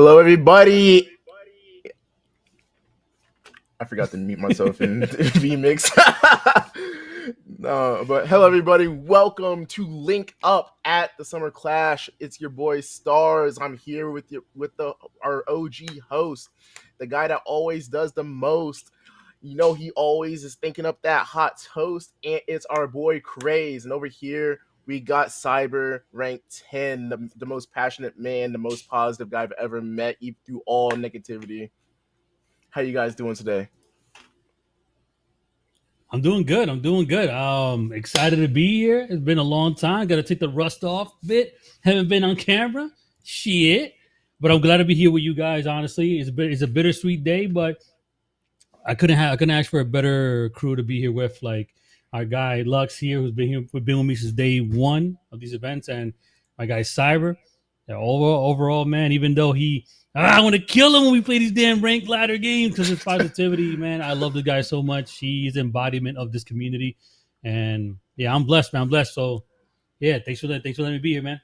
Hello, everybody. I forgot to mute myself in VMix. No, but hello, everybody. Welcome to Link Up at the Summer Clash. It's your boy Stars. I'm here with our OG host, the guy that always does the most. You know, he always is thinking up that hot toast, and it's our boy Craze. And over here, we got Cyber ranked 10, the most passionate man, the most positive guy I've ever met, even through all negativity. How you guys doing today? I'm doing good. Excited to be here. It's been a long time. Got to take the rust off a bit. Haven't been on camera. Shit. But I'm glad to be here with you guys. Honestly, it's a bittersweet day, but I couldn't ask for a better crew to be here with. Like our guy Lux here, who's been with me since day one of these events, and my guy Cyber. Yeah, overall, man. Even though I want to kill him when we play these damn ranked ladder games because it's positivity, man. I love the guy so much. He's embodiment of this community, and yeah, I'm blessed, man. I'm blessed. So yeah, thanks for letting me be here, man.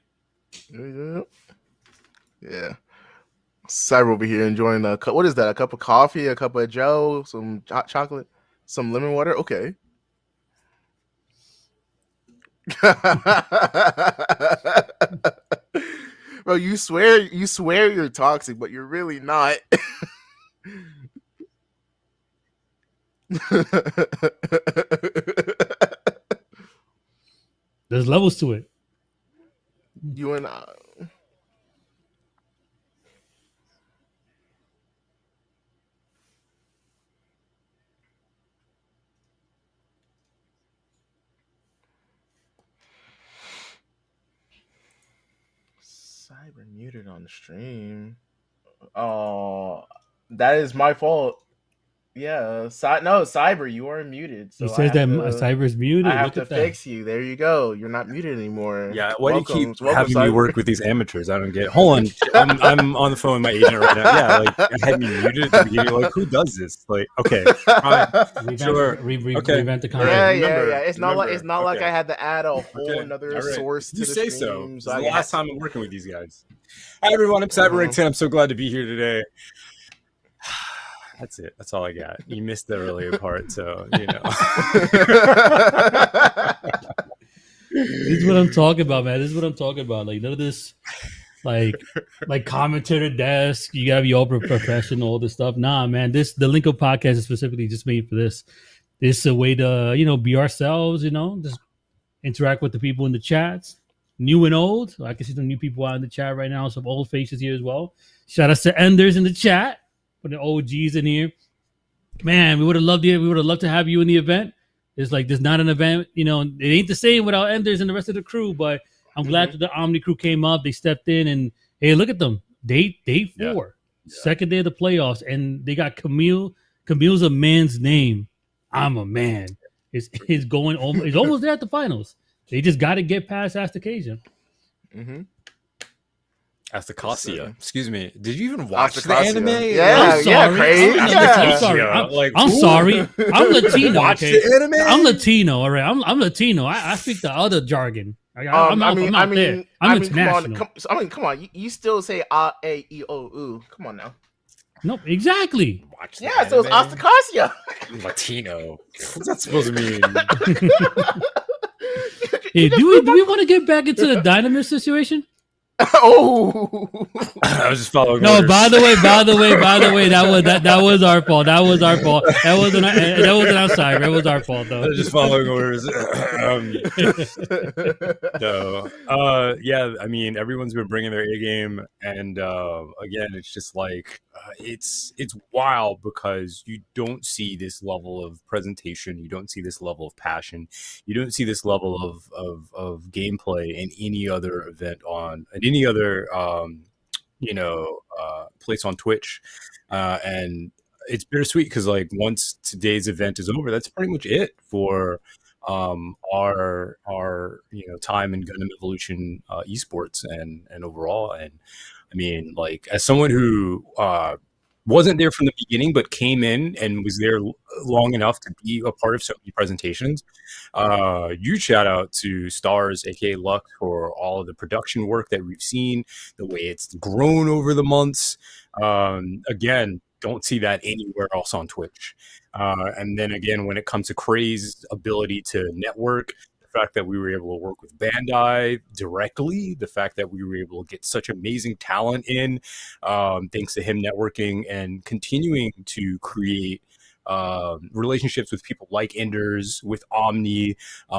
Yeah. Cyber will be here enjoying a cup. What is that? A cup of coffee, a cup of Joe, some hot chocolate, some lemon water. Okay. Bro, you swear you're toxic, but you're really not. There's levels to it. You and Cyber muted on the stream. Oh, that is my fault. Yeah, Cyber, you are muted. So He says that Cyber's muted. I have to fix you. There you go. You're not muted anymore. Yeah, why do you keep having me work with these amateurs? I don't get. Hold on, I'm on the phone with my agent right now. Yeah, like I had me muted at the beginning. Like, who does this? Like, okay, sure, revamp the content. Yeah. It's not like I had to add a whole another source to you the say stream, so. This is I the last time I'm working with these guys. Hi everyone, I'm CyberRing10. I'm so glad to be here today. That's it. That's all I got. You missed the earlier part, so you know. This is what I'm talking about, man. This is what I'm talking about. Like none of this, like commentator desk. You gotta be all professional, all this stuff. Nah, man. The Link Up podcast is specifically just made for this. This is a way to be ourselves. Just interact with the people in the chats, new and old. I can see some new people out in the chat right now. Some old faces here as well. Shout out to Enders in the chat. For the OGs in here, man, we would have loved it. We would have loved to have you in the event. It's like there's not an event, it ain't the same without Enders and the rest of the crew. But I'm glad that the Omni crew came up. They stepped in, and hey, look at them. Day 4, second day of the playoffs, and they got Kamille. Camille's a man's name. I'm a man. It's going almost. It's almost there at the finals. They just got to get past Asticassia. Asticassia. Excuse me. Did you even watch the anime? Yeah, crazy. I'm sorry. I'm Latino. Watch the anime? I'm Latino. All right. I'm Latino. I speak the other jargon. I'm international. Come on. You still say A E O U. Come on now. No, exactly. So it's Asticassia. Latino. What's that supposed to mean? Hey, do we want to get back into the Dynamis situation? Oh, I was just following. No, orders. by the way, that was our fault. That wasn't outside. That was our fault, though. I was just following orders. Yeah, I mean, everyone's been bringing their A game, and again, it's just like it's wild because you don't see this level of presentation, you don't see this level of passion, you don't see this level of gameplay in any other event any other place on Twitch, and it's bittersweet because like once today's event is over, that's pretty much it for our time in Gundam Evolution esports and overall. And I mean, like as someone who wasn't there from the beginning, but came in and was there long enough to be a part of so many presentations. Huge shout out to Stars, aka Luck, for all of the production work that we've seen, the way it's grown over the months. Again, don't see that anywhere else on Twitch. And then again, when it comes to Craze's ability to network, the fact that we were able to work with Bandai directly, the fact that we were able to get such amazing talent in, thanks to him networking and continuing to create relationships with people like Enders, with Omni,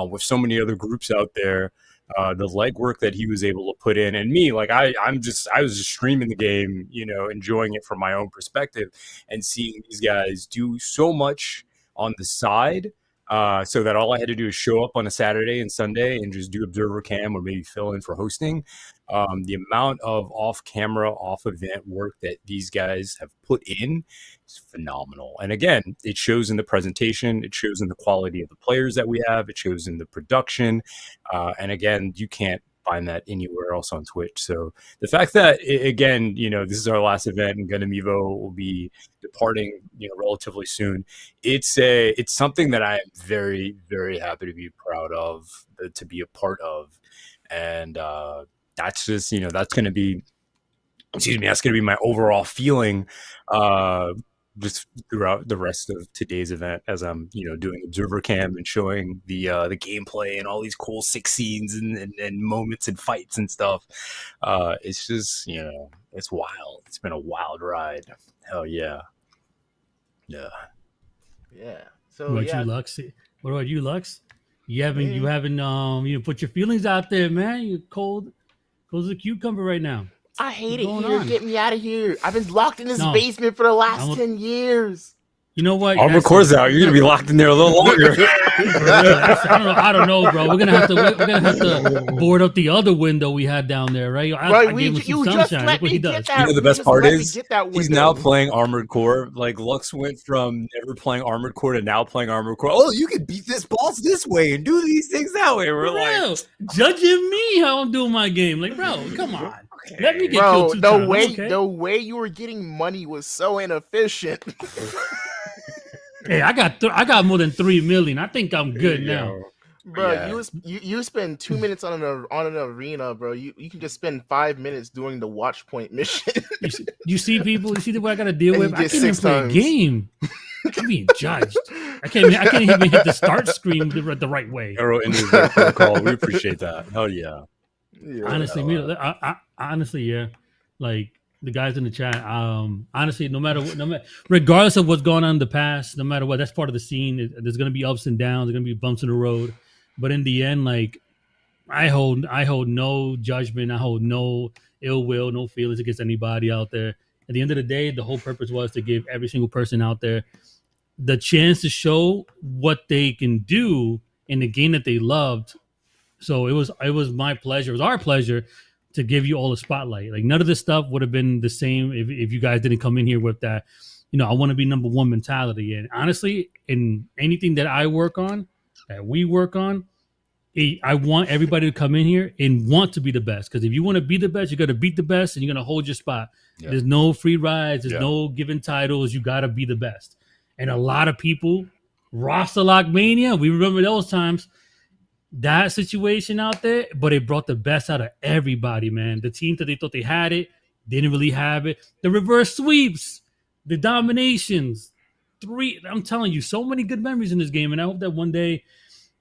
with so many other groups out there. The legwork that he was able to put in, and me, like I was just streaming the game, enjoying it from my own perspective, and seeing these guys do so much on the side. So that all I had to do is show up on a Saturday and Sunday and just do observer cam or maybe fill in for hosting. The amount of off-camera, off-event work that these guys have put in is phenomenal. And again, it shows in the presentation, it shows in the quality of the players that we have, it shows in the production. And again, you can't find that anywhere else on Twitch. So the fact that, again, this is our last event and Gundam Evo will be departing, relatively soon. It's something that I am very, very happy to be proud of, to be a part of. And that's just, that's going to be, that's going to be my overall feeling just throughout the rest of today's event, as I'm, doing observer cam and showing the gameplay and all these cool 6 scenes and moments and fights and stuff. It's just, it's wild. It's been a wild ride. Hell yeah. Yeah. So what about you, Lux? What about you, Lux? You haven't put your feelings out there, man. You're cold as a cucumber right now. I hate it here. Get me out of here. I've been locked in this basement for the last 10 years. You know what? Armor Core's out. You're gonna be locked in there a little longer. I don't know, bro. We're gonna have to board up the other window we had down there, right? You just let me get that. The best part is he's now playing Armored Core. Like Lux went from never playing Armored Core to now playing Armored Core. Oh, you can beat this boss this way and do these things that way. We're like judging me how I'm doing my game. Like, bro, come on. Okay. Let me get killed 2 times. The way you were getting money was so inefficient. Hey, I got more than 3 million. I think I'm good now. Bro, yeah. you spend 2 minutes on an arena, bro. You can just spend 5 minutes doing the watch point mission. you see people, you see what I gotta deal with. I can't even play a game. I'm being judged. I can't even hit the start screen the right way. Arrow individual protocol. We appreciate that. Hell yeah. Honestly, yeah. Like the guys in the chat, honestly, no matter regardless of what's going on in the past, no matter what, that's part of the scene. There's gonna be ups and downs. There's gonna be bumps in the road, but in the end, like I hold no judgment. I hold no ill will, no feelings against anybody out there. At the end of the day, the whole purpose was to give every single person out there the chance to show what they can do in the game that they loved. So it was my pleasure. It was our pleasure to give you all the spotlight. Like none of this stuff would have been the same if you guys didn't come in here with that, I want to be number one mentality. And honestly, in anything that I work on, that we work on, I want everybody to come in here and want to be the best. Because if you want to be the best, you got to beat the best and you're going to hold your spot. Yeah. There's no free rides. There's no given titles. You got to be the best. And a lot of people, roster lock mania, we remember those times. That situation out there, but it brought the best out of everybody, man. The teams that they thought they had it, didn't really have it. The reverse sweeps, the dominations. I'm telling you, so many good memories in this game. And I hope that one day,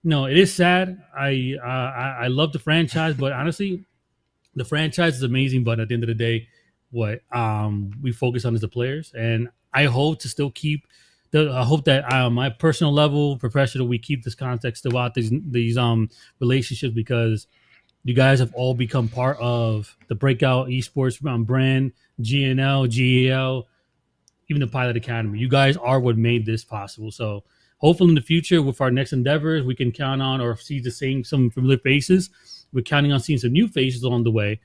it is sad. I love the franchise, but honestly, the franchise is amazing. But at the end of the day, what we focus on is the players. And I hope to still keep I hope that my personal level, professional, we keep this context throughout these relationships, because you guys have all become part of the Breakout Esports brand, GNL, GEL, even the Pilot Academy. You guys are what made this possible. So hopefully in the future with our next endeavors, we can count on or see some familiar faces. We're counting on seeing some new faces along the way.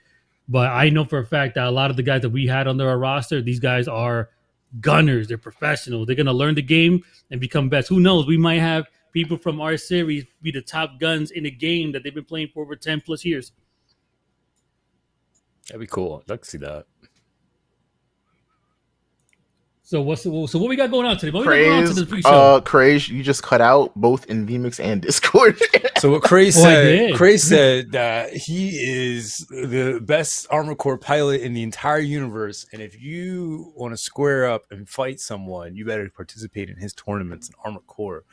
But I know for a fact that a lot of the guys that we had under our roster, these guys are gunners. They're professionals. They're going to learn the game and become best. Who knows? We might have people from our series be the top guns in a game that they've been playing for over 10 plus years. That'd be cool. I'd like to see that. So what we got going on today? What we got going on to this pre-show? Craze, you just cut out both in VMix and Discord. So what Craze said that he is the best Armored Core pilot in the entire universe, and if you want to square up and fight someone, you better participate in his tournaments in Armored Core.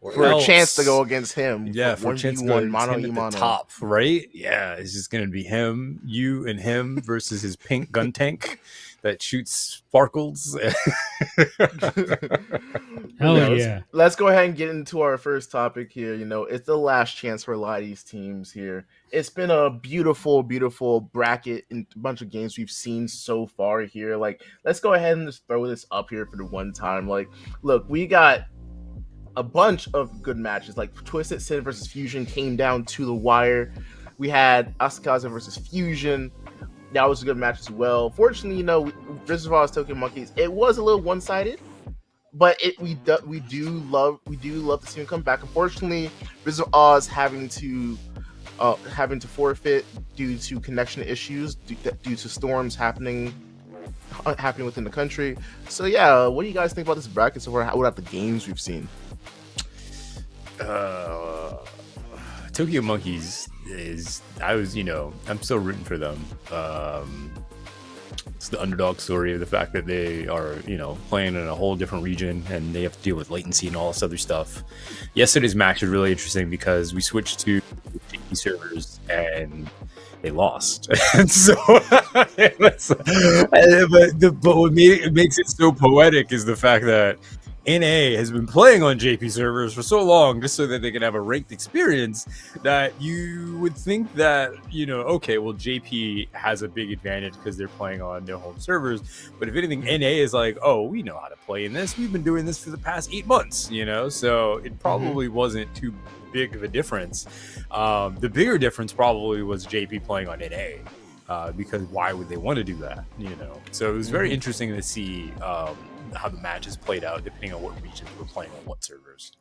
For a chance to go against him. Yeah, for a chance to go mono at the top, right? Yeah, it's just going to be him, you, and him versus his pink gun tank that shoots sparkles. Hell yeah. Let's go ahead and get into our first topic here. You know, it's the last chance for a lot of these teams here. It's been a beautiful, beautiful bracket and a bunch of games we've seen so far here. Like, let's go ahead and just throw this up here for the one time. Like, look, we got a bunch of good matches, like TwistedSin versus Fusion came down to the wire. We had Asticassia versus Fusion. That was a good match as well. Fortunately, you know, Rizzo's Tokyo Monkeys, it was a little one-sided, but we do love to see him come back. Unfortunately, Rizzo Oz having to forfeit due to connection issues, due to storms happening within the country. So yeah, what do you guys think about this bracket so far? What about the games we've seen? Tokyo Monkeys I'm still rooting for them. It's the underdog story of the fact that they are, playing in a whole different region and they have to deal with latency and all this other stuff. Yesterday's match was really interesting because we switched to JP servers and they lost. And so, but what makes it so poetic is the fact that NA has been playing on JP servers for so long just so that they can have a ranked experience that you would think that, okay, well, JP has a big advantage because they're playing on their home servers. But if anything, NA is like, oh, we know how to play in this. We've been doing this for the past 8 months, so it probably wasn't too big of a difference. The bigger difference probably was JP playing on NA because why would they want to do that, So it was very interesting to see how the matches played out depending on what regions we're playing on what servers.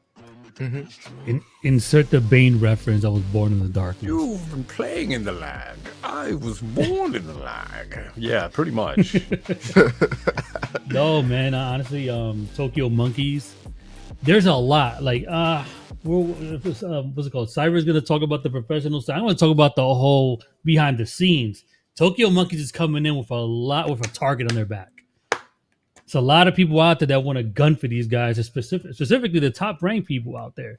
Insert the Bane reference. I was born in the darkness. You've been playing in the lag. I was born in the lag. Yeah, pretty much. No, man. Honestly, Tokyo Monkeys. There's a lot. Like, what's it called? Cyber's gonna talk about the professional side. I want to talk about the whole behind the scenes. Tokyo Monkeys is coming in with a target on their back. It's a lot of people out there that want to gun for these guys, specifically the top ranked people out there.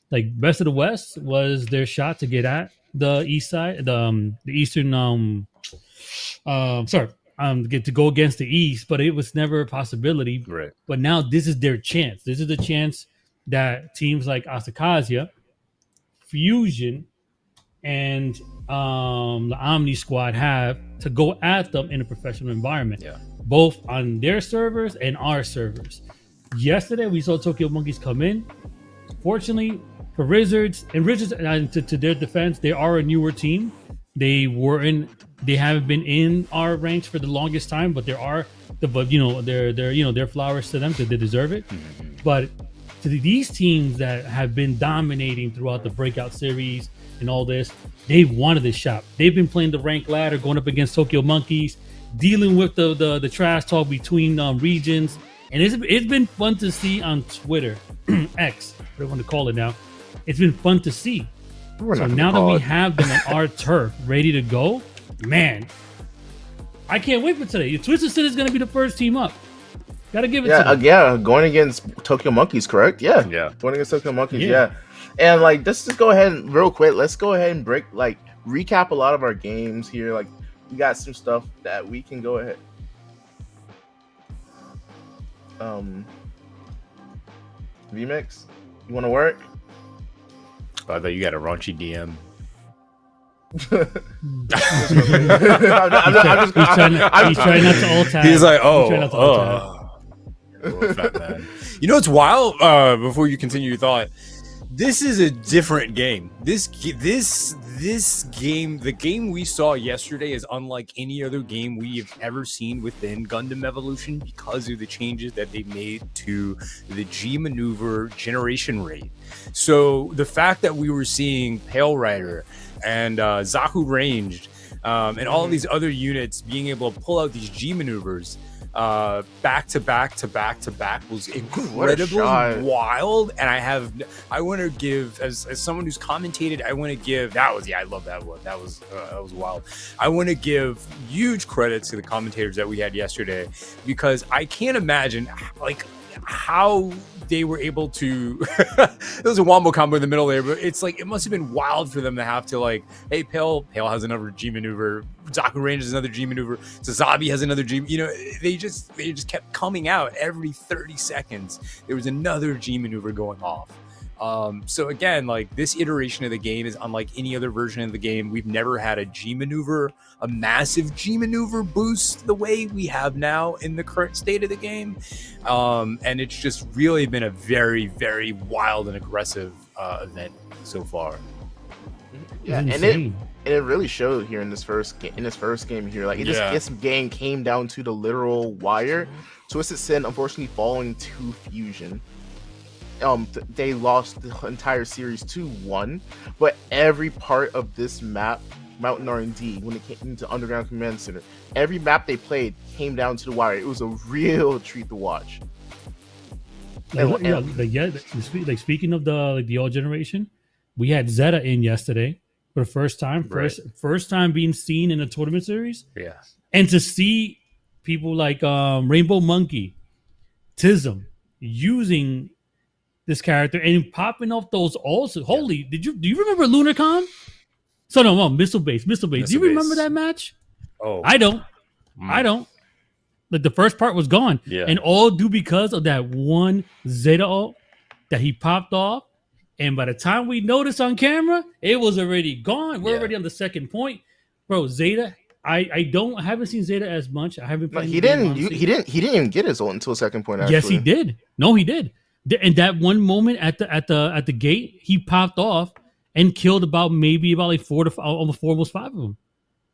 Like Best of the West was their shot to get at the east side, the eastern. Get to go against the East, but it was never a possibility. Right. But now this is their chance. This is the chance that teams like Asticassia, Fusion, and the Omni Squad have to go at them in a professional environment. Yeah. Both on their servers and our servers. Yesterday, we saw Tokyo Monkeys come in. Fortunately, for Wizards, to their defense, they are a newer team. They haven't been in our ranks for the longest time, but they're flowers to them because they deserve it. But to these teams that have been dominating throughout the breakout series and all this, they wanted this shot. They've been playing the rank ladder, going up against Tokyo Monkeys, dealing with the trash talk between regions, and it's been fun to see on Twitter, X, whatever you want to call it now. It's been fun to see. So now that we have them on our turf, ready to go, man, I can't wait for today. TwistedSin is going to be the first team up. Got to give it to them. Yeah, going against Tokyo Monkeys, correct? Yeah. Going against Tokyo Monkeys, yeah. And let's just go ahead and real quick, let's go ahead and recap a lot of our games here. Like, we got some stuff that we can go ahead. VMix, you want to work? I thought you got a raunchy DM. He's trying not to ult tab. He's like, fat man. It's wild. Before you continue your thought, this is a different game. This game, the game we saw yesterday, is unlike any other game we have ever seen within Gundam Evolution because of the changes that they made to the G maneuver generation rate. So the fact that we were seeing Pale Rider and Zaku Ranged and all of these other units being able to pull out these G maneuvers back to back to back to back was incredibly shot. wild. And I want to give, as someone who's commentated, I want to give, I love that one. That was wild. I want to give huge credit to the commentators that we had yesterday, because I can't imagine like how they were able to there was a wombo combo in the middle there, but it's like it must have been wild for them to have to like, hey, Pale has another G maneuver, Zaku Range has another G maneuver, Sazabi has another G, they just kept coming out every 30 seconds. There was another G maneuver going off. So again, like, this iteration of the game is unlike any other version of the game. We've never had a G maneuver, a massive G maneuver boost the way we have now in the current state of the game. And it's just really been a very, very wild and aggressive event so far. Yeah, and it really showed here in this first game here. Like, this game came down to the literal wire. TwistedSin unfortunately falling to Fusion. They lost the entire series 2-1, but every part of this map, Mountain R&D, when it came to Underground Command Center, every map they played came down to the wire. It was a real treat to watch. Speaking of the old generation, we had Zeta in yesterday for the first time, first time being seen in a tournament series. Yeah, and to see people like Rainbow Monkey, Tism using this character and popping off those also. Holy, do you remember LunarCon? So no, Missile Base. Do you remember that match? Oh, I don't. Like, the first part was gone. Yeah. And all due because of that one Zeta ult that he popped off. And by the time we noticed on camera, it was already gone. We're already on the second point. Bro, Zeta, I haven't seen Zeta as much. I haven't played. He didn't even get his ult until second point, actually. Yes, he did. No, he did. And that one moment at the gate, he popped off and killed about like 4 to 5, almost 5 of them.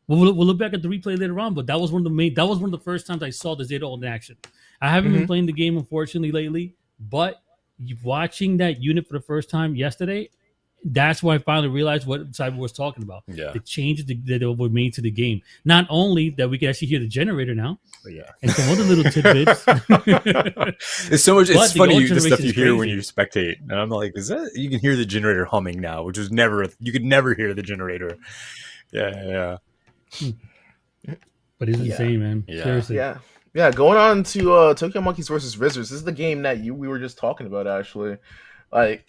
We'll look back at the replay later on, but that was one of the first times I saw the Zeta ult in action. I haven't been playing the game, unfortunately, lately, but watching that unit for the first time yesterday, that's why I finally realized what Cyber was talking about. Yeah. The changes that were made to the game. Not only that we can actually hear the generator now, and some other little tidbits. It's so much. It's funny the stuff you hear crazy when you spectate, and I'm like, is that you can hear the generator humming now, which was never, you could never hear the generator. Yeah. But it's insane, man. Yeah. Seriously. Yeah. Going on to Tokyo Monkeys versus Rizzers. This is the game that we were just talking about, actually. Like,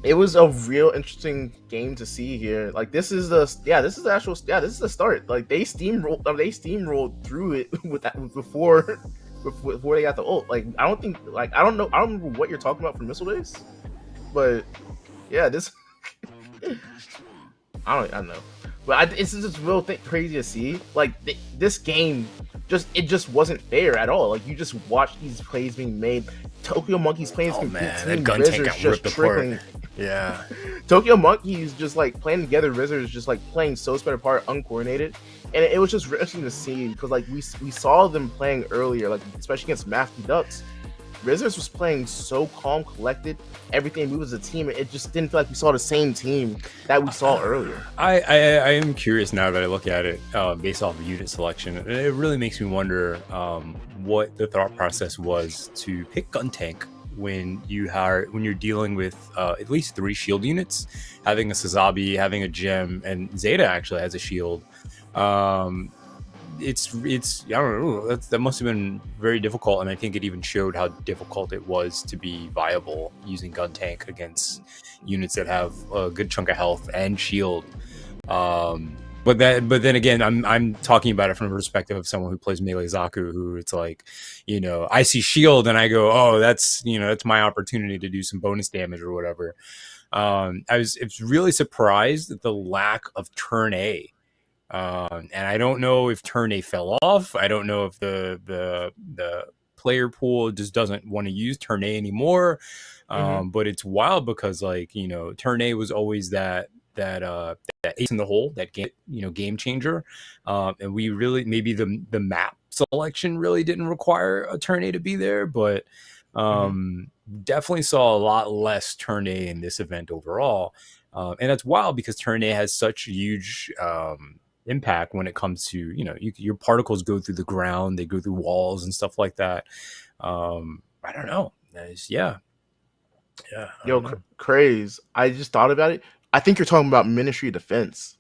it was a real interesting game to see here. Like, this is the start. Like, they steamrolled through it with that before they got the ult. Like, I don't remember what you're talking about for Missile Base, but yeah, this I don't know. But it's just real crazy to see. Like, this game just wasn't fair at all. Like, you just watch these plays being made. Tokyo Monkeys playing that gun tank got ripped apart. Yeah. Tokyo Monkeys just like playing together. Rizzers just like playing so spread apart, uncoordinated, and it was just interesting to see because like we saw them playing earlier, like especially against Mafty Ducks. Rizzers was playing so calm, collected, everything moved as a team. It just didn't feel like we saw the same team that we saw earlier. I am curious now that I look at it based off of unit selection. It really makes me wonder what the thought process was to pick gun tank when you're dealing with at least 3 shield units, having a Sazabi, having a gem, and Zeta actually has a shield. It's I don't know, that must have been very difficult, and I think it even showed how difficult it was to be viable using gun tank against units that have a good chunk of health and shield. But then again, I'm talking about it from the perspective of someone who plays melee Zaku, who it's like, I see shield and I go, oh, that's my opportunity to do some bonus damage or whatever. It's really surprised at the lack of turn A. And I don't know if turn A fell off. I don't know if the player pool just doesn't want to use turn A anymore. But it's wild because turn A was always that ace in the hole, that game changer. And we really, maybe the map selection really didn't require a turn A to be there, but definitely saw a lot less turn A in this event overall. And that's wild because turn A has such huge impact when it comes to, you know, your particles go through the ground, they go through walls and stuff like that. I don't know. Yeah. I Yo, don't know. Craze. I just thought about it. I think you're talking about Ministry of Defense.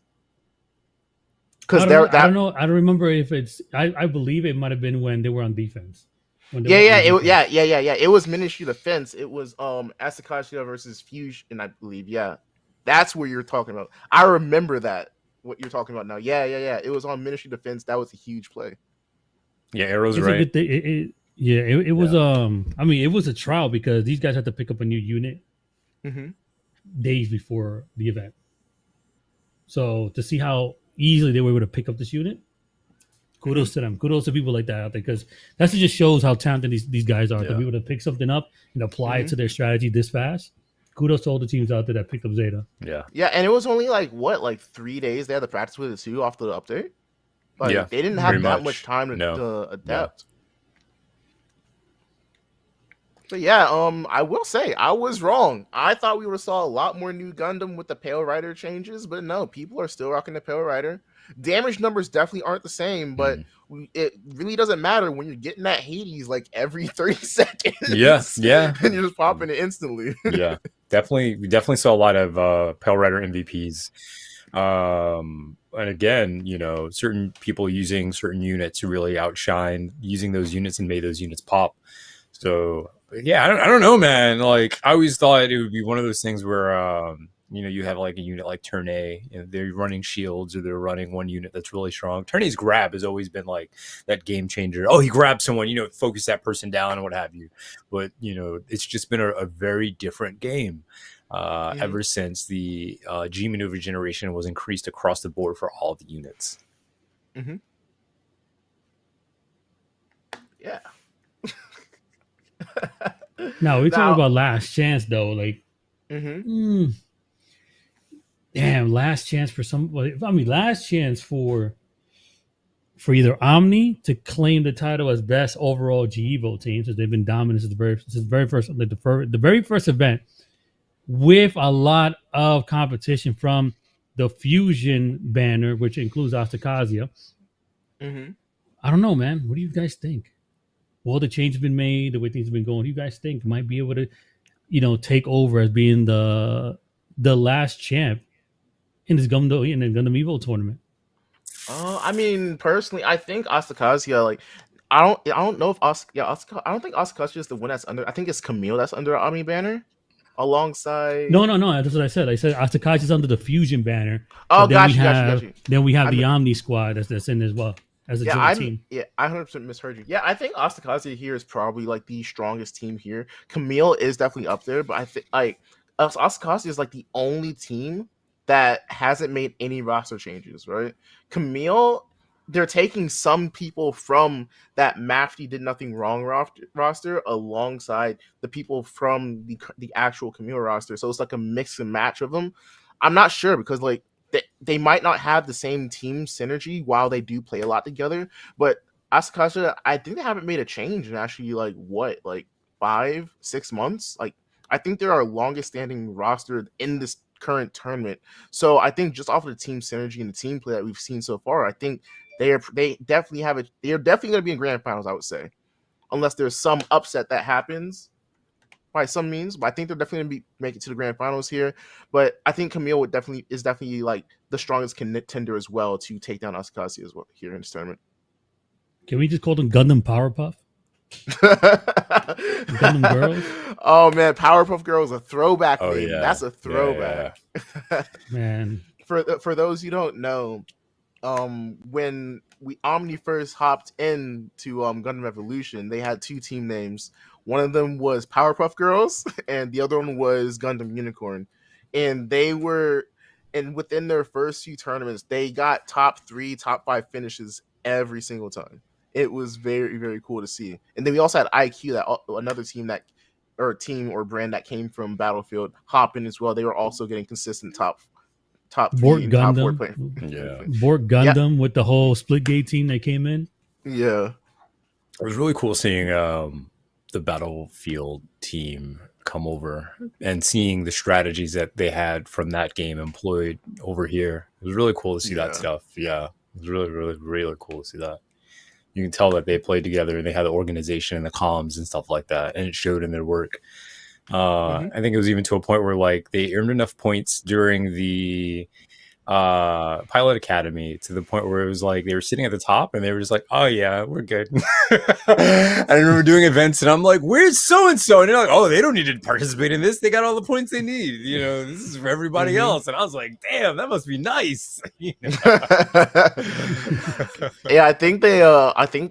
Because I don't know. I that don't know. I don't remember if it's. I believe it might have been when they were on defense. When they yeah, were yeah, on defense. yeah. It was Ministry of Defense. It was Asticassia versus Fusion, I believe. Yeah, that's what you're talking about. I remember that. What you're talking about now? Yeah. It was on Ministry of Defense. That was a huge play. Yeah, Arrow's It's a right. good thing. It was. I mean, it was a trial because these guys had to pick up a new unit Mm-hmm. days before the event. So to see how easily they were able to pick up this unit, kudos to them. Kudos to people like that out there, because that just shows how talented these guys are to be able to pick something up and apply it to their strategy this fast. Kudos to all the teams out there that picked up Zeta. Yeah, and it was only like 3 days they had to practice with it too after the update. Like they didn't have that much time to adapt. But yeah, I will say I was wrong. I thought we would have saw a lot more new Gundam with the Pale Rider changes, but no, people are still rocking the Pale Rider. Damage numbers definitely aren't the same, but it really doesn't matter when you're getting that Hades like every 30 seconds. Yeah. And you're just popping it instantly. Yeah, definitely. We definitely saw a lot of Pale Rider MVPs. And again, you know, certain people using certain units to really outshine, using those units and made those units pop. So yeah, I don't know, man. Like I always thought it would be one of those things where you know, you have like a unit like Turnay, you know, they're running shields or they're running one unit that's really strong. Turnay's grab has always been like that game changer. Oh, he grabbed someone, you know, focus that person down and what have you. But you know, it's just been a very different game ever since the G maneuver generation was increased across the board for all the units. Mm-hmm. Yeah. Now we're talking about last chance though. Like, damn, last chance for somebody. I mean, last chance for either Omni to claim the title as best overall GEVO team, since they've been dominant since the very first, like the very first event, with a lot of competition from the Fusion banner, which includes Asticassia. I don't know, man. What do you guys think? All the changes been made, the way things have been going, do you guys think might be able to, you know, take over as being the last champ in this Gundam Evo tournament? I mean, personally, I think Asticassia, like, I don't know if I don't think Asticassia is the one that's under. I think it's Kamille that's under Omni banner, alongside. No. That's what I said. I said Asticassia is under the Fusion banner. Oh, got you. Then we have the Omni squad that's in as well as a joint team. Yeah, I 100% misheard you. Yeah, I think Asticassia here is probably like the strongest team here. Kamille is definitely up there, but I think like Asticassia is like the only team that hasn't made any roster changes, right? Kamille, they're taking some people from that Mafty did nothing wrong roster alongside the people from the actual Kamille roster. So it's like a mix and match of them. I'm not sure because like they might not have the same team synergy while they do play a lot together, but Asticassia, I think they haven't made a change in actually like 5-6 months. Like I think they're our longest standing roster in this current tournament. So I think just off of the team synergy and the team play that we've seen so far, I think they definitely they're definitely going to be in grand finals, I would say, unless there's some upset that happens by some means. But I think they're definitely going to make it to the grand finals here. But I think Kamille is definitely like the strongest contender as well to take down Asticassia as well here in this tournament. Can we just call them Gundam Powerpuff? Gundam Girls? Oh man, Powerpuff Girls, a throwback name. Yeah. That's a throwback. Yeah. Man. For those you don't know, when Omni first hopped into Gundam Evolution, they had two team names. One of them was Powerpuff Girls, and the other one was Gundam Unicorn. And within their first few tournaments, they got top 3, top 5 finishes every single time. It was very, very cool to see. And then we also had IQ, that another team or brand that came from Battlefield, hop in as well. They were also getting consistent top 3 Borg and Gundam. top 4 play. Yeah. Borg Gundam with the whole Splitgate team that came in. Yeah. It was really cool seeing the Battlefield team come over and seeing the strategies that they had from that game employed over here. It was really cool to see that stuff. Yeah, it was really, really, really cool to see that. You can tell that they played together and they had the organization and the comms and stuff like that, and it showed in their work. I think it was even to a point where like they earned enough points during the Pilot Academy to the point where it was like they were sitting at the top and they were just like, oh yeah, we're good. I remember doing events and I'm like, where's so and so? And they're like, oh, they don't need to participate in this. They got all the points they need. You know, this is for everybody else. And I was like, damn, that must be nice. You know? Yeah, I think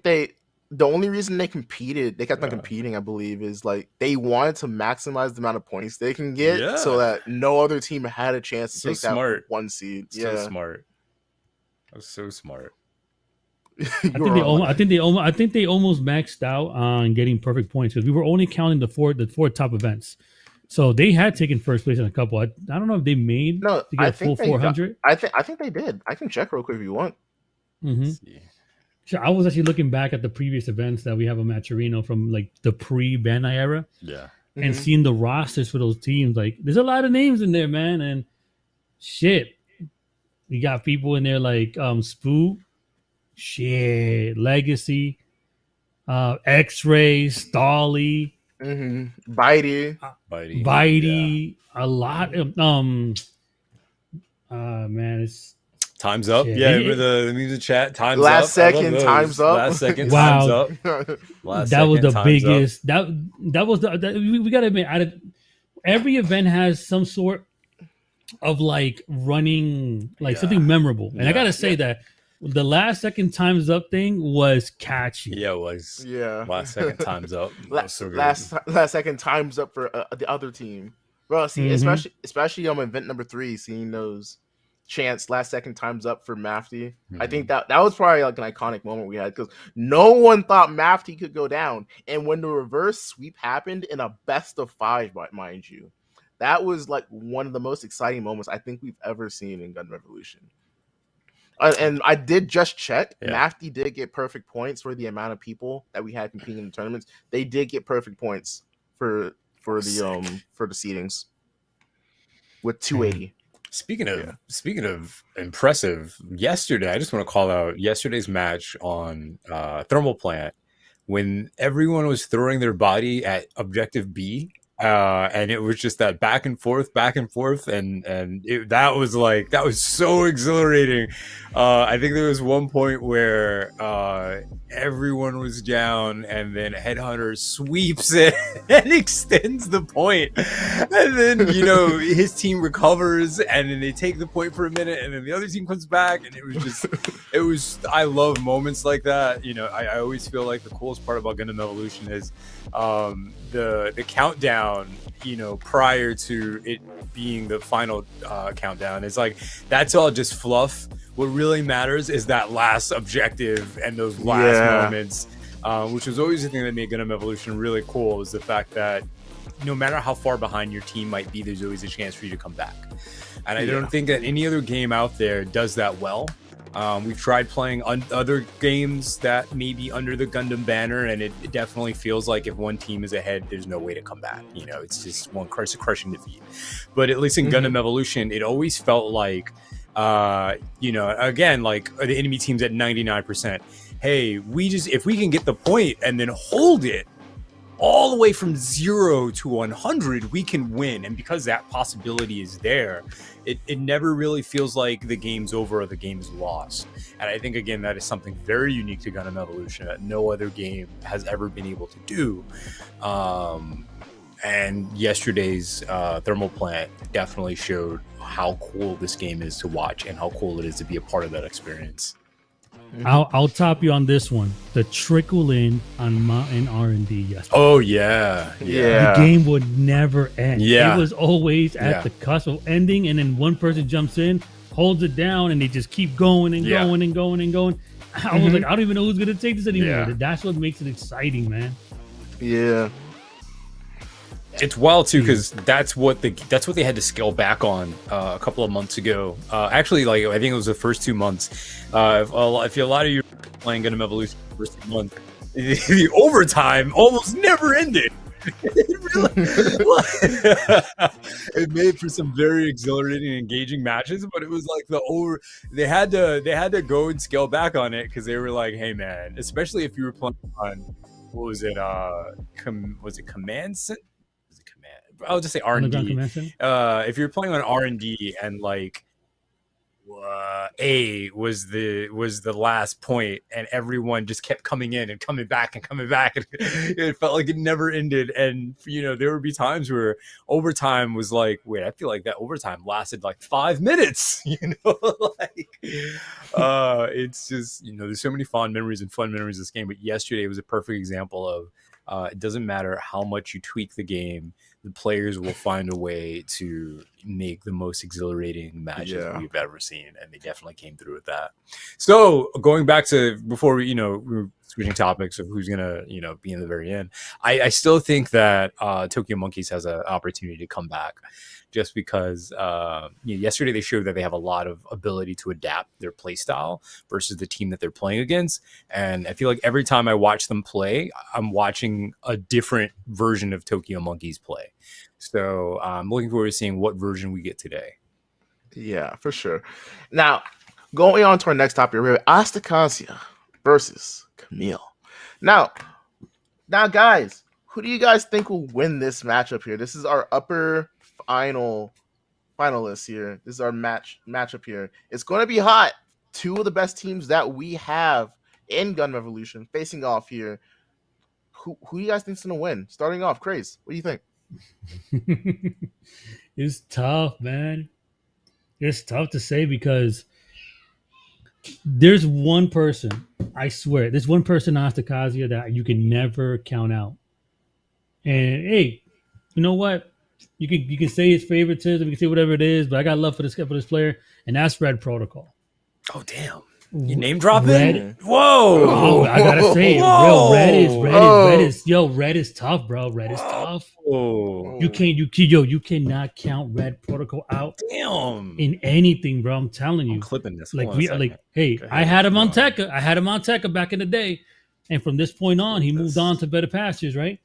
they the only reason they kept on competing, I believe, is like they wanted to maximize the amount of points they can get so that no other team had a chance to take that one seed. So smart. That was so smart. I think they almost maxed out on getting perfect points because we were only counting the four top events. So they had taken first place in a couple. I don't know if they made to get a full 400. I think they did. I can check real quick if you want. So I was actually looking back at the previous events that we have on Maturino from like the pre-Bandai era. Yeah. And seeing the rosters for those teams. Like there's a lot of names in there, man. And shit. We got people in there like Spook, Legacy, X-Ray, Stolly, Bitey, a lot of man, it's time's up. Shit. Yeah, the music chat. Time's up. Last second, time's up. Last second, time's up. That was the biggest. That was we gotta admit. Every event has some sort of like running, like something memorable, and I gotta say that the last second time's up thing was catchy. Yeah, it was. Yeah, last second time's up. Last second time's up for the other team, bro. See, especially on event number 3, seeing those chants last second times up for Mafty. I think that was probably like an iconic moment we had because no one thought Mafty could go down, and when the reverse sweep happened in a best of 5, mind you, that was like one of the most exciting moments I think we've ever seen in Gundam Evolution. And I did just check. Mafty did get perfect points for the amount of people that we had competing in the tournaments. They did get perfect points for the seedings with 280. Speaking of impressive, yesterday I just want to call out yesterday's match on Thermal Plant when everyone was throwing their body at Objective B. And it was just that back and forth, and that was so exhilarating. I think there was one point where everyone was down, and then Headhunter sweeps it and extends the point, and then his team recovers, and then they take the point for a minute, and then the other team comes back, and it was. I love moments like that. I always feel like the coolest part about Gundam Evolution is the countdown, prior to it being the final countdown. It's like that's all just fluff. What really matters is that last objective and those last moments, which was always the thing that made Gundam Evolution really cool, is the fact that no matter how far behind your team might be, there's always a chance for you to come back. And I don't think that any other game out there does that well. We've tried playing other games that may be under the Gundam banner, and it definitely feels like if one team is ahead, there's no way to come back. It's just one crushing defeat. But at least in Gundam Evolution, it always felt like, again, like the enemy team's at 99%. Hey, if we can get the point and then hold it all the way from 0 to 100, we can win. And because that possibility is there, it never really feels like the game's over or the game is lost. And I think, again, that is something very unique to Gundam Evolution that no other game has ever been able to do. And yesterday's Thermal Plant definitely showed how cool this game is to watch and how cool it is to be a part of that experience. I'll top you on this one. The trickle in on Mountain R&D yesterday. Oh yeah. The game would never end. It was always at the cusp of ending, and then one person jumps in, holds it down, and they just keep going and going and going and going. I was like, I don't even know who's gonna take this anymore. That's what makes it exciting, man. Yeah. It's wild too, because that's what they had to scale back on a couple of months ago. Actually, like I think it was the first 2 months. If a lot of you are playing Gundam Evolution the first 2 months, the overtime almost never ended. It It made for some very exhilarating and engaging matches, but it was like they had to go and scale back on it because they were like, hey man, especially if you were playing on what was it was it command was it command, I'll just say R&D. If you're playing on R&D and like A was the last point, and everyone just kept coming in and coming back and coming back, and it felt like it never ended. And there would be times where overtime was like, wait, I feel like that overtime lasted like 5 minutes. It's just there's so many fond memories and fun memories of this game. But yesterday was a perfect example of it doesn't matter how much you tweak the game, the players will find a way to make the most exhilarating matches we've ever seen, and they definitely came through with that. So going back to before we were switching topics of who's gonna be in the very end, I still think that Tokyo Monkeys has an opportunity to come back, just because yesterday they showed that they have a lot of ability to adapt their play style versus the team that they're playing against. And I feel like every time I watch them play, I'm watching a different version of Tokyo Monkeys play. So I'm looking forward to seeing what version we get today. Yeah, for sure. Now, going on to our next topic, we have Asticassia versus Kamille. Now, guys, who do you guys think will win this matchup here? This is our upper finalists here. This is our matchup here. It's going to be hot. Two of the best teams that we have in Gun Revolution facing off here. Who do you guys think's going to win? Starting off, Craze, what do you think? It's tough, man. It's tough to say because there's one person, I swear, there's one person on Asticassia that you can never count out. And hey, you know what? You can say his favoritism, you can say whatever it is, but I got love for this player, and that's Red Protocol. Oh damn. You name dropping? Red. Whoa! Oh, I gotta say, Red is tough, bro. Red is tough. Oh. You cannot count Red Protocol out. Damn. In anything, bro. I'm telling you. I'm clipping this. Hey, I had him on Tekka. I had him on Tekka back in the day, and from this point on, he moved on to better pastures, right?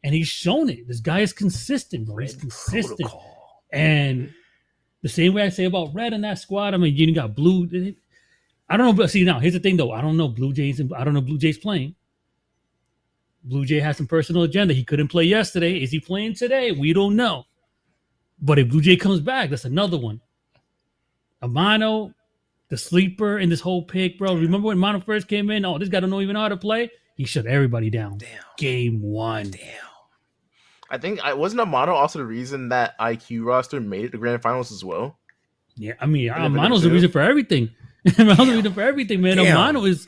And he's shown it. This guy is consistent, bro. He's consistent. Protocol. And the same way I say about Red in that squad. I mean, you got Blue. I don't know, but see now, here's the thing though. I don't know Blue Jays playing. Blue Jay has some personal agenda. He couldn't play yesterday. Is he playing today? We don't know. But if Blue Jay comes back, that's another one. Amano, the sleeper in this whole pick, bro. Remember when Amano first came in? Oh, this guy don't even know how to play. He shut everybody down. Damn. Game 1. Damn. I think wasn't Amano also the reason that IQ roster made it to grand finals as well? Yeah, I mean, Amano's the reason for everything. Amano's the reason for everything, man. Amano is,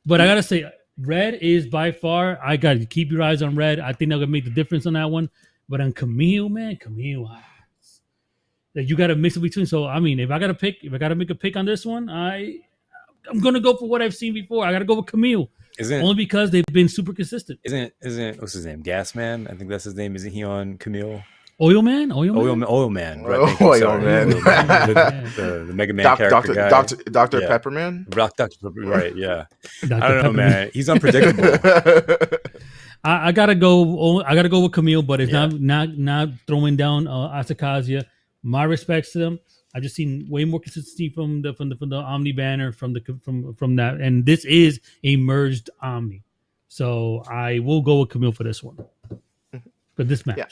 but I gotta say, Red is by far. I got to keep your eyes on Red. I think they're gonna make the difference on that one. But on Kamille, man, you got to mix it between. So I mean, if I got to make a pick on this one, I'm gonna go for what I've seen before. I got to go with Kamille. Only because they've been super consistent. Isn't what's his name? Gasman? I think that's his name. Isn't he on Kamille? Oil Man. Right, Oil Man. The Mega Man character guy. Dr. Pepperman? Dr. Pepper, right, yeah. I don't know, man. He's unpredictable. I gotta go with Kamille, but it's not throwing down Asticassia. My respects to them. I've just seen way more consistency from the Omni banner from that, and this is a merged Omni. So I will go with Kamille for this one. For this match. Yeah.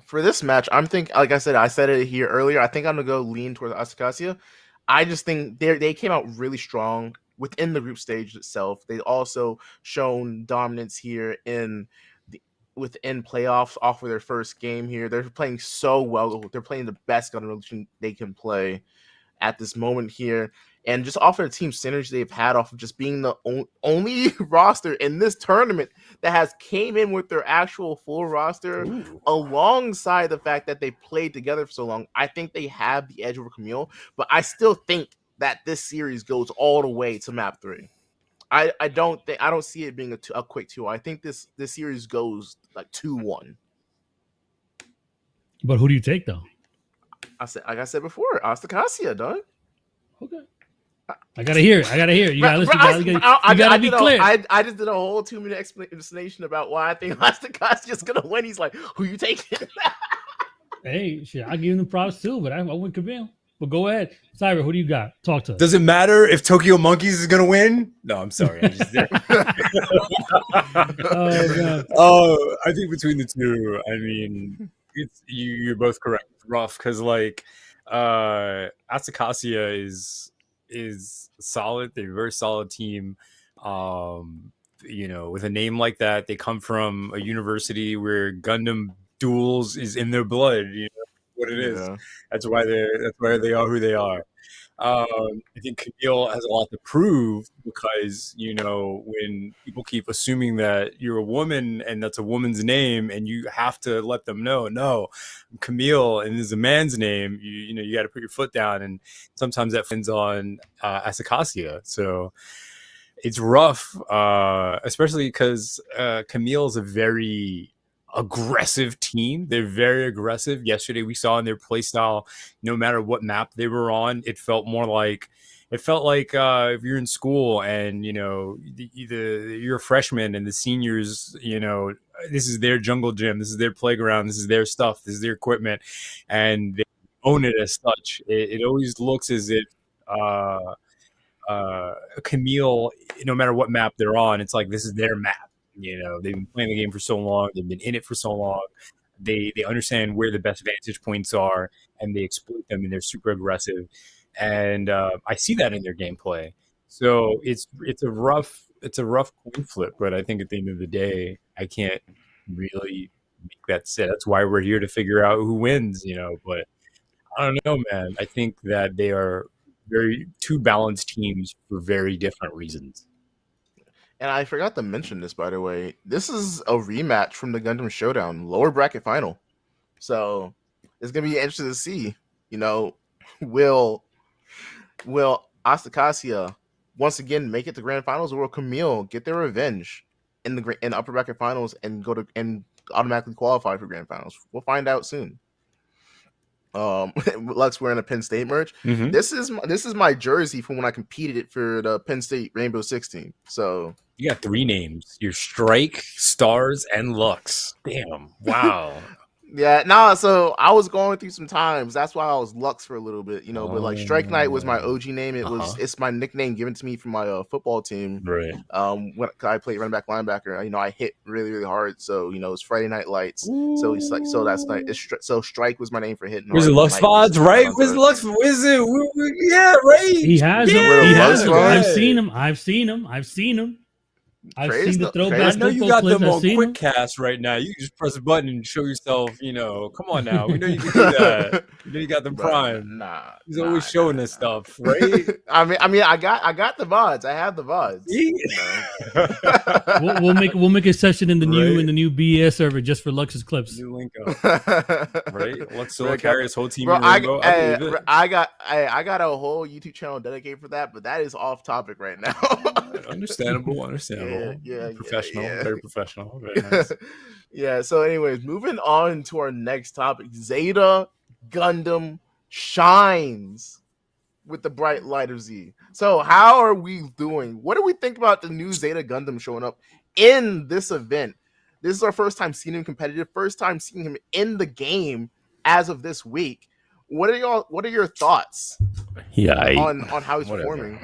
For this match, I'm thinking, like I said it here earlier, I think I'm going to go lean towards Asticassia. I just think they came out really strong within the group stage itself. They also shown dominance here within playoffs off of their first game here. They're playing so well. They're playing the best Gun Revolution they can play at this moment here. And just off of the team synergy they've had off of just being the only roster in this tournament that has came in with their actual full roster. Ooh. Alongside the fact that they played together for so long. I think they have the edge over Kamille, but I still think that this series goes all the way to map 3. I don't see it being a quick 2. I think this series goes like 2-1. But who do you take though? Like I said before, Asticassia, dog. Okay. I gotta hear it. You gotta listen. You gotta be clear. I just did a whole 2-minute explanation about why I think Asticassia is gonna win. He's like, "Who you taking?" Hey, shit, I give him the props too, but I went Kamille. But go ahead, Cyber. Who do you got? Talk to us. Does it matter if Tokyo Monkeys is gonna win? No, I'm sorry. I just did. I think between the two, I mean, you're both correct. It's rough because like Asticassia is solid. They're a very solid team. With a name like that, they come from a university where Gundam duels is in their blood. You know what it is. That's why they are who they are. I think Kamille has a lot to prove because, when people keep assuming that you're a woman and that's a woman's name and you have to let them know, no, I'm Kamille and this is a man's name, you got to put your foot down. And sometimes that depends on Asticassia. So it's rough, especially because Kamille is a very aggressive team. They're very aggressive. Yesterday we saw in their play style, no matter what map they were on, it felt like if you're in school and you're a freshman and the seniors, this is their jungle gym, this is their playground, this is their stuff, this is their equipment, and they own it as such. It always looks as if Kamille, no matter what map they're on, it's like this is their map. They've been playing the game for so long. They've been in it for so long. They understand where the best vantage points are, and they exploit them, and they're super aggressive. And I see that in their gameplay. So it's a rough coin flip. But I think at the end of the day, I can't really make that set. That's why we're here to figure out who wins. But I don't know, man. I think that they are two balanced teams for very different reasons. And I forgot to mention this, by the way. This is a rematch from the Gundam Showdown lower bracket final. So it's gonna be interesting to see. Will Asticassia once again make it to grand finals, or will Kamille get their revenge in the upper bracket finals and automatically qualify for grand finals? We'll find out soon. Lux wearing a Penn State merch. Mm-hmm. This is my jersey from when I competed for the Penn State Rainbow 16. So you got 3 names: your Strike, Stars, and Lux. Damn! Wow. Yeah, no. So I was going through some times. That's why I was Lux for a little bit, But like Strike Knight was my OG name. It's my nickname given to me from my football team. Right. When I played running back linebacker, I hit really really hard. So it's Friday Night Lights. Ooh. So it's like that's like so Strike was my name for hitting. Was it Lux Pods? Right? Was it Lux? Was it? Yeah, right. He has them. He has them. I've seen him. I've seen the throwback. I know you got them on quick cast right now. You can just press a button and show yourself. Come on now. We know you can do that. You got them prime. He's always showing us stuff, right? I mean, I got the VODs. I have the VODs. We'll make a session in the new BS server just for Lux's clips. New link up, right? Lux will carry his whole team. Bro, I got a whole YouTube channel dedicated for that, but that is off topic right now. Understandable. Yeah, professional, yeah. Very professional. Very nice. Yeah. So, anyways, moving on to our next topic: Zeta Gundam shines with the bright light of Z. So, how are we doing? What do we think about the new Zeta Gundam showing up in this event? This is our first time seeing him competitive, first time seeing him in the game as of this week. What are your thoughts on how he's performing?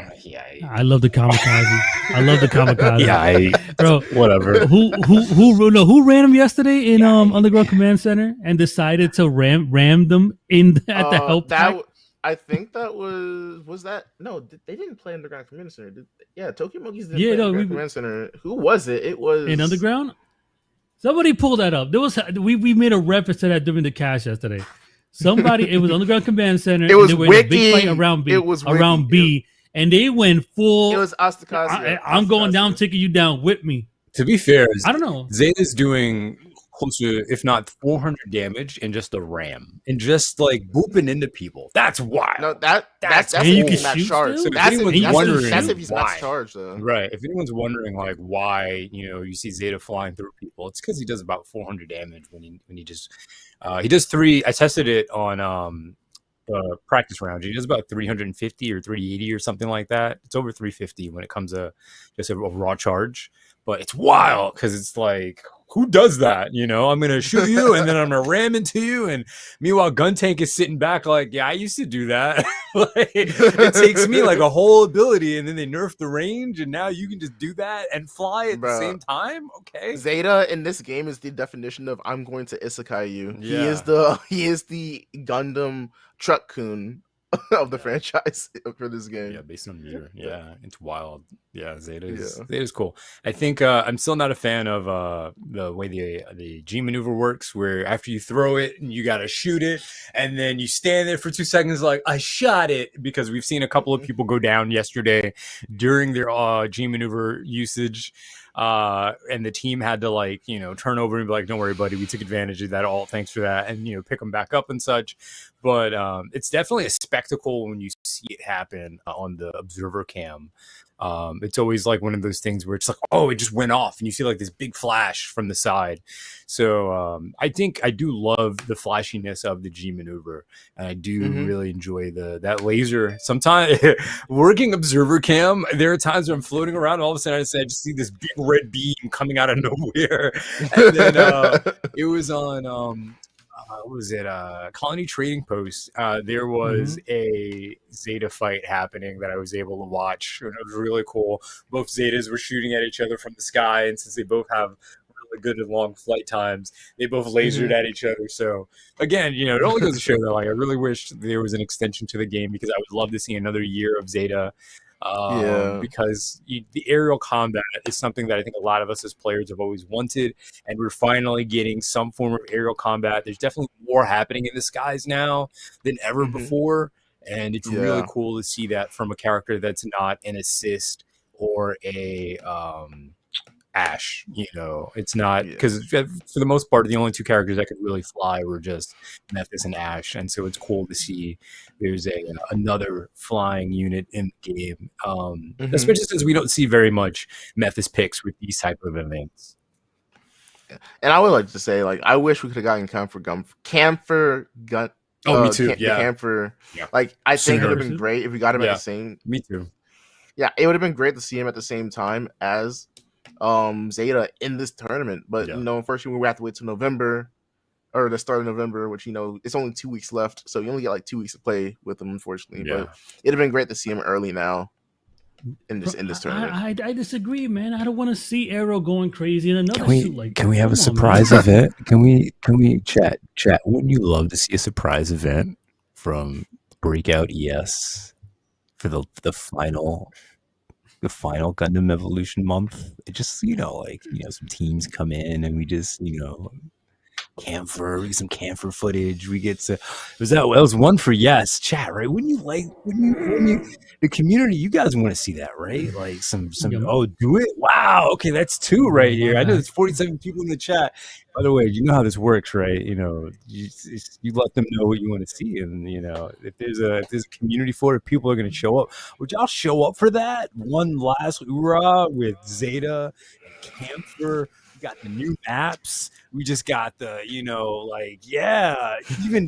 I love the kamikaze. Yeah, bro. Whatever. Who ran him yesterday in Underground Command Center and decided to ram them at the help pack? I think that was that. No, they didn't play Underground Command Center. Tokyo Monkeys didn't play Underground Command Center. Who was it? It was in Underground. Somebody pulled that up. We made a reference to that during the cash yesterday. It was Underground Command Center. It was Wiki. A big fight around B. It was around B, and they went full. It was Asticassia. I'm going down, taking you down with me. To be fair, I don't know. Zeta's doing close to, if not 400 damage in just a ram, and just like booping into people. That's wild. No, that's if he's not charged. So that's if he's not charged, though. Right. If anyone's wondering like why you see Zeta flying through people, it's because he does about 400 damage when he just. He does 3. I tested it on practice rounds. He does about 350 or 380 or something like that. It's over 350 when it comes to just a raw charge. But it's wild because it's like, who does that? You know, I'm going to shoot you and then I'm going to ram into you. And meanwhile, Gun Tank is sitting back like, yeah, I used to do that. Like, it takes me like a whole ability and then they nerf the range and now you can just do that and fly at the same time. Okay. Zeta in this game is the definition of I'm going to isekai you. Yeah. He is the Gundam Truck-kun of the franchise for this game. Yeah, based on meter. Yeah, it's wild. Yeah, Zeta's cool. I think I'm still not a fan of the way the G maneuver works, where after you throw it and you gotta shoot it, and then you stand there for 2 seconds like I shot it, because we've seen a couple of people go down yesterday during their G maneuver usage. And the team had to like, you know, turn over and be like, don't worry, buddy, we took advantage of that, all thanks for that, and you know, pick them back up and such. But it's definitely a spectacle when you see it happen on the observer cam. It's always like one of those things where it's like, oh, it just went off and you see like this big flash from the side. So I think I do love the flashiness of the G maneuver, and I do really enjoy that laser. Sometimes working observer cam, there are times where I'm floating around and all of a sudden I just see this big red beam coming out of nowhere. And then it was on what was it? Colony Trading Post. There was a Zeta fight happening that I was able to watch, and it was really cool. Both Zetas were shooting at each other from the sky, and since they both have really good and long flight times, they both lasered at each other. So again, you know, it only goes to show that like I really wish there was an extension to the game, because I would love to see another year of Zeta. Because the aerial combat is something that I think a lot of us as players have always wanted, and we're finally getting some form of aerial combat. There's definitely more happening in the skies now than ever before, and it's really cool to see that from a character that's not an assist or a Ash. You know, it's not, because for the most part the only 2 characters that could really fly were just Mephis and Ash, and so it's cool to see there's another flying unit in the game, especially since we don't see very much Mephis picks with these type of events. And I would like to say, like, I wish we could have gotten Camphor Gun. Oh, me too. The Camphor. Yeah. Like, I think it would have been great if we got him at the same. Me too. Yeah, it would have been great to see him at the same time as Zeta in this tournament, but you know, unfortunately we have to wait till November, or the start of November, which, you know, it's only 2 weeks left, so you only get like 2 weeks to play with him, unfortunately. But it'd have been great to see him early now in this tournament. I disagree, man. I don't want to see Arrow going crazy in another suit like that. Can we have a surprise event? Can we chat? Wouldn't you love to see a surprise event from Breakout ES for the final Gundam Evolution month? It just, you know, like, you know, some teams come in and we just, you know, we get some camphor footage. We get to, that was one for chat, right? Wouldn't you the community, you guys want to see that, right? Like some oh, do it. Wow, okay, that's 2 right here. I know there's 47 people in the chat. By the way, you know how this works, right? You know, you let them know what you want to see, and you know, if there's a community for it, people are going to show up. Would y'all show up for that? One last hoorah with Zeta and Camphor. We got the new maps. We just got the, you know, like, even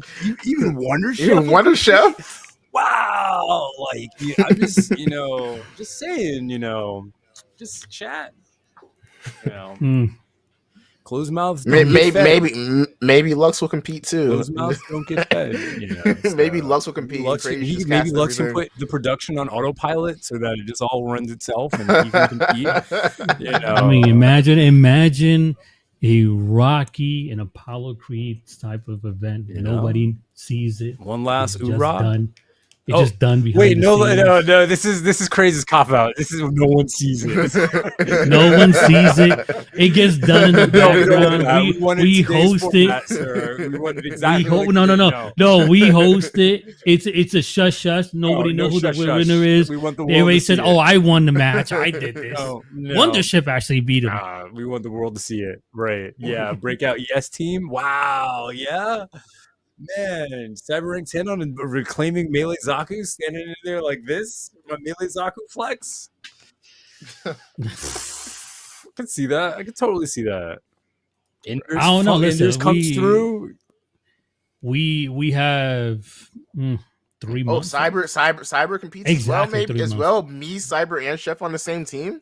Wonder Chef. Even Wonder Chef. Wow, like, I'm just, you know, just saying, you know, just chat, you know. Closed mouths. Maybe Lux will compete too. Closed mouths don't get fed. You know, so maybe Lux will compete. Maybe Lux can put the production on autopilot so that it just all runs itself and he can compete. You know? I mean, imagine a Rocky and Apollo Creed type of event. Nobody sees it. One last hoorah. It's just done behind wait, the no. scenes. This is crazy's cop out. This is no one sees it. No one sees it. It gets done in the background. We host it. No. We host it. It's a shush. Nobody knows who the winner is. Everybody said, "Oh, I won the match. I did this." No. Wonder Chef actually beat him. We want the world to see it, right? Yeah, Breakout ES team. Wow, yeah. Man, Cyber 10 on reclaiming Melee Zaku, standing in there like this. My Melee Zaku flex. I can see that. I can totally see that. I don't know. Listen, comes through. We have. 3 Oh, months. Cyber competes Exactly, as well, 3 as months. well. Me, Cyber, and Chef on the same team.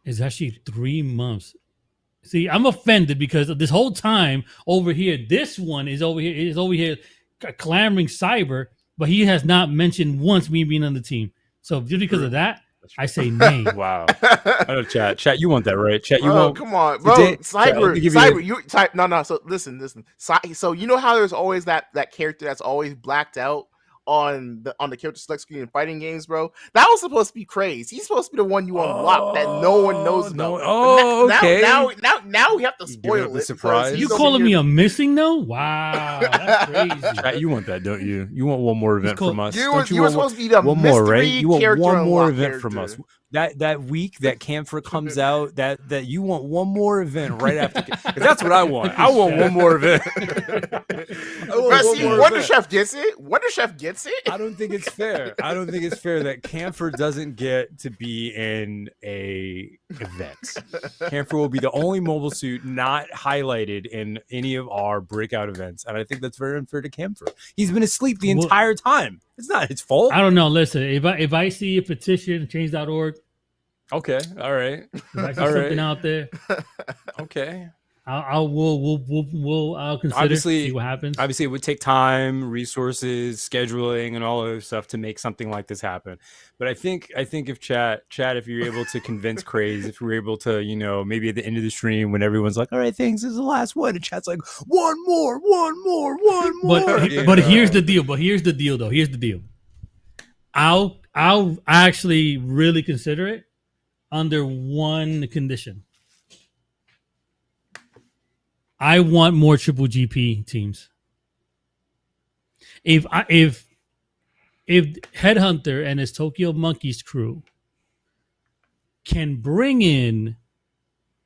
It's actually 3 months. See, I'm offended because this whole time over here, this one is over here clamoring Cyber, but he has not mentioned once me being on the team. So just because of that, I say nay. Wow. I know, chat. You want that, right? Chat. You Bro, want? come on, bro. Chat, let me give you Cyber, you type. No. So listen. So you know how there's always that character that's always blacked out on the character select screen in fighting games, bro. That was supposed to be crazy. He's supposed to be the one you unlock that no one knows about. Okay. Now we have to spoil the it. surprise. You calling me a missing though? Wow, that's crazy. Chat, you want that, don't you? You want one more event from us? You were supposed to be the one mystery more, right? You want one more event from character. us. That week that Camphor comes out, that you want one more event right after. 'Cause that's what I want. I want one more event. Wonder Chef gets it. Wonder Chef gets it. I don't think it's fair. I don't think it's fair that Camphor doesn't get to be in a event. Camphor will be the only mobile suit not highlighted in any of our breakout events, and I think that's very unfair to Camphor. He's been asleep the entire time. It's not his fault. I don't know. Listen, if I see a petition, change.org. Okay, all right. If I see something out there, okay. I'll consider obviously, see what happens. Obviously, it would take time, resources, scheduling, and all of stuff to make something like this happen. But I think if chat, if you're able to convince Craze, if we're able to, maybe at the end of the stream when everyone's like, "All right, thanks, this is the last one," and chat's like, "One more." But here's the deal. Though. Here's the deal. I'll actually really consider it under one condition. I want more triple GP teams. If Headhunter and his Tokyo Monkeys crew can bring in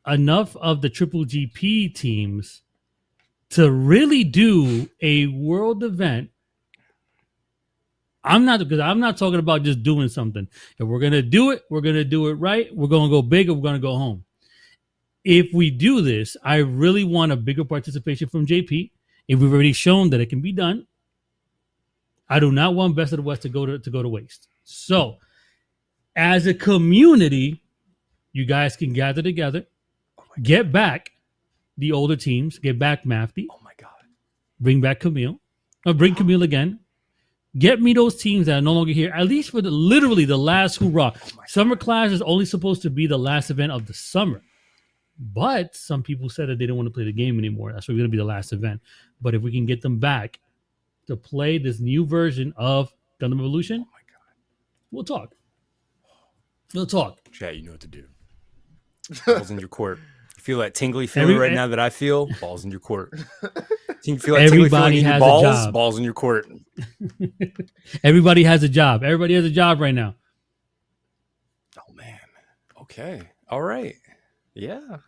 enough of the triple GP teams to really do a world event, I'm not talking about just doing something. If we're gonna do it, we're gonna do it right. We're gonna go big, or we're gonna go home. If we do this, I really want a bigger participation from JP. If we've already shown that it can be done, I do not want Best of the West to go to waste. So, as a community, you guys can gather together, get back the older teams, get back Mafty. Oh my god! Bring back Kamille, or bring Kamille again. Get me those teams that are no longer here, at least for literally the last hoorah. Summer Clash is only supposed to be the last event of the summer. But some people said that they don't want to play the game anymore. That's going to be the last event. But if we can get them back to play this new version of Gundam Evolution, oh my god, we'll talk. We'll talk. Chat, you know what to do. Balls in your court. You feel that tingly feeling right now that I feel? Balls in your court. You feel that everybody has balls, a job. Balls in your court. Everybody has a job. Everybody has a job right now. Oh man. Okay. All right. Yeah.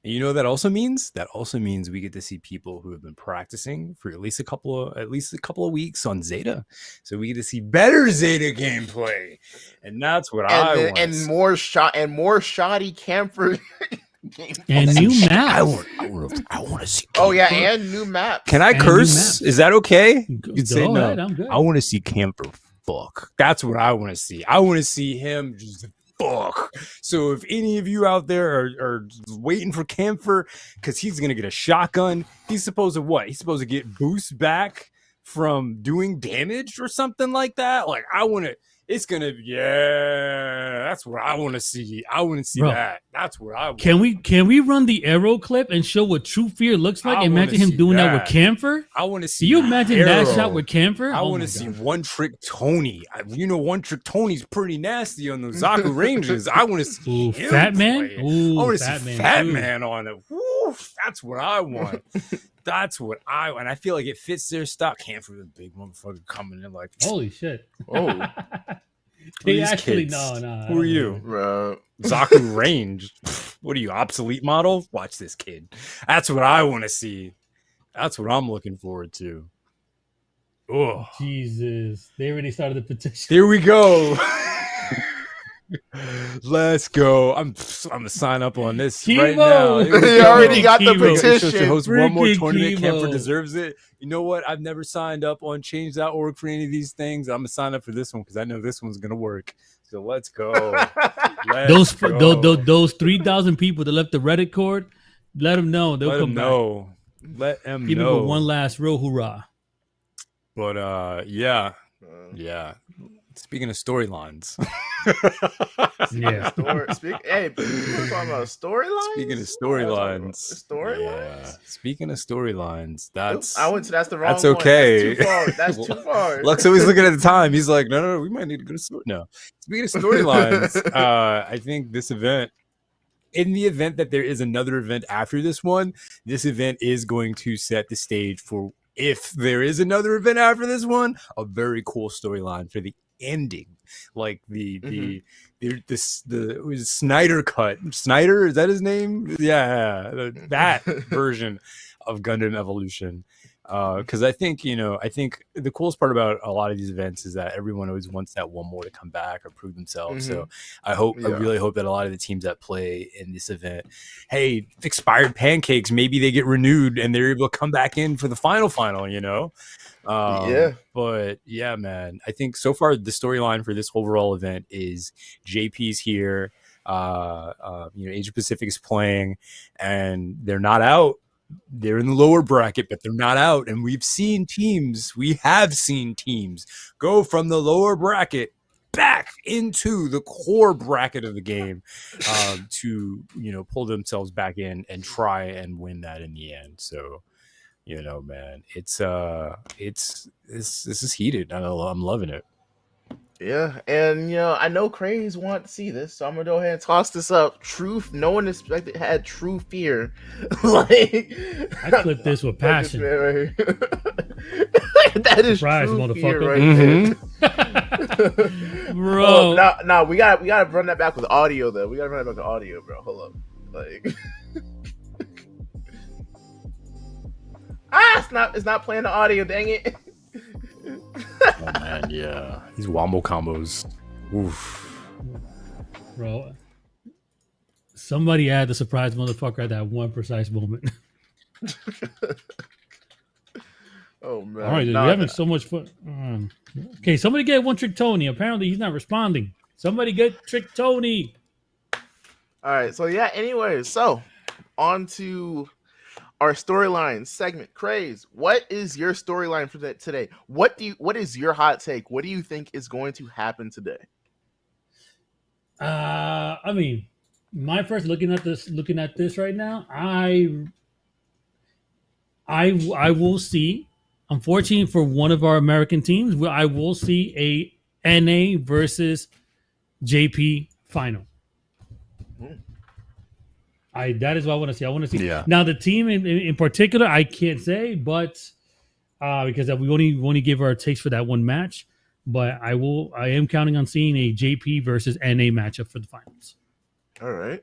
And you know what that also means? That also means we get to see people who have been practicing for at least a couple of weeks on Zeta. So we get to see better Zeta gameplay. And that's what I want. And more shoddy camper and new map. I want to see. Oh yeah, and new map. Can I curse? Is that okay? You'd say no. Ahead, I'm good. I want to see Camper fuck. That's what I want to see. I want to see him just fuck. So if any of you out there are waiting for Camphor because he's gonna get a shotgun, he's supposed to what? He's supposed to get boost back from doing damage or something like that. Like it's gonna that's what I want to see. I want to see that. That's what I want. Can we run the arrow clip and show what true fear looks like? Imagine him doing that with Camphor. I want to see. Do you imagine that shot with Camphor? I want to see One Trick Tony. One Trick Tony's pretty nasty on those Zaku ranges. I want to see him Fat Man. I want to see Fat Man on it. Woo, that's what I want. That's what and I feel like it fits their stock. Camphor, the big motherfucker coming in like, holy shit. Oh. They actually no. Who are you? Bro. Zaku range. What are you, obsolete model? Watch this kid. That's what I want to see. That's what I'm looking forward to. Oh Jesus. They already started the petition. Here we go. Let's go. I'm gonna sign up on this right Chemo! now. You already got the Chemo. petition. To host one more Freaking tournament. Chemo. Camper deserves it. You know what? I've never signed up on change.org for any of these things. I'm gonna sign up for this one because I know this one's gonna work. So let's go. Those 3,000 people that left the Reddit cord, let them know. They'll come back. Let them Give know. it one last real hoorah. But yeah. Speaking of storylines. Yeah. Hey, we're talking about storylines. Speaking of storylines. Speaking of storylines, that's the wrong. That's okay. One. That's too far. Luck's always looking at the time. He's like, no, we might need to go to story. No. Speaking of storylines, I think this event, in the event that there is another event after this one, this event is going to set the stage for, if there is another event after this one, a very cool storyline for the ending. Like the Snyder cut. Snyder, is that his name? Yeah, that version of Gundam Evolution. Because I think the coolest part about a lot of these events is that everyone always wants that one more to come back or prove themselves. So I really hope that a lot of the teams that play in this event, hey, expired pancakes, maybe they get renewed and they're able to come back in for the final, But yeah, man, I think so far the storyline for this overall event is JP's here, Asia Pacific is playing, and they're not out. They're in the lower bracket, but they're not out. And we have seen teams go from the lower bracket back into the core bracket of the game to pull themselves back in and try and win that in the end. So man, this is heated. I'm loving it. Yeah, and I know Craze want to see this, so I'm gonna go ahead and toss this up. Truth, no one expected had true fear. I clipped this with passion. Right that is surprise, true motherfucker. Fear right there. Bro. No, we gotta run that back with audio though. We gotta run that back with audio, bro. Hold up, it's not playing the audio. Dang it. Oh man, yeah, these wombo combos. Oof, bro. Somebody had the surprise motherfucker at that one precise moment. Oh man! All right, you're having so much fun. Okay, somebody get One Trick Tony. Apparently, he's not responding. Somebody get Trick Tony. All right, so yeah. Anyway, so on to our storyline segment. Craze, what is your storyline for today? What is your hot take? What do you think is going to happen today? I mean, my first looking at this right now, I will see. Unfortunately for one of our American teams, I will see a NA versus JP final. That is what I want to see. I want to see. Yeah. Now the team in particular, I can't say, but because we only give our takes for that one match. But I am counting on seeing a JP versus NA matchup for the finals. All right,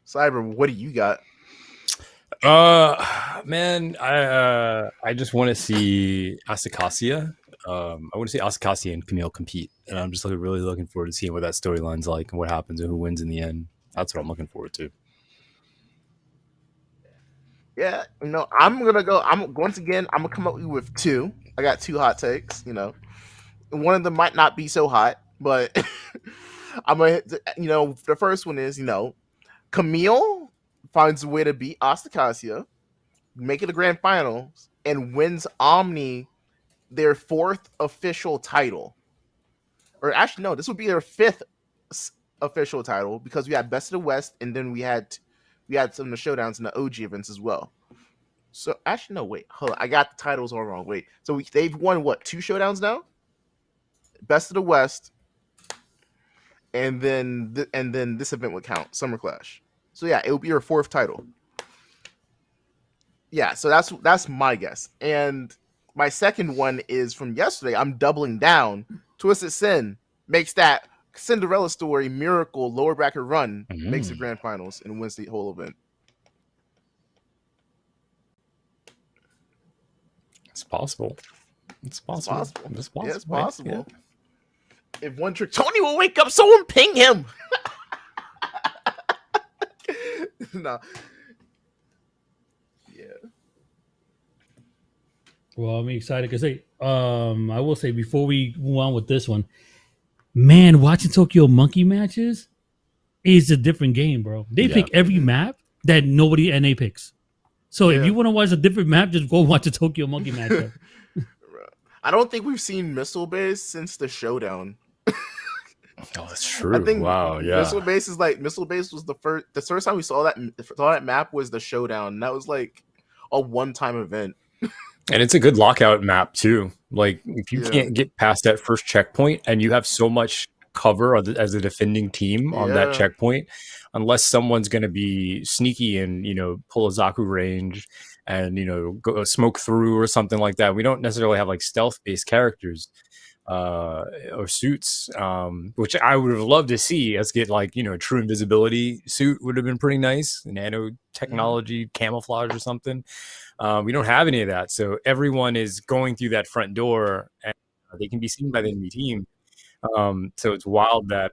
Cyber, what do you got? Man, I just want to see Asticassia. I want to see Asticassia and Kamille compete, and I'm just really looking forward to seeing what that storyline's like and what happens and who wins in the end. That's what I'm looking forward to. Yeah, I'm gonna come up with two. I got two hot takes. One of them might not be so hot, but I'm gonna. The first one is Kamille finds a way to beat Asticassia, make it a grand finals, and wins Omni their fourth official title. Or actually, no, this would be their fifth official title because we had Best of the West, and then we had some of the showdowns in the OG events as well. So actually, no, wait, hold on. I got the titles all wrong. Wait, so they've won what, 2 showdowns now? Best of the West, and then this event would count, Summer Clash. So yeah, it would be her 4th title. Yeah, so that's my guess. And my second one is from yesterday. I'm doubling down. TwistedSin makes that Cinderella story miracle lower bracket run, makes the grand finals, and wins the whole event. It's possible. It's possible. Yeah, it's possible. Yeah. If One Trick Tony will wake up, someone ping him. No. Yeah. Well, I'm excited because I will say before we move on with this one, man, watching Tokyo Monkey matches is a different game, bro. They Yeah. pick every map that nobody NA picks. So if Yeah. you want to watch a different map, just go watch a Tokyo Monkey matchup. I don't think we've seen missile base since the showdown. Oh, that's true. I think Wow. Yeah. missile base was the first time we saw that map was the showdown. And that was like a one-time event. And it's a good lockout map too. Like if you Yeah. can't get past that first checkpoint and you have so much cover as a defending team on that Yeah. checkpoint, unless someone's going to be sneaky and pull a Zaku range and go smoke through or something like that. We don't necessarily have like stealth based characters or suits, which I would have loved to see us get like true invisibility suit would have been pretty nice, nanotechnology camouflage or something. We don't have any of that, so everyone is going through that front door and they can be seen by the enemy team. So it's wild that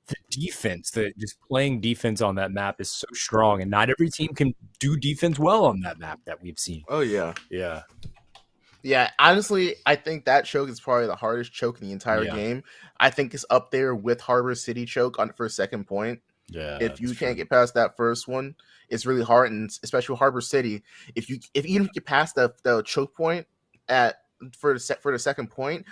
the defense, just playing defense on that map is so strong, and not every team can do defense well on that map that we've seen. Oh yeah. Yeah. Honestly, I think that choke is probably the hardest choke in the entire game. I think it's up there with Harbor City choke for second point. Yeah. If you can't get past that first one, it's really hard, and especially Harbor City. If even if you get past the choke point for the second point,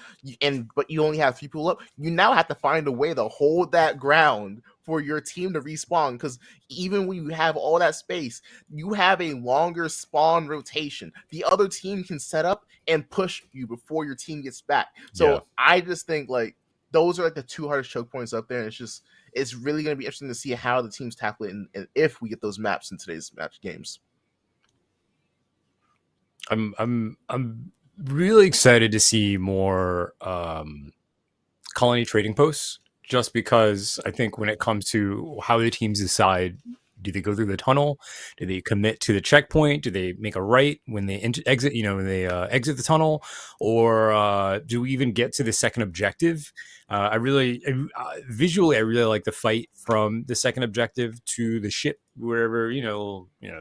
but you only have 3 people up, you now have to find a way to hold that ground for your team to respawn. Because even when you have all that space, you have a longer spawn rotation. The other team can set up and push you before your team gets back. So I just think like those are like the 2 hardest choke points up there. And it's really going to be interesting to see how the teams tackle it and if we get those maps in today's match games. I'm really excited to see more colony trading posts, just because I think when it comes to how the teams decide, do they go through the tunnel? Do they commit to the checkpoint? Do they make a right when they exit? When they exit the tunnel, or do we even get to the second objective? Visually, I really like the fight from the second objective to the ship, wherever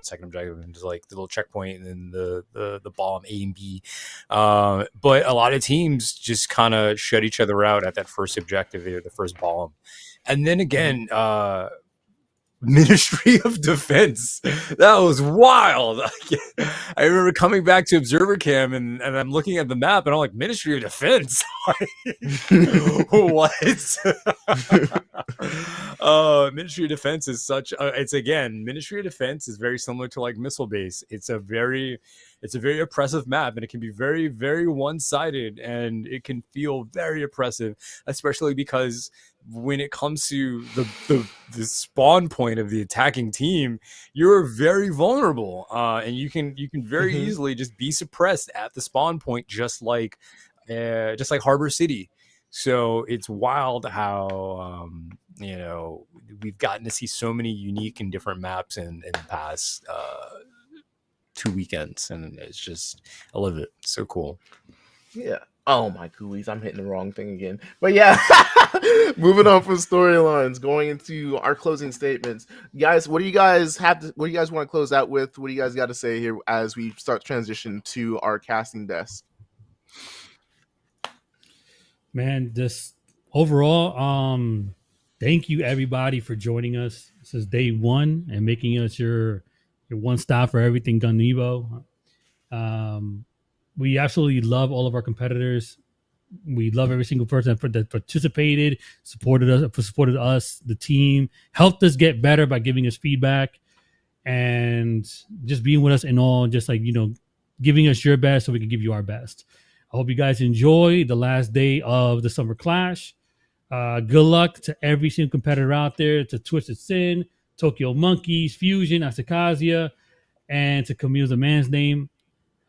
second objective and just like the little checkpoint and then the bomb A and B. But a lot of teams just kind of shut each other out at that first objective, the first bomb, and then again. Ministry of Defense. That was wild. I remember coming back to Observer Cam and I'm looking at the map and I'm like, Ministry of Defense? What? Ministry of Defense is such Ministry of Defense is very similar to like Missile Base. It's a very oppressive map, and it can be very, very one-sided, and it can feel very oppressive, especially because when it comes to the spawn point of the attacking team, you're very vulnerable, and you can very easily just be suppressed at the spawn point, just like Harbor City. So it's wild how we've gotten to see so many unique and different maps in the past 2 weekends, and it's just, I love it. So cool. Yeah. Oh my goolies, I'm hitting the wrong thing again. But yeah, moving on from storylines, going into our closing statements. Guys, what do you guys want to close out with? What do you guys got to say here as we start transition to our casting desk? Man, just overall, thank you everybody for joining us. This is day 1 and making us your one stop for everything Gundam Evo. We absolutely love all of our competitors. We love every single person that participated, supported us, the team, helped us get better by giving us feedback and just being with us in all, just like, giving us your best so we can give you our best. I hope you guys enjoy the last day of the Summer Clash. Good luck to every single competitor out there, to TwistedSin, Tokyo Monkeys, Fusion, Asticassia, and to Kamille the man's name.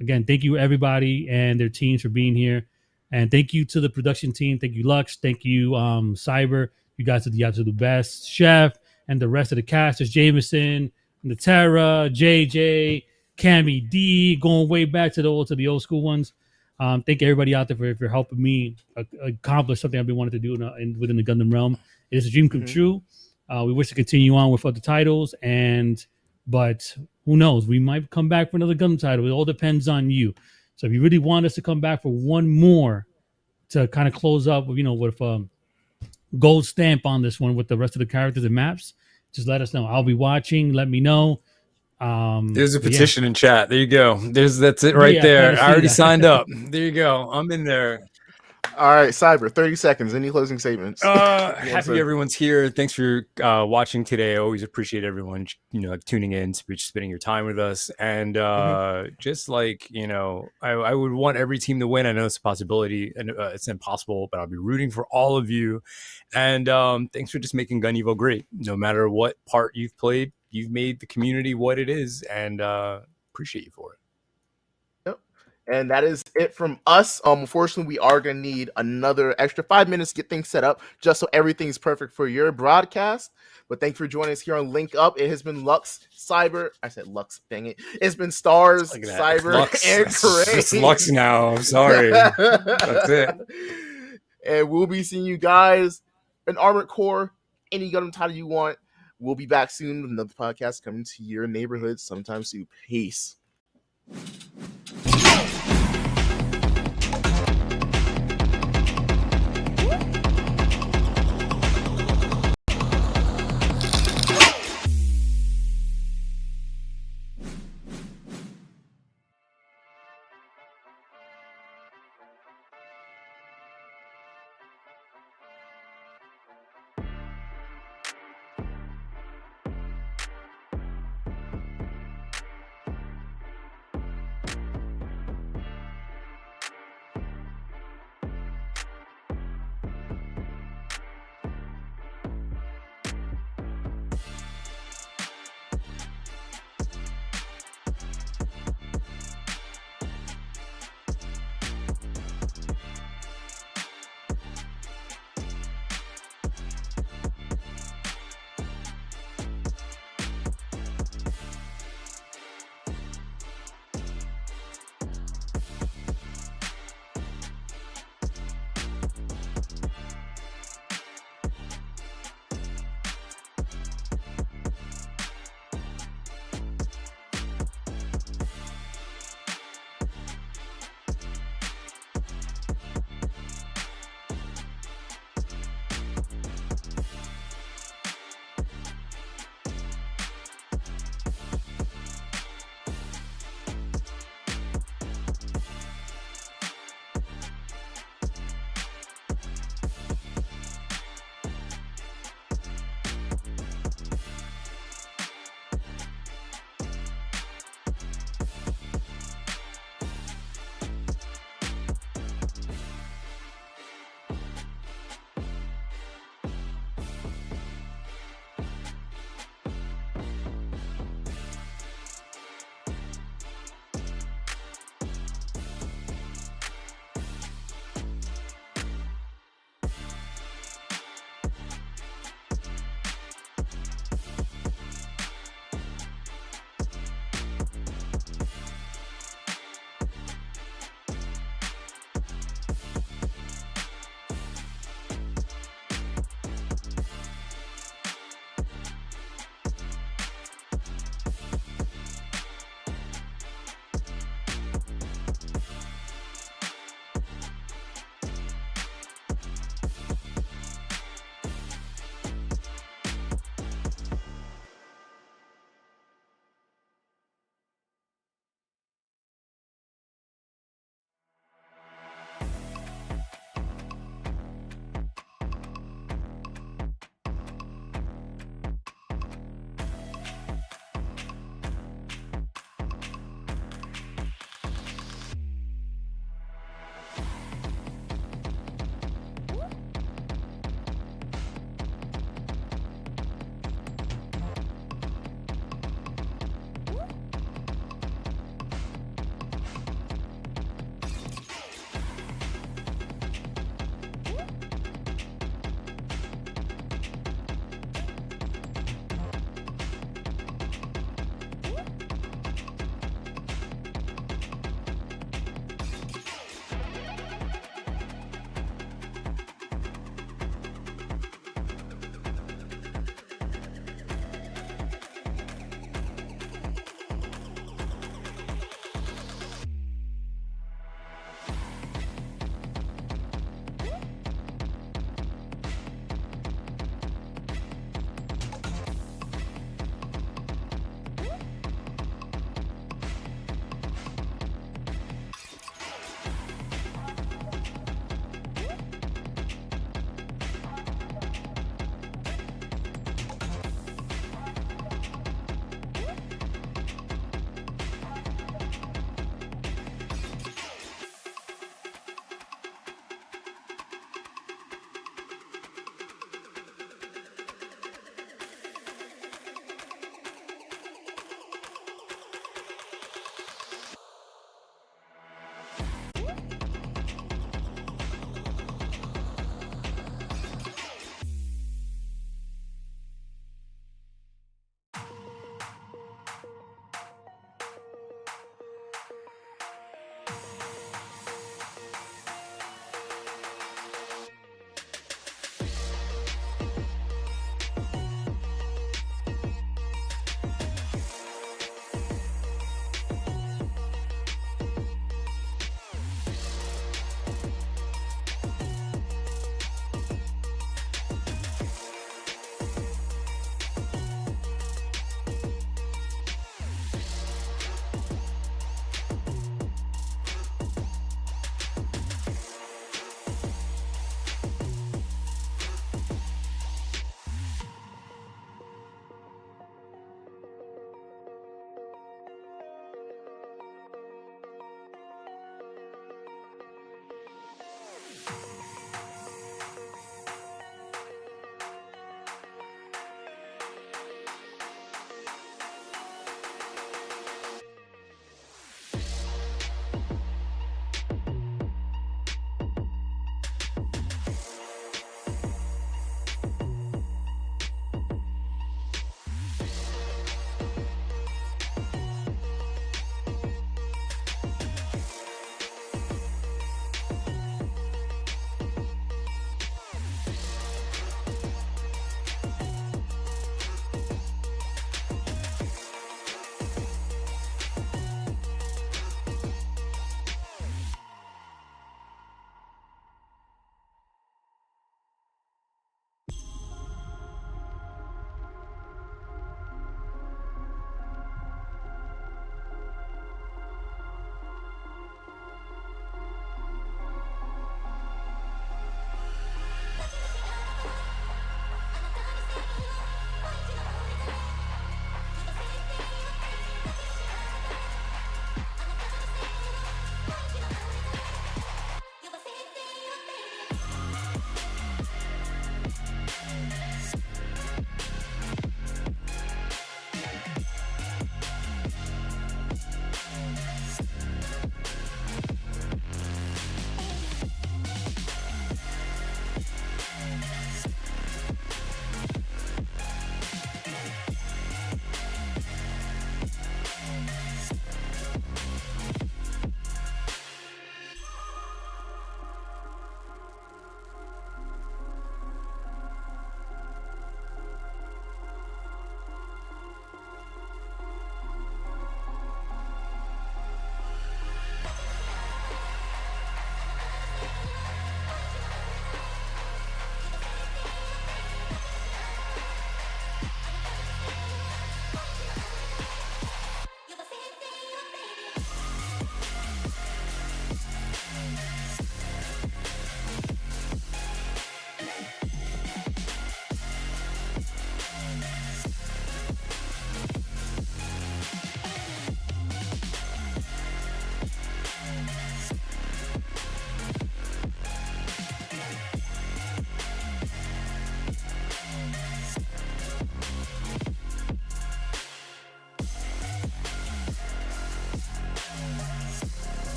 Again, thank you everybody and their teams for being here. And thank you to the production team. Thank you, Lux. Thank you, Cyber. You guys are the absolute best. Chef and the rest of the cast. There's Jameson, Natera, JJ, Cammy D, going way back to the old school ones. Thank everybody out there for helping me accomplish something I've been wanting to do within the Gundam realm. It is a dream come true. We wish to continue on with other titles, but who knows? We might come back for another Gundam title. It all depends on you. So if you really want us to come back for one more to kind of close up, with gold stamp on this one with the rest of the characters and maps, just let us know. I'll be watching. Let me know. There's a petition in chat. There you go. That's it right there. I already signed up. There you go. I'm in there. All right, Cyber, 30 seconds. Any closing statements? Happy everyone's here. Thanks for watching today. I always appreciate everyone, tuning in, spending your time with us. And just like, I would want every team to win. I know it's a possibility and it's impossible, but I'll be rooting for all of you. And thanks for just making Gun Evo great. No matter what part you've played, you've made the community what it is, and appreciate you for it. And that is it from us. Unfortunately, we are going to need another extra 5 minutes to get things set up just so everything's perfect for your broadcast. But thanks for joining us here on Link Up. It has been Lux, Cyber. I said Lux, dang it. It's been Stars, Cyber, Lux, and Craig. It's Lux now. I'm sorry. That's it. And we'll be seeing you guys in Armored Core, any Gundam title you want. We'll be back soon with another podcast coming to your neighborhood sometime soon. Peace.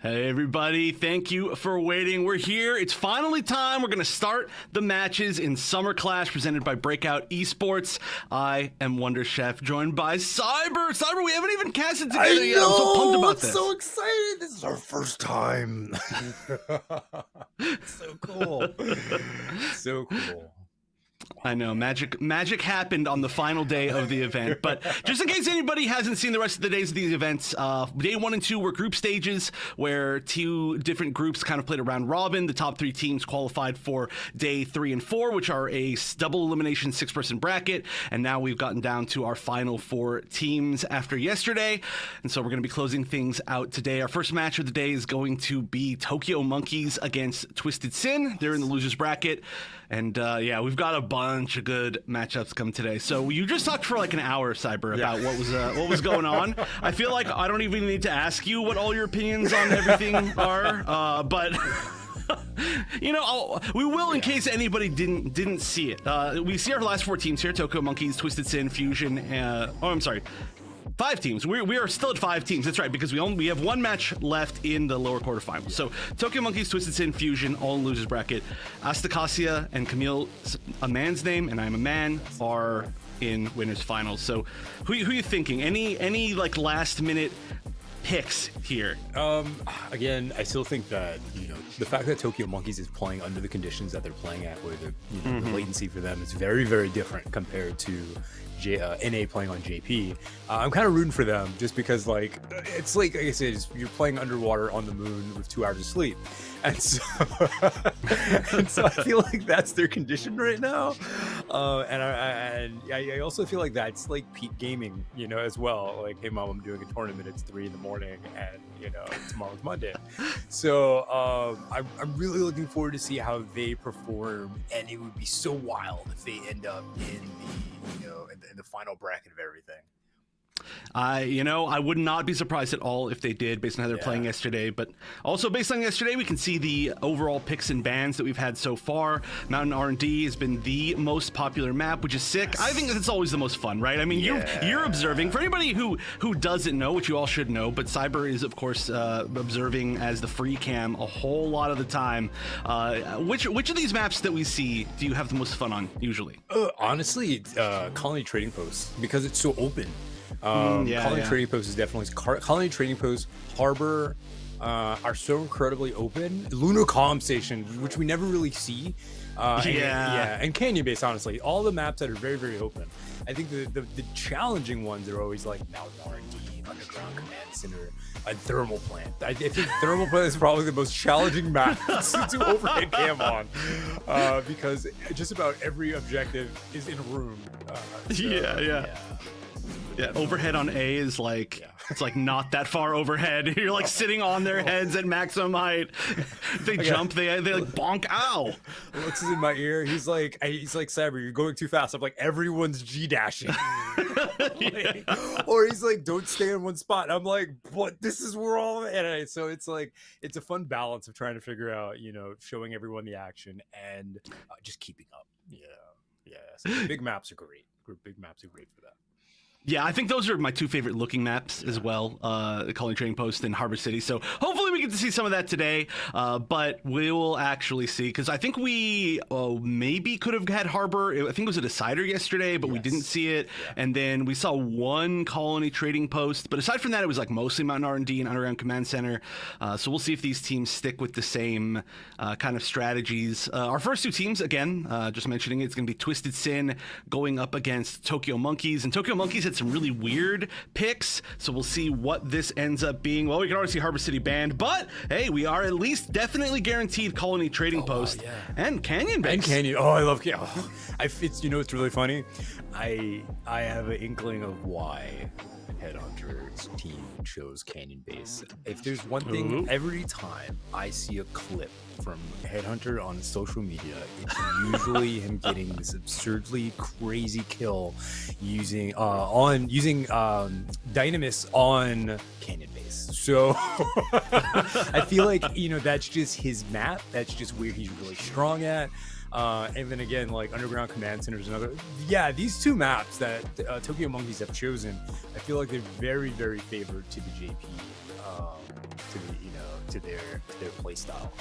Hey everybody, thank you for waiting. We're here. It's finally time. We're going to start the matches in Summer Clash presented by Breakout Esports. I am Wonder Chef, joined by Cyber. Cyber, we haven't even casted together yet. I'm so pumped about this. I'm so excited. This is our first time. So cool. So cool. I know, magic happened on the final day of the event, but just in case anybody hasn't seen the rest of the days of these events, day 1 and 2 were group stages where 2 different groups kind of played a round robin. The top 3 teams qualified for day 3 and 4, which are a double elimination 6-person bracket, and now we've gotten down to our final 4 teams after yesterday, and so we're going to be closing things out today. Our first match of the day is going to be Tokyo Monkeys against TwistedSin. They're in the losers bracket, and yeah, we've got a bunch of good matchups come today. So you just talked for like an hour, Cyber, about what was going on. I feel like I don't even need to ask you what all your opinions on everything are, but you know, we will in case anybody didn't see it. We see our last 4 teams here: Tokyo Monkeys, TwistedSin, Fusion. I'm sorry. 5 teams. We are still at 5 teams. That's right, because we have 1 match left in the lower quarterfinals. So Tokyo Monkeys, TwistedSin, Fusion, all in losers bracket. Asticassia and Kamille, a man's name, and I'm a man, are in winners finals. So who are you thinking? Any like last minute picks here? Again, I still think that, you know, the fact that Tokyo Monkeys is playing under the conditions that they're playing at, where the latency for them is very, very different compared to NA playing on JP. I'm kind of rooting for them just because, like, it's like I said, you're playing underwater on the moon with 2 hours of sleep, and so I feel like that's their condition right now. And I also feel like that's like peak gaming, you know, as well. Like, hey mom, I'm doing a tournament. It's 3 in the morning, and you know, tomorrow's Monday. So I'm really looking forward to see how they perform, and it would be so wild if they end up in the final bracket of everything. You know, I would not be surprised at all if they did, based on how they're playing yesterday. But also based on yesterday, we can see the overall picks and bans that we've had so far. Mountain R&D has been the most popular map, which is sick. Yes. I think it's always the most fun, right? I mean, you're observing. For anybody who doesn't know, which you all should know, but Cyber is, of course, observing as the free cam a whole lot of the time. Which of these maps that we see do you have the most fun on, usually? Honestly, Colony Trading Post, because it's so open. Colony Trading Post is definitely Colony Trading Post, Harbor are so incredibly open. Lunar Calm Station, which we never really see, and Canyon Base. Honestly, all the maps that are very, very open. I think the challenging ones are always like Mountain R&D, Underground Command Center, and Thermal Plant. I think Thermal Plant is probably the most challenging map to overhead cam on, because just about every objective is in a room. Yeah, overhead on A is like, it's like not that far overhead. You're like sitting on their heads at maximum height. They jump, they like bonk, ow. Looks in my ear. He's like, Cyber, you're going too fast. I'm like, everyone's G dashing. Or he's like, don't stay in one spot. I'm like, what? This is where all. And so it's like, it's a fun balance of trying to figure out, you know, showing everyone the action and just keeping up. So big maps are great. Big maps are great for that. Yeah, I think those are my 2 favorite looking maps as well, Colony Trading Post and Harbor City. So hopefully we get to see some of that today, but we will actually see, because I think we maybe could have had Harbor. I think it was a decider yesterday, but we didn't see it. Yeah. And then we saw 1 Colony Trading Post, but aside from that, it was like mostly Mountain R&D and Underground Command Center. So we'll see if these teams stick with the same kind of strategies. Our first 2 teams, again, just mentioning it's going to be TwistedSin going up against Tokyo Monkeys, and Tokyo Monkeys had some really weird picks, so we'll see what this ends up being. Well, we can already see Harbor City banned, but hey, we are at least definitely guaranteed Colony Trading Post and Canyon Base. And Canyon. Oh, I love Canyon. You know, it's really funny. I have an inkling of why Headhunter's team chose Canyon Base. If there's one thing, every time I see a clip from Headhunter on social media, it's usually him getting this absurdly crazy kill using Dynamis on Canyon Base. So I feel like, you know, that's just his map. That's just where he's really strong at. And then again, like Underground Command Center is another. Yeah, these 2 maps that Tokyo Monkeys have chosen, I feel like they're very, very favored to the JP to the, to their play style.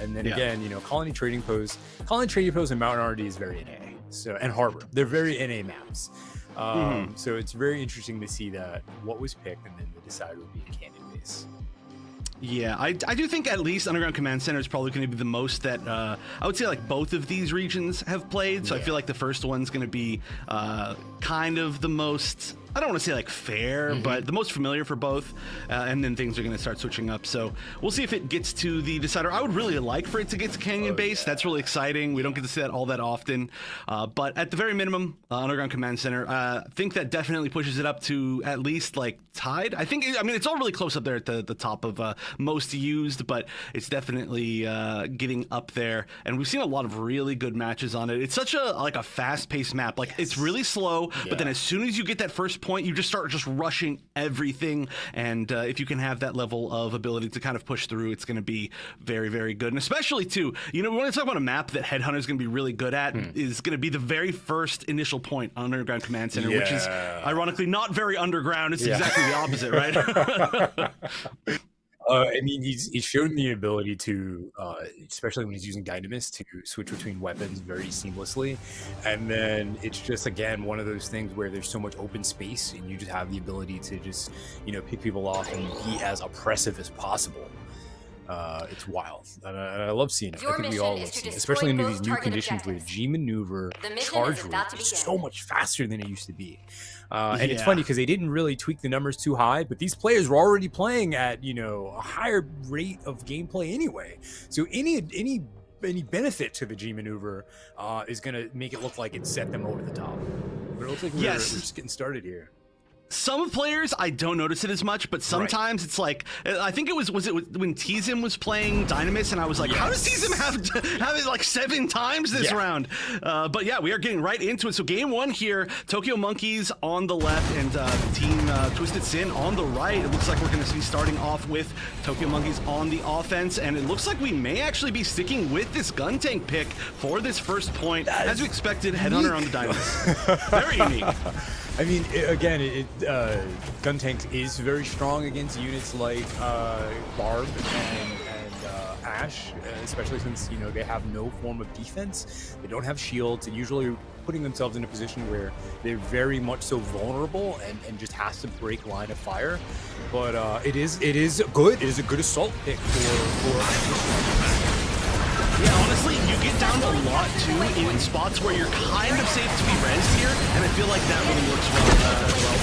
And then again, Colony Trading Post and Mountain Arty is very NA. So, and Harbor, they're very NA maps. So it's very interesting to see that what was picked and then the decider would be a Canyon base. Yeah, I do think at least Underground Command Center is probably going to be the most that I would say like both of these regions have played. So I feel like the first one's going to be kind of the most, I don't want to say like fair, but the most familiar for both. And then things are going to start switching up. So we'll see if it gets to the decider. I would really like for it to get to Canyon Base. Yeah. That's really exciting. We don't get to see that all that often. But at the very minimum, Underground Command Center, I think that definitely pushes it up to at least like tied. I mean, it's all really close up there at the top of most used, but it's definitely getting up there. And we've seen a lot of really good matches on it. It's such a fast-paced map. Like it's really slow, but then as soon as you get that first point, you just start rushing everything. And if you can have that level of ability to kind of push through, it's going to be very, very good. And especially too, we want to talk about a map that Headhunter is going to be really good at is going to be the very first initial point on Underground Command Center, which is ironically not very underground. It's exactly the opposite, right? I mean, he's shown the ability to, especially when he's using Dynamis, to switch between weapons very seamlessly. And then it's just, again, one of those things where there's so much open space and you just have the ability to just, pick people off and be as oppressive as possible. It's wild. And I love seeing it. I think we all love seeing it, especially under these new conditions where G maneuver charge rate is so much faster than it used to be. And it's funny because they didn't really tweak the numbers too high, but these players were already playing at, a higher rate of gameplay anyway. So any benefit to the G maneuver is going to make it look like it set them over the top. But it looks like we're just getting started here. Some players, I don't notice it as much, but sometimes it's like, I think it was it when TZM was playing Dynamis, and I was like, how does TZM have it like 7 times this round? But yeah, we are getting right into it. So game 1 here, Tokyo Monkeys on the left and Team TwistedSin on the right. It looks like we're going to be starting off with Tokyo Monkeys on the offense, and it looks like we may actually be sticking with this gun tank pick for this first point, as we expected. Headhunter on the Dynamis. Very unique. I mean, again, gun tanks is very strong against units like Barb and Ash, especially since they have no form of defense. They don't have shields, and usually putting themselves in a position where they're very much so vulnerable and just has to break line of fire. But it is good. It is a good assault pick for. Yeah, honestly, you get down a lot too in spots where you're kind of safe to be rezzed here, and I feel like that really works well.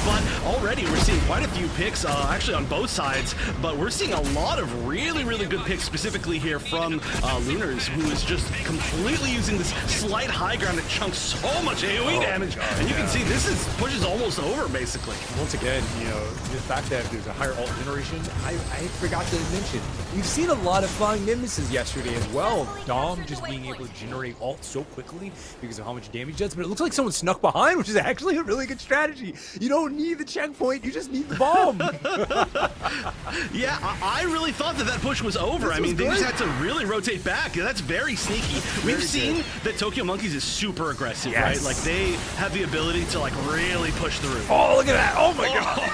But already we're seeing quite a few picks, actually on both sides, but we're seeing a lot of really, really good picks specifically here from Lunars, who is just completely using this slight high ground to chunk so much AoE damage, and you can see this pushes almost over, basically. Once again, the fact that there's a higher ult generation, I forgot to mention, we've seen a lot of Flying Nimises yesterday as well. Dom just being able to generate ult so quickly because of how much damage he does, but it looks like someone snuck behind, which is actually a really good strategy. You don't need the checkpoint, you just need the bomb. Yeah, I really thought that push was over. They just had to really rotate back. That's very sneaky. We've seen that Tokyo Monkeys is super aggressive, right? Like they have the ability to like really push through. Oh, look at that. Oh my god.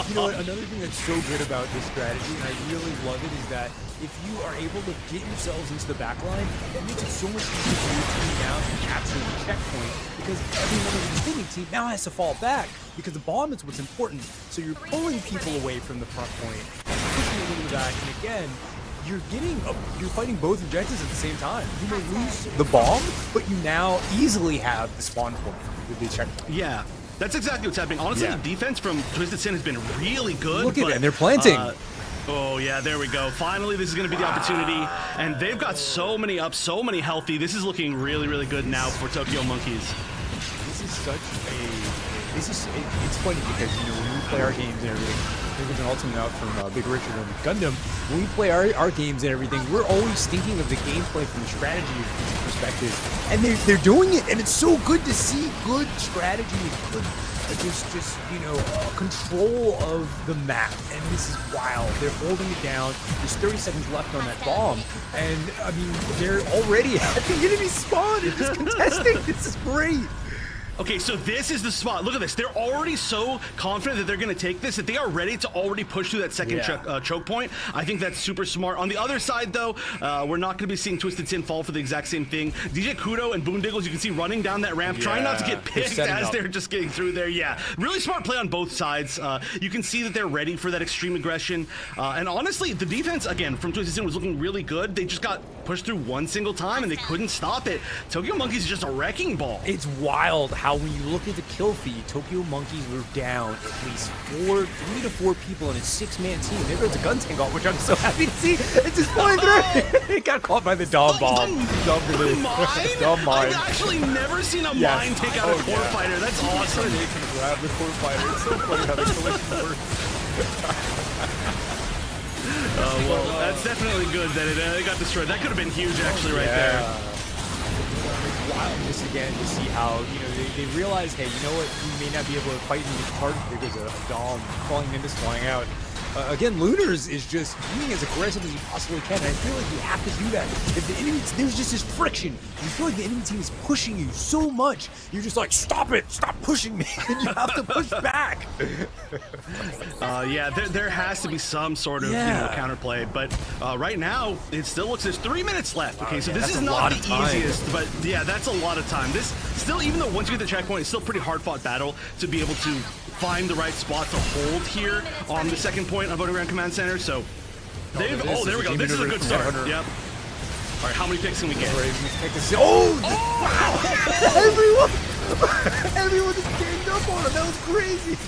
You know what, another thing that's so good about this strategy, and I really love it, is that if you are able to get yourselves into the back line, that makes it so much easier for you to come down and capture the checkpoint, because every one of the defending team now has to fall back because the bomb is what's important. So you're pulling people away from the front point, pushing them into the back, and again, you're fighting both objectives at the same time. You may lose the bomb, but you now easily have the spawn point with the checkpoint. Yeah. That's exactly what's happening. Honestly, the defense from TwistedSin has been really good. Look at it, and they're planting. Oh, yeah, there we go. Finally, this is going to be the opportunity. And they've got so many up, so many healthy. This is looking really, really good now for Tokyo Monkeys. This is such a... It's funny because, when we play our games and everything, there's an ultimate out from Big Richard on Gundam. When we play our games and everything, we're always thinking of the gameplay from the strategy perspective. And they're doing it, and it's so good to see good strategy, good just control of the map, and this is wild. They're holding it down. There's 30 seconds left on that bomb, and they're already at the enemy spawn. They're just contesting. This is great. Okay, so this is the spot. Look at this. They're already so confident that they're going to take this that they are ready to already push through that second choke point. I think that's super smart. On the other side, though, we're not going to be seeing TwistedSin fall for the exact same thing. DJ Kudo and Boondiggles, you can see running down that ramp, trying not to get picked as they're just getting through there. Yeah, really smart play on both sides. You can see that they're ready for that extreme aggression. And honestly, the defense, again, from TwistedSin was looking really good. They just got pushed through one single time, and they couldn't stop it. Tokyo Monkeys is just a wrecking ball. It's wild how when you look at the kill feed, Tokyo Monkeys were down at least 3 to 4 people in a 6-man team. There goes a gun tank off, which I'm so happy to see. It's just flying through. It got caught by the dom bomb. Dumb mine? I've actually never seen a mine take out a core fighter. That's awesome. They can grab the core fighter. It's so funny how the collision works. Well, that's definitely good that it got destroyed. That could have been huge, actually, right there. It's wild just again to see how, you know, they realize, hey, you know what, we may not be able to fight in the target because a Dom falling in, this flying out. Again, Lunars is just being as aggressive as you possibly can, and I feel like you have to do that. If the enemy, there's just this friction. You feel like the enemy team is pushing you so much, you're just like, stop it, stop pushing me, and you have to push back. Yeah, there has to be some sort of counterplay, but right now, it still looks, there's 3 minutes left. Okay, so this is not the easiest, but yeah, that's a lot of time. This still, even though once you get the checkpoint, it's still a pretty hard-fought battle to be able to find the right spot to hold here on the second point of Underground Command Center. So they've, there we go. This is a good start. Yep. All right, how many picks can we get? Oh! Everyone just ganged up on him. That was crazy.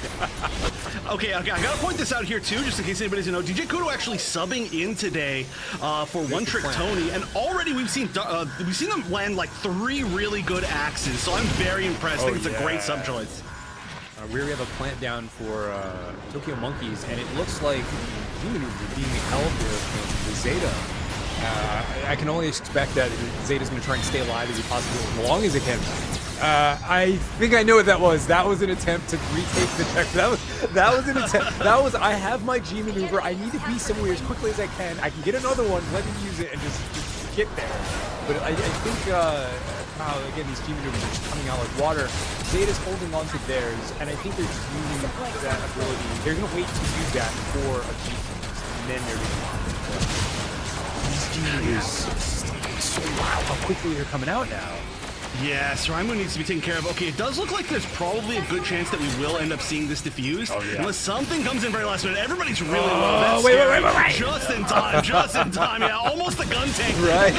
Okay, I gotta point this out here too, just in case anybody doesn't know. DJ Kudo actually subbing in today for One Trick Tony, and already we've seen them land like 3 really good axes. So I'm very impressed. I think it's a great sub choice. We have a plant down for Tokyo Monkeys, and it looks like the maneuver being held here from the Zeta. I can only expect that Zeta's going to try and stay alive as he possibly as long as it can. I think I know what that was. That was an attempt to retake the check. That was an attempt. I have my G maneuver. I need to be somewhere as quickly as I can. I can get another one, let me use it, and just get there. But I think again, these G maneuvers are just coming out like water. Zeta's holding on to theirs, and I think they're just using that ability. They're going to wait to use that for a G maneuvers, and then they're going to these G maneuvers. It's so wild how quickly they're coming out now. Yeah, Sraimu needs to be taken care of. Okay, it does look like there's probably a good chance that we will end up seeing this diffused. Unless something comes in very last minute. Everybody's really low. That's wait. Just in time. Yeah, almost a gun tank. Right.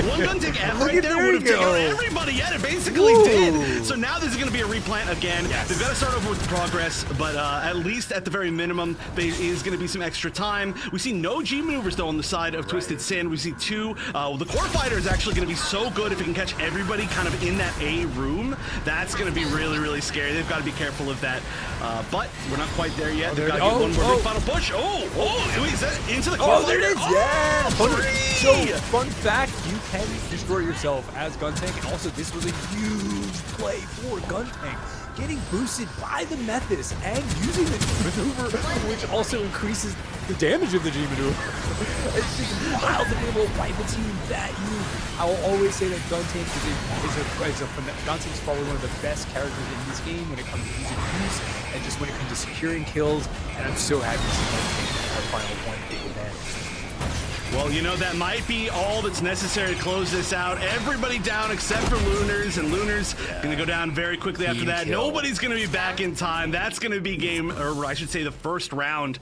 One gun tank right there would have taken out everybody. Yeah, it basically did. So now this is going to be a replant again. Yes. They've got to start over with progress, but at least at the very minimum, there is going to be some extra time. We see no G maneuvers, though, on the side of TwistedSin. We see 2. The core fighter is actually going to be so good if it can catch everybody kind of in that A room. That's going to be really, really scary. They've got to be careful of that. But we're not quite there yet. They've got to get one more big final push. Wait, is that into the core fighter? There it is. Yeah. So, fun fact, you can destroy yourself as Guntank, and also this was a huge play for Guntank. Getting boosted by the Mephis and using the G maneuver, which also increases the damage of the G maneuver. It's just wild to be able to wipe a team that huge. I will always say that Guntank Guntank is probably one of the best characters in this game when it comes to using use and just when it comes to securing kills. And I'm so happy to see Guntank our final point take advantage. Well, you know, that might be all that's necessary to close this out. Everybody down except for Lunars, and Lunars going to go down very quickly after that. Nobody's going to be back in time. That's going to be the first round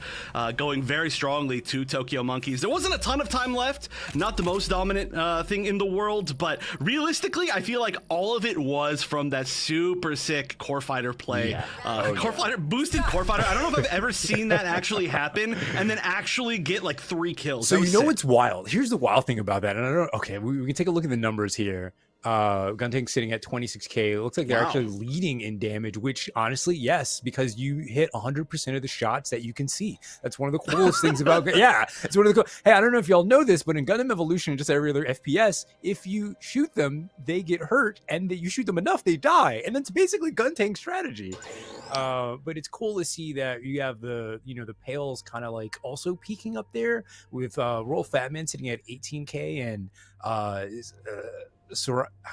going very strongly to Tokyo Monkeys. There wasn't a ton of time left. Not the most dominant thing in the world, but realistically, I feel like all of it was from that super sick core fighter play. Boosted core fighter. I don't know if I've ever seen that actually happen and then actually get like 3 kills. So you know what's wild? Here's the wild thing about that. And I don't. Okay, we can take a look at the numbers here. Guntank sitting at 26k. It looks like they're actually leading in damage, which honestly, yes, because you hit 100% of the shots that you can see. That's one of the coolest things about it's one of the cool. Hey, I don't know if y'all know this, but in Gundam Evolution, just every other FPS, if you shoot them, they get hurt, and you shoot them enough, they die, and that's basically Guntank's strategy. But it's cool to see that you have the Pales kind of like also peaking up there with Royal Fatman sitting at 18k and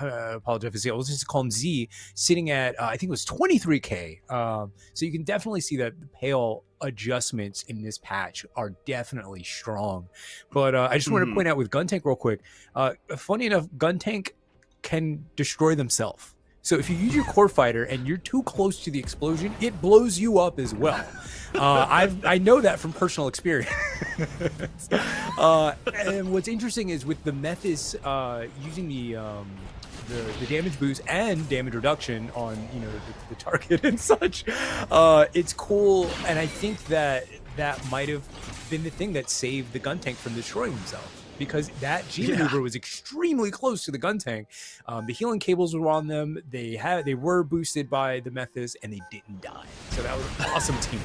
apologize, let's just call him Z, sitting at I think it was 23k. So you can definitely see that the pale adjustments in this patch are definitely strong. But I just want to point out with Guntank real quick. Funny enough, Guntank can destroy themselves. So if you use your core fighter and you're too close to the explosion, it blows you up as well. I know that from personal experience. And what's interesting is with the Methis using the damage boost and damage reduction on the target and such, it's cool. And I think that might have been the thing that saved the Guntank from destroying himself. Because that G maneuver was extremely close to the Guntank. The healing cables were on them. They were boosted by the Methis, and they didn't die. So that was an awesome team.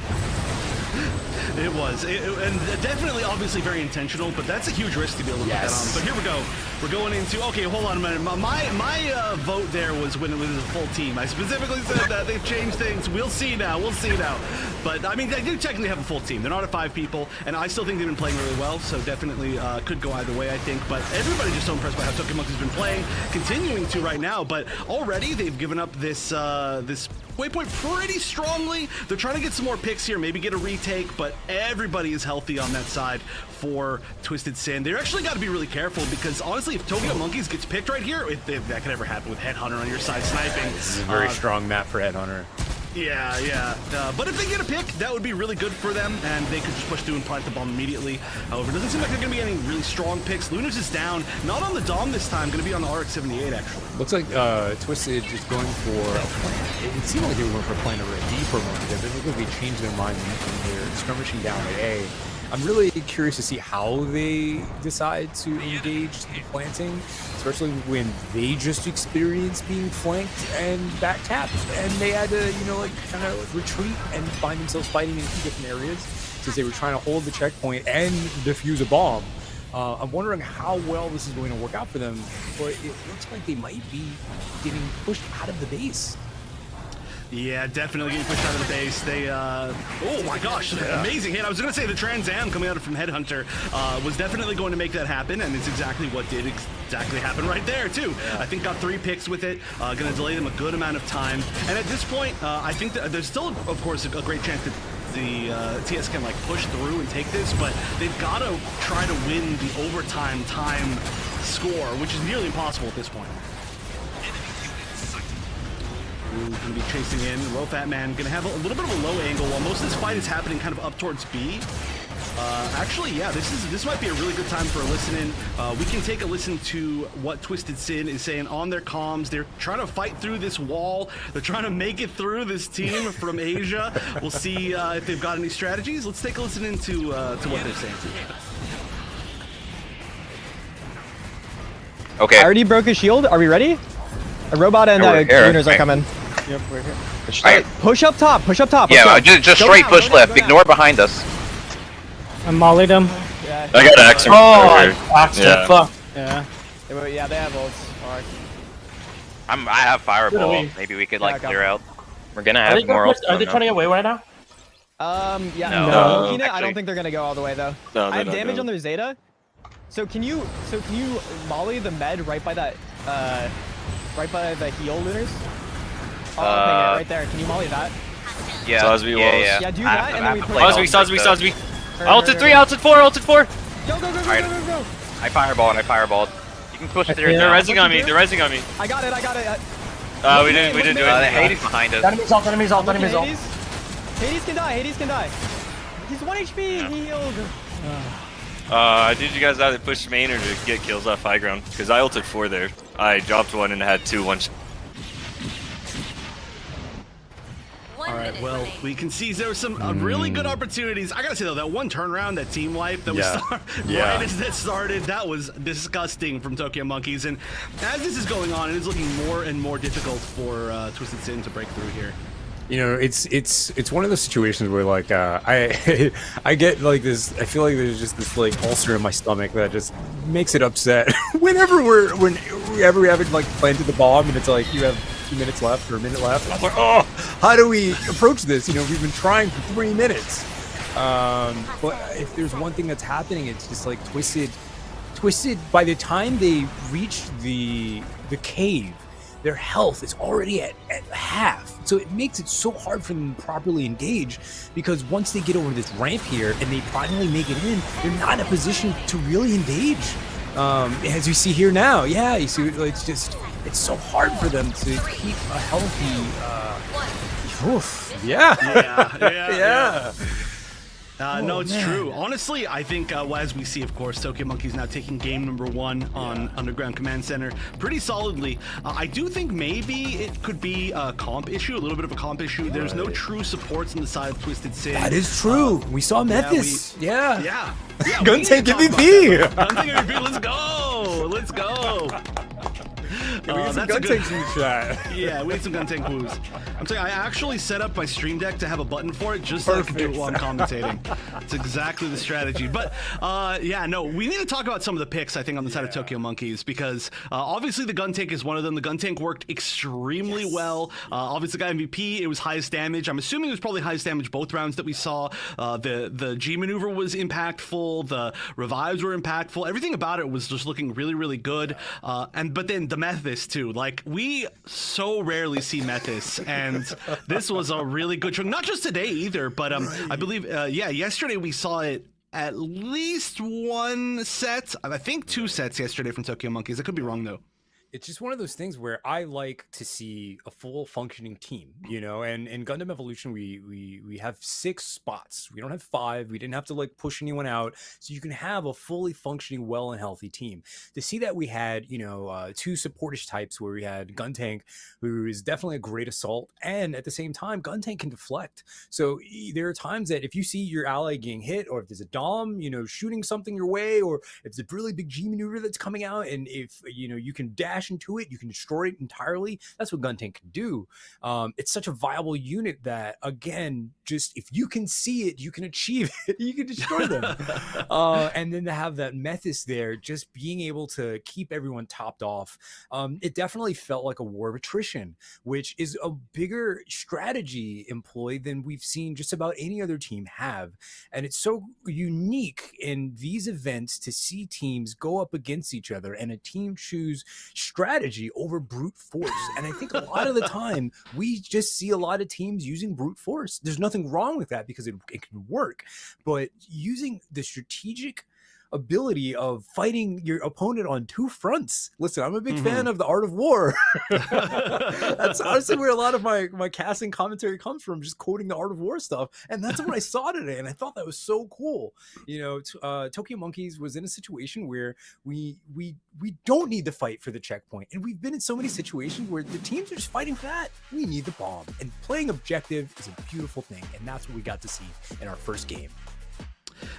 It was, and definitely, obviously, very intentional. But that's a huge risk to be able to put that on. But here we go. We're going into. Okay, hold on a minute. My vote there was when it was a full team. I specifically said that they've changed things. We'll see now. But I mean, they do technically have a full team. They're not at 5 people, and I still think they've been playing really well. So definitely could go either way, I think. But everybody's just so impressed by how Tokyo Monkey's been playing, continuing to right now. But already they've given up this waypoint pretty strongly. They're trying to get some more picks here, maybe get a retake, but everybody is healthy on that side for TwistedSin. They're actually got to be really careful because honestly, if Tokyo Monkeys gets picked right here, that could ever happen with Headhunter on your side sniping. This is a very strong map for Headhunter. Yeah. But if they get a pick, that would be really good for them, and they could just push through and plant the bomb immediately. However, it doesn't seem like there are going to be any really strong picks. Luna's is down, not on the Dom this time, going to be on the RX-78, actually. Looks like Twisted is going for a plan. It seemed like they were going for a plan over a D for a moment. It doesn't look like they changed their mind when they're skirmishing down at A. I'm really curious to see how they decide to engage the planting, especially when they just experienced being flanked and back tapped, and they had to, kind of retreat and find themselves fighting in 2 different areas since they were trying to hold the checkpoint and defuse a bomb. I'm wondering how well this is going to work out for them, but it looks like they might be getting pushed out of the base. Yeah, definitely getting pushed out of the base. They, oh my gosh, amazing hit. I was going to say the Trans Am coming out from Headhunter was definitely going to make that happen, and it's exactly what did exactly happen right there, too. I think got 3 picks with it, going to delay them a good amount of time. And at this point, I think that there's still, of course, a great chance that the TS can push through and take this, but they've got to try to win the overtime time score, which is nearly impossible at this point. Going to be chasing in. Low Fat Man going to have a little bit of a low angle while most of this fight is happening kind of up towards B. Actually, yeah, this might be a really good time for a listen-in. We can take a listen to what TwistedSin is saying on their comms. They're trying to fight through this wall. They're trying to make it through this team from Asia. We'll see if they've got any strategies. Let's take a listen into what they're saying. Okay. I already broke his shield. Are we ready? A robot and Lunars are coming. Yep, we're here. Alright. Push up top. Push up top. Yeah, let's go. just Go straight down, push go down, left. go down. Ignore behind us. I mollied him. Yeah. I got an X. Yeah. Fuck. Yeah. Yeah, they have ults. Fuck. I have fireball. Really? Maybe we could Yeah, I got clear it. out. We're gonna Are have they, more. are they trying to get away right now? Yeah. No. No. I Actually- don't think they're gonna go all the way though. No, I have damage on their Zeta. So can you molly the med right by that right by the heal Lunars? Oh, okay, yeah, right there. Can you molly that? Yeah. Sosby walls. Yeah, do that, and then we play. Sosby. Ulted 3, ulted 4, ulted 4. Go, go, go, go, Alright. go, go, go. I fireballed. You can push through. Yeah. They're now. resing on me. They're resing on me. I got it. We didn't do The it. Hades behind us. Enemies ult, enemies ult, Look at enemies ult. Hades can die. He's 1 HP. He healed. Did you guys either push main or to get kills off high ground? Because I ulted 4 there. I dropped 1 and had 2 1. All right, well, we can see there were some really good opportunities. I gotta say though, that one turnaround, that team wipe that was right as that started, that was disgusting from Tokyo Monkeys. And as this is going on, it is looking more and more difficult for TwistedSin to break through here. It's one of those situations where I get this. I feel like there's just this ulcer in my stomach that just makes it upset whenever we haven't planted the bomb and it's you have 2 minutes left or a minute left. I'm like, oh, how do we approach this? We've been trying for 3 minutes. But if there's one thing that's happening, it's just Twisted. By the time they reach the the cave, their health is already at half. So it makes it so hard for them to properly engage, because once they get over this ramp here and they finally make it in, they're not in a position to really engage. As you see here now, yeah, you see, it's so hard for them to keep a healthy, yeah. No, it's true. Honestly, I think as we see, of course, Tokyo Monkey's now taking game number 1 on Underground Command Center pretty solidly. I do think maybe it could be a comp issue, a little bit of a comp issue. There's no true supports on the side of TwistedSin. That is true. We saw Mephis. Yeah. Guntank MVP. Guntank MVP. Let's go. That's a good shot. Yeah, we need some Guntank woos. I'm saying I actually set up my stream deck to have a button for it just so I can do it while I'm commentating. It's exactly the strategy. But we need to talk about some of the picks, I think, on the side of Tokyo Monkeys, because obviously the Guntank is one of them. The Guntank worked extremely well. Obviously, got MVP. It was highest damage. I'm assuming it was probably highest damage both rounds that we saw. The G maneuver was impactful. The revives were impactful. Everything about it was just looking really, really good. But then the Mephis too. Like, we so rarely see Mephis, and this was a really good trick. Not just today either, but I believe yesterday we saw it at least one set. I think 2 sets yesterday from Tokyo Monkeys. I could be wrong though. It's just one of those things where I like to see a full functioning team, and in Gundam Evolution, we have 6 spots. We don't have 5. We didn't have to push anyone out. So you can have a fully functioning, well and healthy team. To see that we had, 2 supportish types where we had Guntank, who is definitely a great assault. And at the same time, Guntank can deflect. So there are times that if you see your ally getting hit, or if there's a Dom, shooting something your way, or if it's a really big G maneuver that's coming out, and if, you can dash into it, you can destroy it entirely. That's what Guntank can do. It's such a viable unit that, again, just if you can see it, you can achieve it. You can destroy them. And then to have that Mephis there, just being able to keep everyone topped off, it definitely felt like a war of attrition, which is a bigger strategy employed than we've seen just about any other team have. And it's so unique in these events to see teams go up against each other and a team choose strategy over brute force. And I think a lot of the time we just see a lot of teams using brute force. There's nothing wrong with that because it can work, but using the strategic ability of fighting your opponent on 2 fronts. Listen, I'm a big fan of the Art of War. That's honestly where a lot of my casting commentary comes from, just quoting the Art of War stuff. And that's what I saw today, and I thought that was so cool. Tokyo Monkeys was in a situation where we don't need to fight for the checkpoint, and we've been in so many situations where the teams are just fighting for that. We need the bomb, and playing objective is a beautiful thing, and that's what we got to see in our first game.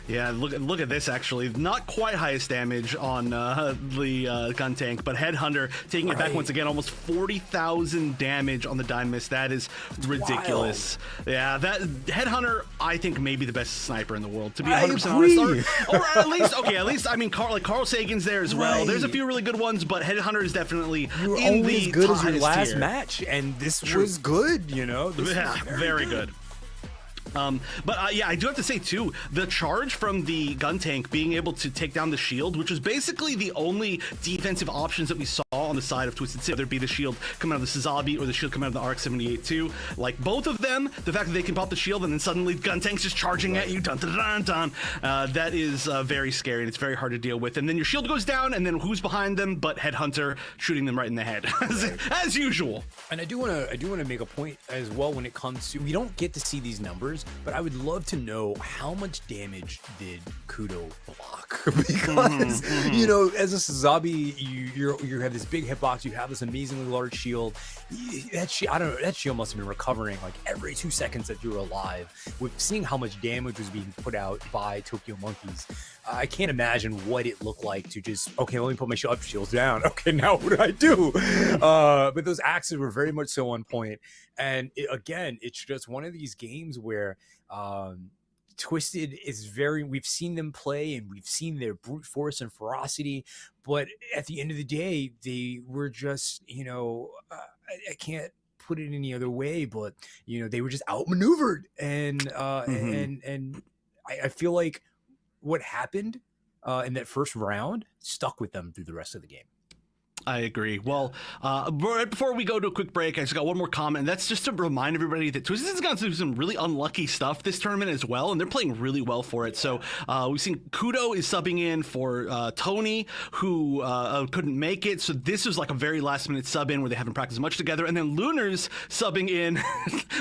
Yeah, look at this, actually. Not quite highest damage on the Guntank, but Headhunter taking it back once again. Almost 40,000 damage on the Dynamis. That is ridiculous. Wild. Yeah, that Headhunter, I think, may be the best sniper in the world, to be 100% honest. Or at least, I mean, Carl Sagan's there as well. Right. There's a few really good ones, but Headhunter is definitely in the as good as your last tier. match, and this was good, very good. I do have to say too, the charge from the Guntank being able to take down the shield, which was basically the only defensive options that we saw on the side of TwistedSin, whether it be the shield coming out of the Suzabi or the shield coming out of the RX-78 too. Like, both of them, the fact that they can pop the shield and then suddenly Guntank's just charging at you, dun dun dun dun, that is very scary, and it's very hard to deal with. And then your shield goes down, and then who's behind them but Headhunter shooting them right in the head, as usual. And I do want to make a point as well when it comes to, we don't get to see these numbers, but I would love to know how much damage did Kudo block, because as a Suzabi, you have this big hitbox, you have this amazingly large shield. That shield must have been recovering like every 2 seconds that you were alive. With seeing how much damage was being put out by Tokyo Monkeys, I can't imagine what it looked like to just, okay, let me put my shields down. Okay, now what do I do? But those axes were very much so on point. And again, it's just one of these games where Twisted is we've seen them play and we've seen their brute force and ferocity, but at the end of the day, they were just, I can't put it any other way, but they were just outmaneuvered, and I feel like what happened in that first round stuck with them through the rest of the game. I agree. Well, right before we go to a quick break, I just got one more comment. And that's just to remind everybody that TwistedSin's gone through some really unlucky stuff this tournament as well, and they're playing really well for it. So we've seen Kudo is subbing in for Tony, who couldn't make it. So this was like a very last-minute sub in where they haven't practiced much together. And then Lunar's subbing in.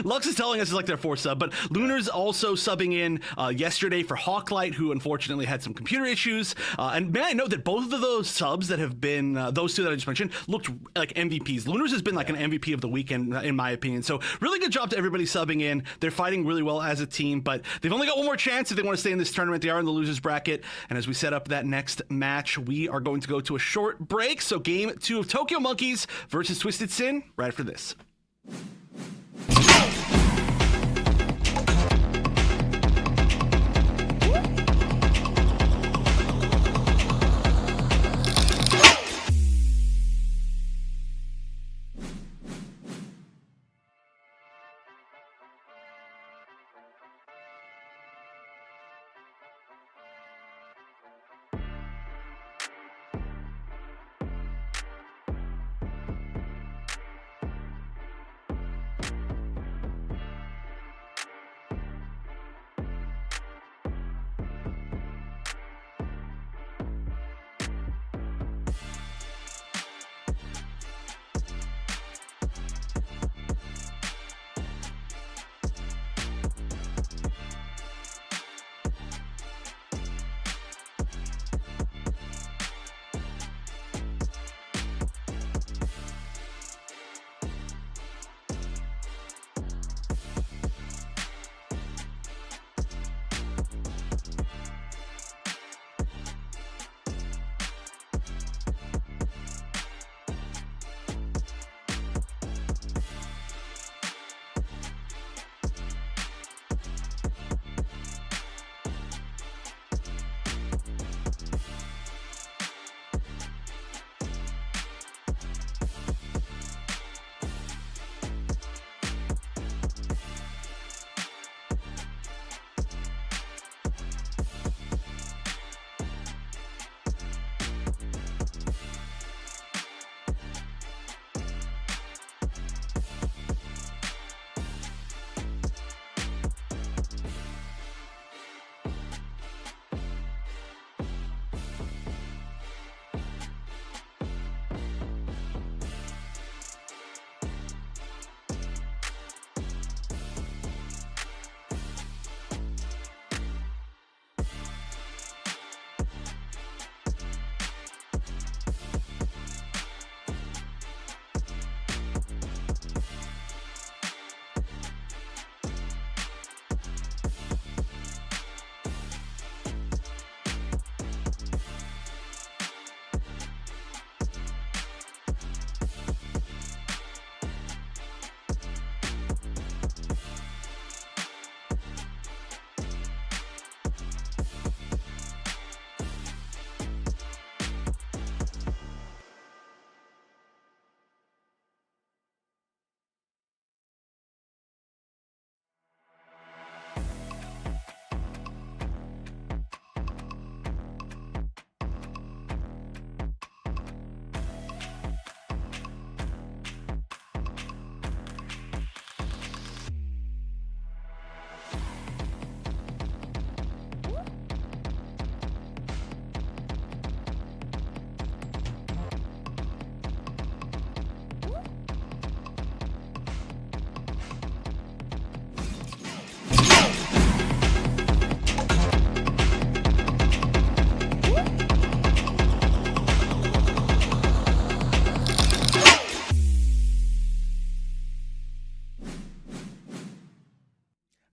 Lux is telling us it's like their fourth sub, but Lunar's also subbing in yesterday for Hawklight, who unfortunately had some computer issues. And may I note that both of those subs that have been, those two that I just mentioned, looked like MVPs. Lunar's has been like an MVP of the weekend, in my opinion. So really good job to everybody subbing in. They're fighting really well as a team, but they've only got one more chance if they want to stay in this tournament. They are in the losers bracket. And as we set up that next match, we are going to go to a short break. So game 2 of Tokyo Monkeys versus TwistedSin right after this.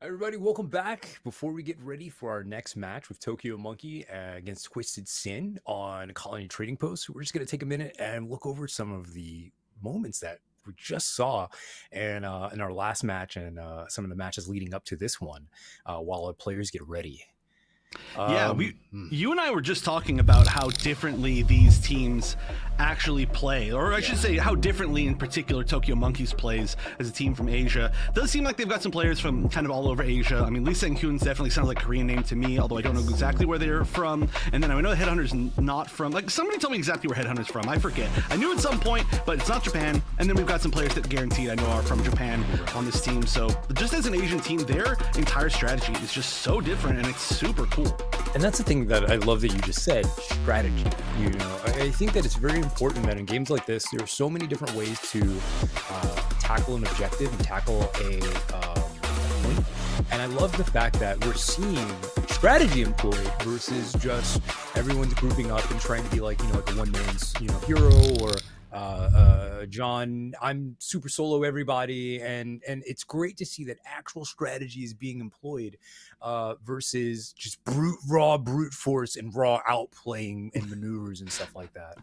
Everybody, welcome back. Before we get ready for our next match with Tokyo Monkey against TwistedSin on Colony Trading Post, we're just going to take a minute and look over some of the moments that we just saw and in our last match and some of the matches leading up to this one while our players get ready. Yeah, you and I were just talking about how differently these teams actually play, or I should say how differently in particular Tokyo Monkeys plays as a team from Asia. It does seem like they've got some players from kind of all over Asia. I mean, Lee Sang-hoon's definitely sounds like a Korean name to me, although I don't know exactly where they're from. And then I know Headhunter's not from, like, somebody tell me exactly where Headhunter's from. I forget. I knew at some point, but it's not Japan. And then we've got some players that guaranteed I know are from Japan on this team. So just as an Asian team, their entire strategy is just so different, and it's super cool. And that's the thing that I love that you just said, strategy. You know, I think that it's very important that in games like this, there are so many different ways to tackle an objective and tackle a point. And I love the fact that we're seeing strategy employed versus just everyone's grouping up and trying to be like, you know, like a one man's, you know, hero, or John, I'm super solo everybody, and it's great to see that actual strategy is being employed versus just raw brute force and raw outplaying and maneuvers and stuff like that.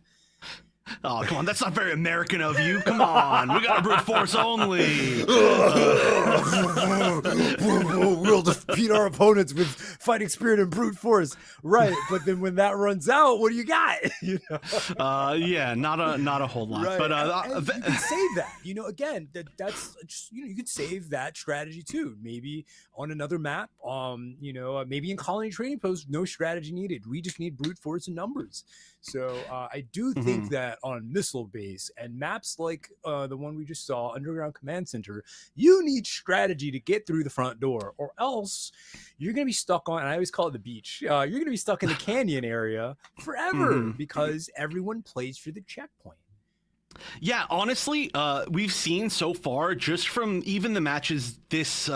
Oh, come on. That's not very American of you. Come on. We got brute force only. We'll defeat our opponents with fighting spirit and brute force. Right. But then when that runs out, what do you got? You know? Yeah, not a whole lot. Right. But you can save that. You know, again, that's just, you know, you could save that strategy too. Maybe on another map, you know, maybe in Colony Training Post, no strategy needed. We just need brute force and numbers. So I do think that on missile base and maps like the one we just saw, Underground Command Center, you need strategy to get through the front door, or else you're going to be stuck on, and I always call it the beach, you're going to be stuck in the canyon area forever because everyone plays for the checkpoint. Yeah, honestly, we've seen so far, just from even the matches this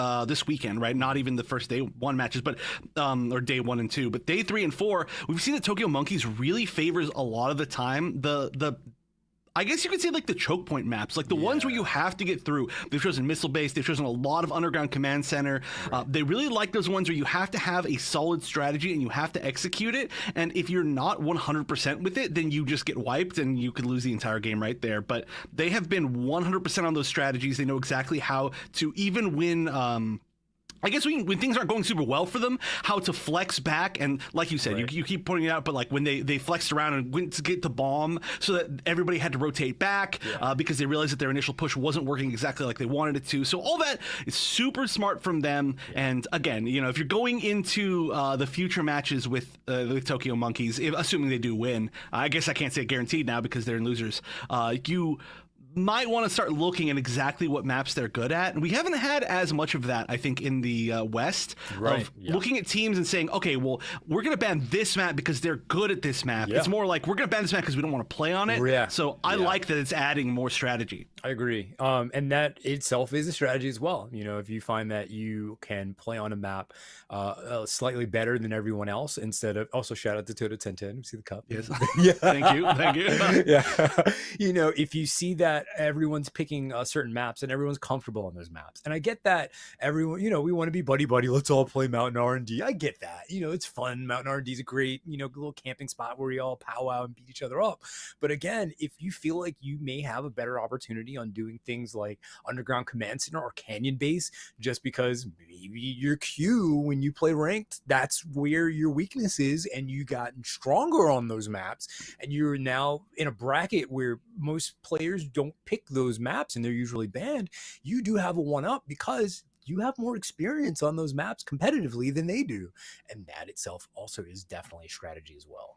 weekend, right? Not even the first day one matches, but or day 1 and 2, but day 3 and 4, we've seen that Tokyo Monkeys really favors a lot of the time the I guess you could say like the choke point maps, like the ones where you have to get through. They've chosen missile base. They've chosen a lot of underground command center. They really like those ones where you have to have a solid strategy and you have to execute it. And if you're not 100% with it, then you just get wiped and you could lose the entire game right there. But they have been 100% on those strategies. They know exactly how to even win. I guess when things aren't going super well for them, how to flex back. And like you said, you keep pointing it out, but like when they flexed around and went to get the bomb so that everybody had to rotate back because they realized that their initial push wasn't working exactly like they wanted it to. So all that is super smart from them. And again, you know, if you're going into the future matches with Tokyo Monkeys, assuming they do win, I guess I can't say guaranteed now because they're in losers, you might want to start looking at exactly what maps they're good at. And we haven't had as much of that, I think, in the West. Right. Looking at teams and saying, okay, well, we're going to ban this map because they're good at this map. It's more like, we're going to ban this map because we don't want to play on it. So I like that it's adding more strategy. I agree. And that itself is a strategy as well. You know, if you find that you can play on a map slightly better than everyone else, instead of, also shout out to Toto 1010, we see the cup. Yes. Thank you. Yeah. You know, if you see that everyone's picking certain maps and everyone's comfortable on those maps, and I get that everyone, you know, we want to be buddy, let's all play Mountain R&D. I get that. You know, it's fun. Mountain R&D is a great, you know, little camping spot where we all powwow and beat each other up. But again, if you feel like you may have a better opportunity on doing things like Underground Command Center or Canyon Base, just because maybe your queue when you play ranked, that's where your weakness is, and you gotten stronger on those maps, and you're now in a bracket where most players don't pick those maps and they're usually banned, you do have a one-up because you have more experience on those maps competitively than they do. And that itself also is definitely a strategy as well.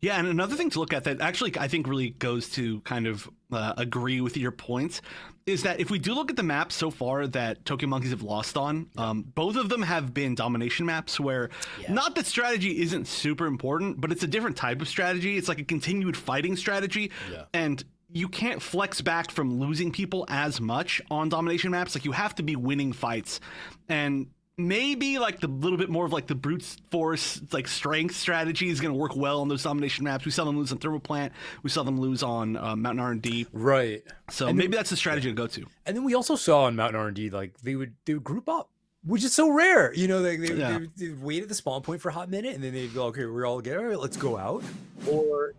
Yeah, and another thing to look at that actually I think really goes to kind of agree with your points is that if we do look at the maps so far that Tokyo Monkeys have lost on, both of them have been domination maps where not that strategy isn't super important, but it's a different type of strategy. It's like a continued fighting strategy. And you can't flex back from losing people as much on domination maps. Like, you have to be winning fights. And maybe like the little bit more of like the brute force, like strength strategy is going to work well on those domination maps. We saw them lose on Thermal Plant. We saw them lose on Mountain R&D. Right. So and maybe that's the strategy to go to. And then we also saw on Mountain R&D, like they would group up, which is so rare. You know, they would wait at the spawn point for a hot minute, and then they'd go, okay, we're all together. All right, let's go out. Or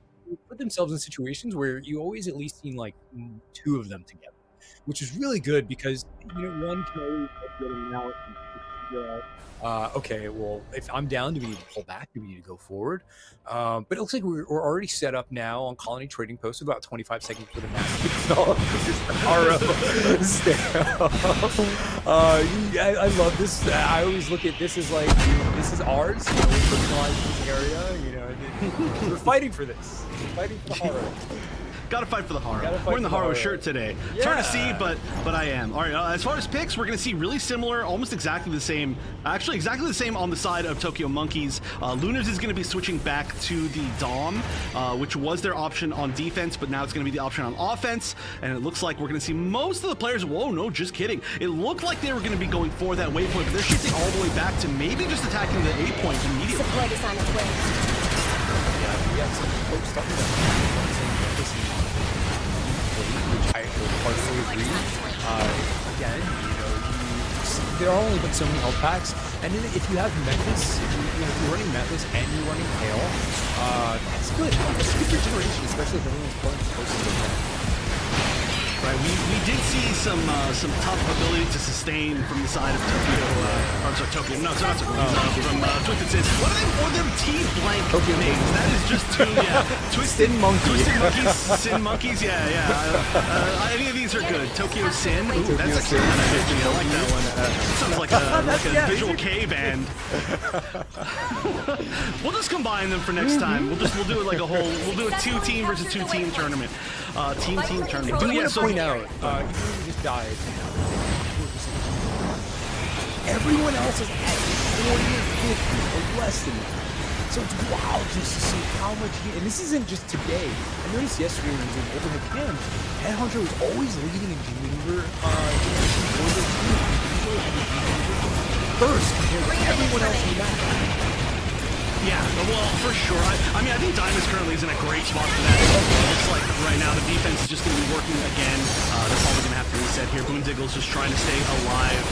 put themselves in situations where you always at least seen like 2 of them together, which is really good because, you know, one can always get in and out and Okay, well, if I'm down, do we need to pull back? Do we need to go forward? But it looks like we're already set up now on Colony Trading Post with about 25 seconds for the match. I love this. I always look at this as like, this is ours. You know, we're personalizing this area. You know, we're fighting for this. We're fighting for the horror. Gotta fight for the horror. We're in the horror shirt today. Yeah. It's hard to see, but I am. All right, as far as picks, we're gonna see really similar, almost exactly the same. Actually, exactly the same on the side of Tokyo Monkeys. Lunars is gonna be switching back to the Dom, which was their option on defense, but now it's gonna be the option on offense. And it looks like we're gonna see most of the players. Whoa, no, just kidding. It looked like they were gonna be going for that waypoint, but they're shifting all the way back to maybe just attacking the A point immediately. Support is on its way. Yeah, we have some folks talking about which I partially agree. Again, you know, there are only been so many health packs, and then if you have Memphis, if you're running Memphis and you're running Hail, that's good. That's good regeneration, especially if everyone's playing close to the net. Right, we did see some tough ability to sustain from the side of Tokyo. I'm sorry, Tokyo. No, it's not Tokyo. From TwistedSin. What are they? Or them T-blank Tokyo names? That is just too. Yeah, Twisted Monkey. Twisted Monkeys. Sin Monkeys. Yeah. Any of these are good. Tokyo Sin. Ooh, that's actually kind of edgy. I like that one. Sounds like a visual K band. We'll just combine them for next time. We'll do it like a whole. We'll do a 2-team versus 2-team tournament. Team tournament. Do Yeah, so. Point out, even if you just died, everyone else is at 40 or 50 or less than that. So it's wild just to see how much and this isn't just today. I noticed yesterday when we was in Open Cam, Headhunter was always leading in G-Maneuver first compared to everyone else in the match. Yeah, well, for sure. I mean, I think Diamond currently is in a great spot for that. It looks like right now the defense is just going to be working again. They're probably going to have to reset here. Boondiggle's just trying to stay alive.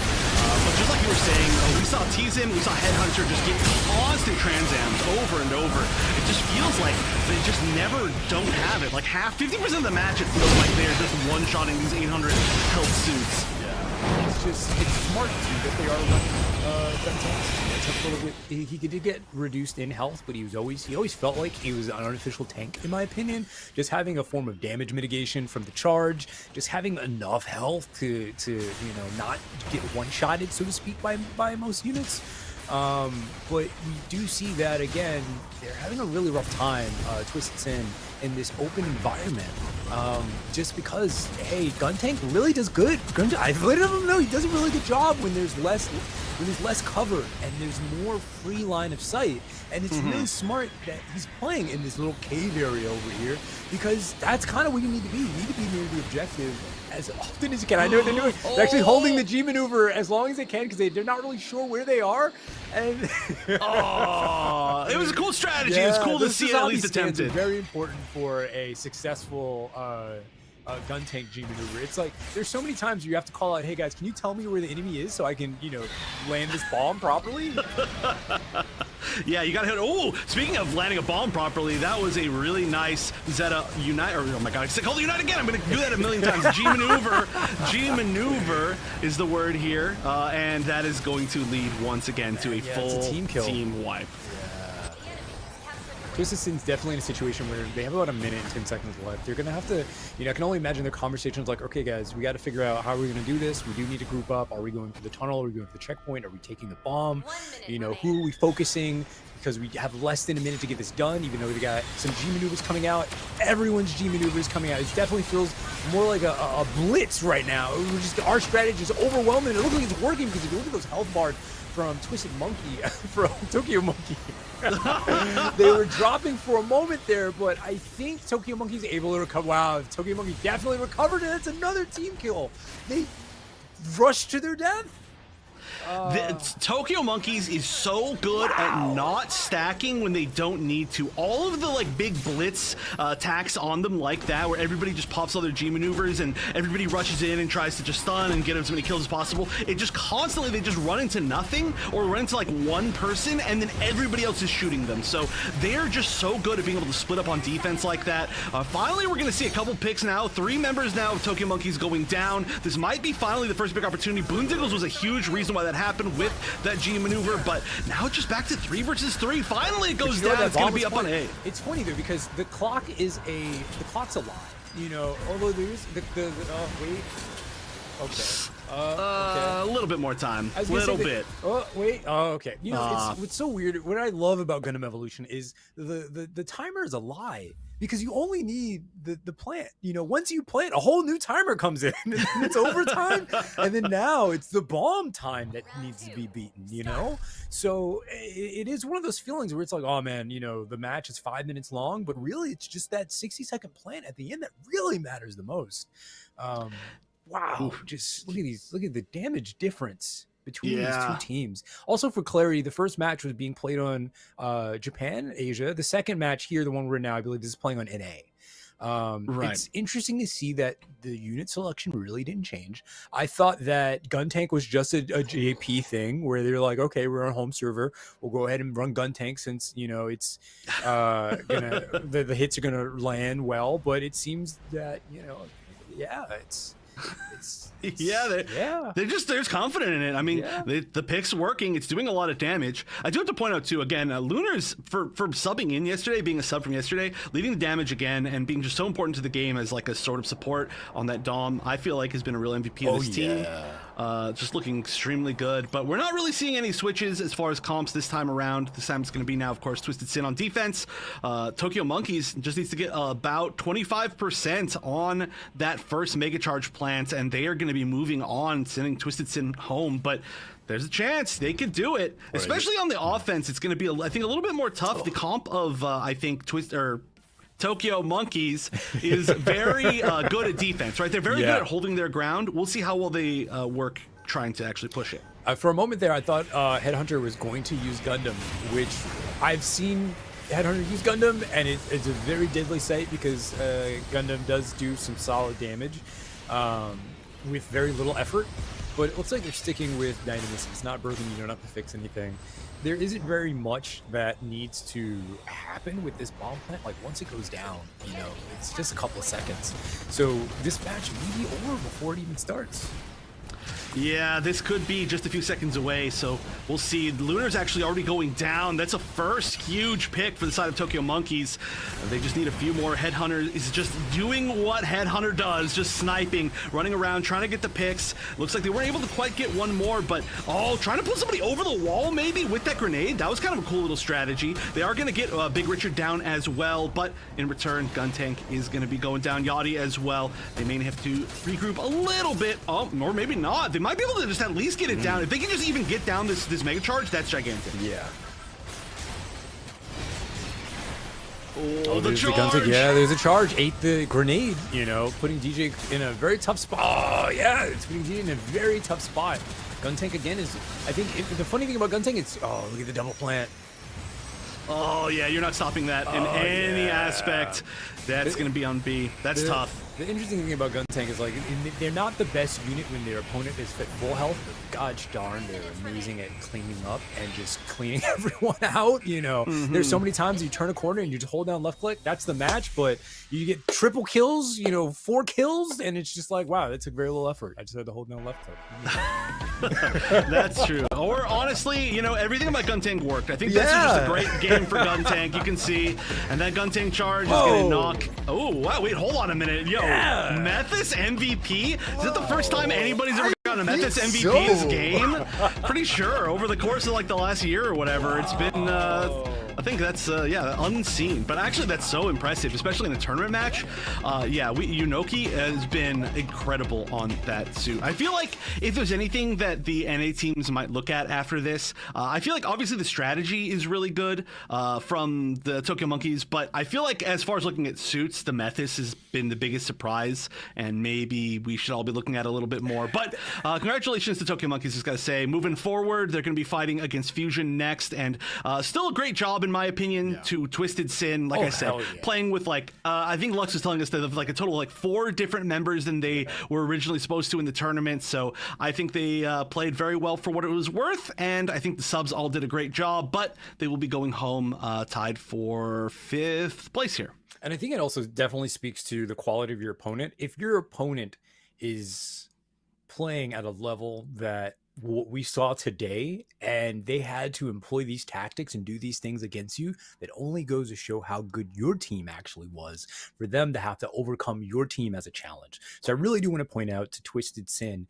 But just like you were saying, we saw TwistedSin, we saw Headhunter just get constant transams over and over. It just feels like they just never don't have it. Like 50% of the match, it feels like they're just one-shotting these 800 health suits. It's smart too that they are running gun tanks. He did get reduced in health, but he always felt like he was an unofficial tank, in my opinion. Just having a form of damage mitigation from the charge, just having enough health to not get one-shotted, so to speak, by most units. But we do see that again, they're having a really rough time, TwistedSin, in this open environment. Just because, hey, Gun Tank really does good. I really don't know. He does a really good job when there's less cover and there's more free line of sight. And it's really smart that he's playing in this little cave area over here, because that's kind of where you need to be. You need to be near the objective as often as you can. I know they're doing. They're actually holding the G maneuver as long as they can because they're not really sure where they are. And it was a cool strategy. Yeah, it's cool to see it at least attempted. Very important for a successful gun tank G maneuver. It's like there's so many times you have to call out, "Hey guys, can you tell me where the enemy is so I can, land this bomb properly?" Yeah, you got to hit. Oh, speaking of landing a bomb properly, that was a really nice Zeta Unite. Or, oh my God, I called it Unite again. I'm going to do that a million times. G maneuver. G maneuver is the word here, and that is going to lead once again to a full team kill, team wipe. TwistedSin's definitely in a situation where they have about a minute and 10 seconds left. They're going to have to, I can only imagine their conversations like, okay, guys, we got to figure out how we're going to do this. We do need to group up. Are we going for the tunnel? Are we going for the checkpoint? Are we taking the bomb? Who are we focusing? Because we have less than a minute to get this done, even though we got some G maneuvers coming out. Everyone's G maneuvers coming out. It definitely feels more like a blitz right now. Our strategy is overwhelming. It looks like it's working because if you look at those health bars from Twisted Monkey, from Tokyo Monkey, they were dropping for a moment there, but I think Tokyo Monkey's able to recover. Wow, Tokyo Monkey definitely recovered, and it's another team kill. They rushed to their death. Tokyo Monkeys is so good at not stacking when they don't need to. All of the big blitz attacks on them like that, where everybody just pops all their G maneuvers and everybody rushes in and tries to just stun and get as many kills as possible. It just constantly, they just run into nothing or run into one person and then everybody else is shooting them. So they're just so good at being able to split up on defense like that. Finally, we're going to see a couple picks now. 3 members now of Tokyo Monkeys going down. This might be finally the first big opportunity. Boondiggles was a huge reason why that that happened with that G maneuver, but now it's just back to 3 versus 3. Finally, it goes down. It's going to be up on A. It's funny though because the clock's a lie. You know, although there's wait. Okay. A little bit more time. A little bit. Oh wait. Oh okay. You know, what's so weird. What I love about Gundam Evolution is the timer is a lie because you only need the plant. You know, once you plant, a whole new timer comes in, and it's overtime, and then now it's the bomb time that needs to be beaten. You know, so it is one of those feelings where it's like, oh man, you know, the match is 5 minutes long, but really it's just that 60-second plant at the end that really matters the most. Wow, just look at the damage difference between these two teams. Also, for clarity, the first match was being played on Japan, Asia. The second match here, the one we're in now, I believe this is playing on NA. Right. It's interesting to see that the unit selection really didn't change. I thought that Guntank was just a JP thing where they're like, okay, we're on home server, we'll go ahead and run Guntank since, you know, it's the hits are gonna land well. But it seems that, you know, they're confident in it. I mean, the pick's working. It's doing a lot of damage. I do have to point out too, again, Lunar's for subbing in yesterday, being a sub from yesterday, leading the damage again, and being just so important to the game as like a sort of support on that Dom. I feel like has been a real MVP of this team. Just looking extremely good, but we're not really seeing any switches as far as comps this time around. This time it's going to be now, of course, TwistedSin on defense. Tokyo Monkeys just needs to get about 25% on that first Mega Charge plant, and they are going to be moving on, sending TwistedSin home, but there's a chance they could do it, especially on the offense. It's going to be, I think, a little bit more tough. The comp of, I think, Tokyo Monkeys is very good at defense, right? They're very good at holding their ground. We'll see how well they work trying to actually push it. For a moment there, I thought Headhunter was going to use Gundam, which I've seen Headhunter use Gundam, and it's a very deadly sight because Gundam does do some solid damage with very little effort. But it looks like they're sticking with Dynamis. If it's not broken, you don't have to fix anything. There isn't very much that needs to happen with this bomb plant. Like, once it goes down, you know, it's just a couple of seconds. So this match may be over before it even starts. Yeah, this could be just a few seconds away, so we'll see. Lunar's actually already going down. That's a first huge pick for the side of Tokyo Monkeys. They just need a few more. Headhunter is just doing what Headhunter does, just sniping, running around, trying to get the picks. Looks like they weren't able to quite get one more, but trying to pull somebody over the wall maybe with that grenade. That was kind of a cool little strategy. They are going to get Big Richard down as well, but in return, Guntank is going to be going down. Yachty as well. They may have to regroup a little bit, or maybe not. They might be able to just at least get it down. If they can just even get down this Mega Charge, that's gigantic. Yeah. Oh, the charge! There's a charge. Ate the grenade, you know, putting DJ in a very tough spot. Oh, yeah, it's putting DJ in a very tough spot. Guntank again is, I think, the funny thing about Guntank is, look at the double plant. Oh, yeah, you're not stopping that in any aspect. That's going to be on B. That's tough. The interesting thing about Guntank is, like, they're not the best unit when their opponent is at full health, but gosh darn, they're amazing at cleaning up and just cleaning everyone out, you know. There's so many times you turn a corner and you just hold down left click, that's the match, but you get triple kills, you know, 4 kills, and it's just like, wow, that took very little effort. I just had to hold down left click. That's true. Or honestly, you know, everything about Guntank worked. I think this is just a great game for Guntank. You can see, and that Guntank charge is going to knock. Oh, wow, wait, hold on a minute. Yo, Methis MVP? Is that the first time anybody's ever gotten a Methis MVP this game? Pretty sure over the course of like the last year or whatever, it's been, I think that's, unseen. But actually, that's so impressive, especially in a tournament match. Yunoki has been incredible on that suit. I feel like if there's anything that the NA teams might look at after this, I feel like obviously the strategy is really good from the Tokyo Monkeys, but I feel like as far as looking at suits, the Methis has been the biggest surprise, and maybe we should all be looking at it a little bit more. But congratulations to Tokyo Monkeys, just gotta say. Moving forward, they're gonna be fighting against Fusion next, and still a great job in my opinion to TwistedSin. Like I said, playing with like I think Lux was telling us that of like a total of like 4 different members than they were originally supposed to in the tournament. So I think they played very well for what it was worth, and I think the subs all did a great job. But they will be going home tied for 5th place here. And I think it also definitely speaks to the quality of your opponent. If your opponent is playing at a level that what we saw today, and they had to employ these tactics and do these things against you, that only goes to show how good your team actually was for them to have to overcome your team as a challenge. So I really do want to point out to TwistedSin,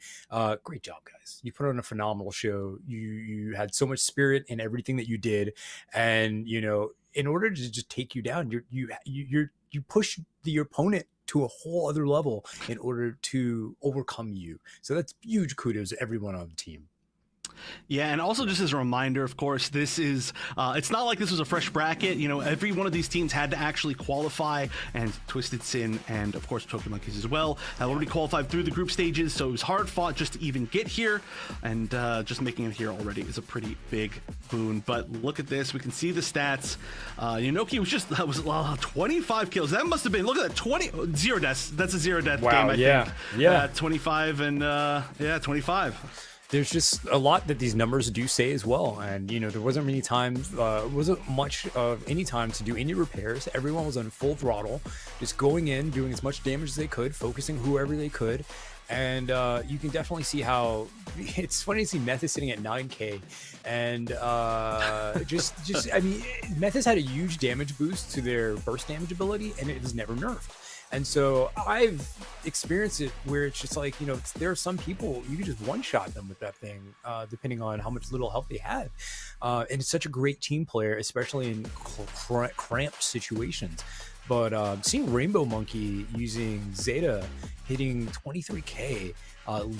great job, guys. You put on a phenomenal show. You had so much spirit in everything that you did, and you know, in order to just take you down, you push the opponent to a whole other level in order to overcome you. So that's huge kudos to everyone on the team. Yeah, and also just as a reminder, of course, this is, it's not like this was a fresh bracket. You know, every one of these teams had to actually qualify, and TwistedSin and, of course, Tokyo Monkeys as well have already qualified through the group stages, so it was hard fought just to even get here, and just making it here already is a pretty big boon. But look at this. We can see the stats. Yunoki was 25 kills. That must have been, look at that, 0 deaths. That's a 0 death game, I think. Yeah. 25 and, 25. There's just a lot that these numbers do say as well, and you know, there wasn't much of any time to do any repairs. Everyone was on full throttle, just going in, doing as much damage as they could, focusing whoever they could, and you can definitely see how it's funny to see Method sitting at 9k, and just I mean, Method had a huge damage boost to their burst damage ability, and it was never nerfed. And so I've experienced it where it's just like, you know, there are some people you can just one-shot them with that thing, depending on how much little health they had. And it's such a great team player, especially in cramped situations. But seeing Rainbow Monkey using Zeta hitting 23k,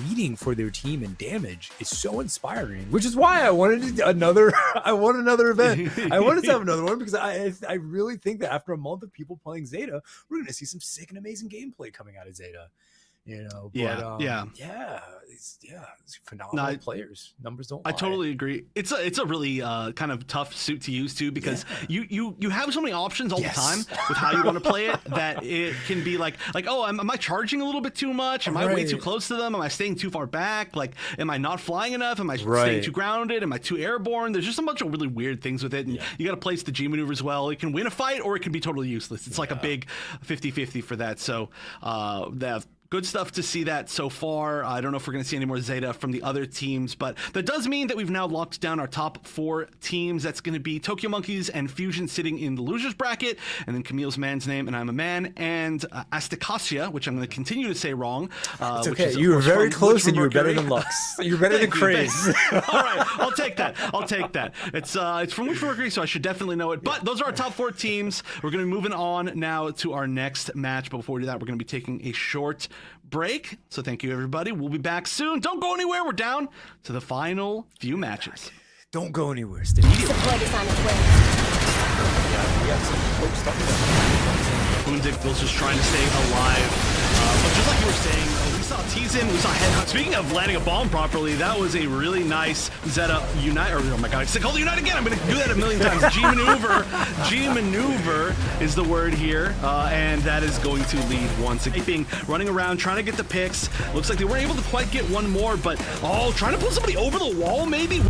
leading for their team in damage is so inspiring, which is why I wanted another event. I wanted to have another one because I really think that after a month of people playing Zeta, we're going to see some sick and amazing gameplay coming out of Zeta. You know, but, it's phenomenal players. Numbers don't lie. I totally agree. It's a really kind of tough suit to use too, because you have so many options all the time with how you want to play it, that it can be like oh, am I charging a little bit too much? Am I way too close to them? Am I staying too far back? Like, am I not flying enough? Am I staying too grounded? Am I too airborne? There's just a bunch of really weird things with it, and you got to place the G maneuvers well. It can win a fight, or it can be totally useless. It's like a big 50-50 for that. So good stuff to see that so far. I don't know if we're going to see any more Zeta from the other teams, but that does mean that we've now locked down our top 4 teams. That's going to be Tokyo Monkeys and Fusion sitting in the losers bracket, and then Camille's man's name, and I'm a man, and Asticassia, which I'm going to continue to say wrong. It's okay. You were very close, and you were better than Lux. You're better than Craze. All right, I'll take that. It's from Witch Mercury, so I should definitely know it. But those are our top 4 teams. We're going to be moving on now to our next match. But before we do that, we're going to be taking a short break. So thank you, everybody. We'll be back soon. Don't go anywhere. We're down to the final few matches. Don't go anywhere. Stay here. Support is on its way. We got some folks talking about Boondick was just trying to stay alive. But just like you were saying, we saw TwistedSin, we saw Headhunt. Speaking of landing a bomb properly, that was a really nice Zeta Unite. Or, oh my god, I called it Unite again. I'm going to do that a million times. G maneuver. G maneuver is the word here. And that is going to lead once again. Running around, trying to get the picks. Looks like they weren't able to quite get one more, but trying to pull somebody over the wall, maybe?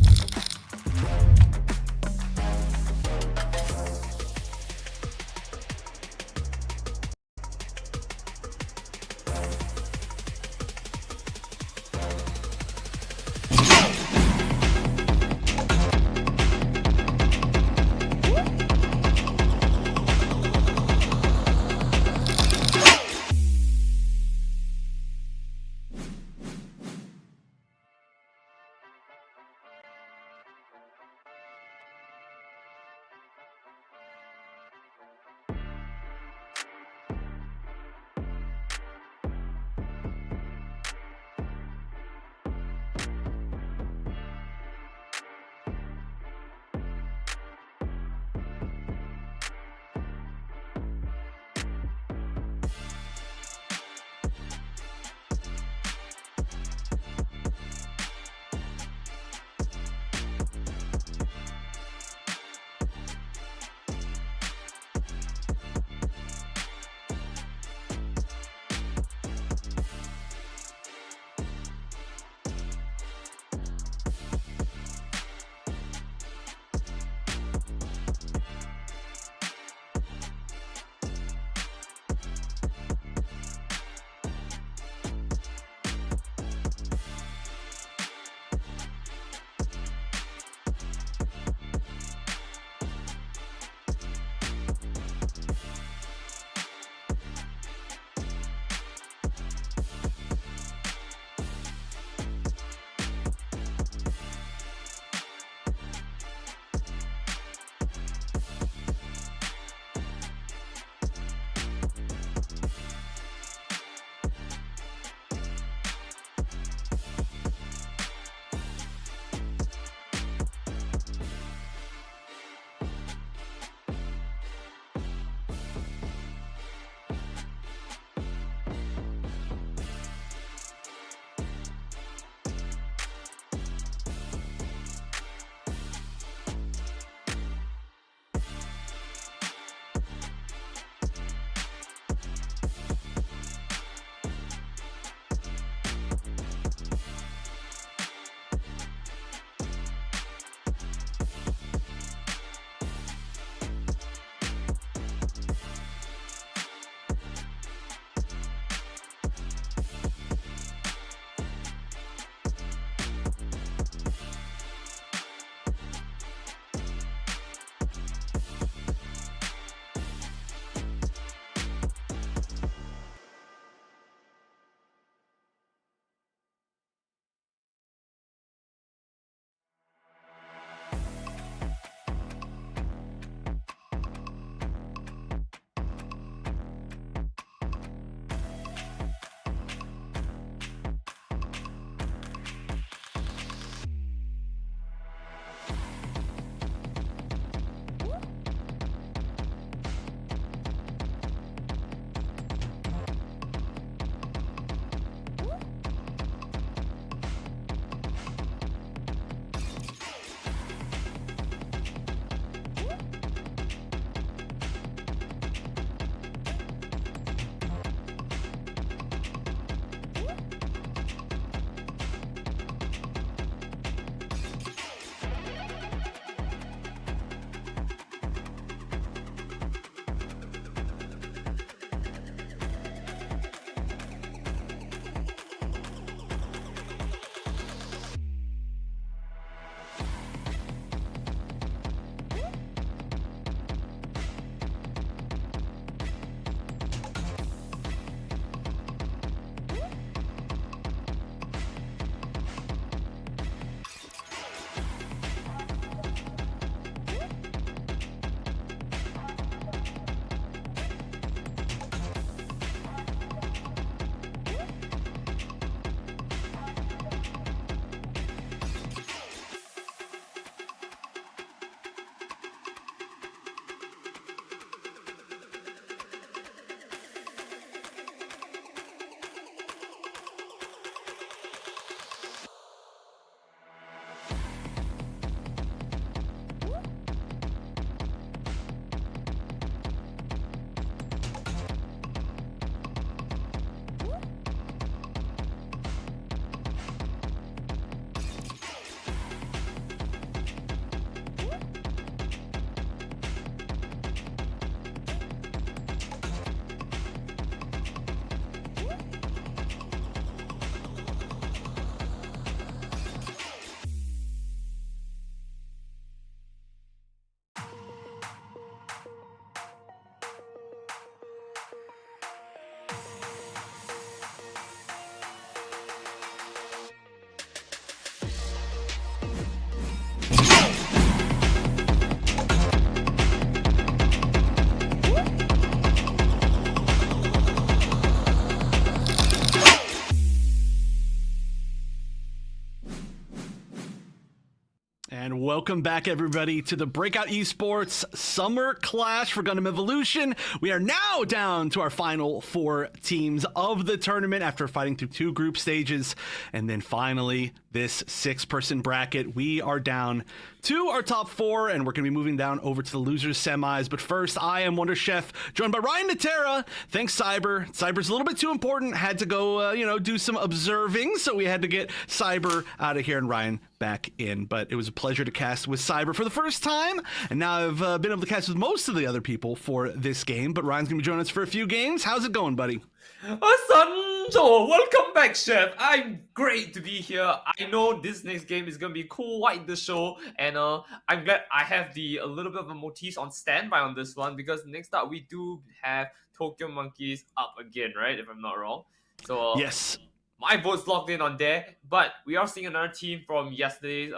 welcome back everybody to the Breakout Esports Summer Clash for Gundam Evolution. We are now down to our final 4 teams of the tournament after fighting through 2 group stages, and then finally this 6-person bracket. We are down to our top 4, and we're going to be moving down over to the losers semis. But first, I am Wonder Chef, joined by Ryan Natera. Thanks, Cyber. Cyber's a little bit too important. Had to go, do some observing, so we had to get Cyber out of here and Ryan back in. But it was a pleasure to cast with Cyber for the first time, and now I've been able to cast with most of the other people for this game. But Ryan's going to be joining us for a few games. How's it going, buddy? Sanjo, welcome back, Chef. I'm great to be here. I know this next game is gonna be quite the show, and I'm glad I have a little bit of a motif on standby on this one, because next up we do have Tokyo Monkeys up again, right? If I'm not wrong. So Yes. my vote's locked in on there, but we are seeing another team from yesterday's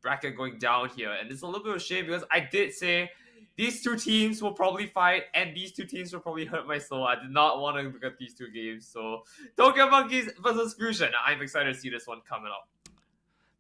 bracket going down here, and it's a little bit of a shame because I did say these 2 teams will probably fight, and these 2 teams will probably hurt my soul. I did not want to look at these 2 games. So, Tokyo Monkeys versus Fusion. I'm excited to see this one coming up.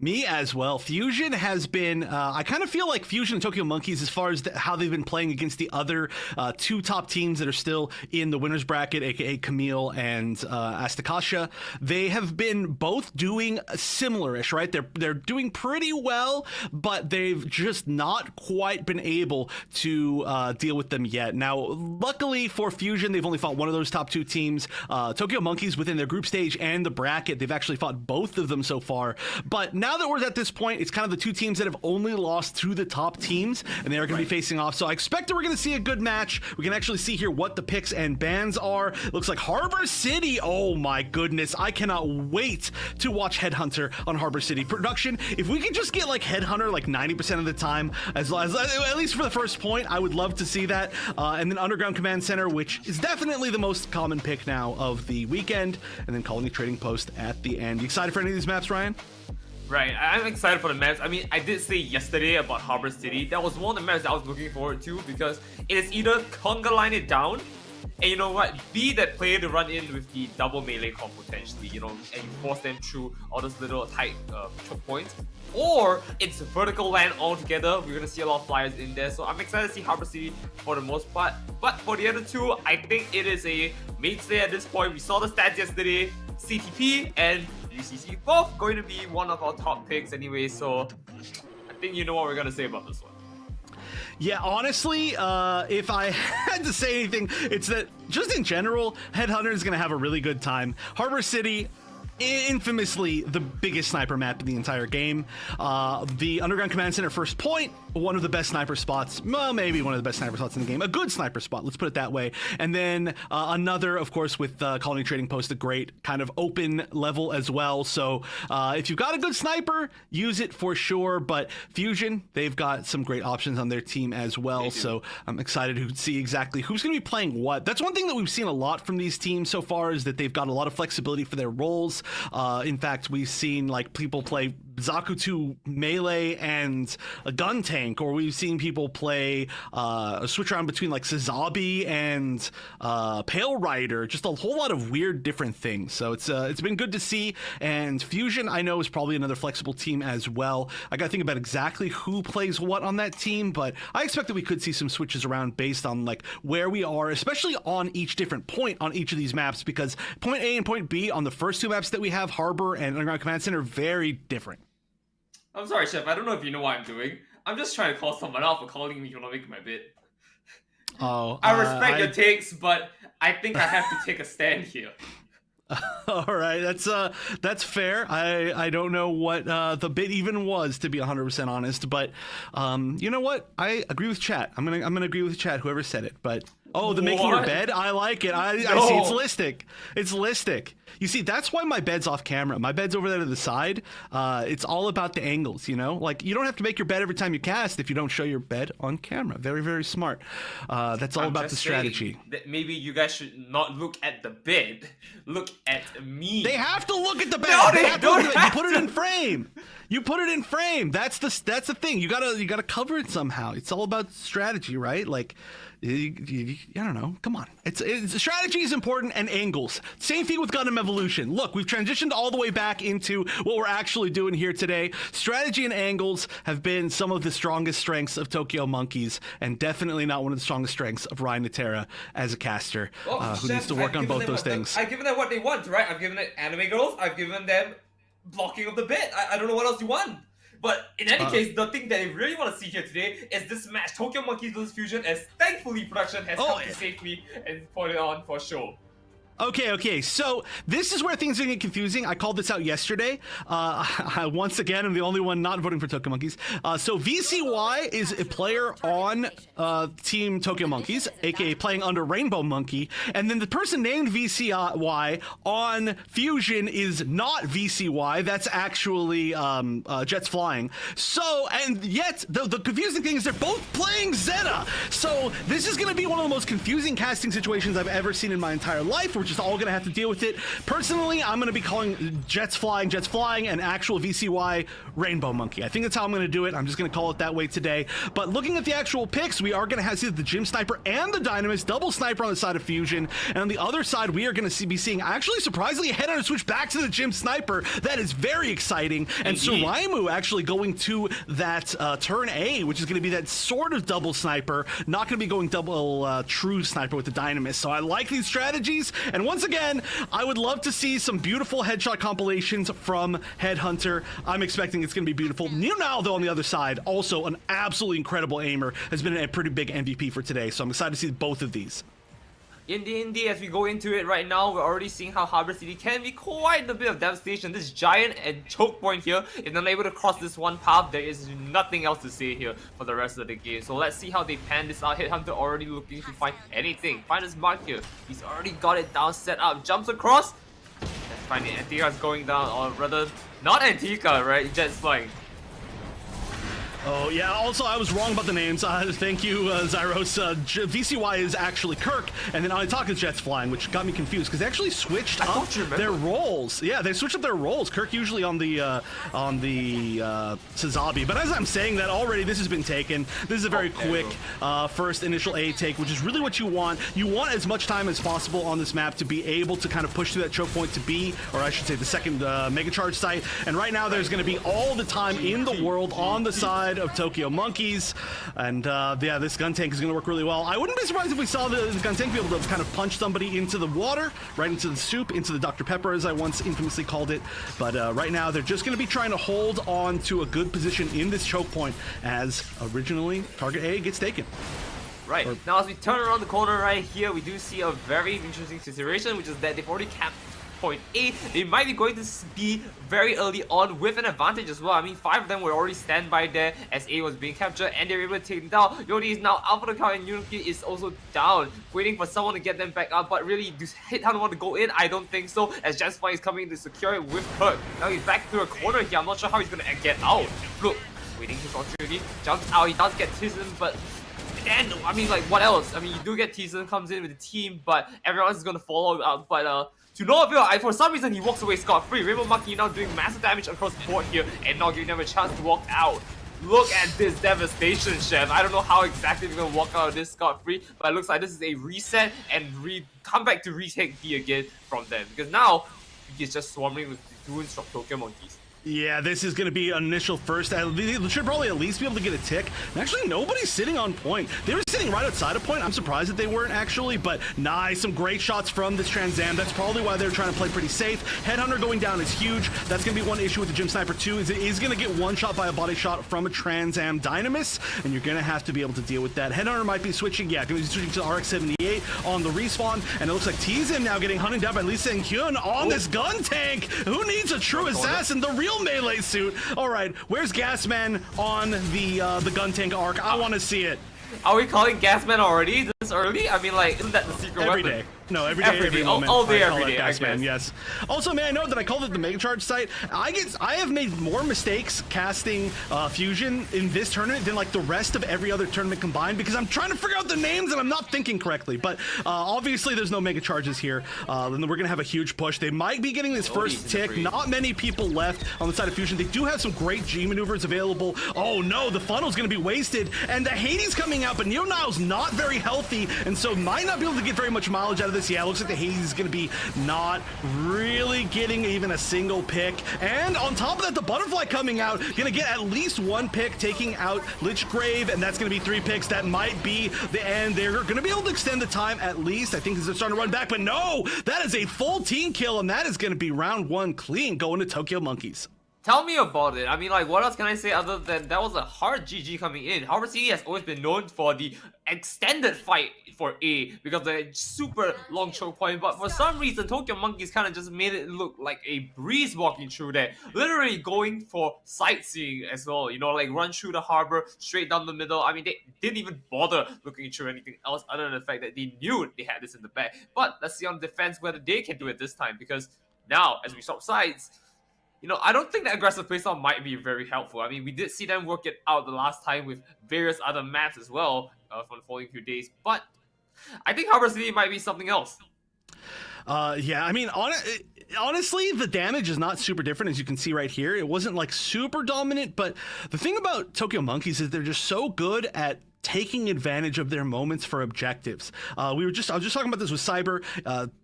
Me as well. Fusion has been, I kind of feel like Fusion and Tokyo Monkeys, as far as how they've been playing against the other 2 top teams that are still in the winner's bracket, aka Kamille and Asticassia, they have been both doing similar-ish, right? They're doing pretty well, but they've just not quite been able to deal with them yet. Now, luckily for Fusion, they've only fought one of those top 2 teams. Tokyo Monkeys, within their group stage and the bracket, they've actually fought both of them so far. But now that we're at this point, it's kind of the 2 teams that have only lost to the top teams, and they are going to be facing off. So I expect that we're going to see a good match. We can actually see here what the picks and bans are. Looks like Harbor City. Oh my goodness. I cannot wait to watch Headhunter on Harbor City. Production, if we could just get like Headhunter like 90% of the time, as at least for the first point, I would love to see that. And then Underground Command Center, which is definitely the most common pick now of the weekend. And then Colony Trading Post at the end. You excited for any of these maps, Ryan? Right, I'm excited for the maps. I mean, I did say yesterday about Harbor City. That was one of the maps that I was looking forward to, because it is either conga line it down, and you know what, be that player to run in with the double melee comp potentially, and you force them through all those little tight choke points, or it's vertical land altogether. We're gonna see a lot of flyers in there, so I'm excited to see Harbor City for the most part. But for the other 2, I think it is a mainstay at this point. We saw the stats yesterday, CTP and UCC, both going to be one of our top picks anyway, so I think you know what we're gonna say about this one. Yeah, honestly, if I had to say anything, it's that just in general, Headhunter is going to have a really good time. Harbor City, infamously the biggest sniper map in the entire game. The Underground Command Center first point, one of the best sniper spots, well, maybe one of the best sniper spots in the game, a good sniper spot, let's put it that way. And then another, of course, with Colony Trading Post, a great kind of open level as well. So if you've got a good sniper, use it for sure. But Fusion, they've got some great options on their team as well. So I'm excited to see exactly who's going to be playing what. That's one thing that we've seen a lot from these teams so far, is that they've got a lot of flexibility for their roles. In fact, we've seen like people play Zakutu melee and a gun tank, or we've seen people play switch around between like Sazabi and Pale Rider, just a whole lot of weird different things. So it's been good to see. And Fusion, I know, is probably another flexible team as well. I gotta think about exactly who plays what on that team, but I expect that we could see some switches around based on like where we are, especially on each different point on each of these maps, because point A and point B on the first 2 maps that we have, Harbor and Underground Command Center, very different. I'm sorry, Chef, I don't know if you know what I'm doing. I'm just trying to call someone out for calling me when I make my bid. Oh, I respect your takes, but I think I have to take a stand here. All right, that's fair. I don't know what the bid even was, to be 100% honest, but you know what? I agree with chat. I'm gonna agree with chat, whoever said it. But the making your bed, I like it. I see it's listic. It's listic. You see, that's why my bed's off camera. My bed's over there to the side. It's all about the angles, Like, you don't have to make your bed every time you cast if you don't show your bed on camera. Very, very smart. That's all about the strategy. That maybe you guys should not look at the bed. Look at me. They have to look at the bed. No, they have to don't look at it. You put it in frame. You put it in frame. That's the thing. You gotta cover it somehow. It's all about strategy, right? Like, I don't know. Come on. It's strategy is important, and angles. Same thing with Gundam Evolution. Look, we've transitioned all the way back into what we're actually doing here today. Strategy and angles have been some of the strongest strengths of Tokyo Monkeys, and definitely not one of the strongest strengths of Ryan Natera as a caster, who needs to work on both those things. I've given them what they want, right? I've given it anime girls. I've given them blocking of the bit. I don't know what else you want. But in any case, the thing that I really want to see here today is this match, Tokyo Monkeys vs Fusion, as thankfully production has come to save me and put it on for show. Okay, so this is where things are getting confusing. I called this out yesterday. Once again, I'm the only one not voting for Tokyo Monkeys. So VCY is a player on Team Tokyo Monkeys, aka playing under Rainbow Monkey, and then the person named VCY on Fusion is not VCY. That's actually Jets Flying. So, and yet, the confusing thing is they're both playing Zeta. So this is going to be one of the most confusing casting situations I've ever seen in my entire life. We're just all gonna have to deal with it. Personally, I'm gonna be calling Jets Flying, and actual VCY Rainbow Monkey. I think that's how I'm gonna do it. I'm just gonna call it that way today. But looking at the actual picks, we are gonna have see the Gym Sniper and the Dynamis, double sniper on the side of Fusion, and on the other side, we are gonna be seeing actually surprisingly a Headhunter switch back to the Gym Sniper. That is very exciting. And Suraimu actually going to that turn A, which is gonna be that sort of double sniper, not gonna be going double true sniper with the Dynamis. So I like these strategies. And once again, I would love to see some beautiful headshot compilations from Headhunter. I'm expecting it's going to be beautiful. Now, though, on the other side, also an absolutely incredible aimer, has been a pretty big MVP for today. So I'm excited to see both of these. Indeed, as we go into it right now, we're already seeing how Harbor City can be quite a bit of devastation. This giant and choke point here, if they're able to cross this one path, there is nothing else to say here for the rest of the game. So let's see how they pan this out. Headhunter already looking to find anything. Find his mark here. He's already got it down, set up, jumps across. Let's find it. Antika's going down, or rather, not Antika, right? Jets Flying. Oh, yeah, also, I was wrong about the names. Thank you, Zyros. VCY is actually Kirk, and then Onitaka is Jets Flying, which got me confused, because they actually switched up their roles. Yeah, they switched up their roles. Kirk usually on the Suzabi. But as I'm saying that already, this has been taken. This is a very quick first initial A take, which is really what you want. You want as much time as possible on this map to be able to kind of push through that choke point to B, or I should say the second Mega Charge site. And right now, there's going to be all the time in the world on the side of Tokyo Monkeys, and yeah, this gun tank is going to work really well. I wouldn't be surprised if we saw the gun tank be able to kind of punch somebody into the water, right into the soup, into the Dr. Pepper, as I once infamously called it. But right now, they're just going to be trying to hold on to a good position in this choke point, as originally target A gets taken. Right, now as we turn around the corner right here, we do see a very interesting situation, which is that they've already capped point A. They might be going to be very early on with an advantage as well. I mean, 5 of them were already standby there as A was being captured, and they're able to take him down. Yodi is now out for the count, and Yuki is also down, waiting for someone to get them back up. But really, does Headhunter want to go in? I don't think so, as Jasper is coming to secure it with Kirk. Now he's back through a corner here. I'm not sure how he's going to get out. Look, waiting his opportunity, jumps out. He does get TwistedSin, but then, I mean, like, what else? I mean, you do get TwistedSin, comes in with the team, but everyone else is going to follow up. But to no avail, for some reason he walks away scot-free. Rainbow Monkey now doing massive damage across the board here and not giving them a chance to walk out. Look at this devastation, Chef. I don't know how exactly they're going to walk out of this scot-free, but it looks like this is a reset and come back to retake B again from them. Because now, he's just swarming with the goons from Tokyo Monkeys. Yeah, this is going to be an initial first. They should probably at least be able to get a tick. And actually, nobody's sitting on point. They were sitting right outside of point. I'm surprised that they weren't actually, but nice. Some great shots from this Trans Am. That's probably why they're trying to play pretty safe. Headhunter going down is huge. That's going to be one issue with the Gym Sniper 2, is it is going to get one shot by a body shot from a Trans Am Dynamis, and you're going to have to be able to deal with that. Headhunter might be switching, going to be switching to RX-78 on the respawn, and it looks like TwistedSin now getting hunted down by Lee Sang-hyun on this gun tank. Who needs a true assassin? The real melee suit. All right, where's Gasman on the gun tank arc? I want to see it. Are we calling Gasman already? This this early? I mean, like, isn't that the secret Every weapon? day. No, every day, every moment. All day, I call every it day, I X-Men, guess. yes. Also, may I note that I called it the Mega Charge site. I have made more mistakes casting Fusion in this tournament than like the rest of every other tournament combined because I'm trying to figure out the names and I'm not thinking correctly. But obviously, there's no Mega Charges here. Then we're gonna have a huge push. They might be getting this first tick. Not many people left on the side of Fusion. They do have some great G maneuvers available. Oh no, the funnel's gonna be wasted, and the Hades coming out, but Neo Nile's not very healthy, and so might not be able to get very much mileage out of this. Yeah, it looks like the Hades is going to be not really getting even a single pick. And on top of that, the Butterfly coming out, going to get at least one pick, taking out Lichgrave, and that's going to be 3 picks. That might be the end. They're going to be able to extend the time at least. I think they're starting to run back, but no, that is a full team kill, and that is going to be round 1 clean going to Tokyo Monkeys. Tell me about it. I mean, like, what else can I say other than that was a hard GG coming in. Harbor City has always been known for the extended fight for A because the super long choke point, but for some reason, Tokyo Monkeys kind of just made it look like a breeze walking through there. Literally going for sightseeing as well, you know, like run through the harbor, straight down the middle. I mean, they didn't even bother looking through anything else other than the fact that they knew they had this in the bag. But let's see on defense whether they can do it this time, because now, as we swap sides, you know, I don't think the aggressive playstyle might be very helpful. I mean, we did see them work it out the last time with various other maps as well for the following few days, but I think Harbor City might be something else. Yeah, I mean, honestly, the damage is not super different, as you can see right here. It wasn't like super dominant, but the thing about Tokyo Monkeys is they're just so good at taking advantage of their moments for objectives. I was just talking about this with Cyber,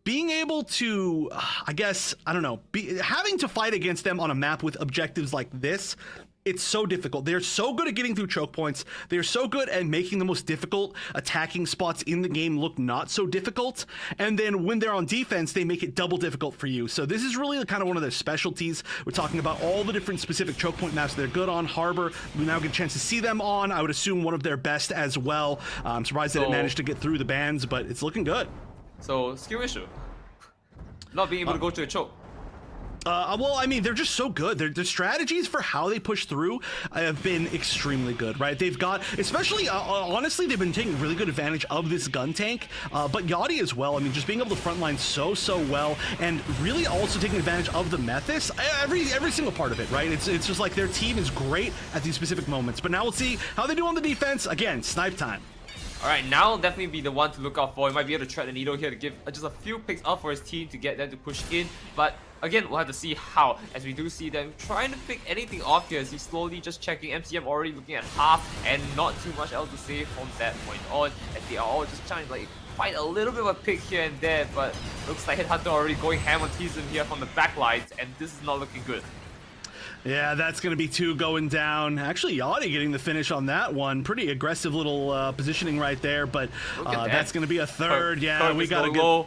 being able to, I guess, I don't know, having to fight against them on a map with objectives like this. It's so difficult. They're so good at getting through choke points. They're so good at making the most difficult attacking spots in the game look not so difficult. And then when they're on defense, they make it double difficult for you. So this is really kind of one of their specialties. We're talking about all the different specific choke point maps they're good on. Harbor, we now get a chance to see them on. I would assume one of their best as well. I'm surprised that it managed to get through the bans, but it's looking good. So, skill issue. Not being able to go to a choke. Well, I mean, they're just so good. Their strategies for how they push through have been extremely good, right? They've got, especially, honestly, they've been taking really good advantage of this gun tank, but Yachty as well. I mean, just being able to frontline so well, and really also taking advantage of the Methis, every single part of it, right? It's just like their team is great at these specific moments. But now we'll see how they do on the defense. Again, snipe time. Alright, now will definitely be the one to look out for. He might be able to thread the needle here to give just a few picks up for his team to get them to push in. But again, we'll have to see how, as we do see them trying to pick anything off here as he's slowly just checking. MCM already looking at half and not too much else to say from that point on, as they are all just trying to like find a little bit of a pick here and there, but looks like Headhunter already going ham on T-Sin here from the back lines, and this is not looking good. Yeah, that's going to be 2 going down. Actually, Yachty getting the finish on that one. Pretty aggressive little positioning right there, but that's going to be a third. Yeah, we got to go.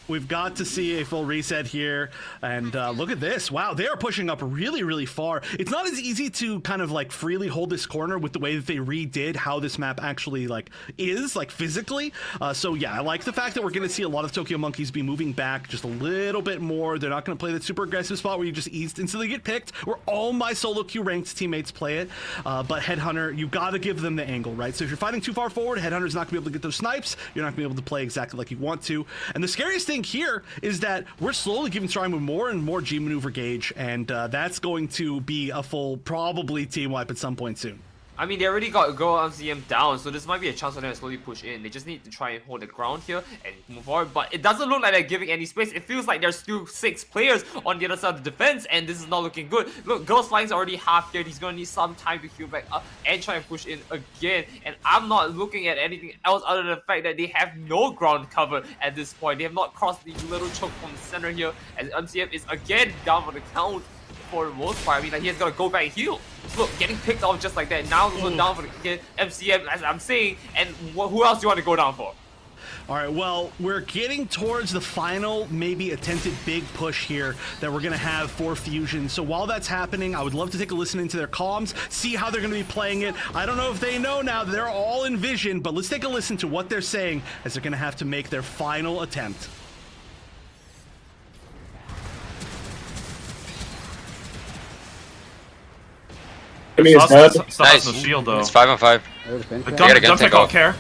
We've got to see a full reset here, and look at this. Wow, they are pushing up really far. It's not as easy to kind of like freely hold this corner with the way that they redid how this map actually like is like physically. So yeah, I like the fact that we're going to see a lot of Tokyo Monkeys be moving back just a little bit more. They're not going to play that super aggressive spot where you just instantly get picked, where all my solo queue ranked teammates play it. But Headhunter, you got to give them the angle, right? So if you're fighting too far forward, Headhunter's not going to be able to get those snipes. You're not going to be able to play exactly like you want to. And the scariest thing here is that we're slowly giving Strymon more and more G maneuver gauge, and that's going to be a full probably team wipe at some point soon. I mean, they already got Go MCM down, so this might be a chance for them to slowly push in. They just need to try and hold the ground here and move forward, but it doesn't look like they're giving any space. It feels like there's still 6 players on the other side of the defense, and this is not looking good. Look, Girl's flying's already half here. He's going to need some time to heal back up and try and push in again, and I'm not looking at anything else other than the fact that they have no ground cover at this point. They have not crossed the little choke from the center here, as MCM is again down for the count. For the most part, I mean, like, he has got to go back and heal. Look, getting picked off just like that. Now he's down for the kill. MCM, as I'm saying, and who else do you want to go down for? All right, well, we're getting towards the final, maybe attempted big push here that we're going to have for Fusion. So while that's happening, I would love to take a listen into their comms, see how they're going to be playing it. I don't know if they know now that they're all in vision, but let's take a listen to what they're saying as they're going to have to make their final attempt. Nice. Shield, though. It's 5 on 5. The gun take all care.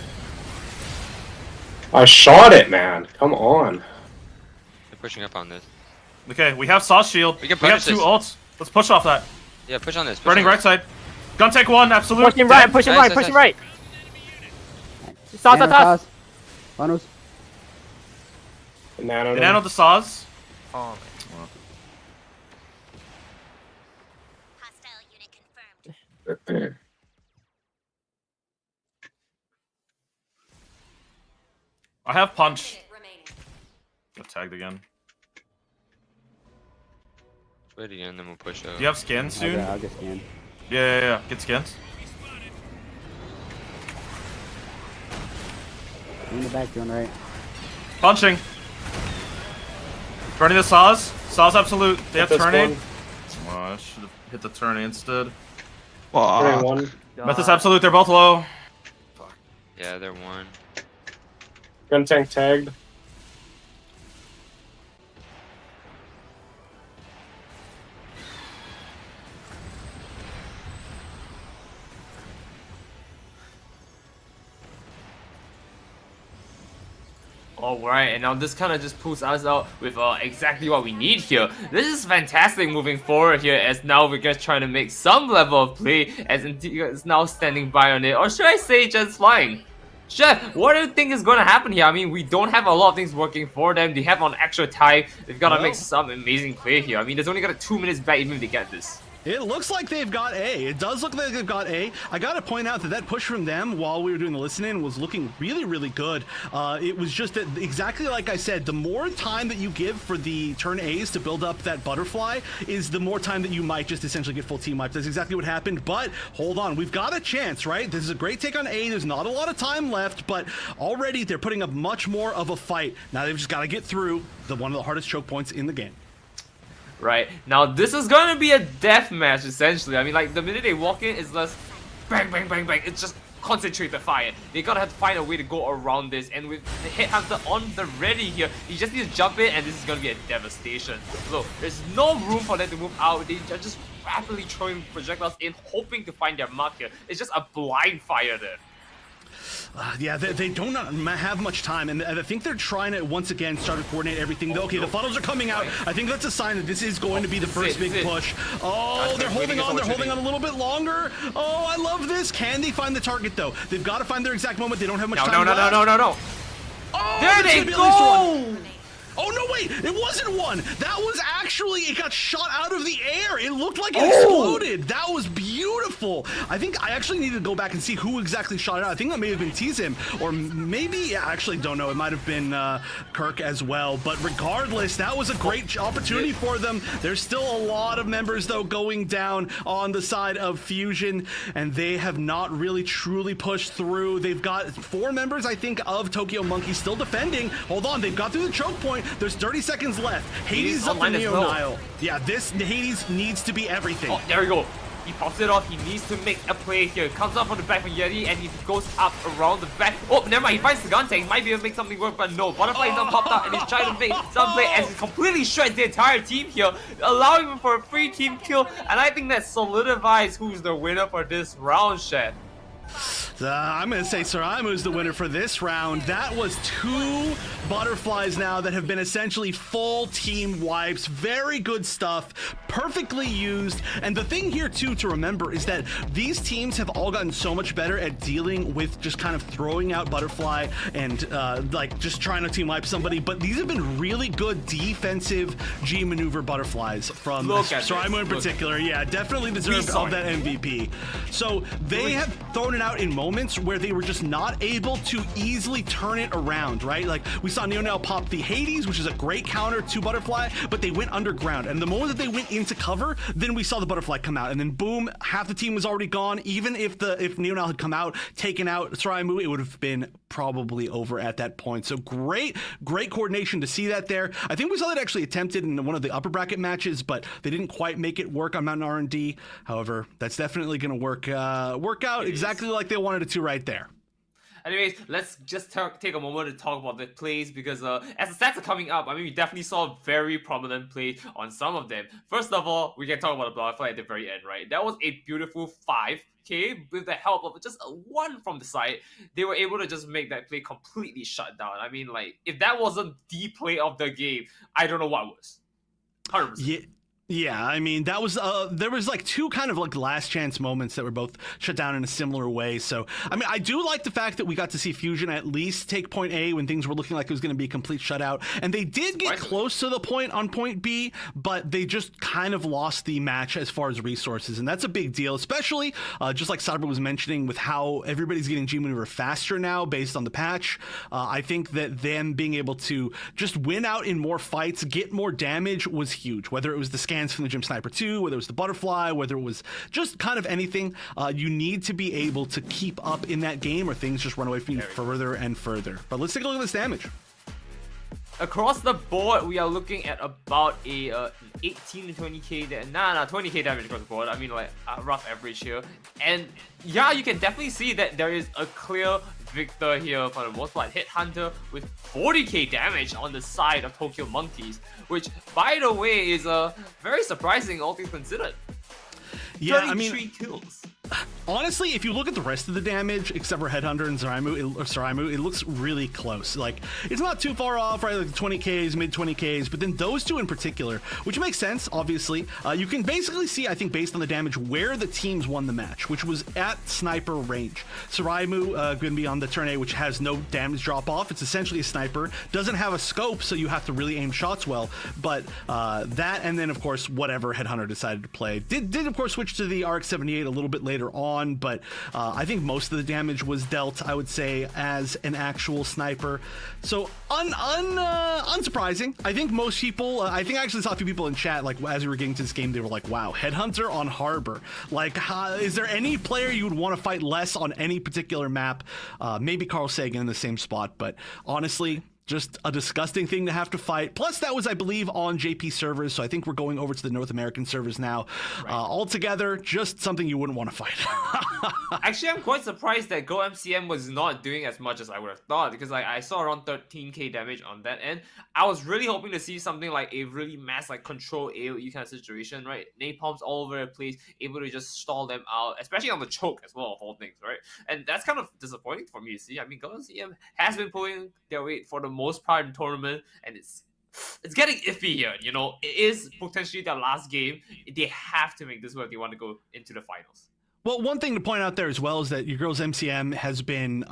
I shot it, man. Come on. They're pushing up on this. Okay, we have Sauce Shield. We can have punish 2 this. ults. Let's push off that. Yeah, push on this. Push Burning on right this. side. Gun take 1, absolute. Pushing right, Dead. pushing Nice, right, nice, pushing nice. right. Toss, toss, toss. Manos. Nano. Nano the Saws. Oh, I have punch. Get tagged again. Wait again, then we'll push up. Do you have scans soon? I'll get scanned. Yeah. Get scans. In the back, doing right. Punching. Burning the Saws. Saws absolute. They have This turning. one. Oh, I should have hit the turn instead. Burning one. Methus absolute. They're both low. Yeah, they're 1. Gun tank tagged. Alright, and now this kind of just pulls us out with exactly what we need here. This is fantastic moving forward here, as now we're just trying to make some level of play, as Antigua is now standing by on it, or should I say just flying? Chef, what do you think is going to happen here? I mean, we don't have a lot of things working for them. They have on extra time. They've got to make some amazing play here. I mean, there's only got 2 minutes back even if they get this. It looks like they've got A. It does look like they've got A. I gotta point out that push from them while we were doing the listening was looking really, really good. It was just that exactly like I said, the more time that you give for the turn A's to build up that butterfly is the more time that you might just essentially get full team wipes. That's exactly what happened, but hold on. We've got a chance, right? This is a great take on A. There's not a lot of time left, but already they're putting up much more of a fight. Now they've just got to get through one of the hardest choke points in the game. Right, now this is going to be a death match essentially. I mean, like, the minute they walk in, it's just bang, bang, bang, bang. It's just concentrated fire. They gotta have to find a way to go around this, and with the Headhunter on the ready here, you just need to jump in, and this is gonna be a devastation. So there's no room for them to move out. They are just rapidly throwing projectiles in, hoping to find their mark here. It's just a blind fire there. Yeah, they don't have much time, and I think they're trying to once again start to coordinate everything. Okay, the funnels are coming out. I think that's a sign that this is going to be the first big push. Oh, they're holding on. They're holding on a little bit longer. Oh, I love this. Can they find the target though? They've got to find their exact moment. They don't have much time left. No. Oh, there they go. Oh, no, wait, it wasn't one. That was actually, it got shot out of the air. It looked like it exploded. That was beautiful. I think I actually need to go back and see who exactly shot it out. I think that may have been T-Zim, or maybe, I actually don't know. It might have been Kirk as well. But regardless, that was a great opportunity for them. There's still a lot of members, though, going down on the side of Fusion, and they have not really truly pushed through. They've got 4 members, I think, of Tokyo Monkey still defending. Hold on, they've got through the choke point. There's 30 seconds left. Hades up to Neo Nile. Yeah, this Hades needs to be everything. Oh, there we go. He pops it off. He needs to make a play here. Comes up from the back from Yeti, and he goes up around the back. Oh, never mind. He finds the gun tank. He might be able to make something work, but no. Butterfly is not popped out, and he's trying to make some play as he completely shreds the entire team here, allowing him for a free team kill. And I think that solidifies who's the winner for this round, Shed. I'm going to say Saraimu is the winner for this round. That was 2 butterflies now that have been essentially full team wipes. Very good stuff. Perfectly used. And the thing here, too, to remember is that these teams have all gotten so much better at dealing with just kind of throwing out butterfly and like just trying to team wipe somebody. But these have been really good defensive G maneuver butterflies from Saraimu in particular. Yeah, definitely deserved of that MVP. So they have thrown it out in moments where they were just not able to easily turn it around, right? Like we saw Neonel pop the Hades, which is a great counter to Butterfly, but they went underground. And the moment that they went into cover, then we saw the Butterfly come out, and then boom, half the team was already gone. Even if Neonel had come out, taken out Saraimu, it would have been probably over at that point. So great coordination to see that there. I think we saw that actually attempted in one of the upper bracket matches, but they didn't quite make it work on Mountain R&D. However, that's definitely going to work out exactly like they wanted it to right there. Anyways, let's just take a moment to talk about the plays because as the stats are coming up, I mean, we definitely saw a very prominent play on some of them. First of all, we can talk about the Bloodline at the very end, right? That was a beautiful 5K with the help of just a 1 from the side. They were able to just make that play completely shut down. I mean, like, if that wasn't the play of the game, I don't know what was. 100%. Yeah. Yeah, I mean, that was there was like 2 kind of like last chance moments that were both shut down in a similar way. So, I mean, I do like the fact that we got to see Fusion at least take point A when things were looking like it was going to be a complete shutout. And they did get close to the point on point B, but they just kind of lost the match as far as resources. And that's a big deal, especially just like Cyber was mentioning with how everybody's getting G Maneuver faster now based on the patch. I think that them being able to just win out in more fights, get more damage was huge, whether it was the scan from the Gym Sniper 2, whether it was the Butterfly, whether it was just kind of anything. You need to be able to keep up in that game or things just run away from you further and further. But let's take a look at this damage. Across the board, we are looking at about a 18 to 20k, 20k damage across the board. I mean, like a rough average here. And yeah, you can definitely see that there is a clear victor here for the most part. Headhunter with 40k damage on the side of Tokyo Monkeys, which, by the way, is very surprising, all things considered. Yeah, 33 I mean, kills. Honestly, if you look at the rest of the damage, except for Headhunter and Saraimu, it looks really close. Like, it's not too far off, right? Like 20Ks, mid 20Ks, but then those 2 in particular, which makes sense, obviously. You can basically see, I think, based on the damage, where the teams won the match, which was at sniper range. Saraimu going to be on the turn A, which has no damage drop off. It's essentially a sniper, doesn't have a scope, so you have to really aim shots well. But that, and then, of course, whatever Headhunter decided to play. Did of course, switch to the RX-78 a little bit later on, but I think most of the damage was dealt, I would say, as an actual sniper. So unsurprising. I think most people, I think I actually saw a few people in chat, like as we were getting to this game, they were like, wow, Headhunter on Harbor. Like, is there any player you would want to fight less on any particular map? Maybe Carl Sagan in the same spot, but honestly, just a disgusting thing to have to fight. Plus, that was, I believe, on JP servers, so I think we're going over to the North American servers now. Right. Altogether, just something you wouldn't want to fight. Actually, I'm quite surprised that Go MCM was not doing as much as I would have thought, because like I saw around 13k damage on that end. I was really hoping to see something like a really mass like control AoE kind of situation, right? Napalms all over the place, able to just stall them out, especially on the choke as well, of all things, right? And that's kind of disappointing for me to see. I mean, Go MCM has been pulling their weight for the most part in tournament, and it's getting iffy here. You know, it is potentially their last game. They have to make this work if they want to go into the finals. Well, one thing to point out there as well is that your girls MCM has been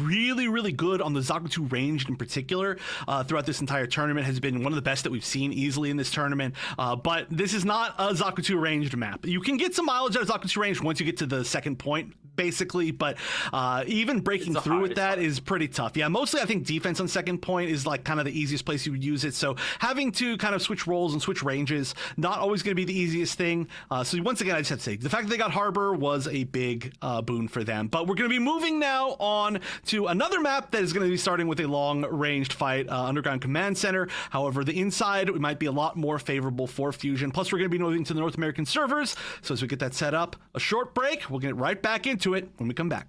really, really good on the Zakutu range in particular throughout this entire tournament. Has been one of the best that we've seen easily in this tournament. But this is not a Zakutu ranged map. You can get some mileage out of Zakutu range once you get to the second point, basically. But even breaking through with that is pretty tough. Yeah, mostly I think defense on second point is like kind of the easiest place you would use it. So having to kind of switch roles and switch ranges, not always going to be the easiest thing. So once again, I just have to say, the fact that they got Harbor was a big boon for them. But we're going to be moving now on to another map that is going to be starting with a long-ranged fight, Underground Command Center. However, the inside might be a lot more favorable for Fusion. Plus, we're going to be moving to the North American servers. So as we get that set up, a short break. We'll get right back into it when we come back.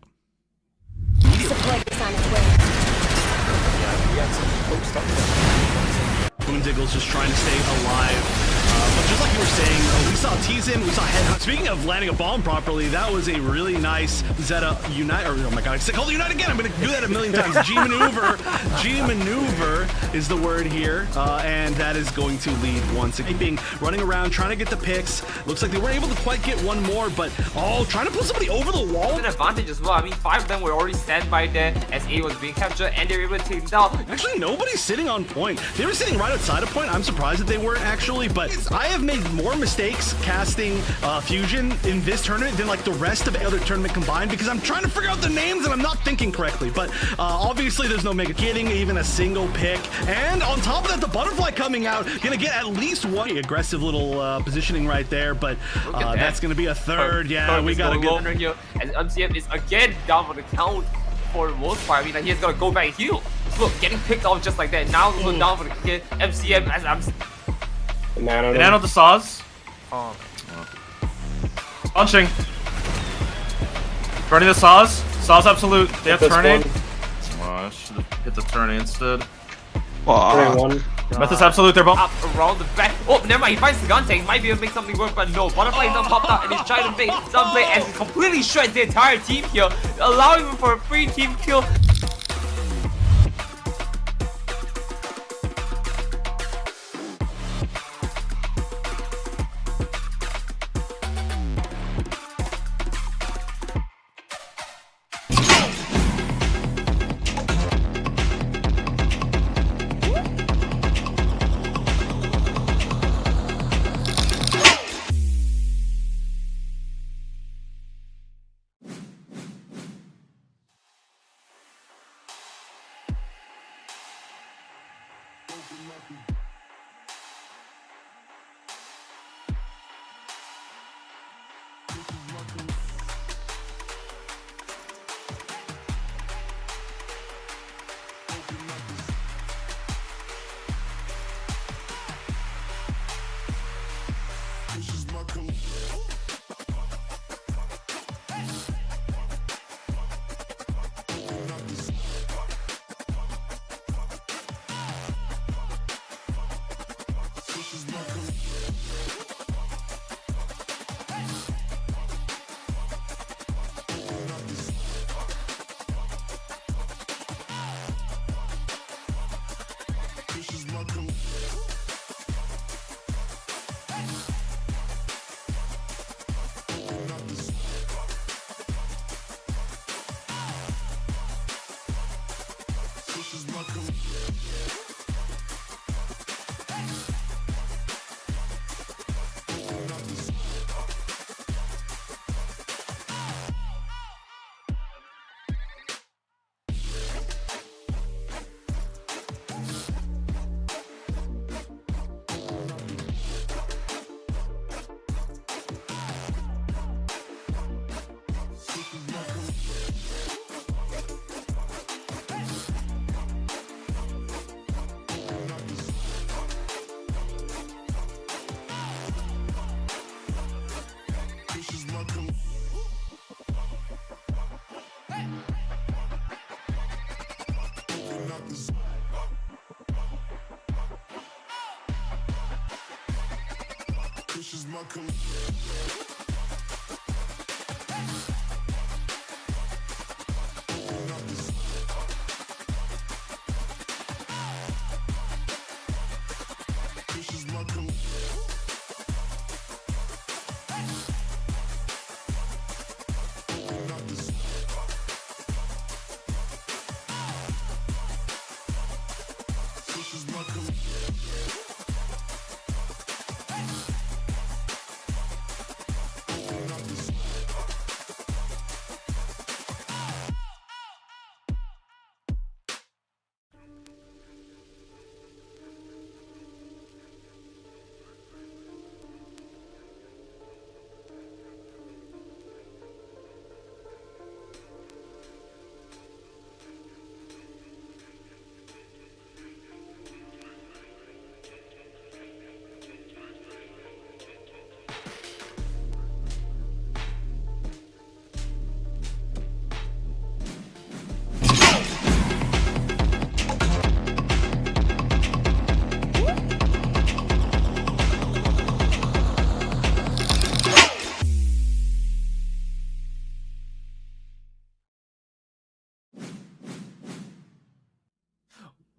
Boondiggle's just trying to stay alive. But just like you were saying, we saw TwistedSin, we saw Headhunt. Speaking of landing a bomb properly, that was a really nice Zeta Unite, or oh my god, I said call it Unite again, I'm going to do that a million times. G-Maneuver. G-Maneuver is the word here, and that is going to lead once again. Running around, trying to get the picks. Looks like they weren't able to quite get one more, but trying to pull somebody over the wall. An advantage as well. I mean, 5 of them were already standby there as A was being captured, and they were able to take them down. Actually, nobody's sitting on point. They were sitting right outside of point. I'm surprised that they weren't actually, but I have made more mistakes casting Fusion in this tournament than like the rest of the other tournament combined, because I'm trying to figure out the names and I'm not thinking correctly. But obviously there's no mega getting even a single pick, and on top of that, the Butterfly coming out, gonna get at least one aggressive little positioning right there, but that's gonna be a third. Yeah, we got a good right here, and MCM is again down for the count for the most part. I mean, like, he's gonna go back and heal. Look, getting picked off just like that. Now going down for the kill. MCM as I'm Banana the saws. Punching. Burning the saws. Saws absolute. They have turnade. I should have hit the turn instead. One. Metis absolute there, bomb. Up around the back. Oh, never mind. He finds the gun tank. Might be able to make something work, but no. Butterfly is not popped out, and he's trying to make some play as he completely shreds the entire team here, allowing him for a free team kill.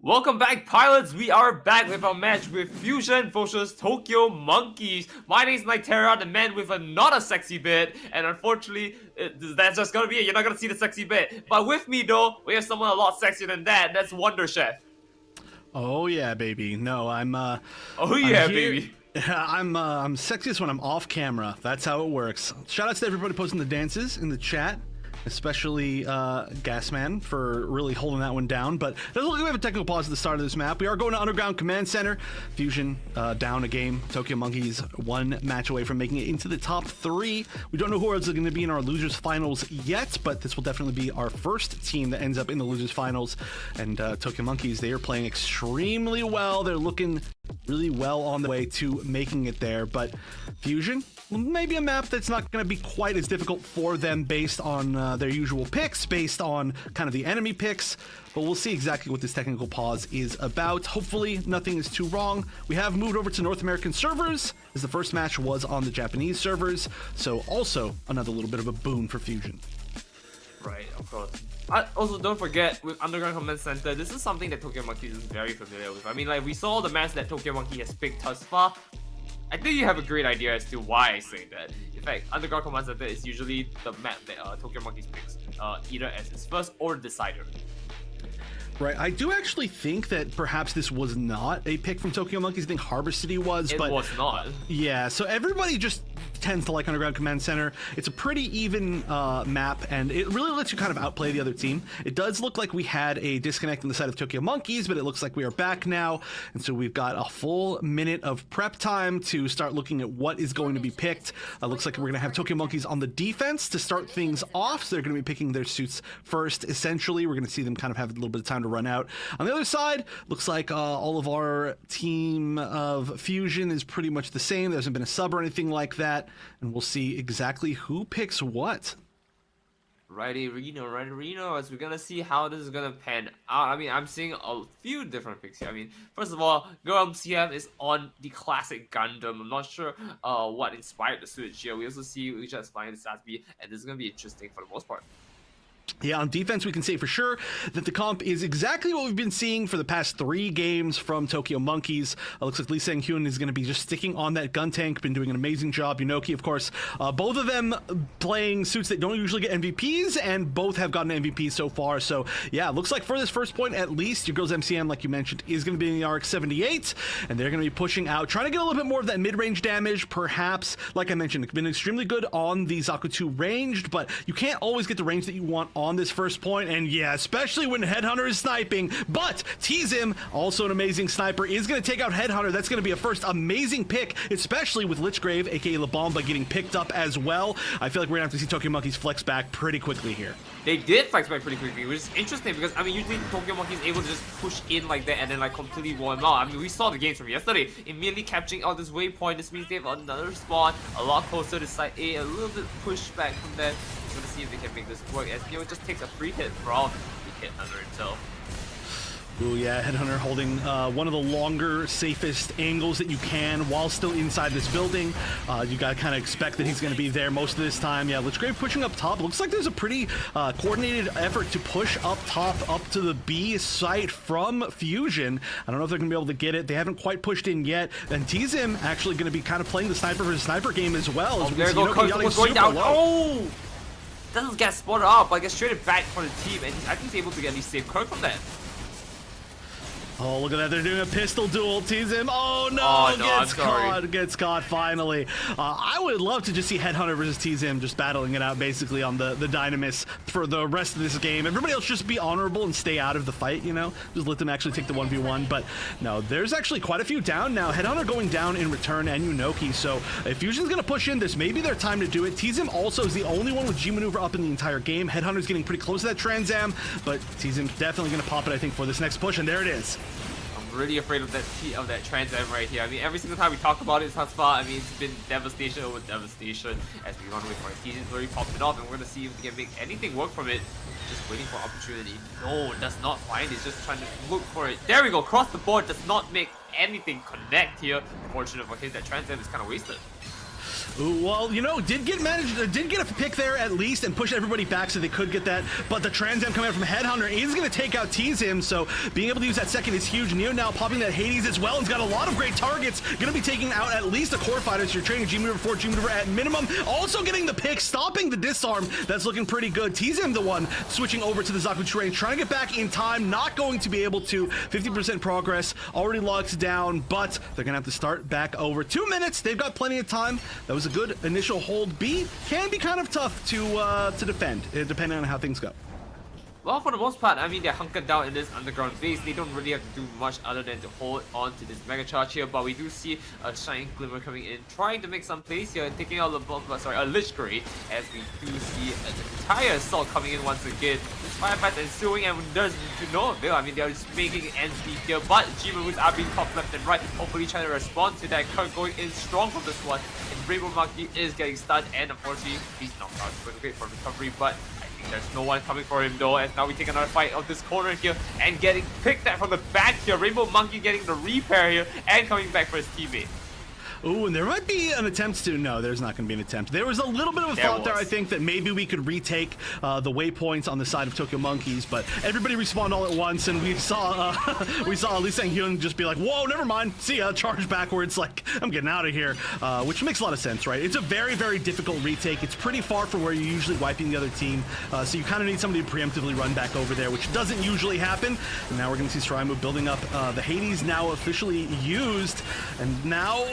Welcome back, pilots. We are back with our match with Fusion versus Tokyo Monkeys. My name is Nightera, the man with not a sexy bit, and unfortunately, that's just gonna be it. You're not gonna see the sexy bit. But with me, though, we have someone a lot sexier than that. That's Wonder Chef. Oh yeah, baby. No, I'm Oh yeah, baby. I'm sexiest when I'm off camera. That's how it works. Shout out to everybody posting the dances in the chat, especially Gasman for really holding that one down. But it doesn't look like we have a technical pause at the start of this map. We are going to Underground Command Center. Fusion down a game. Tokyo Monkeys one match away from making it into the top 3. We don't know who else is going to be in our losers finals yet, but this will definitely be our first team that ends up in the losers finals. And Tokyo Monkeys, they are playing extremely well. They're looking really well on the way to making it there. But Fusion, maybe a map that's not going to be quite as difficult for them based on their usual picks, based on kind of the enemy picks. But we'll see exactly what this technical pause is about. Hopefully nothing is too wrong. We have moved over to North American servers, as the first match was on the Japanese servers. So also another little bit of a boon for Fusion. Right, of course. Also, don't forget, with Underground Command Center, this is something that Tokyo Monkey is very familiar with. I mean, like, we saw the maps that Tokyo Monkey has picked thus far. I think you have a great idea as to why I say that. In fact, Underground Command Center is usually the map that Tokyo Monkey picks, either as its first or decider. Right, I do actually think that perhaps this was not a pick from Tokyo Monkeys. I think Harbor City was, It was not. Yeah, so everybody just tends to like Underground Command Center. It's a pretty even map, and it really lets you kind of outplay the other team. It does look like we had a disconnect on the side of Tokyo Monkeys, but it looks like we are back now, and so we've got a full minute of prep time to start looking at what is going to be picked. Looks like we're going to have Tokyo Monkeys on the defense to start things off, so they're going to be picking their suits first, essentially. We're going to see them kind of have a little bit of time to run out. On the other side, looks like all of our team of Fusion is pretty much the same. There hasn't been a sub or anything like that, and we'll see exactly who picks what. Righty Reno, as we're gonna see how this is gonna pan out. I mean, I'm seeing a few different picks here. I mean, first of all, Gundam CM is on the classic Gundam. I'm not sure what inspired the switch here. We also see which has flying the Satsby, and this is gonna be interesting for the most part. Yeah, on defense, we can say for sure that the comp is exactly what we've been seeing for the past 3 games from Tokyo Monkeys. Looks like Lee Sang-hyun is going to be just sticking on that gun tank, been doing an amazing job. Yunoki, of course, both of them playing suits that don't usually get MVPs, and both have gotten MVPs so far. So, yeah, looks like for this first point, at least, your girls MCM, like you mentioned, is going to be in the RX-78, and they're going to be pushing out, trying to get a little bit more of that mid-range damage, perhaps. Like I mentioned, it's been extremely good on the Zaku 2 ranged, but you can't always get the range that you want on this first point, and yeah, especially when Headhunter is sniping. But T-Zim, also an amazing sniper, is going to take out Headhunter. That's going to be a first amazing pick, especially with Lichgrave, aka La Bomba, getting picked up as well. I feel like we're going to have to see Tokyo Monkeys flex back pretty quickly here. They did flex back pretty quickly, which is interesting because, I mean, usually Tokyo Monkey is able to just push in like that and then like completely wall them out. I mean, we saw the games from yesterday, immediately capturing out this waypoint. This means they have another spawn, a lot closer to side A, a little bit pushback from there. We're gonna see if they can make this work, as it just takes a free hit from the Headhunter himself. Ooh, yeah, Headhunter holding one of the longer, safest angles that you can while still inside this building. You gotta kind of expect that he's gonna be there most of this time. Yeah, Lichgrave pushing up top. Looks like there's a pretty coordinated effort to push up top, up to the B site from Fusion. I don't know if they're gonna be able to get it. They haven't quite pushed in yet. And T-Zim actually gonna be kind of playing the sniper for his sniper game as well. Oh, there you go, Coach going down. Oh! Doesn't get spotted out, but gets traded back for the team, and I think he's able to get at least save Kirk from that. Oh, look at that. They're doing a pistol duel. T-Zim. Oh, no. Gets caught finally. I would love to just see Headhunter versus T-Zim just battling it out basically on the Dynamis for the rest of this game. Everybody else just be honorable and stay out of the fight, you know? Just let them actually take the 1v1. But no, there's actually quite a few down now. Headhunter going down in return, and Yunoki. So if Fusion's going to push in, this may be their time to do it. T-Zim also is the only one with G-Maneuver up in the entire game. Headhunter's getting pretty close to that Trans Am, but T-Zim's definitely going to pop it, I think, for this next push, and there it is. Really afraid of that Trans Am right here. I mean, every single time we talk about it thus far, I mean, it's been devastation over devastation as we run away from it. He's already popped it off, and we're gonna see if we can make anything work from it. Just waiting for opportunity. No, does not find it. Just trying to look for it. There we go. Cross the board. Does not make anything connect here. Unfortunate for him, that Trans Am is kind of wasted. Ooh, well, you know, did get a pick there at least and push everybody back so they could get that, but the Trans Am coming out from Headhunter is going to take out T-Zim, so being able to use that second is huge. Neo now popping that Hades as well. He's got a lot of great targets. Going to be taking out at least a core fighter, so you're trading G-Maneuver for G-Maneuver at minimum. Also getting the pick, stopping the disarm. That's looking pretty good. T-Zim the one switching over to the Zaku terrain, trying to get back in time, not going to be able to. 50% progress, already locked down, but they're going to have to start back over. 2 minutes, they've got plenty of time. That was a good initial hold. B can be kind of tough to defend, depending on how things go. Well, for the most part, I mean, they're hunkered down in this underground base. They don't really have to do much other than to hold on to this Mega Charge here, but we do see a Shining Glimmer coming in, trying to make some plays here and taking out a Lich Grade, as we do see an entire assault coming in once again. This firefight ensuing, and there's no avail. I mean, they're just making ends meet here, but G-Moves are being popped left and right, hopefully trying to respond to that. Kirk going in strong from this one, and Rainbow Monkey is getting stunned, and unfortunately, he's knocked out. Going to wait for recovery, but there's no one coming for him though, as now we take another fight of this corner here and getting picked at from the back here. Rainbow Monkey getting the repair here and coming back for his teammate. Ooh, and there might be an attempt to... No, there's not going to be an attempt. There was a little bit of a thought there, I think, that maybe we could retake the waypoints on the side of Tokyo Monkeys, but everybody respawned all at once, and we saw Lee Sang-hyun just be like, whoa, never mind, see ya, charge backwards, like, I'm getting out of here, which makes a lot of sense, right? It's a very, very difficult retake. It's pretty far from where you're usually wiping the other team, so you kind of need somebody to preemptively run back over there, which doesn't usually happen. And now we're going to see Strimu building up the Hades now officially used, and now,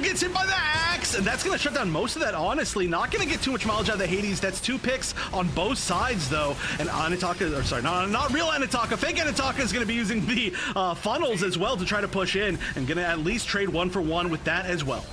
gets hit by the axe, and that's going to shut down most of that, honestly. Not going to get too much mileage out of the Hades. That's 2 picks on both sides, though. And Anataka, or sorry, not real Anataka, fake Anataka is going to be using the funnels as well to try to push in, and going to at least trade 1-for-1 with that as well.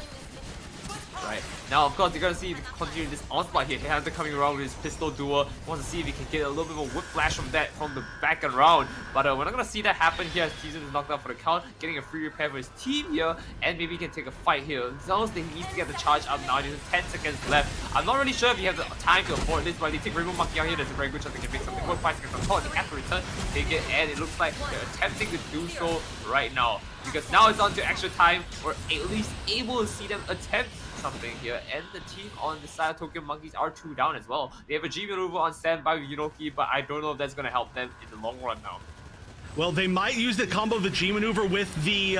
Right. Now, of course, you're going to see continue this onslaught here. Headhunter coming around with his pistol duel. Wants to see if he can get a little bit of a whiplash from that from the back and around. But we're not going to see that happen here as TwistedSin is knocked out for the count. Getting a free repair for his team here. And maybe he can take a fight here. Zonos, they need to get the charge up now. There's 10 seconds left. I'm not really sure if you have the time to afford this, but they take Rainbow Monkey out here. There's a very good chance they can make something work. 5 seconds on call. They have to return, take it, and it looks like they're attempting to do so right now. Because now it's on to extra time. We're at least able to see them attempt something here, and the team on the side of Tokyo Monkeys are 2 down as well. They have a G maneuver on standby with Yunoki, but I don't know if that's going to help them in the long run now. Well, they might use the combo of the G maneuver with the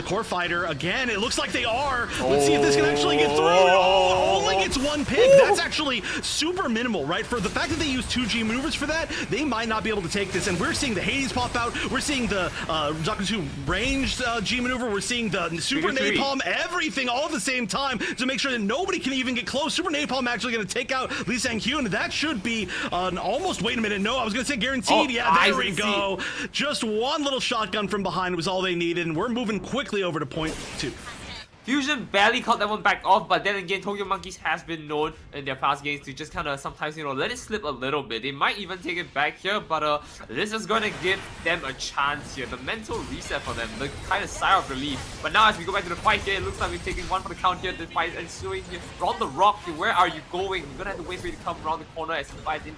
core fighter again. It looks like they are. Let's see if this can actually get through. Oh, only gets 1 pick. That's actually super minimal, right? For the fact that they use 2 G maneuvers for that, they might not be able to take this. And we're seeing the Hades pop out. We're seeing the Zakuzu ranged G maneuver. We're seeing the Super Napalm, everything all at the same time to make sure that nobody can even get close. Super Napalm actually going to take out Lee Sang-hyun. That should be an almost, wait a minute, no, I was going to say guaranteed. Yeah, there we go. Just 1 little shotgun from behind was all they needed, and we're moving quickly over to point 2. Fusion barely caught that one back off, but then again, Tokyo Monkeys has been known in their past games to just kind of sometimes, let it slip a little bit. They might even take it back here, but this is going to give them a chance here. The mental reset for them, the kind of sigh of relief. But now as we go back to the fight here, it looks like we're taking 1 for the count here. The fight is ensuing here. Around the rock here, where are you going? We're going to have to wait for you to come around the corner as he fights in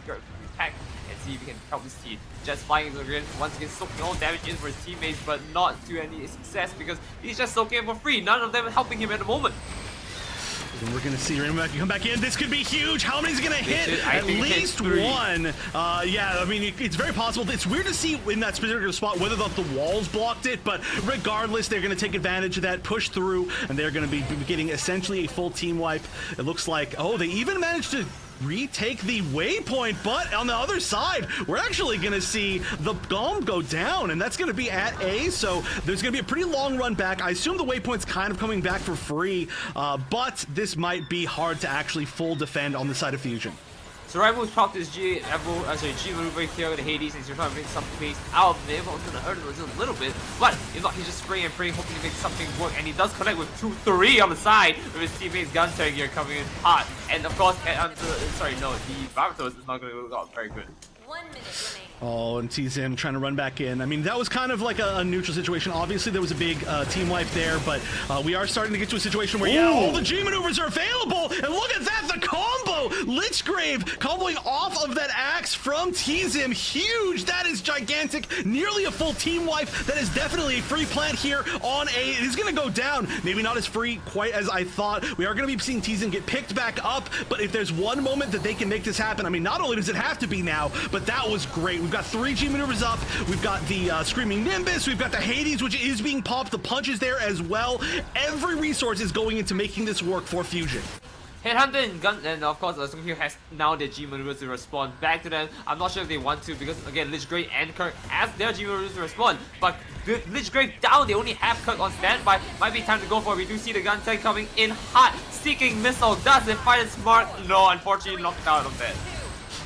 pack and see if he can help his team. Just flying again, once again soaking all damage in for his teammates, but not to any success because he's just soaking for free. None of them are helping him at the moment. And we're gonna see Rainbow Monkey come back in. This could be huge. How many's gonna hit? At least 1. Yeah, I mean, it's very possible. It's weird to see in that specific spot whether the walls blocked it, but regardless, they're gonna take advantage of that, push through, and they're gonna be getting essentially a full team wipe. It looks like, oh, they even managed to retake the waypoint, but on the other side, we're actually gonna see the golem go down, and that's gonna be at A, so there's gonna be a pretty long run back. I assume the waypoint's kind of coming back for free, but this might be hard to actually full defend on the side of Fusion. So Raimu's popped his G maneuver here with the Hades, and he's trying to make some pace out of him. I was gonna hurt him just a little bit, but if not, he's just spraying and praying, hoping to make something work. And he does connect with 2-3 on the side with his teammate's gun tank here coming in hot. And of course, the Barbatos is not gonna look out very good. 1 minute remaining. Oh, and TwistedSin trying to run back in. I mean, that was kind of like a neutral situation. Obviously, there was a big team wipe there, but we are starting to get to a situation where, yeah, all the G maneuvers are available. And look at that, the combo! Lichgrave comboing off of that axe from TwistedSin. Huge! That is gigantic. Nearly a full team wipe. That is definitely a free plant here on A. It is going to go down. Maybe not as free quite as I thought. We are going to be seeing TwistedSin get picked back up, but if there's one moment that they can make this happen, I mean, not only does it have to be now, but that was great. We've got 3 G maneuvers up. We've got the Screaming Nimbus. We've got the Hades, which is being popped. The punches there as well. Every resource is going into making this work for Fusion. Headhunter and Gun, and of course, Sung Hyo has now their G maneuvers to respond back to them. I'm not sure if they want to because, again, Lichgrave and Kirk has their G maneuvers to respond. But with Lichgrave down, they only have Kirk on standby. Might be time to go for it. We do see the gun tank coming in hot. Seeking Missile. Does it fight it smart? No, unfortunately, knocked out of that.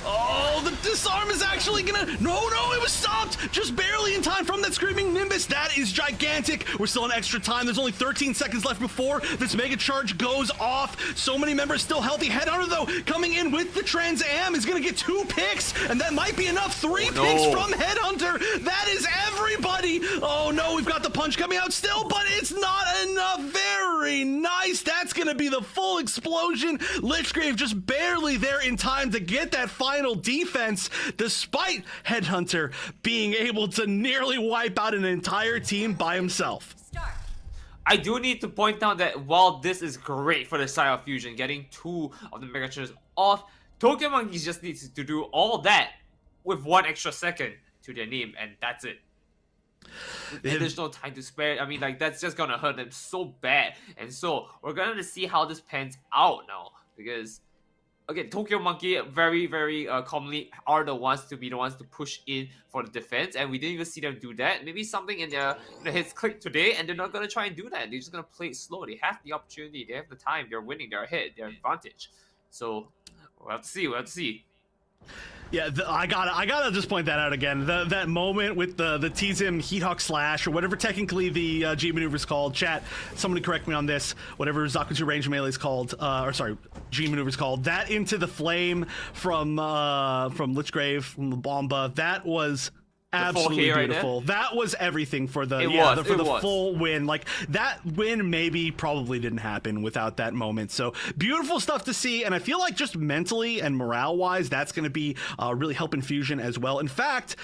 Oh, the disarm is actually gonna... No, it was stopped! Just barely in time from that Screaming Nimbus. That is gigantic. We're still in extra time. There's only 13 seconds left before this Mega Charge goes off. So many members still healthy. Headhunter, though, coming in with the Trans Am is gonna get 2 picks, and that might be enough. 3 picks from Headhunter. That is everybody. Oh, no, we've got the punch coming out still, but it's not enough. Very nice. That's gonna be the full explosion. Lichgrave just barely there in time to get that final defense, despite Headhunter being able to nearly wipe out an entire team by himself. I do need to point out that while this is great for the side of Fusion, getting 2 of the Mega Charges off, Tokyo Monkeys just needs to do all that with 1 extra second to their name, and that's it. With additional time to spare, I mean, like, that's just gonna hurt them so bad. And so we're gonna see how this pans out now, because again, Tokyo Monkey very, very commonly are the ones to push in for the defense, and we didn't even see them do that. Maybe something in their heads clicked today, and they're not gonna try and do that. They're just gonna play it slow. They have the opportunity, they have the time, they're winning, they're ahead, they're advantage. So we'll have to see. Yeah, I gotta just point that out again. That moment with the T-Zim Heathawk Slash, or whatever technically the G maneuver is called. Chat, somebody correct me on this. Whatever Zakutsu range melee is called, or sorry, G maneuver is called. That into the flame from Lichgrave, from the Bomba. That was absolutely beautiful. Right, that was everything for the full win. Like, that win maybe probably didn't happen without that moment. So beautiful stuff to see, and I feel like just mentally and morale wise, that's going to be really helping Fusion as well. In fact,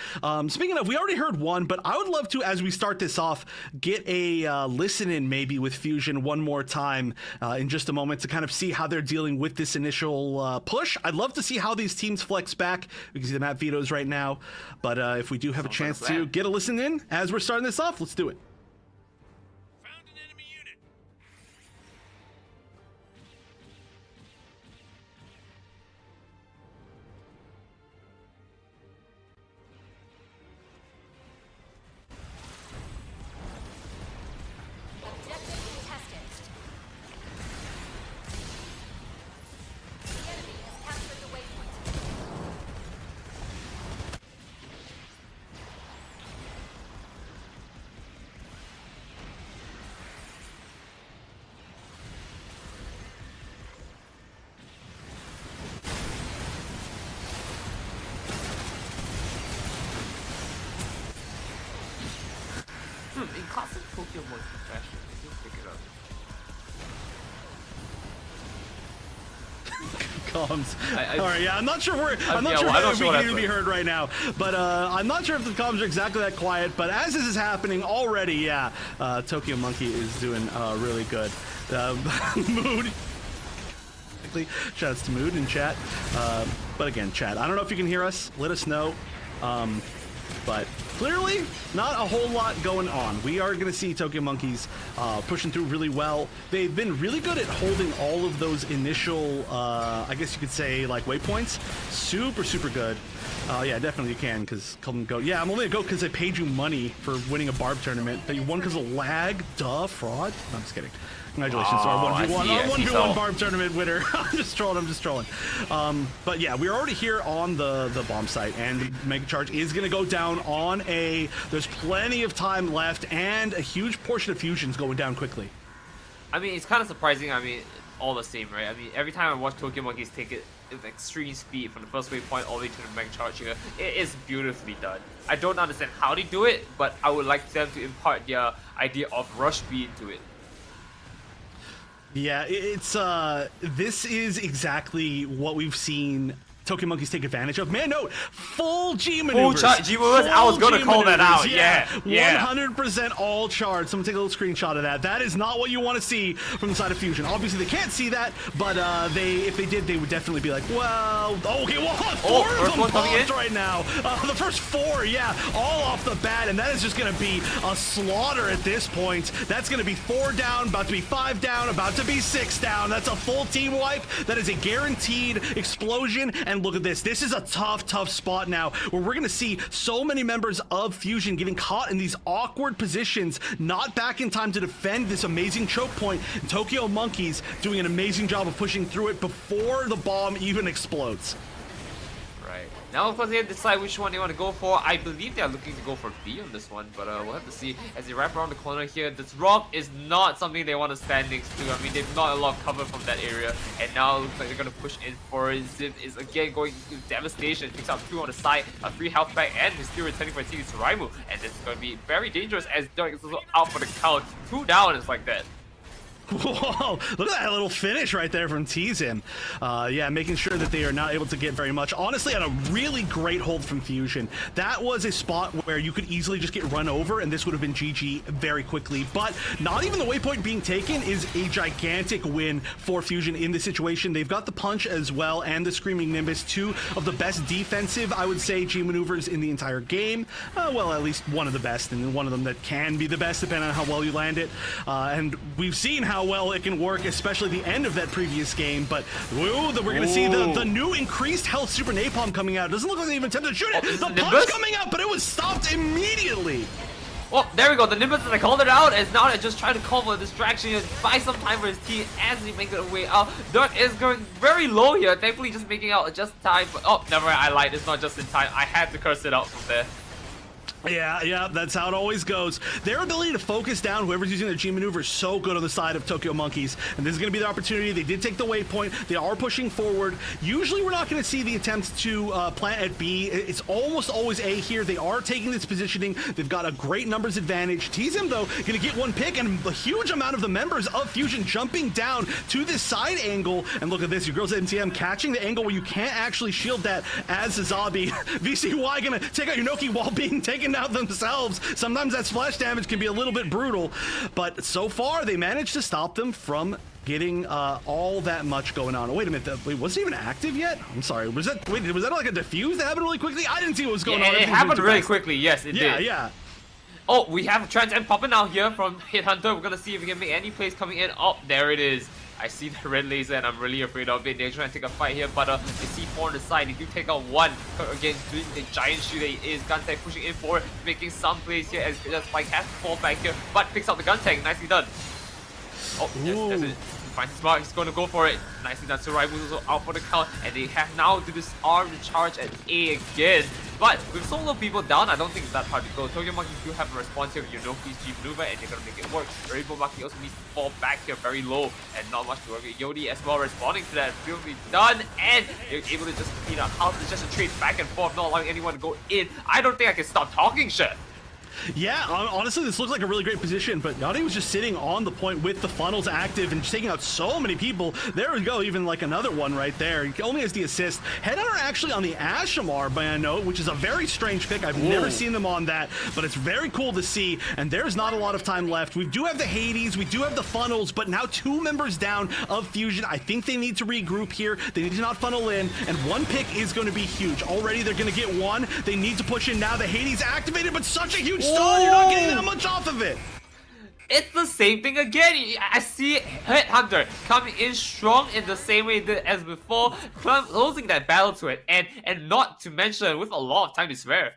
speaking of, we already heard one, but I would love to, as we start this off, get a listen in maybe with Fusion one more time in just a moment to kind of see how they're dealing with this initial push. I'd love to see how these teams flex back, because the map vetoes right now, but if we do have a chance to get a listen in as we're starting this off, let's do it. Found an enemy unit. Objective contested. The enemy has captured the waypoint. In classic Pokemon fashion, just pick it up. Comms. All right, yeah, I'm not sure we can even be heard right now, but I'm not sure if the comms are exactly that quiet. But as this is happening already, yeah, Tokyo Monkey is doing really good. Mood. Shouts to Mood in chat. But again, chat, I don't know if you can hear us. Let us know. But clearly, not a whole lot going on. We are going to see Tokyo Monkeys pushing through really well. They've been really good at holding all of those initial, I guess you could say, like, waypoints. Super, super good. Yeah, definitely you can, because come and go. Yeah, I'm only a goat because I paid you money for winning a Barb tournament. That you won because of lag? Duh, fraud? No, I'm just kidding. Congratulations to our 1v1 Barb tournament winner. I'm just trolling. But yeah, we're already here on the bomb site, and the Mega Charge is going to go down on A. There's plenty of time left, and a huge portion of Fusion's going down quickly. I mean, it's kind of surprising. I mean, all the same, right? I mean, every time I watch Tokyo Monkeys take it with extreme speed from the first waypoint all the way to the Mega Charge here, it is beautifully done. I don't understand how they do it, but I would like them to impart their idea of rush speed to it. Yeah, it's this is exactly what we've seen Tokyo Monkeys take advantage of. Man, no, full G maneuvers. G maneuvers. I was gonna call that out. Yeah. 100% all charged. Someone take a little screenshot of that. That is not what you want to see from the side of Fusion. Obviously, they can't see that, but if they did, they would definitely be like, well, okay, well, four of them bombs right now. The first 4, yeah, all off the bat, and that is just gonna be a slaughter at this point. That's gonna be 4 down, about to be 5 down, about to be 6 down. That's a full team wipe. That is a guaranteed explosion. And look at this. This is a tough spot now where we're going to see so many members of Fusion getting caught in these awkward positions, not back in time to defend this amazing choke point. And Tokyo Monkeys doing an amazing job of pushing through it before the bomb even explodes. Right. Now, of course, they have to decide which one they want to go for. I believe they are looking to go for B on this one, but we'll have to see as they wrap around the corner here. This rock is not something they want to stand next to. I mean, they've not a lot of cover from that area, and now it looks like they're going to push in for it. Zip is again going to devastation. Picks up 2 on the side, a 3 health back, and he's still returning for Team Suraimu. And this is going to be very dangerous as Dirk is also out for the count. 2 down is like that. Whoa, look at that little finish right there from TwistedSin. Yeah, making sure that they are not able to get very much. Honestly, on a really great hold from Fusion. That was a spot where you could easily just get run over, and this would have been GG very quickly. But not even the waypoint being taken is a gigantic win for Fusion in this situation. They've got the punch as well and the Screaming Nimbus, 2 of the best defensive, I would say, G maneuvers in the entire game. Well, at least one of the best, and one of them that can be the best depending on how well you land it. And we've seen how well it can work, especially the end of that previous game. But we're going to see the new increased health Super Napalm coming out. Doesn't look like they even attempted to shoot it. The punch coming out, but it was stopped immediately. Well, there we go. The Nimbus, as I called it out, is now just trying to call for a distraction here, buy some time for his team as he makes it way out. Dirk is going very low here, thankfully just making out just in time. But oh, never mind, I lied. It's not just in time. I had to curse it out from there. Yeah, that's how it always goes. Their ability to focus down whoever's using their G maneuver is so good on the side of Tokyo Monkeys, and this is going to be the opportunity. They did take the waypoint. They are pushing forward. Usually we're not going to see the attempts to plant at B. It's almost always A here. They are taking this positioning. They've got a great numbers advantage. TwistedSin, though, going to get one pick, and a huge amount of the members of Fusion jumping down to this side angle. And look at this, your girls at MTM catching the angle where you can't actually shield that as a zombie. VCY going to take out Yunoki while being taken out themselves. Sometimes that splash damage can be a little bit brutal, but so far they managed to stop them from getting all that much going on. Oh, wait a minute, wait, was it even active yet? I'm sorry, was that like a defuse that happened really quickly? I didn't see what was going on. It happened really quickly, yes, it did. Yeah. Oh, we have a Trans M popping out here from Headhunter. We're gonna see if we can make any plays coming in. Oh, there it is. I see the red laser and I'm really afraid of it. They're trying to take a fight here, but they see 4 on the side. They do take out 1 against the giant shooter he is. Guntank pushing in forward, making some plays here as Spike has to fall back here, but picks up the Guntank. Nicely done. Oh, yes, that's it. Finds his mark, he's going to go for it. Nicely done. Suraimu's also out for the count, and they have now to disarm the charge at A again. But with so little people down, I don't think it's that hard to go. Tokyo Monkey do have a response here with Yunoki's G maneuver, and they're going to make it work. Rainbow Monkey also needs to fall back here very low, and not much to work with. Yodi as well responding to that. Beautifully done, and they're able to just, how to just trade back and forth, not allowing anyone to go in. I don't think I can stop talking shit. Yeah, honestly, this looks like a really great position, but Yachty was just sitting on the point with the funnels active and just taking out so many people. There we go, even like another one right there. He only has the assist. Headhunter actually on the Ashamar by a note, which is a very strange pick. I've never seen them on that, but it's very cool to see, and there's not a lot of time left. We do have the Hades, we do have the funnels, but now 2 members down of Fusion. I think they need to regroup here. They need to not funnel in, and 1 pick is going to be huge. Already they're going to get 1. They need to push in now. The Hades activated, but such a huge stun. You're not getting that much off of it. It's the same thing again. I see Headhunter coming in strong in the same way as before, closing that battle to it, and not to mention with a lot of time to spare.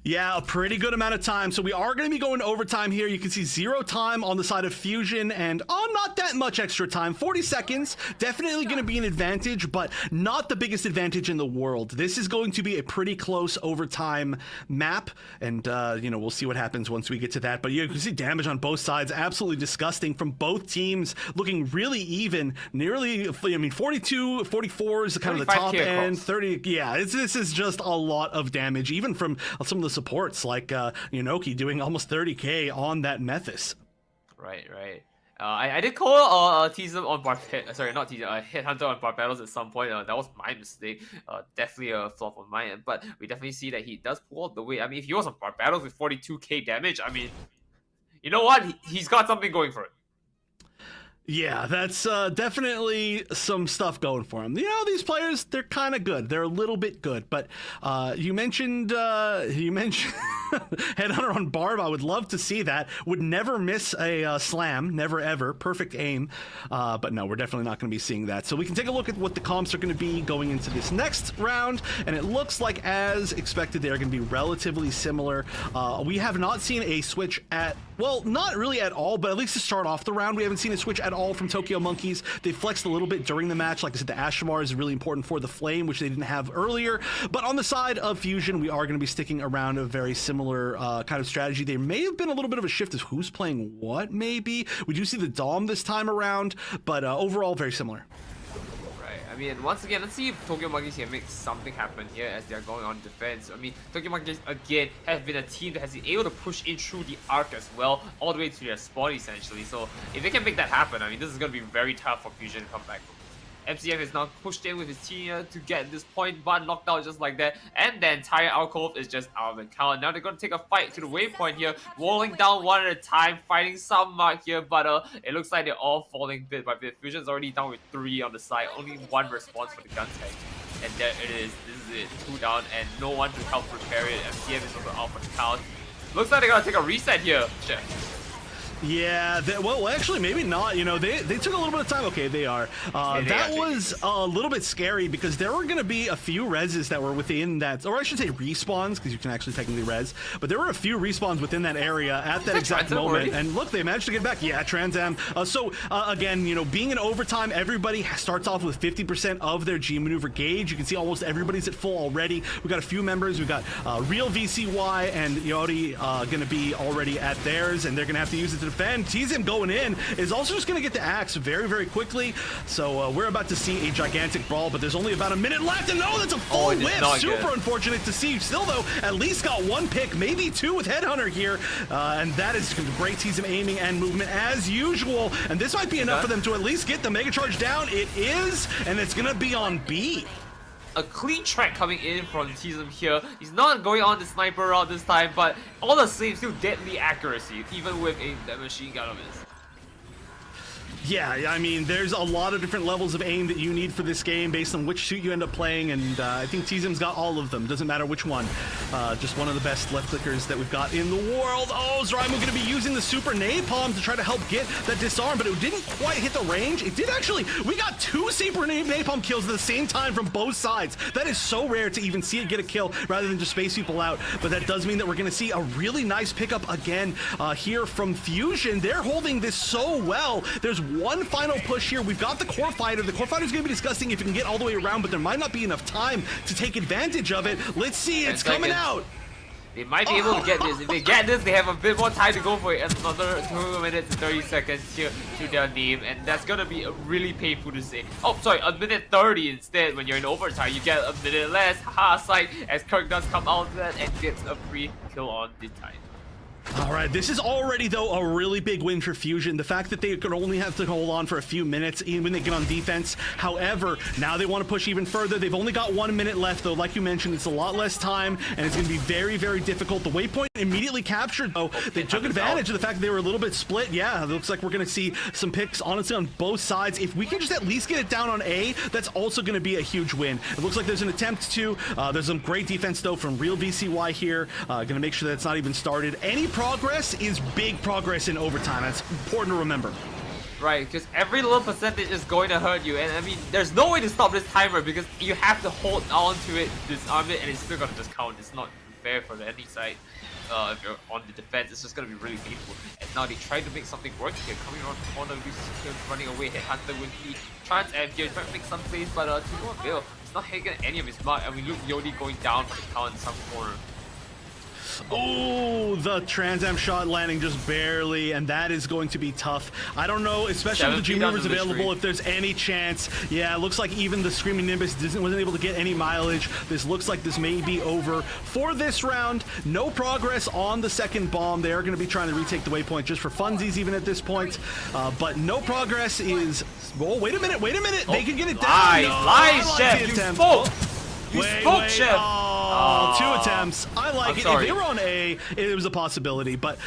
Yeah, a pretty good amount of time. So we are going to be going to overtime here. You can see 0 time on the side of Fusion and not that much extra time. 40 seconds, definitely going to be an advantage, but not the biggest advantage in the world. This is going to be a pretty close overtime map, and we'll see what happens once we get to that. But you can see damage on both sides, absolutely disgusting from both teams, looking really even. Nearly, 42, 44 is kind of the top end. 30, yeah, this is just a lot of damage, even from some of the supports like Yunoki doing almost 30k on that Mephis. Right. I did call teaser on Headhunter on Barbados at some point. That was my mistake. Definitely a flop on my end, but we definitely see that he does pull out the weight. I mean, if he was on Barbados with 42k damage, I mean, you know what? He's got something going for it. Yeah, that's definitely some stuff going for him. These players, they're kind of good. They're a little bit good, but you mentioned Headhunter on Barb, I would love to see that. Would never miss a slam, never ever. Perfect aim. But no, we're definitely not going to be seeing that. So we can take a look at what the comps are going to be going into this next round, and it looks like, as expected, they're going to be relatively similar. We have not seen a switch at, well, not really at all, but at least to start off the round, we haven't seen a switch at all from Tokyo Monkeys. They flexed a little bit during the match. Like I said, the Ashimar is really important for the Flame, which they didn't have earlier. But on the side of Fusion, we are going to be sticking around a very similar kind of strategy. There may have been a little bit of a shift as who's playing what, maybe. We do see the Dom this time around, but overall, very similar. Right. I mean, once again, let's see if Tokyo Monkeys can make something happen here as they're going on defense. I mean, Tokyo Monkeys, again, have been a team that has been able to push in through the arc as well, all the way to their spawn, essentially. So if they can make that happen, I mean, this is going to be very tough for Fusion to come back from. MCF is now pushed in with his team here to get this point, but knocked out just like that. And the entire alcove is just out of the count. Now they're going to take a fight to the waypoint here, rolling down one at a time, fighting some mark here, but it looks like they're all falling bit by bit. Fusion's already down with 3 on the side, only 1 response for the gun tank. And there it is. This is it. 2 down, and no one to help repair it. MCF is also out for the count. Looks like they're going to take a reset here. Check. Yeah, well, actually, maybe not. You know, they took a little bit of time. Okay, they are. That was a little bit scary because there were going to be a few reses that were within that, or I should say respawns, because you can actually technically res, but there were a few respawns within that area at that exact moment. Already? And look, they managed to get back. Yeah, Trans Am. Again, you know, being in overtime, everybody starts off with 50% of their G maneuver gauge. You can see almost everybody's at full already. We've got a few members. We've got Real VCY and Yori going to be already at theirs, and they're going to have to use it to defend. TwistedSin going in is also just going to get the axe very, very quickly. So we're about to see a gigantic brawl, but there's only about a minute left. And no, that's a full whip. Super unfortunate to see. Still, though, at least got 1 pick, maybe 2 with Headhunter here. And that is great TwistedSin aiming and movement as usual. And this might be enough for them to at least get the Mega Charge down. It is, and it's going to be on B. A clean track coming in from TwistedSin here. He's not going on the sniper route this time, but all the same, still deadly accuracy, even with a machine gun of his. Yeah, I mean, there's a lot of different levels of aim that you need for this game based on which suit you end up playing, and I think TwistedSin's got all of them. Doesn't matter which one. Just one of the best left clickers that we've got in the world. Oh, Zraimu going to be using the Super Napalm to try to help get that disarm, but it didn't quite hit the range. It did actually. We got 2 Super Napalm kills at the same time from both sides. That is so rare to even see it get a kill rather than just space people out, but that does mean that we're going to see a really nice pickup again here from Fusion. They're holding this so well. There's one final push here. We've got the Core Fighter. The Core Fighter is going to be disgusting if it can get all the way around, but there might not be enough time to take advantage of it. Let's see. It's coming out. They might be able to get this. If they get this, they have a bit more time to go for it. Another 2 minutes and 30 seconds here to their name, and that's gonna be really painful to say. Oh, sorry, a minute 30 instead. When you're in overtime, you get a minute less. Haha, sight as Kirk does come out of that and gets a free kill on this time. All right, this is already, though, a really big win for Fusion. The fact that they could only have to hold on for a few minutes even when they get on defense. However, now they want to push even further. They've only got 1 minute left, though. Like you mentioned, it's a lot less time, and it's going to be very, very difficult. The waypoint immediately captured, though. They took advantage of the fact that they were a little bit split. Yeah, it looks like we're going to see some picks, honestly, on both sides. If we can just at least get it down on A, that's also going to be a huge win. It looks like there's an attempt to. There's some great defense, though, from Real VCY here. Going to make sure that it's not even started. Any progress is big progress in overtime. That's important to remember. Right, because every little percentage is going to hurt you, and I mean, there's no way to stop this timer because you have to hold on to it, disarm it, and it's still gonna just count. It's not fair for the enemy side. If you're on the defense, it's just gonna be really painful. And now they try to make something work here, coming around the corner, running away. Headhunter with the Trans Am here, trying to make some plays, but to no avail. It's not hitting any of his mark, and we look Yodi going down for the count in some corner. Oh, the Trans Am shot landing just barely, and that is going to be tough. I don't know, especially with the G-Movers available, if there's any chance. Yeah, it looks like even the Screaming Nimbus wasn't able to get any mileage. This looks like this may be over for this round. No progress on the second bomb. They are going to be trying to retake the waypoint just for funsies even at this point. But no progress is... Oh, wait a minute. They can get it down. Lies, Chef, you spoke. You spoke, Chef. Oh, 2 attempts. I like I'm it. sorry. If they were on A, it was a possibility, but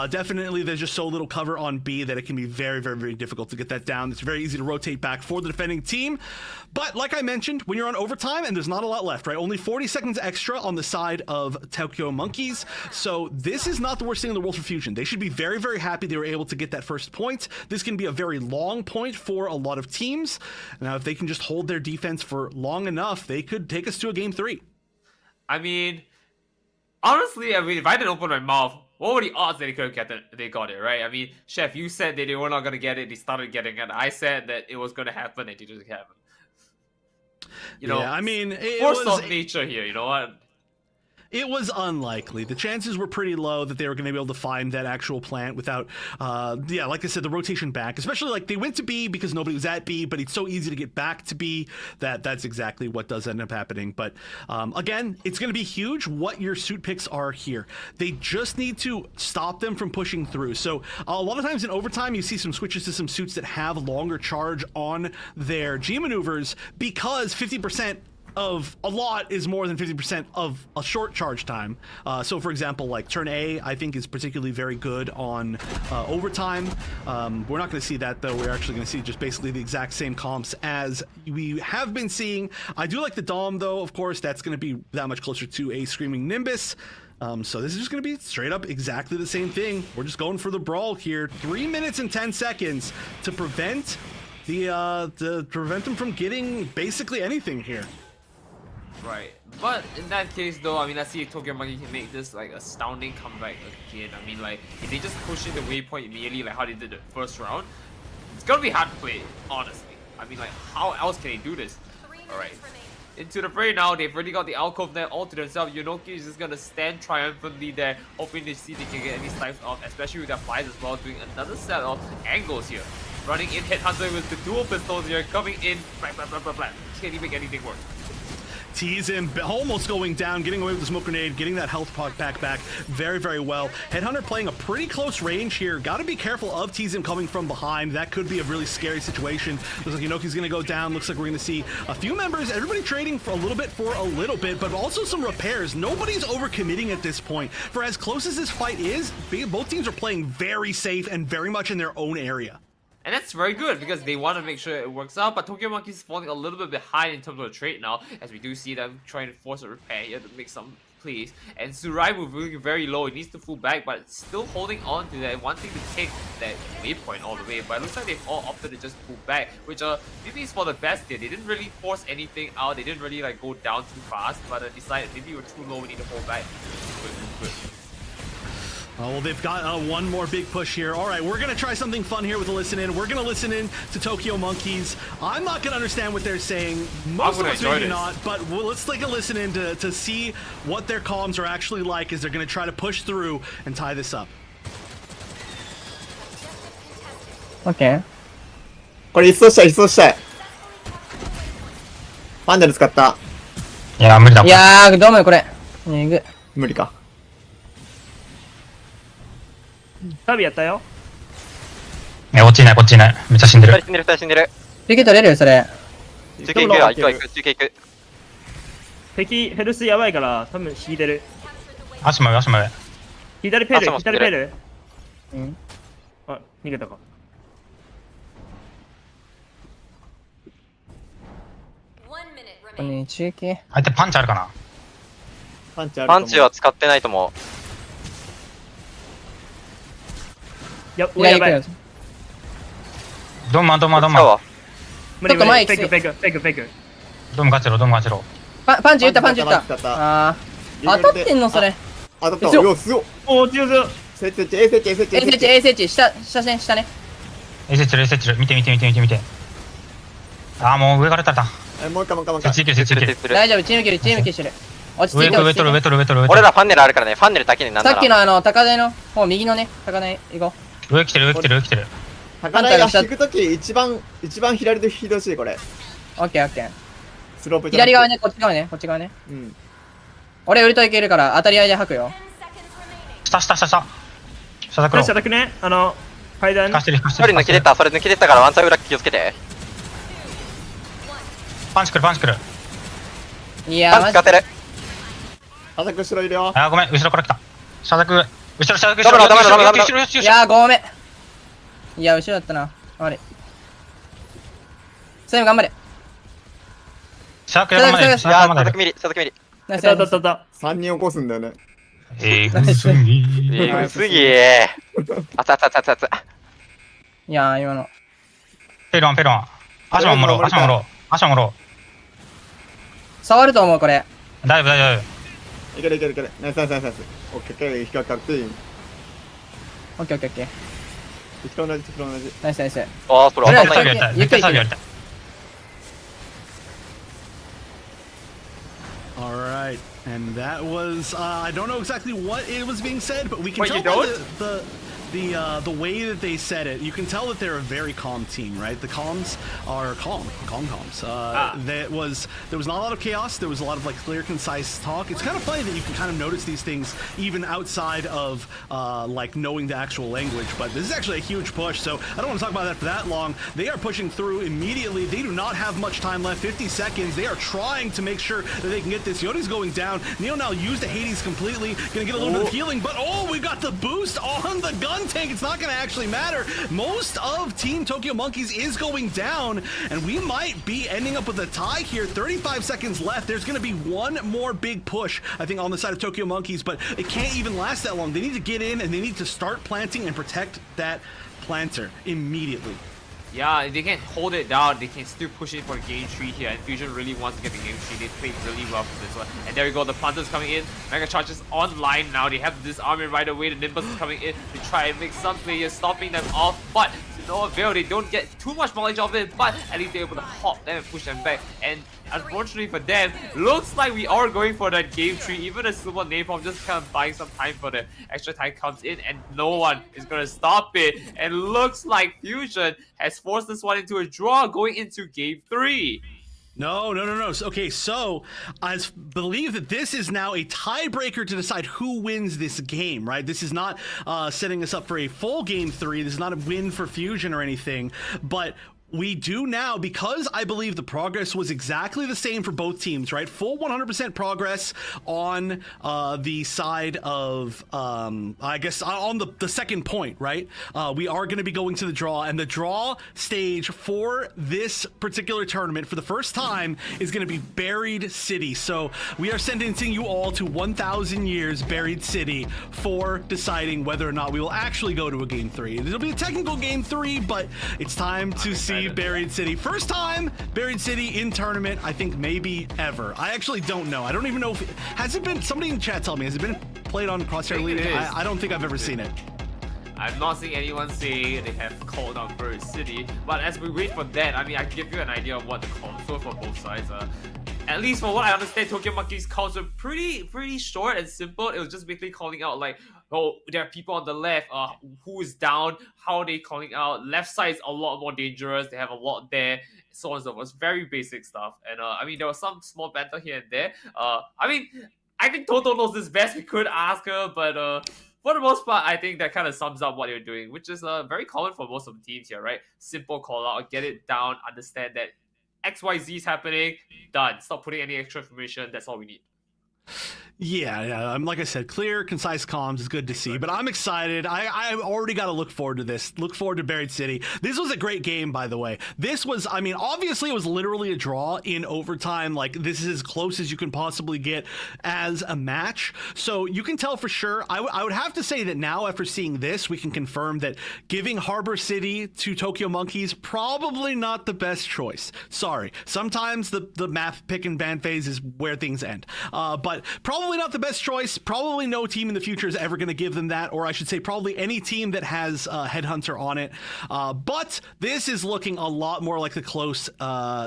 definitely there's just so little cover on B that it can be very, very, very difficult to get that down. It's very easy to rotate back for the defending team. But like I mentioned, when you're on overtime and there's not a lot left, right? Only 40 seconds extra on the side of Tokyo Monkeys. So this is not the worst thing in the world for Fusion. They should be very, very happy they were able to get that first point. This can be a very long point for a lot of teams. Now, if they can just hold their defense for long enough, they could take us to a game 3. I mean, honestly, if I didn't open my mouth, what were the odds that they got it, right? I mean, Chef, you said that they were not gonna get it, they started getting it. I said that it was gonna happen, and it didn't happen. You know, I mean, force of nature here. You know what? It was unlikely. The chances were pretty low that they were going to be able to find that actual plant without, like I said, the rotation back. Especially like they went to B because nobody was at B, but it's so easy to get back to B that's exactly what does end up happening. But again, it's going to be huge what your suit picks are here. They just need to stop them from pushing through. So a lot of times in overtime, you see some switches to some suits that have longer charge on their G maneuvers because 50% of a lot is more than 50% of a short charge time. So for example, like turn A, I think is particularly very good on overtime. We're not going to see that though. We're actually going to see just basically the exact same comps as we have been seeing. I do like the Dom though, of course, that's going to be that much closer to a Screaming Nimbus. So this is just going to be straight up exactly the same thing. We're just going for the brawl here. 3 minutes and 10 seconds to prevent them from getting basically anything here. Right. But in that case though, I mean, let's see if Tokyo Monkey can make this like astounding comeback again. I mean, like, if they just push in the waypoint immediately like how they did the first round, it's gonna be hard to play, honestly. I mean, like, how else can they do this? Alright. Into the fray now, they've already got the alcove there all to themselves. Yunoki is just gonna stand triumphantly there, hoping to see if they can get any snipes off, especially with their flies as well, doing another set of angles here. Running in Headhunter with the dual pistols here, coming in, blah, blah, blah, blah, blah. Can't even make anything work. TwistedSin almost going down, getting away with the smoke grenade, getting that health pot back very, very well. Headhunter playing a pretty close range here. Got to be careful of TwistedSin coming from behind. That could be a really scary situation. Looks like Yunoki's going to go down. Looks like we're going to see a few members, everybody trading for a little bit, but also some repairs. Nobody's overcommitting at this point. For as close as this fight is, both teams are playing very safe and very much in their own area. And that's very good because they want to make sure it works out, but Tokyo Monkey's falling a little bit behind in terms of the trade now, as we do see them trying to force a repair here to make some plays. And Surai moving very low, he needs to pull back, but still holding on to that, wanting to take that waypoint all the way. But it looks like they've all opted to just pull back, which maybe is for the best here. They didn't really force anything out, they didn't really like go down too fast, but decided maybe we're too low, we need to hold back. Good. Oh, well, they've got one more big push here. All right, we're going to try something fun here with a listen in. We're going to listen in to Tokyo Monkeys. I'm not going to understand what they're saying. Most of us maybe not, but let's take a listen in to see what their comms are actually like as they're going to try to push through and tie this up. Okay. これ一掃したい。ファンネル使った。いや、無理だ。いやー、どうもこれ。無理か。タビやったよ。落ちない。めっちゃ死んでる。死んでる。中継取れるそれ。中継行くよ、中継行く。敵ヘルスやばいから多分引いてる。足前。左ペル。うん。あ、逃げたか。これ中継。相手パンチあるかな。パンチは使ってないと思う。やばい。ドンマン。ちょっと前行く。フェイク。ドンガチロ。パンチ打った。あー。当たってんのそれ。当たった。よ、すごい。おー、強い。A 設置、下ね。A 設置、見て。あー、もう上から撃たれた。もう一回。設置いける。大丈夫、チームキルしてる。落ち着いて。上取る。俺らファンネルあるからね、ファンネルだけになんだら。さっきの高台の方、右のね、高台行こう。上来てる。高台が引くとき一番左で引いてほしい、これ。オッケー。スロープ左側ね、こっち側ね。うん。俺、ウルトいけるから、当たり合いで吐くよ。下だくね。階段。一人抜けてた、それ抜けてたからワンサイ裏気をつけて。パンチ来る。いやパンチ使ってる。佐々木後ろいるよ。あ、ごめん、後ろから来た。佐々木、後ろ、佐々木、ダメだダメだダメだ後ろ、後ろ、いやーごめん。いや後ろだったな。悪い。セム頑張れ。佐々木頑張れ。いや佐々木ミリ佐々木ミリナイスたたたた。 3人起こすんだよね。えぐすぎ。えぐすぎー熱々熱々熱々いやー今の。ペロン、ペロン。足ももろう、足ももろう。足ももろ触ると思うこれ。う。大丈夫、大丈夫。いけるいけるいける。ナイスナイスナイスナイス。オッケーオッケー。引っかかっていい。オッケーオッケーオッケー。敵と同じ敵と同じ。ナイスナイス。あーそれ当たんない作業やりたい。絶対作業やりたい。All right, and that was I don't know exactly what it was being said, but we can Wait, tell you by don't? the way that they said it. You can tell that they're a very calm team, right? The comms are calm comms. There was not a lot of chaos. There was a lot of like clear, concise talk. It's kind of funny that you can kind of notice these things even outside of like knowing the actual language. But this is actually a huge push, so I don't want to talk about that for that long. They are pushing through immediately. They do not have much time left. 50 seconds. They are trying to make sure that they can get this. Yodi's going down. Neo now used the Hades completely. Gonna get a little bit of healing, but oh, we got the boost on the gun tank. It's not gonna actually matter. Most of Team Tokyo Monkeys is going down, and we might be ending up with a tie here. 35 seconds left. There's gonna be one more big push, I think, on the side of Tokyo Monkeys, but it can't even last that long. They need to get in, and they need to start planting and protect that planter immediately. Yeah, they can hold it down. They can still push it for game 3 here. And Fusion really wants to get the game 3. They played really well for this one. And there we go. The Planters coming in. Mega Charge is online now. They have this army right away. The Nimbus is coming in to try and make some players, stopping them off. But to no avail. They don't get too much knowledge of it. But at least they're able to hop them and push them back. And unfortunately for them, looks like we are going for that game 3. Even a Super Napalm just kind of buying some time for the extra time comes in, and no one is going to stop it. And looks like Fusion has forced this one into a draw going into game 3. No. Okay, so I believe that this is now a tiebreaker to decide who wins this game, right? This is not setting us up for a full game 3. This is not a win for Fusion or anything, but we do now, because I believe the progress was exactly the same for both teams, right? Full 100% progress on the side of, I guess, on the second point, right? We are going to be going to the draw, and the draw stage for this particular tournament for the first time is going to be Buried City. So we are sentencing you all to 1,000 years Buried City for deciding whether or not we will actually go to a game 3. It'll be a technical game 3, but it's time to see Buried City. First time Buried City in tournament, I think maybe ever. I actually don't know. I don't even know if has it been, somebody in chat tell me, has it been played on Crosshair Elite? I don't think I've ever seen it. I'm not seeing anyone say they have called out Buried City, but as we wait for that, I mean, I can give you an idea of what the calls were for both sides. At least for what I understand, Tokyo Monkeys calls were pretty short and simple. It was just basically calling out like, oh, there are people on the left, who is down, how are they calling out, left side is a lot more dangerous, they have a lot there, so on and so forth. It's very basic stuff. And I mean, there was some small banter here and there. I mean, I think Toto knows this best. We could ask her, but for the most part, I think that kind of sums up what you're doing, which is very common for most of the teams here, right? Simple call out, get it down, understand that XYZ is happening, done. Stop putting any extra information, that's all we need. Yeah. Like I said, clear, concise comms is good to see, but I'm excited. I already got to look forward to this. Look forward to Buried City. This was a great game, by the way. This was, I mean, obviously it was literally a draw in overtime. Like, this is as close as you can possibly get as a match. So you can tell for sure. I would have to say that now, after seeing this, we can confirm that giving Harbor City to Tokyo Monkeys, probably not the best choice. Sorry. Sometimes the map pick and ban phase is where things end. But probably not the best choice. Probably no team in the future is ever going to give them that, or I should say probably any team that has Headhunter on it. But this is looking a lot more like the close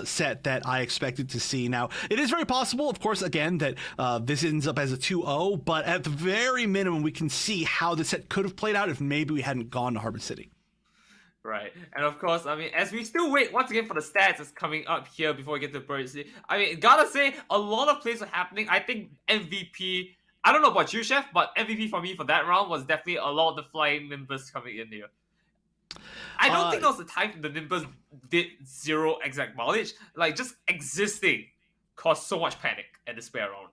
set that I expected to see. Now, it is very possible, of course, again, that this ends up as a 2-0, but at the very minimum, we can see how the set could have played out if maybe we hadn't gone to Harbor City. Right, and of course, I mean, as we still wait once again for the stats that's coming up here before we get to Buried City, I mean, gotta say, a lot of plays are happening. I think MVP, I don't know about you, Chef, but MVP for me for that round was definitely a lot of the flying Nimbus coming in here. I don't think there was a time the Nimbus did 0 exact mileage. Like, just existing caused so much panic and despair around.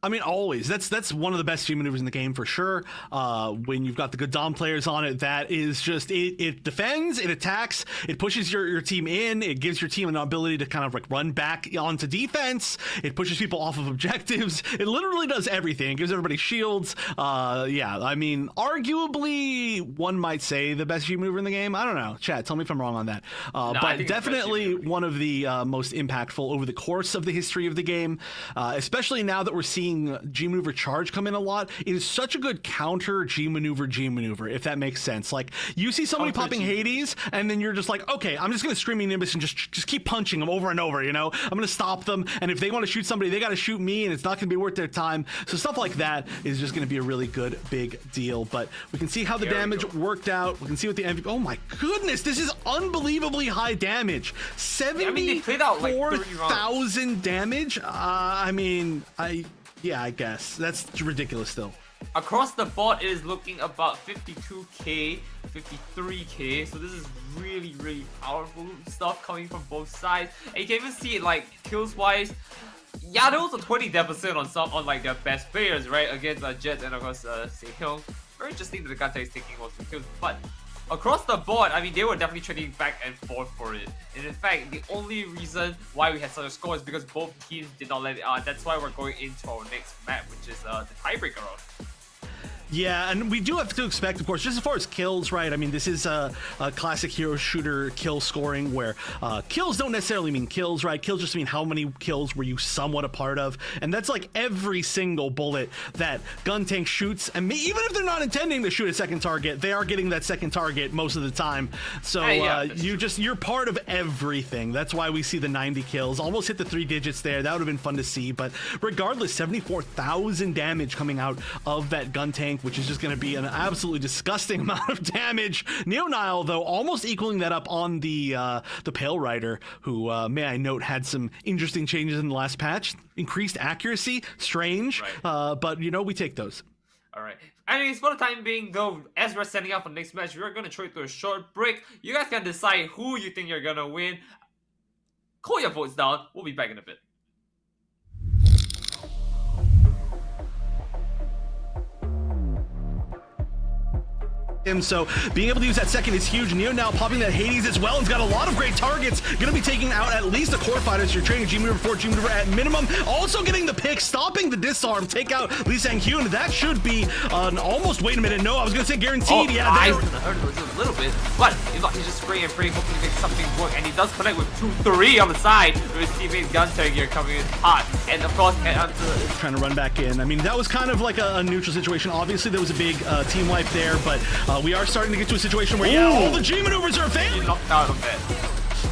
I mean, always. That's one of the best G maneuvers in the game for sure. When you've got the Gundam players on it, that is just it defends, it attacks, it pushes your team in, it gives your team an ability to kind of like run back onto defense, it pushes people off of objectives. It literally does everything. It gives everybody shields. Yeah, I mean, arguably one might say the best G maneuver in the game. I don't know. Chat, tell me if I'm wrong on that. But definitely one of the most impactful over the course of the history of the game, especially now that we're seeing G maneuver charge come in a lot. It is such a good counter G maneuver, if that makes sense. Like, you see somebody popping Hades, and then you're just like, okay, I'm just gonna Screaming Nimbus and just keep punching them over and over, you know? I'm gonna stop them, and if they want to shoot somebody, they gotta shoot me, and it's not gonna be worth their time. So stuff like that is just gonna be a really good big deal. But we can see how the damage worked out. We can see what the MVP. Oh my goodness, this is unbelievably high damage. 74,000 damage. Yeah, I guess that's ridiculous still. Across the board, it is looking about 52k, 53k. So this is really powerful stuff coming from both sides. And you can even see it like kills wise. Yeah, there was a 20 deficit on like their best players, right? Against Jet and of course Sehyeon. Very interesting that the Gundam is taking most of the kills, but across the board, I mean, they were definitely trading back and forth for it. And in fact, the only reason why we had such a score is because both teams did not let it out. That's why we're going into our next map, which is the tiebreaker round. Yeah, and we do have to expect, of course, just as far as kills, right? I mean, this is a classic hero shooter kill scoring where kills don't necessarily mean kills, right? Kills just mean how many kills were you somewhat a part of. And that's like every single bullet that gun tank shoots. And even if they're not intending to shoot a second target, they are getting that second target most of the time. So you're part of everything. That's why we see the 90 kills. Almost hit the 3 digits there. That would have been fun to see. But regardless, 74,000 damage coming out of that gun tank, which is just going to be an absolutely disgusting amount of damage. Neo-Nile, though, almost equaling that up on the Pale Rider, who, may I note, had some interesting changes in the last patch. Increased accuracy, strange, but, you know, we take those. All right. Anyways, for the time being, though, as we're setting up for the next match, we're going to throw it to a short break. You guys can decide who you think you're going to win. Call your votes down. We'll be back in a bit. So being able to use that second is huge. Neo now popping that Hades as well. He's got a lot of great targets. Going to be taking out at least the core fighters. You're trading G maneuver for G maneuver at minimum. Also getting the pick, stopping the disarm, take out Lee Sang-hyun. That should be an almost. Wait a minute. No, I was going to say guaranteed. Yeah, I heard it was a little bit, but he's just spraying and praying, hoping to make something work. And he does connect with 2-3 on the side. With his teammates Gunter here coming in hot, and of course trying to run back in. I mean, that was kind of like a neutral situation. Obviously, there was a big team wipe there, but we are starting to get to a situation where, all the G maneuvers are failing. Knocked out of it.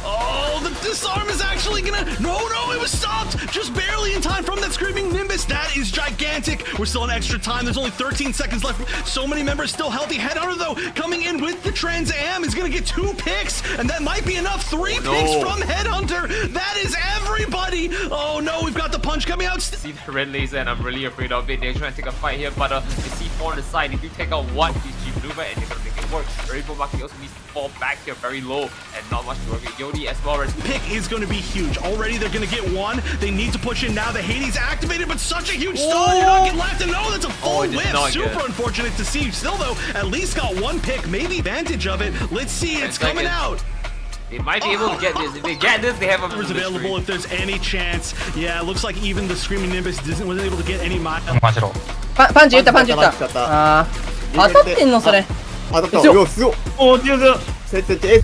Oh, the disarm is actually gonna... No, it was stopped! Just barely in time from that Screaming Nimbus. That is gigantic. We're still in extra time. There's only 13 seconds left. So many members still healthy. Headhunter, though, coming in with the Trans Am is gonna get 2 picks, and that might be enough. 3 picks from Headhunter. That is everybody. Oh, no, we've got the punch coming out. See the red laser, and I'm really afraid of it. They're trying to take a fight here, but the C4 on the side, they do take out one G maneuver, and they're gonna make it work. Rainbow Maki also needs to fall back here very low, and not much to work with. Yodi as well. Pick is going to be huge. Already they're going to get 1. They need to push in now. The Hades activated, but such a huge stun. You're not getting left. And no, that's a full whiff. Super unfortunate to see. Still, though, at least got 1 pick. Maybe advantage of it. Let's see. It's coming out. They might be able to get this. If they get this, they have a available if there's any chance. Yeah, it looks like even the Screaming Nimbus wasn't able to get any mile. パンチ打った。当たってんのそれ。当たった。よすごい。お強そう。設定。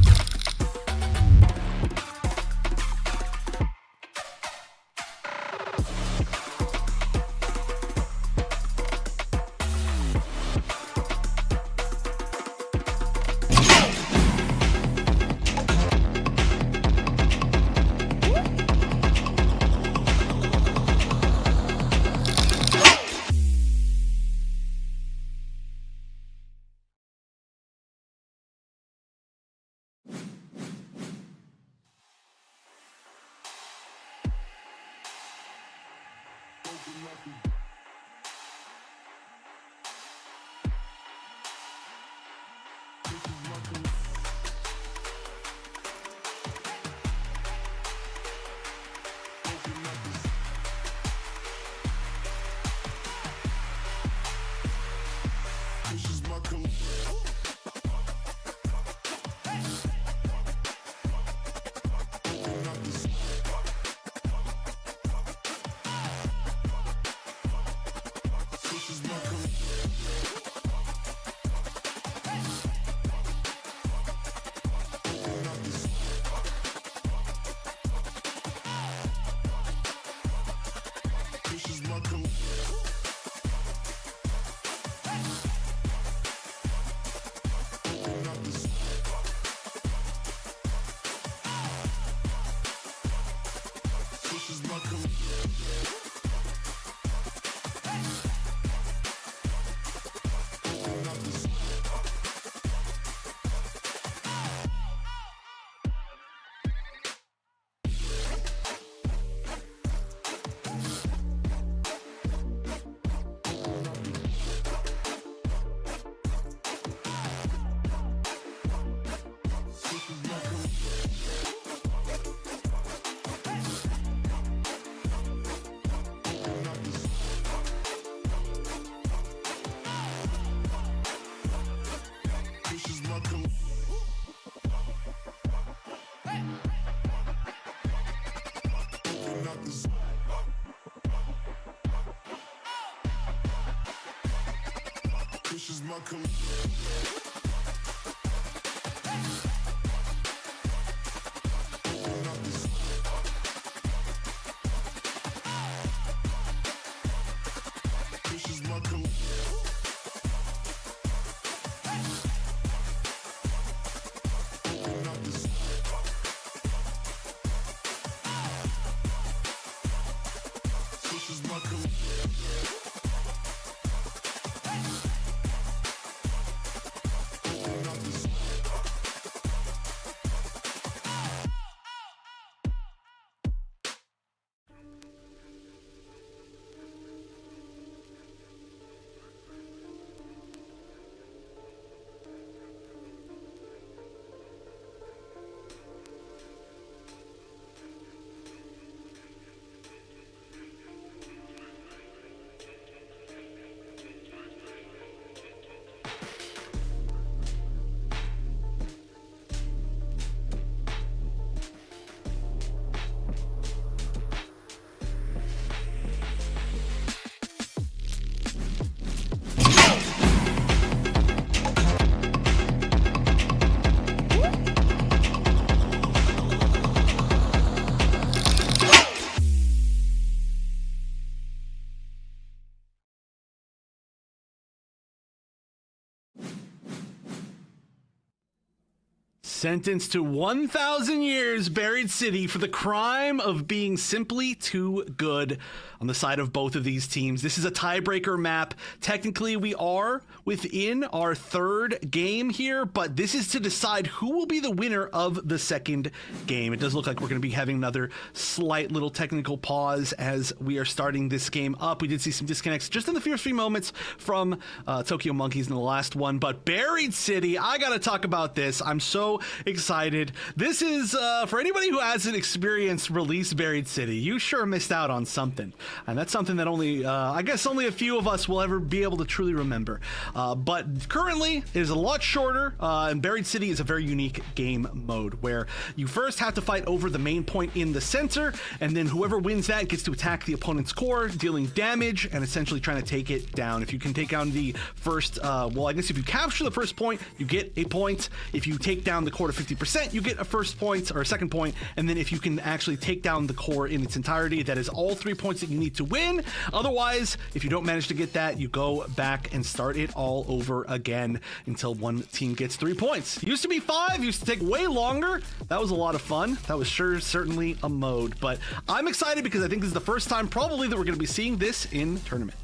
Sentenced to 1,000 years, Buried City, for the crime of being simply too good on the side of both of these teams. This is a tiebreaker map. Technically, we are within our third game here, but this is to decide who will be the winner of the second game. It does look like we're going to be having another slight little technical pause as we are starting this game up. We did see some disconnects just in the first few moments from Tokyo Monkeys in the last one, but Buried City, I got to talk about this. I'm so excited. This is, for anybody who hasn't experienced release Buried City, you sure missed out on something. And that's something that only, I guess only a few of us will ever be able to truly remember. But currently, it is a lot shorter, and Buried City is a very unique game mode where you first have to fight over the main point in the center, and then whoever wins that gets to attack the opponent's core, dealing damage and essentially trying to take it down. If you can take down the first, well, I guess if you capture the first point, you get a point. If you take down the core to 50%, you get a first point or a second point. And then if you can actually take down the core in its entirety, that is all 3 points that you need to win. Otherwise, if you don't manage to get that, you go back and start it all over again until one team gets 3 points. Used to be 5, used to take way longer. That was a lot of fun. That was certainly a mode, but I'm excited because I think this is the first time probably that we're going to be seeing this in tournament.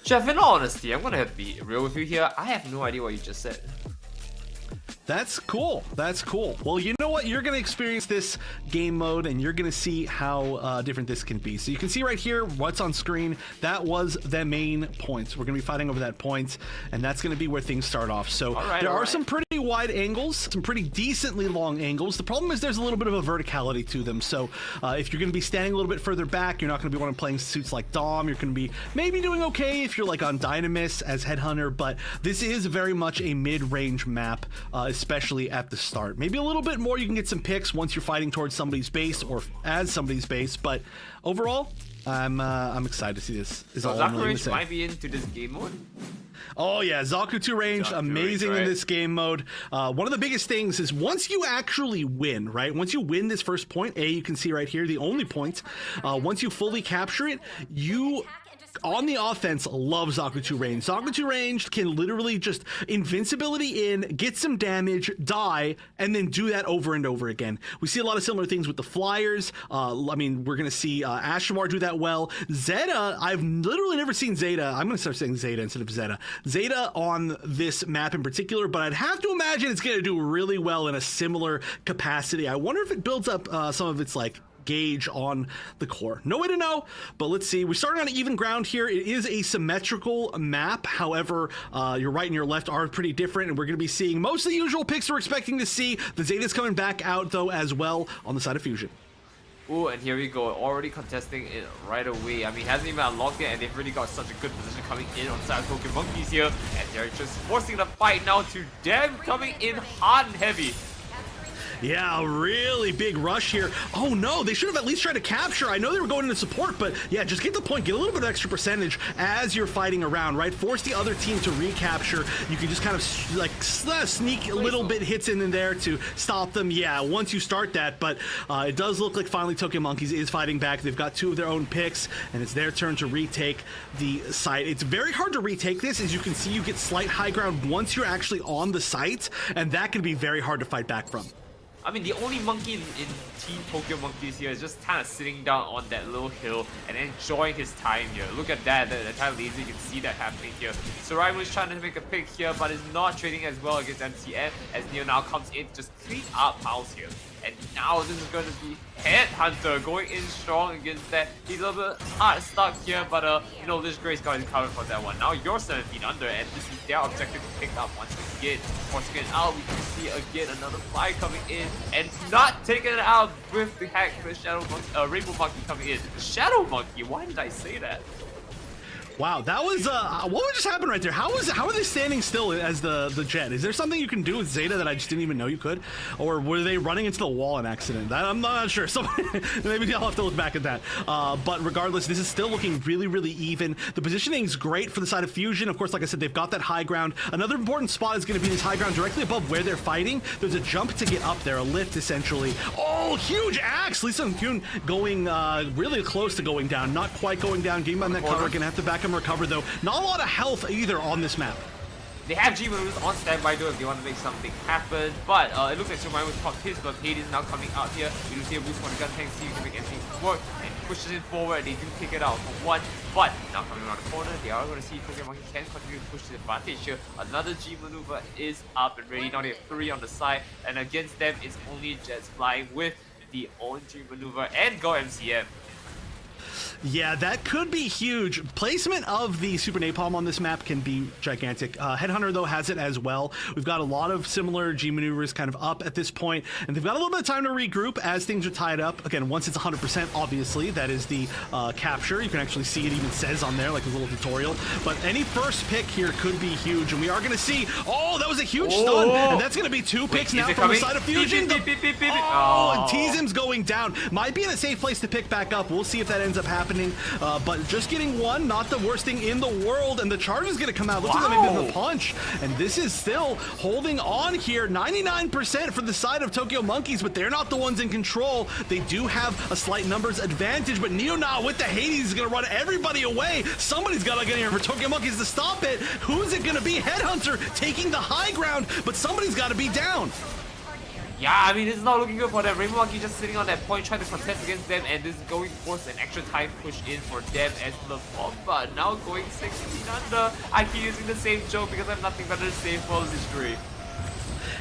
Jeff, in all honesty, I'm gonna be real with you here. I have no idea what you just said. That's cool. That's cool. Well, you know what? You're going to experience this game mode, and you're going to see how different this can be. So you can see right here what's on screen. That was the main points. We're going to be fighting over that point, and that's going to be where things start off. So there are some pretty wide angles, some pretty decently long angles. The problem is there's a little bit of a verticality to them. So if you're going to be standing a little bit further back, you're not going to be one playing suits like Dom. You're going to be maybe doing okay if you're like on Dynamis as Headhunter, but this is very much a mid-range map, especially at the start. Maybe a little bit more, you can get some picks once you're fighting towards somebody's base or as somebody's base, but overall, I'm excited to see this. So Zaku might be into this game mode? Oh yeah, Zaku 2 range, amazing in this game mode. One of the biggest things is once you actually win, right? Once you win this first point, you can see right here, the only point, once you fully capture it, you on the offense love Zaku 2 range. Zaku 2 range can literally just invincibility in, get some damage, die, and then do that over and over again. We see a lot of similar things with the flyers. I mean, we're going to see Ashamar do that well. Zeta, I've literally never seen Zeta. I'm going to start saying Zeta instead of Zeta. Zeta on this map in particular, but I'd have to imagine it's going to do really well in a similar capacity. I wonder if it builds up some of its like gauge on the core. No way to know, but let's see. We're starting on even ground here. It is a symmetrical map. However, your right and your left are pretty different, and we're going to be seeing most of the usual picks we're expecting to see. The Zeta's coming back out, though, as well on the side of Fusion. Ooh, and here we go, already contesting it right away. I mean, hasn't even unlocked yet, and they've really got such a good position coming in on side of Tokyo Monkeys here, and they're just forcing the fight now to them, coming in hard and heavy. Yeah, a really big rush here. Oh no, they should have at least tried to capture. I know they were going into support, but yeah, just get the point, get a little bit of extra percentage as you're fighting around, right? Force the other team to recapture. You can just kind of like sneak a little bit hits in there to stop them. Yeah, once you start that, but it does look like finally Tokyo Monkeys is fighting back. They've got 2 of their own picks, and it's their turn to retake the site. It's very hard to retake this. As you can see, you get slight high ground once you're actually on the site, and that can be very hard to fight back from. I mean, the only monkey in Team Tokyo Monkeys here is just kind of sitting down on that little hill and enjoying his time here. Look at that, the entire laser, you can see that happening here. Survival is trying to make a pick here, but is not trading as well against MCM as Neo now comes in to just clean up house here. And now this is going to be Headhunter going in strong against that. He's a little bit hard stuck here, but you know, this Grace got his covered for that one. Now you're 17 under, and this is their objective to pick up once again. Once again out, we can see again another fly coming in and not taking it out with the hack, the Shadow Monkey, Rainbow Monkey coming in. The Shadow Monkey, why did I say that? Wow, that was what would just happen right there? How are they standing still as the jet? Is there something you can do with Zeta that I just didn't even know you could, or were they running into the wall in accident? I'm not sure. So maybe I'll have to look back at that. But regardless, this is still looking really even. The positioning is great for the side of Fusion. Of course, like I said, they've got that high ground. Another important spot is going to be this high ground directly above where they're fighting. There's a jump to get up there, a lift essentially. Oh, huge axe! Lee Sung-kyun going really close to going down, not quite going down. Game on that cover, gonna have to back him recover though. Not a lot of health either on this map. They have G-Moves on standby though if they want to make something happen, but it looks like Sumai was popped his, but Hades is now coming out here. We do see a boost on the gun tank, see if you can make anything work, and pushes it forward. They do pick it out for one, but now coming around the corner, they are going to see Tokyo Monkey can continue to push the advantage here. Another G maneuver is up and ready. Now they have 3 on the side, and against them it's only Jets flying with the own G maneuver and go MCM. Yeah, that could be huge. Placement of the Super Napalm on this map can be gigantic. Headhunter, though, has it as well. We've got a lot of similar G maneuvers kind of up at this point, and they've got a little bit of time to regroup as things are tied up. Again, once it's 100%, obviously, that is the capture. You can actually see it even says on there, like a little tutorial. But any first pick here could be huge, and we are going to see, oh, that was a huge stun, and that's going to be 2 picks now from the side of Fusion. And T-Zim's going down. Might be in a safe place to pick back up. We'll see if that ends up happening. But just getting 1, not the worst thing in the world, and the charge is going to come out. Looks like they've been the punch, and this is still holding on here. 99% for the side of Tokyo Monkeys, but they're not the ones in control. They do have a slight numbers advantage, but Neo now with the Hades is going to run everybody away. Somebody's got to get in here for Tokyo Monkeys to stop it. Who's it going to be? Headhunter taking the high ground, but somebody's got to be down. Yeah, I mean, it's not looking good for them. Rainbow Monkey just sitting on that point, trying to contest against them, and this is going to force an extra time push in for them as the but now going 16 under. I keep using the same joke because I have nothing better to say for this stream.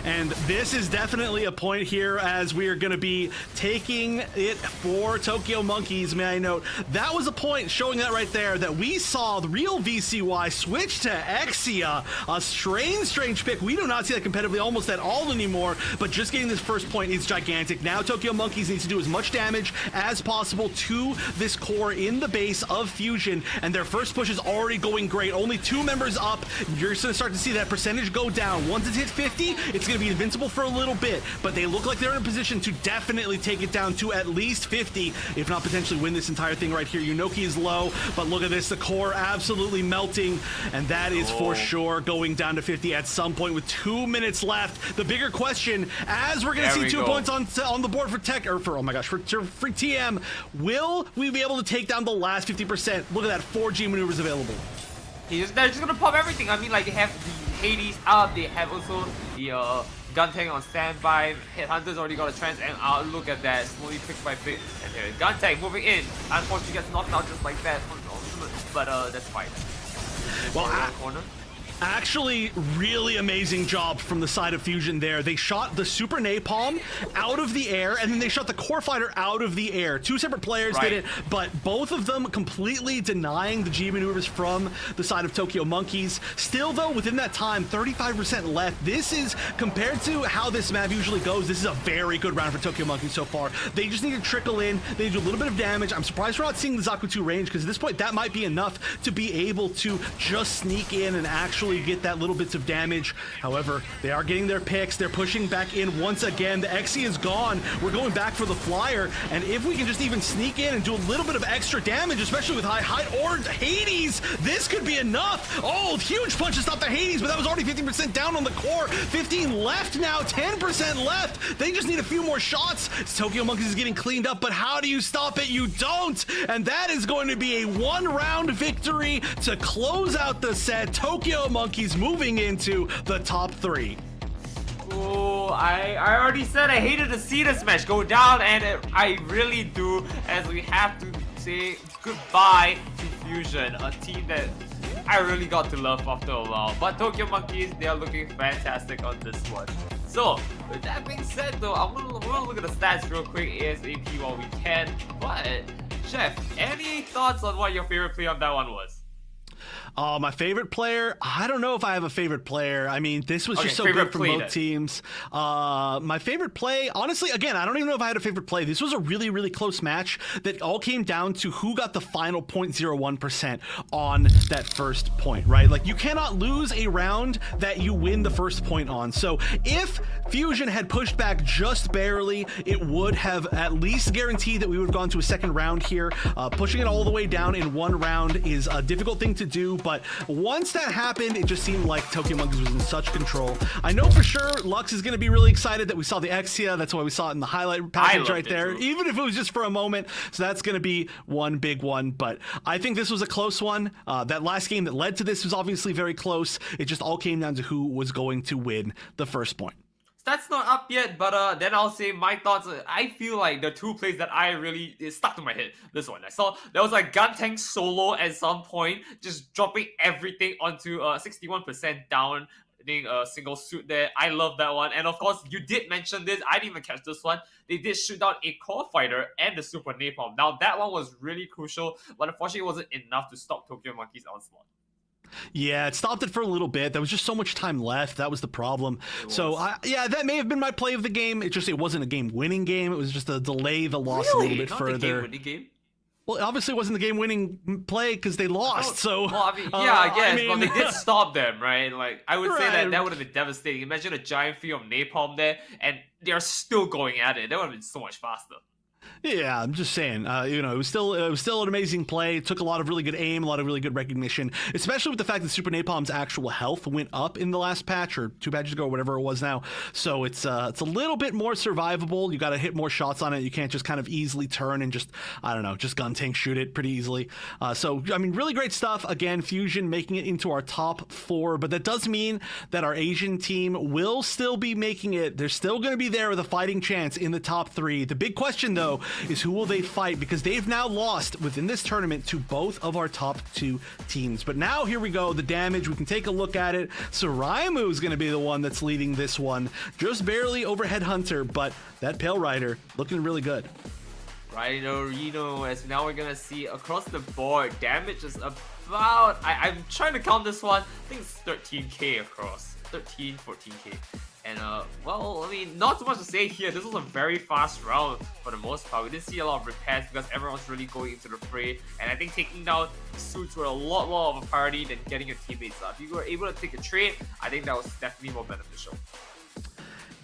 And this is definitely a point here as we are going to be taking it for Tokyo Monkeys, may I note. That was a point showing that right there that we saw the real VCY switch to Exia. A strange pick. We do not see that competitively almost at all anymore, but just getting this first point is gigantic. Now Tokyo Monkeys needs to do as much damage as possible to this core in the base of Fusion, and their first push is already going great. Only 2 members up. You're going to start to see that percentage go down. Once it's hit 50, it's going to be invincible for a little bit, but they look like they're in a position to definitely take it down to at least 50, if not potentially win this entire thing right here. Yunoki is low, but look at this, the core absolutely melting, and that is for sure going down to 50 at some point with 2 minutes left. The bigger question, as we're going to see 2 points on the board for Tech, or for, oh my gosh, for TM, will we be able to take down the last 50%? Look at that, 4G maneuvers available. They're just going to pop everything. I mean, like, they have the Hades up, they have also the gun tank on standby. Headhunter's already got a trans and out. Look at that, slowly pick by pick. And there is gun tank moving in. Unfortunately, gets knocked out just like that on the ultimate, but that's fine. Well, corner. Actually, really amazing job from the side of Fusion there. They shot the Super Napalm out of the air, and then they shot the Core Fighter out of the air. 2 separate players did it, but both of them completely denying the G maneuvers from the side of Tokyo Monkeys. Still, though, within that time, 35% left. This is, compared to how this map usually goes, this is a very good round for Tokyo Monkeys so far. They just need to trickle in. They do a little bit of damage. I'm surprised we're not seeing the Zaku 2 range, because at this point, that might be enough to be able to just sneak in and actually eventually get that little bits of damage. However, they are getting their picks. They're pushing back in once again. The Exi is gone. We're going back for the flyer, and if we can just even sneak in and do a little bit of extra damage, especially with high height or Hades, this could be enough. Oh, huge punch to stop the Hades, but that was already 50% down on the core. 15 left now, 10% left. They just need a few more shots. Tokyo Monkeys is getting cleaned up, but how do you stop it? You don't. And that is going to be a 1-round victory to close out the set. Tokyo Monkeys moving into the top 3. Oh, I already said I hated to see this match go down, and I really do, as we have to say goodbye to Fusion, a team that I really got to love after a while. But Tokyo Monkeys, they are looking fantastic on this one. So, with that being said though, we're gonna look at the stats real quick ASAP while we can. But, Chef, any thoughts on what your favorite play on that one was? My favorite player? I don't know if I have a favorite player. I mean, this was just so good from both teams. My favorite play, honestly, again, I don't even know if I had a favorite play. This was a really, really close match that all came down to who got the final 0.01% on that first point, right? Like, you cannot lose a round that you win the first point on. So if Fusion had pushed back just barely, it would have at least guaranteed that we would have gone to a second round here. Pushing it all the way down in one round is a difficult thing to do, but once that happened, it just seemed like Tokyo Monkeys was in such control. I know for sure Lux is going to be really excited that we saw the Exia. That's why we saw it in the highlight package right there, even if it was just for a moment. So that's going to be one big one, but I think this was a close one. That last game that led to this was obviously very close. It just all came down to who was going to win the first point. That's not up yet, but then I'll say my thoughts. I feel like the two plays that it stuck to my head. This one, I saw there was like gun tank solo at some point, just dropping everything onto 61% down. I think a single suit there. I love that one, and of course you did mention this. I didn't even catch this one. They did shoot down a core fighter and the super napalm. Now that one was really crucial, but unfortunately it wasn't enough to stop Tokyo Monkeys' onslaught. Yeah, it stopped it for a little bit. There was just so much time left. That was the problem. So, yeah, that may have been my play of the game. It wasn't a game-winning game. It was just a delay the loss a little bit Not further. The game-winning game? Well, obviously it wasn't the game-winning play because they lost. So, well, I mean, yeah, I guess, but they did stop them, right? Like, I would say that would have been devastating. Imagine a giant field of napalm there, and they're still going at it. That would have been so much faster. Yeah, I'm just saying, it was still an amazing play. It took a lot of really good aim, a lot of really good recognition, especially with the fact that Super Napalm's actual health went up in the last patch, or 2 patches ago, or whatever it was now. So it's a little bit more survivable. You got to hit more shots on it. You can't just kind of easily turn and just gun tank shoot it pretty easily. So, I mean, really great stuff. Again, Fusion making it into our top 4, but that does mean that our Asian team will still be making it. They're still going to be there with a fighting chance in the top 3. The big question, though, is who will they fight, because they've now lost within this tournament to both of our top 2 teams. But now here we go, the damage, we can take a look at it. Suraimu is going to be the one that's leading this one, just barely over Headhunter, but that Pale Rider looking really good. Rider, as now we're going to see across the board, damage is about, I'm trying to count this one, I think it's 13k across, 13, 14k. And, well, I mean, not too much to say here. This was a very fast round for the most part. We didn't see a lot of repairs because everyone was really going into the fray. And I think taking down suits were a lot more of a priority than getting your teammates up. If you were able to take a trade, I think that was definitely more beneficial.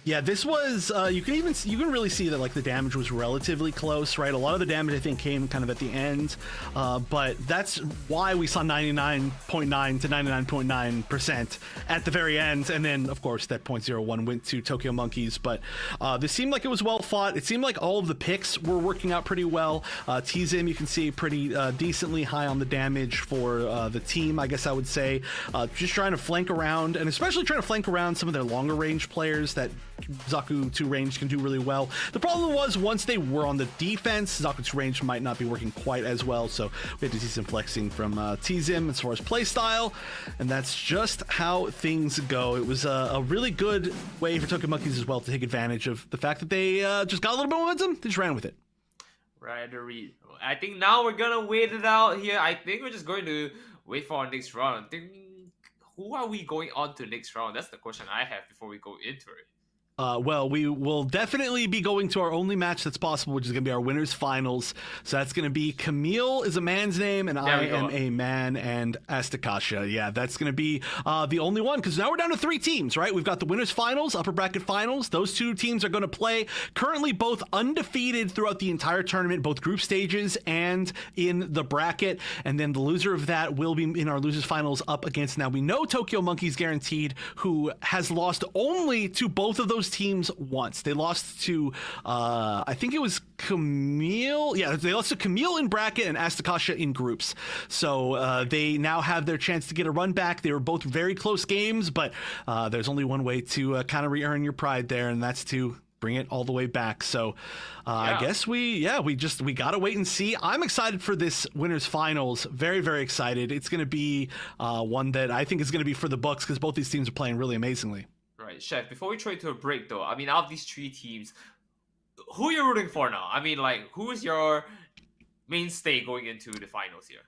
Yeah, this was, you can really see that, like, the damage was relatively close, right? A lot of the damage, I think, came kind of at the end, but that's why we saw 99.9 to 99.9% at the very end, and then, of course, that 0.01 went to Tokyo Monkeys, but this seemed like it was well fought. It seemed like all of the picks were working out pretty well. TZIM, you can see, pretty decently high on the damage for the team, I guess I would say. Just trying to flank around, and especially trying to flank around some of their longer range players that Zaku 2 range can do really well. The problem was once they were on the defense, Zaku 2 range might not be working quite as well, so we had to see some flexing from TZIM as far as playstyle, and that's just how things go. It was a really good way for Tokyo Monkeys as well to take advantage of the fact that they just got a little bit of momentum. They just ran with it. Right, I think now we're gonna wait it out here. I think we're just going to wait for our next round. Who are we going on to next round? That's the question I have before we go into it. Well, we will definitely be going to our only match that's possible, which is going to be our winners finals. So that's going to be Kamille is a man's name, and I am a man, and Asticassia. Yeah, that's going to be the only one, because now we're down to 3 teams, right? We've got the winners finals, upper bracket finals. Those 2 teams are going to play, currently both undefeated throughout the entire tournament, both group stages and in the bracket. And then the loser of that will be in our losers finals up against, now we know Tokyo Monkey's guaranteed, who has lost only to both of those teams once. They lost to I think it was Kamille. Yeah, they lost to Kamille in bracket and Asticassia in groups. So they now have their chance to get a run back. They were both very close games, but there's only one way to kind of re-earn your pride there, and that's to bring it all the way back. So I guess we gotta wait and see. I'm excited for this winners finals. Very, very excited. It's going to be one that I think is going to be for the books, because both these teams are playing really amazingly. Right, Chef, before we trade to a break though, I mean, out of these 3 teams, who are you rooting for now? I mean, like, who is your mainstay going into the finals here?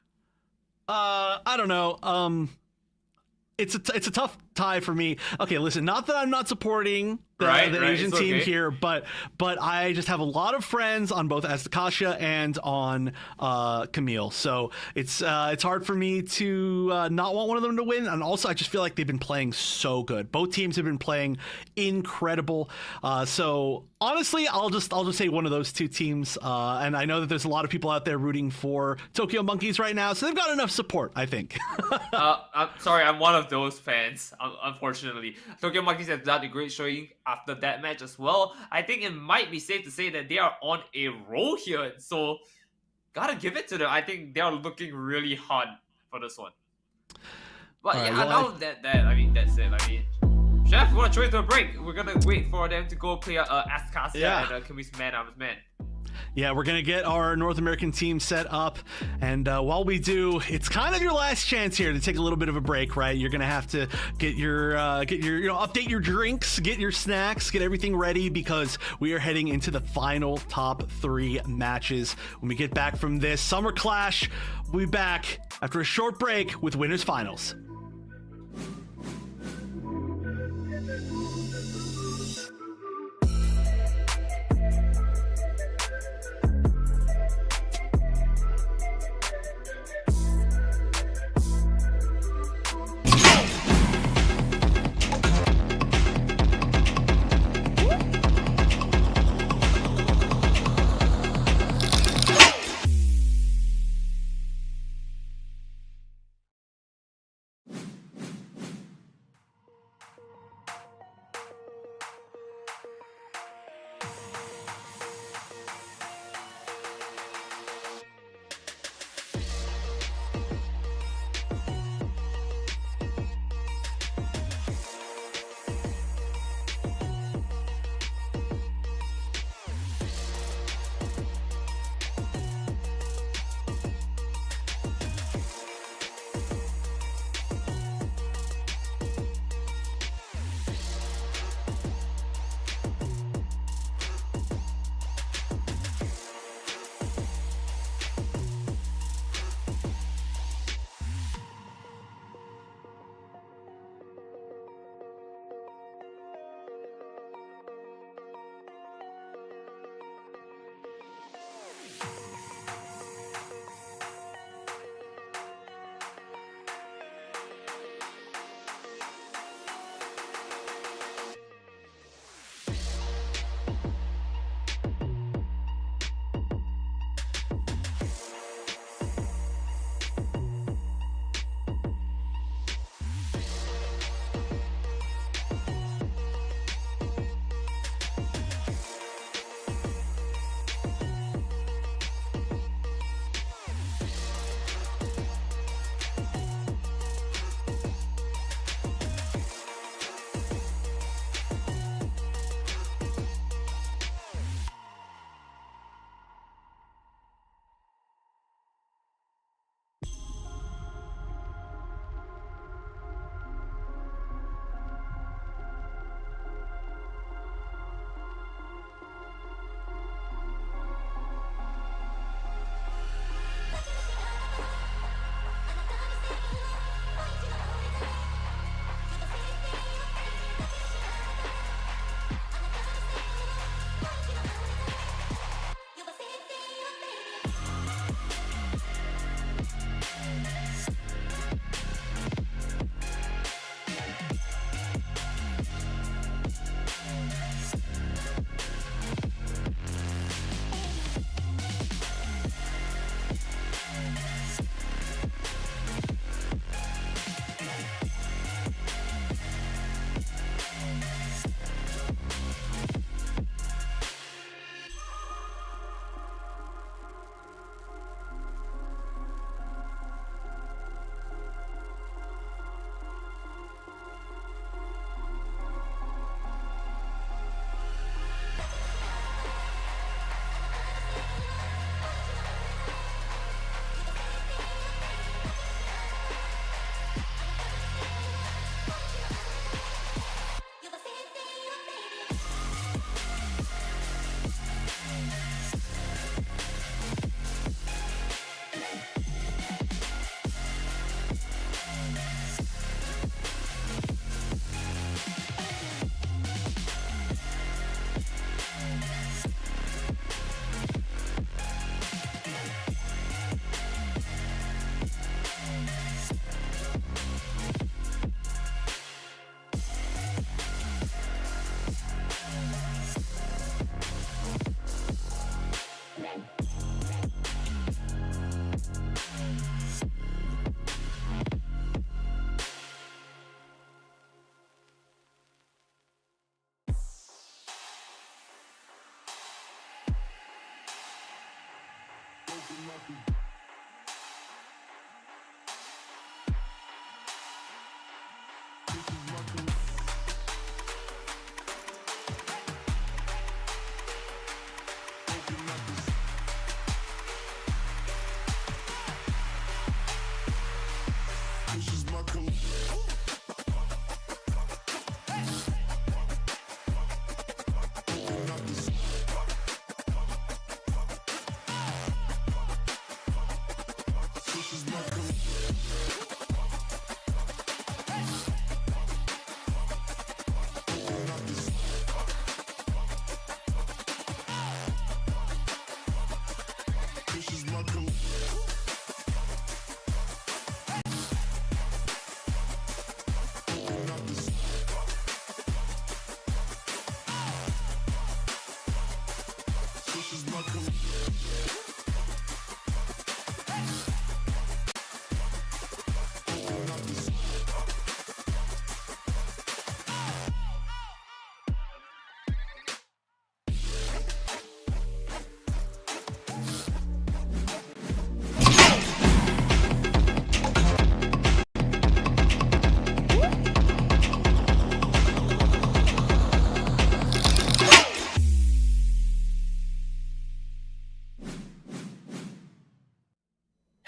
I don't know. It's a tough tie for me. Okay, listen, not that I'm not supporting the Asian team here, but I just have a lot of friends on both Asticassia and on Kamille, so it's hard for me to not want one of them to win. And also, I just feel like they've been playing so good. Both teams have been playing incredible. So honestly, I'll just say one of those 2 teams. And I know that there's a lot of people out there rooting for Tokyo Monkeys right now, so they've got enough support, I think. I'm sorry, I'm one of those fans. Unfortunately, Tokyo Monkeys have done a great showing after that match as well. I think it might be safe to say that they are on a roll here, so gotta give it to them. I think they are looking really hard for this one. But yeah, now that I mean, that's it. I mean, Chef, we want to trade to a break. We're gonna wait for them to go play Asticassia and Kamille's man on his man. Yeah, we're going to get our North American team set up, and while we do, it's kind of your last chance here to take a little bit of a break, right? You're going to have to get your update your drinks, get your snacks, get everything ready, because we are heading into the final top 3 matches. When we get back from this Summer Clash, we'll be back after a short break with Winners Finals.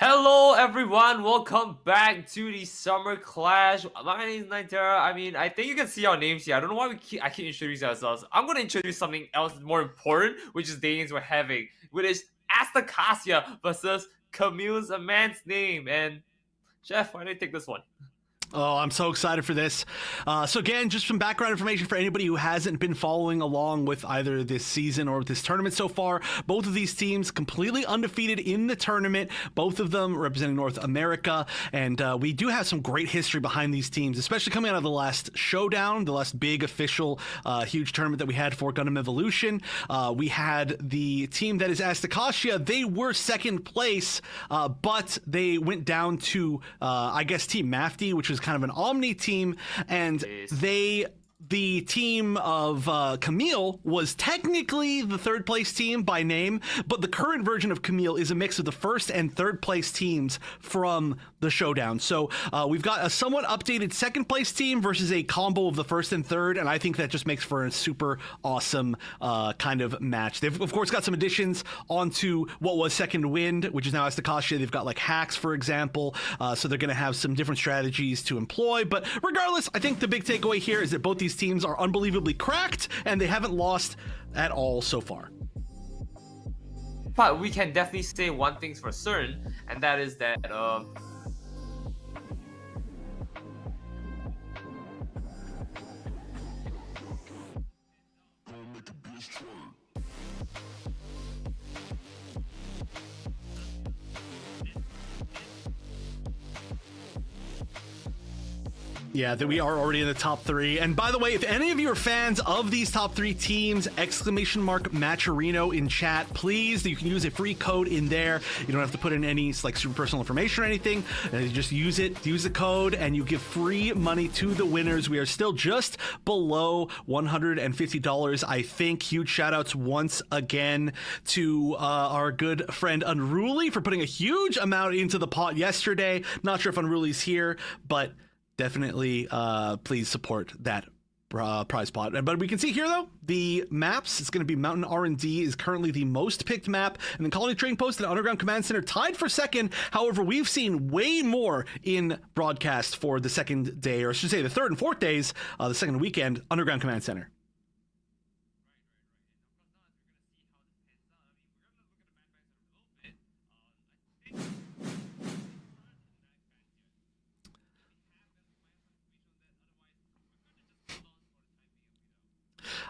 Hello everyone, welcome back to the Summer Clash. My name is Nitera. I mean, I think you can see our names here. I don't know why I keep introducing ourselves. I'm gonna introduce something else more important, which is the games we're having, which is Asticassia versus Kamille's a man's name. And Jeff, why don't you take this one? Oh, I'm so excited for this. So again, just some background information for anybody who hasn't been following along with either this season or this tournament so far. Both of these teams completely undefeated in the tournament, both of them representing North America. And we do have some great history behind these teams, especially coming out of the last showdown, the last big official huge tournament that we had for Gundam Evolution. We had the team that is Asticassia. They were second place, but they went down to, I guess, Team Mafty, which was kind of an Omni team, and the team of Kamille was technically the third place team by name, but the current version of Kamille is a mix of the first and third place teams from the showdown. So we've got a somewhat updated second place team versus a combo of the first and third, and I think that just makes for a super awesome kind of match. They've of course got some additions onto what was Second Wind, which is now Asticassia. They've got like hacks, for example, so they're going to have some different strategies to employ. But regardless, I think the big takeaway here is that both these teams are unbelievably cracked, and they haven't lost at all so far. But we can definitely say one thing for certain, and that is that Yeah, that we are already in the top three. And by the way, if any of you are fans of these top three teams, ! Matcherino in chat, please. You can use a free code in there. You don't have to put in any like super personal information or anything. You just use it, use the code, and you give free money to the winners. We are still just below $150, I think. Huge shout outs once again to our good friend Unruly for putting a huge amount into the pot yesterday. Not sure if Unruly's here, but definitely please support that prize pot. But we can see here though, the maps, it's going to be Mountain R&D is currently the most picked map, and then Colony Trading Post and Underground Command Center tied for second. However, we've seen way more in broadcast for the second day, or I should say the third and fourth days, the second weekend, Underground Command Center.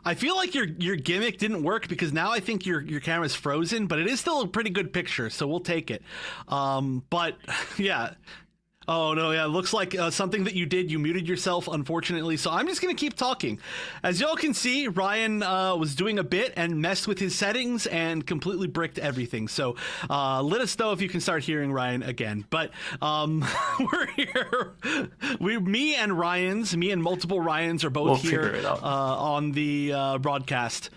I feel like your gimmick didn't work because now I think your camera's frozen, but it is still a pretty good picture, so we'll take it. But yeah. Oh, no, yeah, it looks like something that you did. You muted yourself, unfortunately, so I'm just going to keep talking. As y'all can see, Ryan was doing a bit and messed with his settings and completely bricked everything. So let us know if you can start hearing Ryan again. But we're here. Me and multiple Ryans are both here on the broadcast.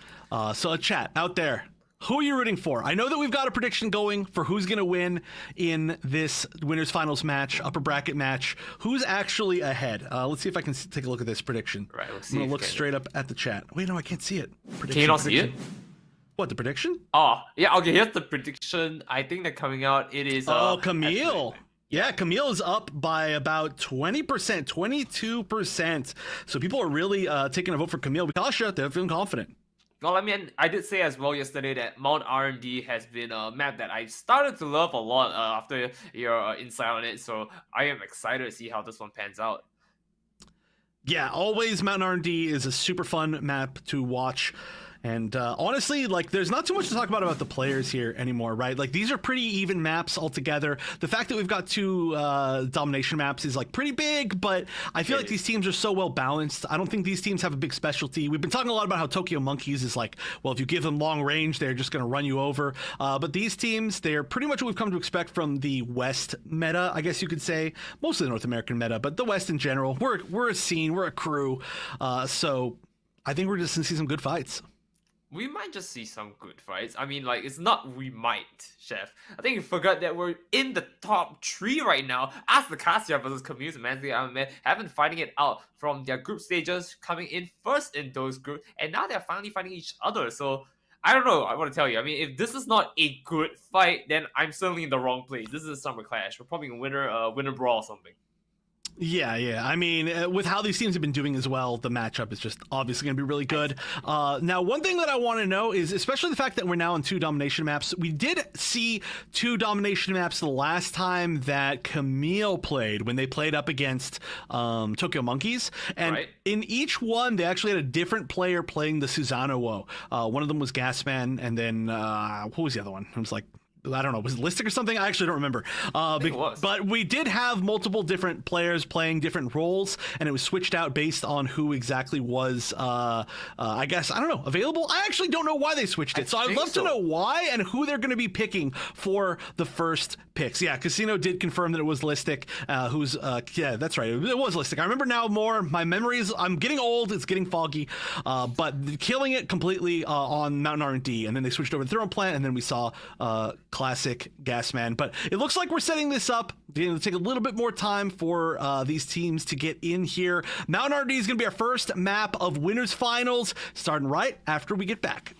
So chat out there. Who are you rooting for? I know that we've got a prediction going for who's going to win in this winners finals match, upper bracket match. Who's actually ahead? Let's see if I can take a look at this prediction. Right, I'm going to look straight up at the chat. Wait, no, I can't see it. Can you not see it? What, the prediction? Oh, yeah, okay, here's the prediction. I think that coming out, it is... Kamille. Yeah, Kamille is up by about 20%, 22%. So people are really taking a vote for Kamille. Asticassia, they're feeling confident. Well, I mean, I did say as well yesterday that Mount R&D has been a map that I started to love a lot after your insight on it, so I am excited to see how this one pans out. Yeah, always Mountain R&D is a super fun map to watch. And honestly, like, there's not too much to talk about the players here anymore, right? Like, these are pretty even maps altogether. The fact that we've got 2 domination maps is, like, pretty big, but I feel like these teams are so well balanced. I don't think these teams have a big specialty. We've been talking a lot about how Tokyo Monkeys is like, well, if you give them long range, they're just going to run you over. But these teams, they're pretty much what we've come to expect from the West meta, I guess you could say. Mostly the North American meta, but the West in general. We're a scene, we're a crew. So I think we're just going to see some good fights. We might just see some good fights. I mean, like, it's not we might, Chef. I think you forgot that we're in the top 3 right now. Asticassia versus Kamille and Mansley Ahmed have been fighting it out from their group stages, coming in first in those groups, and now they're finally fighting each other. So, I don't know, I want to tell you. I mean, if this is not a good fight, then I'm certainly in the wrong place. This is a Summer Clash. We're probably going to winner brawl or something. Yeah. I mean, with how these teams have been doing as well, the matchup is just obviously going to be really good. Now, one thing that I want to know is, especially the fact that we're now on 2 domination maps. We did see 2 domination maps the last time that Kamille played, when they played up against Tokyo Monkeys. And in each one, they actually had a different player playing the Susanoo. One of them was Gasman, and then, what was the other one? It was like, I don't know, was it Listic or something? I actually don't remember. But we did have multiple different players playing different roles, and it was switched out based on who exactly was, I guess, I don't know, available? I actually don't know why they switched it. So I'd love to know why and who they're going to be picking for the first picks. Yeah, Casino did confirm that it was Listic, yeah, that's right. It was Listic. I remember now more. My memories, I'm getting old. It's getting foggy. But killing it completely on Mountain R&D, and then they switched over to Throne Plant, and then we saw classic Gasman. But it looks like we're setting this up. It'll take a little bit more time for these teams to get in here. Mountain R&D is going to be our first map of winners finals, starting right after we get back.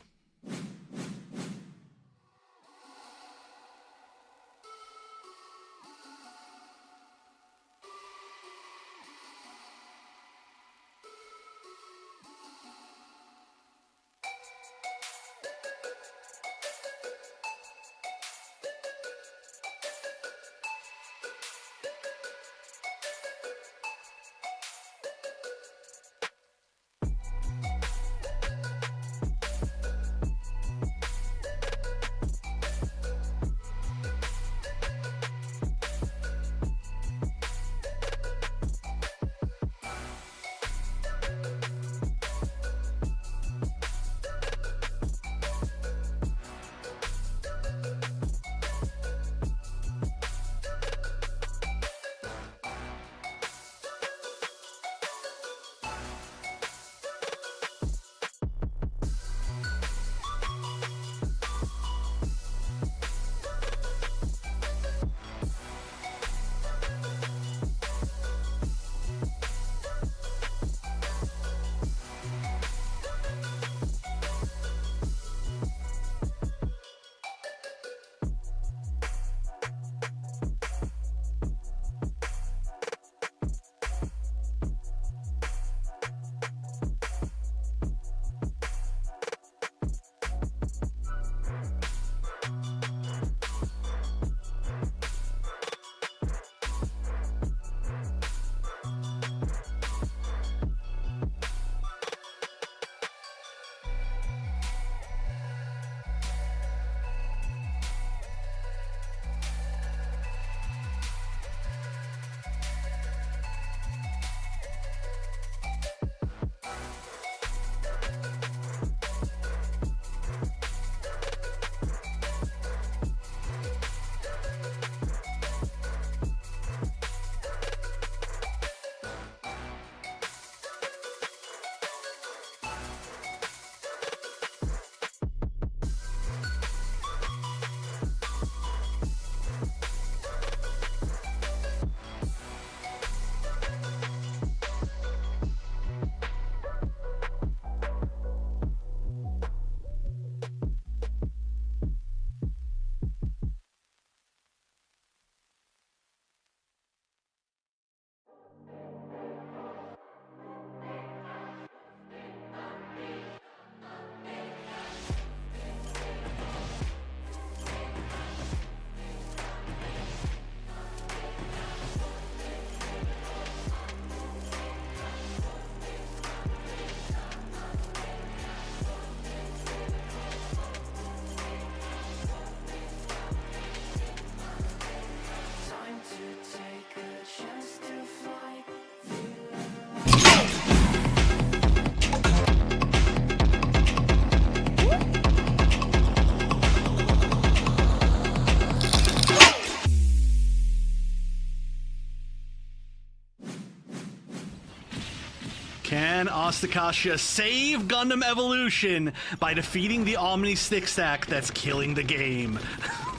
Asticassia save Gundam Evolution by defeating the Omni stick stack that's killing the game.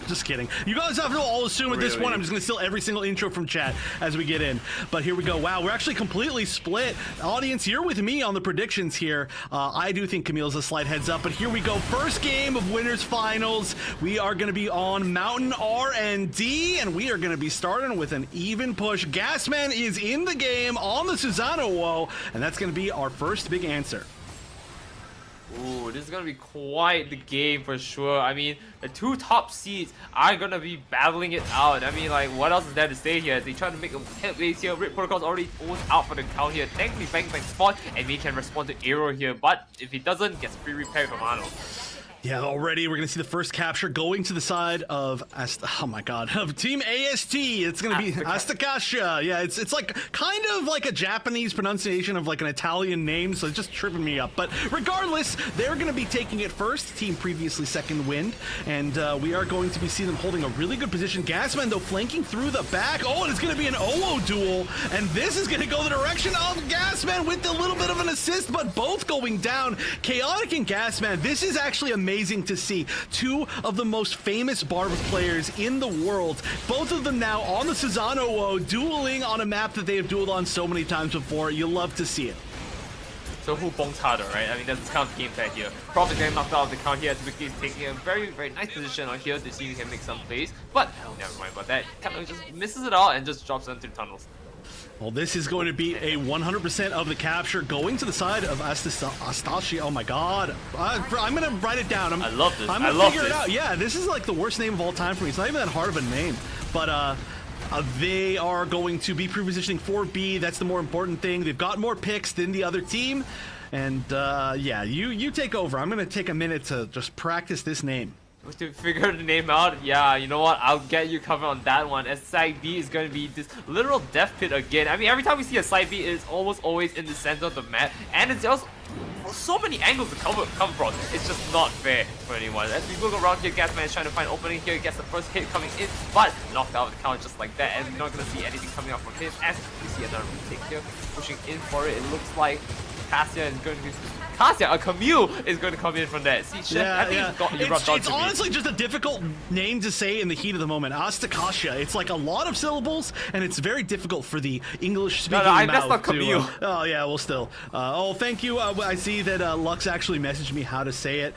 Just kidding. You guys have to all assume at this point I'm just going to steal every single intro from chat as we get in. But here we go. Wow, we're actually completely split. Audience, you're with me on the predictions here. I do think Kamille's a slight heads up, but here we go. First game of winners finals. We are going to be on Mountain R&D, and we are going to be starting with an even push. Gasman is in the game on the Susanoo, and that's going to be our first big answer. Ooh, this is gonna be quite the game for sure. I mean, the two top seeds are gonna be battling it out. I mean, like, what else is there to say here? They try to make a headways here. Red Protocol's already almost out for the count here. Thankfully, Bang spawn, and we can respond to Aero here. But if he doesn't, gets free repair from Arnold. Yeah, already we're going to see the first capture going to the side of, of Team AST. It's going to be Asticassia. Yeah, it's like kind of like a Japanese pronunciation of like an Italian name, so it's just tripping me up. But regardless, they're going to be taking it first. Team previously second wind, and we are going to be seeing them holding a really good position. Gasman, though, flanking through the back. Oh, and it's going to be an OO duel, and this is going to go the direction of Gasman with a little bit of an assist, but both going down. Chaotic and Gasman, this is actually amazing to see. Two of the most famous Barb players in the world, both of them now on the Susanoo, dueling on a map that they have dueled on so many times before. You love to see it. So who bonks harder, right? I mean, that's kind of game plan here. Probably getting knocked out of the count here. Wiki is taking a very, very nice position on here to see if he can make some plays. But never mind about that. Kind of just misses it all and just drops into the tunnels. Well, this is going to be a 100% of the capture going to the side of Asticassia. Oh my god. I'm going to write it down. I love this. I'm going to figure it out. Yeah, this is like the worst name of all time for me. It's not even that hard of a name. But they are going to be pre-positioning for B. That's the more important thing. They've got more picks than the other team. And yeah, you take over. I'm going to take a minute to just practice this name. To figure the name out, yeah, you know what? I'll get you covered on that one. As side B is going to be this literal death pit again. I mean, every time we see a side B, it's almost always in the center of the map, and it's just so many angles to come from. It's just not fair for anyone. As we look around here, Gasman is trying to find an opening here. He gets the first hit coming in, but knocked out of the count just like that. And we're not going to see anything coming out from him. As we see another retake here, pushing in for it. It looks like Cassia is going to be. Kamille is going to come in from that. See, Chef, I think it's honestly just a difficult name to say in the heat of the moment. Asticassia. It's like a lot of syllables, and it's very difficult for the English-speaking mouth. That's not Kamille. Oh yeah, well still. Oh, thank you. I see that Lux actually messaged me how to say it.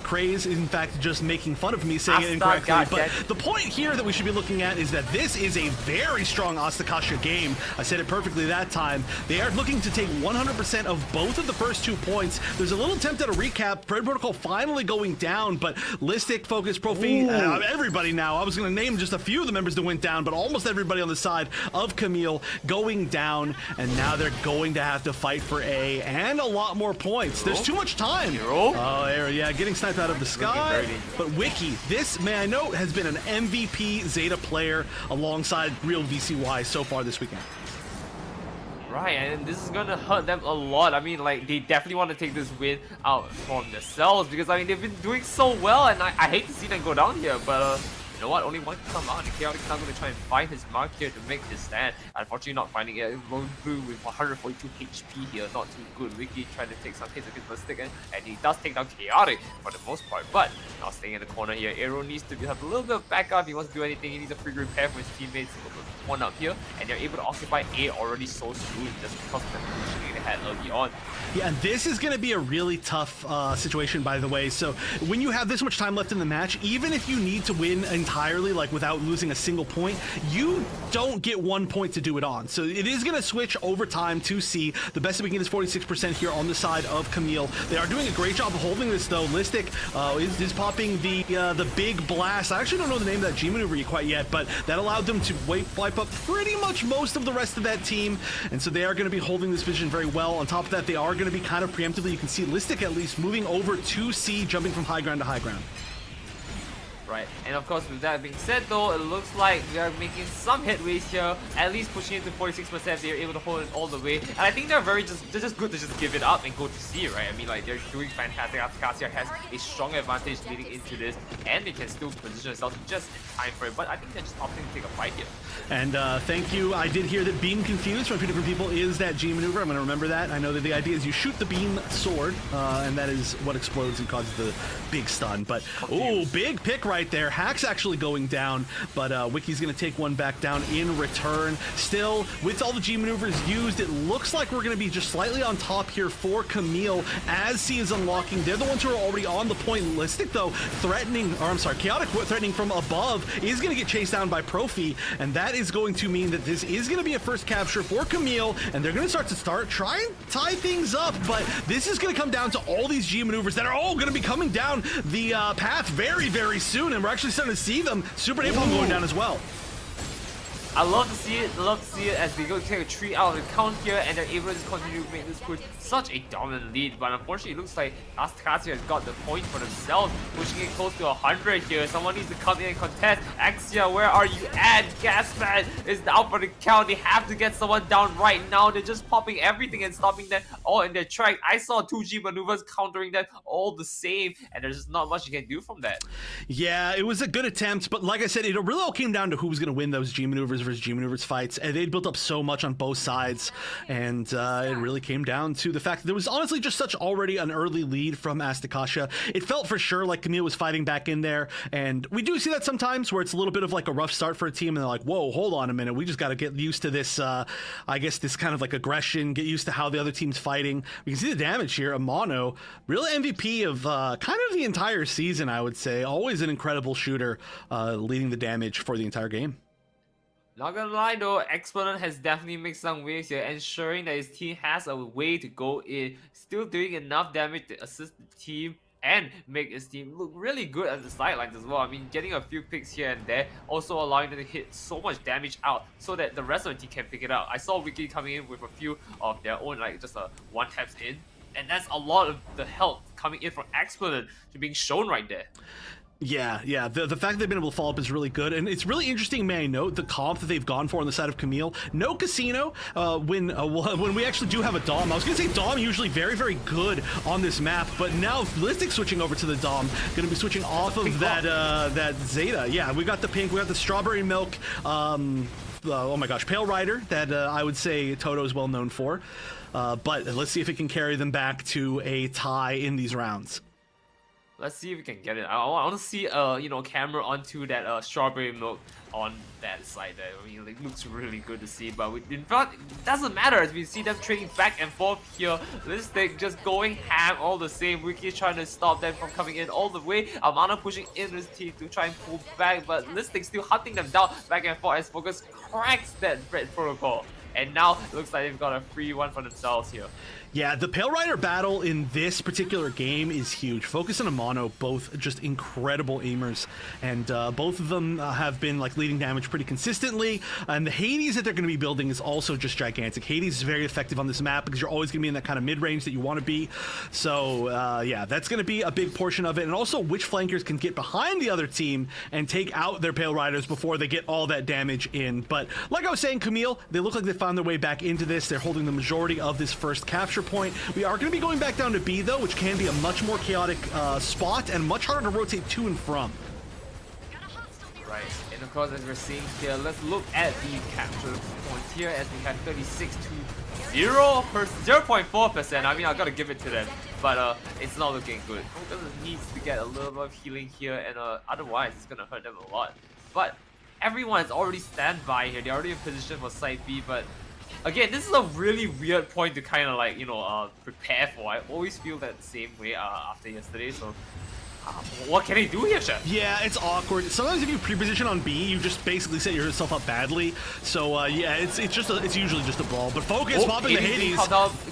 Craze is in fact just making fun of me saying it incorrectly. But the point here that we should be looking at is that this is a very strong Asticassia game. I said it perfectly that time. They are looking to take 100% of both of the first 2 points. There's a little attempt at a recap. Red Protocol finally going down, but Listic, Focus, Profane, everybody now. I was going to name just a few of the members that went down, but almost everybody on the side of Kamille going down, and now they're going to have to fight for A and a lot more points. There's too much time. Oh, yeah, getting sniped out of the sky. But Wiki, this, may I note, has been an MVP Zeta player alongside real VCY so far this weekend. Right, and this is gonna hurt them a lot. I mean, like, they definitely want to take this win out from themselves because, I mean, they've been doing so well, and I hate to see them go down here, but you know what? Only one can come out, and Chaotic's now going to try and find his mark here to make his stand. Unfortunately, not finding it. Rolling through with 142 HP here, not too good. Wiki trying to take some hits against the stick, and he does take down Chaotic for the most part, but not staying in the corner here. Aero needs to have a little bit of backup if he wants to do anything. He needs a free repair for his teammates. One up here, and they're able to occupy A already so soon just because of the positioning they had early on. Yeah, and this is going to be a really tough situation, by the way. So when you have this much time left in the match, even if you need to win entirely, like without losing a single point, you don't get 1 point to do it on. So it is going to switch over time to C. The best that we can get is 46% here on the side of Kamille. They are doing a great job of holding this, though. Listic is popping the big blast. I actually don't know the name of that G maneuver quite yet, but that allowed them to wipe up pretty much most of the rest of that team, and so they are going to be holding this position very well. On top of that, they are going to be kind of preemptively, you can see Listic at least moving over to C, jumping from high ground to high ground. right? And of course, with that being said though, it looks like we are making some headways here, at least pushing it to 46%. They're able to hold it all the way, and I think they're just good to just give it up and go to C, right? I mean, like, they're doing fantastic. Asticassia has a strong advantage leading into this, and they can still position themselves just in time for it, but I think they're just opting to take a fight here. And thank you. I did hear that beam confused from a few different people is that G maneuver. I'm going to remember that. I know that the idea is you shoot the beam sword, and that is what explodes and causes the big stun. But, oh, big pick right there. Hack's actually going down, but Wiki's going to take one back down in return. Still, with all the G maneuvers used, it looks like we're going to be just slightly on top here for Kamille as C is unlocking. They're the ones who are already on the point. Listic, though, Chaotic threatening from above is going to get chased down by Profi, and that is going to mean that this is going to be a first capture for Kamille, and they're going to try and tie things up, but this is going to come down to all these G maneuvers that are all going to be coming down the path very, very soon, and we're actually starting to see them. Super Napalm going down as well. I love to see it as they go take a 3 out of the count here, and they're able to continue to make this push such a dominant lead. But unfortunately, it looks like Asticassia has got the point for themselves, pushing it close to 100 here. Someone needs to come in and contest. Axia, where are you at? Gasman is down for the count. They have to get someone down right now. They're just popping everything and stopping them all in their track. I saw 2G maneuvers countering that all the same, and there's just not much you can do from that. Yeah, it was a good attempt, but like I said, it really all came down to who was going to win those G maneuvers versus G maneuvers fights, and they'd built up so much on both sides, and it really came down to the fact that there was honestly just such already an early lead from Asticassia. It felt for sure like Kamille was fighting back in there, and we do see that sometimes where it's a little bit of like a rough start for a team, and they're like, whoa, hold on a minute, we just got to get used to this, I guess this kind of like aggression, get used to how the other team's fighting. We can see the damage here. Amano, real MVP of kind of the entire season, I would say. Always an incredible shooter, leading the damage for the entire game. Not gonna lie though, Exponent has definitely made some waves here, ensuring that his team has a way to go in, still doing enough damage to assist the team and make his team look really good at the sidelines as well. I mean, getting a few picks here and there, also allowing them to hit so much damage out so that the rest of the team can pick it up. I saw Wiki coming in with a few of their own, like just a one taps in, and that's a lot of the help coming in from Exponent to being shown right there. Yeah, the fact that they've been able to follow up is really good, and it's really interesting, may I note, the comp that they've gone for on the side of Kamille. No casino, when we actually do have a Dom. I was going to say Dom usually very, very good on this map, but now Listic switching over to the Dom, going to be switching off of that Zeta. Yeah, we got the pink, we got the strawberry milk, oh my gosh, Pale Rider, that I would say Toto is well known for, but let's see if it can carry them back to a tie in these rounds. Let's see if we can get it. I want to see camera onto that strawberry milk on that side there. I mean, it looks really good to see, but in fact, it doesn't matter as we see them trading back and forth here. Listic just going ham all the same. Wiki trying to stop them from coming in all the way. Amano pushing in his team to try and pull back, but Listic still hunting them down back and forth as Focus cracks that red protocol. And now it looks like they've got a free one for themselves here. Yeah, the Pale Rider battle in this particular game is huge. Focus and Amano, both just incredible aimers, and both of them have been like leading damage pretty consistently, and the Hades that they're going to be building is also just gigantic. Hades is very effective on this map because you're always going to be in that kind of mid-range that you want to be, so yeah, that's going to be a big portion of it, and also which flankers can get behind the other team and take out their Pale Riders before they get all that damage in. But like I was saying, Kamille, they look like they found their way back into this. They're holding the majority of this first capture point. We are going to be going back down to B though, which can be a much more chaotic spot and much harder to rotate to and from. Right, and of course as we're seeing here, let's look at the capture points here as we have 36 to 0.4%. I mean, I gotta give it to them, but it's not looking good. Focus needs to get a little bit of healing here, and otherwise it's gonna hurt them a lot. But everyone is already standby here. They're already in position for side B, but again, this is a really weird point to kind of like, prepare for. I always feel that same way after yesterday, so what can he do here, Chef? Yeah, it's awkward. Sometimes if you pre-position on B, you just basically set yourself up badly. So yeah, it's usually just a brawl. But Focus popping the Hades.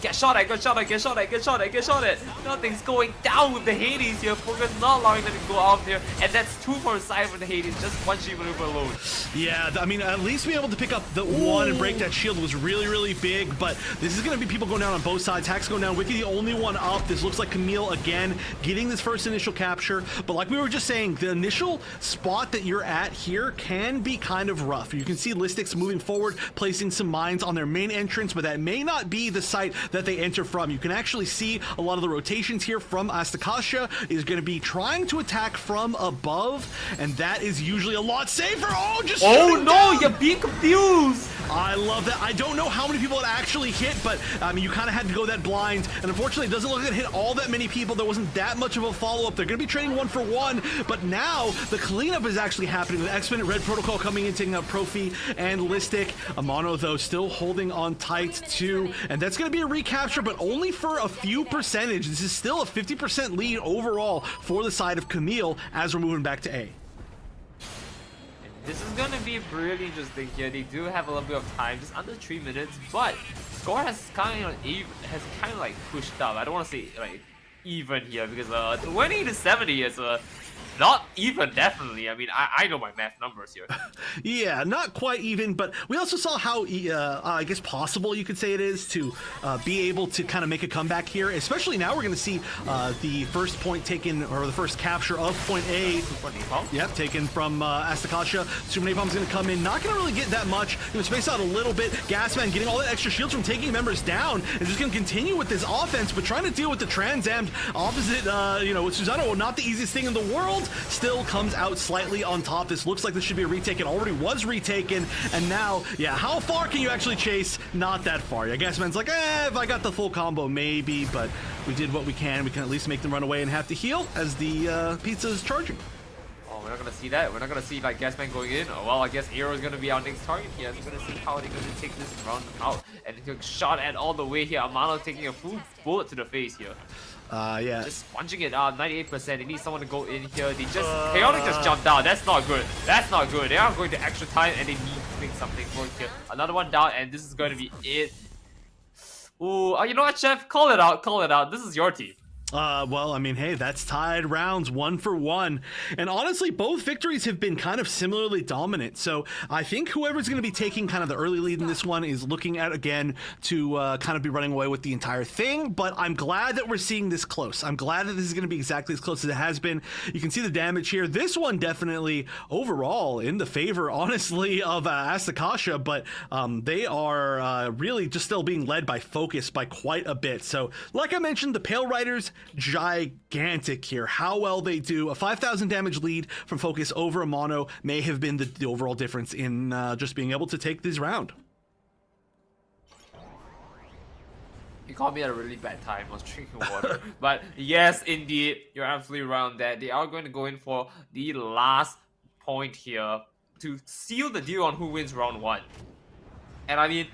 Get shot at, get shot at. Nothing's going down with the Hades here. Focus not allowing them to go out there, and that's 2 for the side for the Hades. Just one G maneuver alone. Yeah, I mean, at least being able to pick up the one and break that shield was really, really big. But this is going to be people going down on both sides. Hack's going down. Wiki the only one up. This looks like Kamille again getting this first initial capture. capture. But like we were just saying, the initial spot that you're at here can be kind of rough. You can see Listics moving forward, placing some mines on their main entrance, but that may not be the site that they enter from. You can actually see a lot of the rotations here from Asticassia is going to be trying to attack from above, and that is usually a lot safer. Oh, just oh no, you're being confused. I love that. I don't know how many people it actually hit, but I mean, you kind of had to go that blind, and unfortunately, it doesn't look like it hit all that many people. There wasn't that much of a follow-up. They're going to be trading 1-for-1, but now the cleanup is actually happening with X-Men, Red Protocol coming in, taking out Profi and Listic. Amano, though, still holding on tight, too, and that's going to be a recapture, but only for a few percentage. This is still a 50% lead overall for the side of Kamille as we're moving back to A. This is gonna be really interesting here. They do have a little bit of time, just under 3 minutes, but score has kind of like pushed up. I don't want to say like even here because 20 to 70 is not even, definitely. I mean, I know my math numbers here. Yeah, not quite even, but we also saw how, I guess, possible you could say it is to be able to kind of make a comeback here. Especially now we're going to see the first point taken, or the first capture of point A. Yep, taken from Asticassia. Super Napalm's going to come in. Not going to really get that much. Going to space out a little bit. Gasman getting all that extra shields from taking members down. And just going to continue with this offense, but trying to deal with the Trans Am opposite, with Susanoo. Not the easiest thing in the world. Still comes out slightly on top. This looks like this should be a retake. It already was retaken, and now, yeah, how far can you actually chase? Not that far. I guess man's like, if I got the full combo, maybe, but we did what we can. We can at least make them run away and have to heal as the pizza is charging. Oh, we're not gonna see that. We're not gonna see like Gasman going in. Oh, well, I guess Aero is gonna be our next target here. We're gonna see how they're gonna take this round out, and they took shot at all the way here. Amano taking a full bullet to the face here. Yeah. Just punching it out, 98%. They need someone to go in here. They just Chaotic just jumped down. That's not good. That's not good. They are going to extra time and they need to make something work here. Another one down, and this is going to be it. Ooh, you know what, Chef? Call it out. Call it out. This is your team. Well, I mean, hey, that's tied rounds 1-for-1. And honestly, both victories have been kind of similarly dominant. So I think whoever's going to be taking kind of the early lead in this one is looking at, again, to kind of be running away with the entire thing. But I'm glad that we're seeing this close. I'm glad that this is going to be exactly as close as it has been. You can see the damage here. This one definitely overall in the favor, honestly, of Asticassia. But they are really just still being led by Focus by quite a bit. So like I mentioned, the Pale Riders, gigantic here. How well they do. A 5,000 damage lead from Focus over Amano may have been the overall difference in just being able to take this round. You caught me at a really bad time. I was drinking water. But yes, indeed, you're absolutely right on that. They are going to go in for the last point here to seal the deal on who wins round 1. And I mean,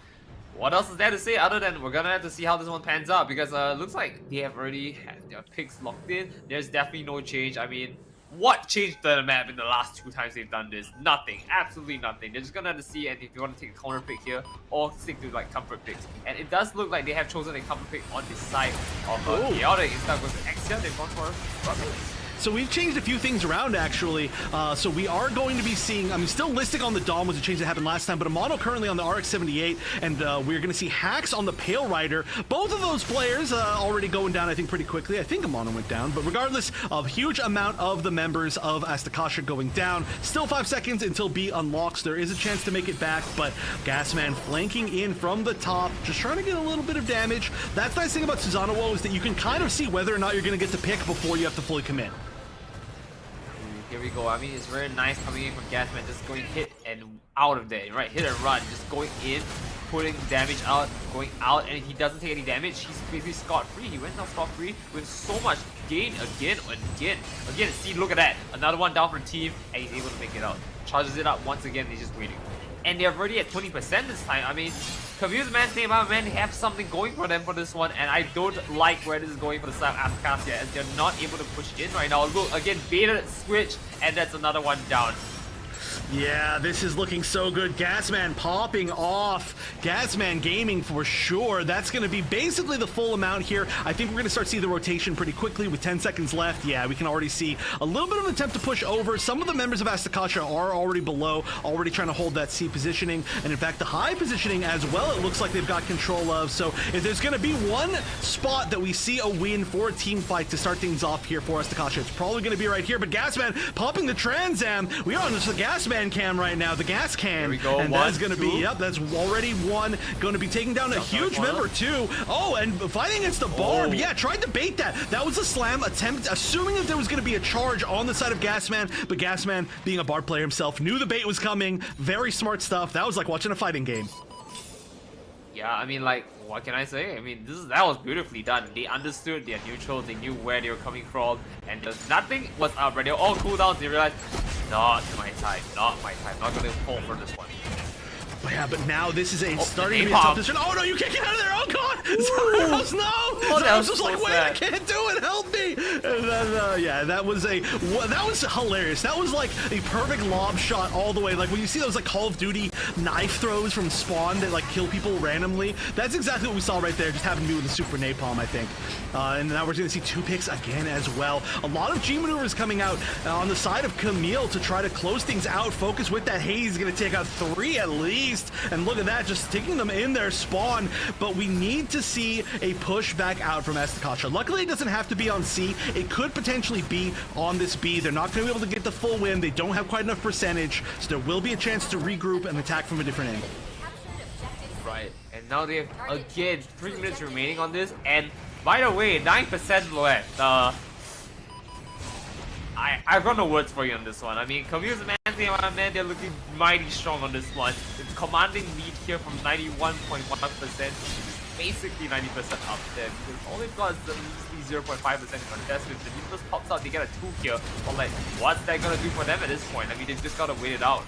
what else is there to say other than we're gonna have to see how this one pans out, because it looks like they have already had their picks locked in. There's definitely no change. I mean, what changed the map in the last 2 times they've done this? Nothing. Absolutely nothing. They're just gonna have to see, and if you want to take a counter pick here or stick to like comfort picks. And it does look like they have chosen a comfort pick on the side of Chaotic instead of going to X here. They've gone for Rocket. So we've changed a few things around, actually. So we are going to be seeing, I mean, still Listic on the Dom was a change that happened last time, but Amano currently on the RX-78, and we're going to see Hacks on the Pale Rider. Both of those players already going down, I think, pretty quickly. I think Amano went down, but regardless of huge amount of the members of Asticassia going down, still 5 seconds until B unlocks. There is a chance to make it back, but Gasman flanking in from the top, just trying to get a little bit of damage. That's the nice thing about Susanoo is that you can kind of see whether or not you're going to get to pick before you have to fully commit. Here we go. I mean, it's very nice coming in from Gasman, just going hit and out of there, right? Hit and run, just going in, putting damage out, going out, and if he doesn't take any damage, he's basically scot-free. He went down scot-free with so much gain again and again. Again, see, look at that. Another one down for the team, and he's able to make it out. Charges it up once again, he's just waiting. And they're already at 20% this time. I mean, Confused Man, Name Out Man, they have something going for them for this one, and I don't like where this is going for the side of Asticassia, as they're not able to push in right now. Look, again, baited switch, and that's another one down. Yeah, this is looking so good. Gasman popping off. Gasman gaming for sure. That's going to be basically the full amount here. I think we're going to start seeing the rotation pretty quickly with 10 seconds left. Yeah, we can already see a little bit of an attempt to push over. Some of the members of Asticassia are already below, already trying to hold that C positioning. And in fact, the high positioning as well, it looks like they've got control of. So if there's going to be one spot that we see a win for a team fight to start things off here for Asticassia, it's probably going to be right here. But Gasman popping the Trans Am. We are on just the Gasman cam right now, the gas can. There we go. And that's going to be, yep, that's already one. Going to be taking down a huge member too. Oh, and fighting against the Barb. Yeah, tried to bait that. That was a slam attempt, assuming that there was going to be a charge on the side of Gasman. But Gasman, being a Barb player himself, knew the bait was coming. Very smart stuff. That was like watching a fighting game. Yeah, I mean, like, what can I say? I mean, that was beautifully done. They understood their neutrals, they knew where they were coming from, and nothing was up, right? They were all cooldowns, they realized, not my type, not gonna fall for this one. Yeah, but now this is starting to be a tough decision. Oh no, you can't get out of there! Oh god! No! I was just like, wait, I can't do it! Help me! And then, yeah, that was hilarious. That was like a perfect lob shot all the way. Like when you see those like Call of Duty knife throws from Spawn that like kill people randomly, that's exactly what we saw right there. Just happened to be with the Super Napalm, I think. And now we're going to see 2 picks again as well. A lot of G maneuvers coming out on the side of Kamille to try to close things out. Focus with that haze, going to take out 3 at least. And look at that, just sticking them in their spawn. But we need to see a push back out from Asticassia. Luckily, it doesn't have to be on C. It could potentially be on this B. They're not going to be able to get the full win. They don't have quite enough percentage. So there will be a chance to regroup and attack from a different angle. Right, and now they have, again, 3 minutes remaining on this. And by the way, 9% left. I've got no words for you on this one. I mean, Kamille's man, they're looking mighty strong on this one. It's commanding lead here from 91.1%, basically 90% up there. Because all they've got is the measly 0.5% contest. If the universe pops out, they get a 2 here. But like, what's that gonna do for them at this point? I mean, they've just gotta wait it out.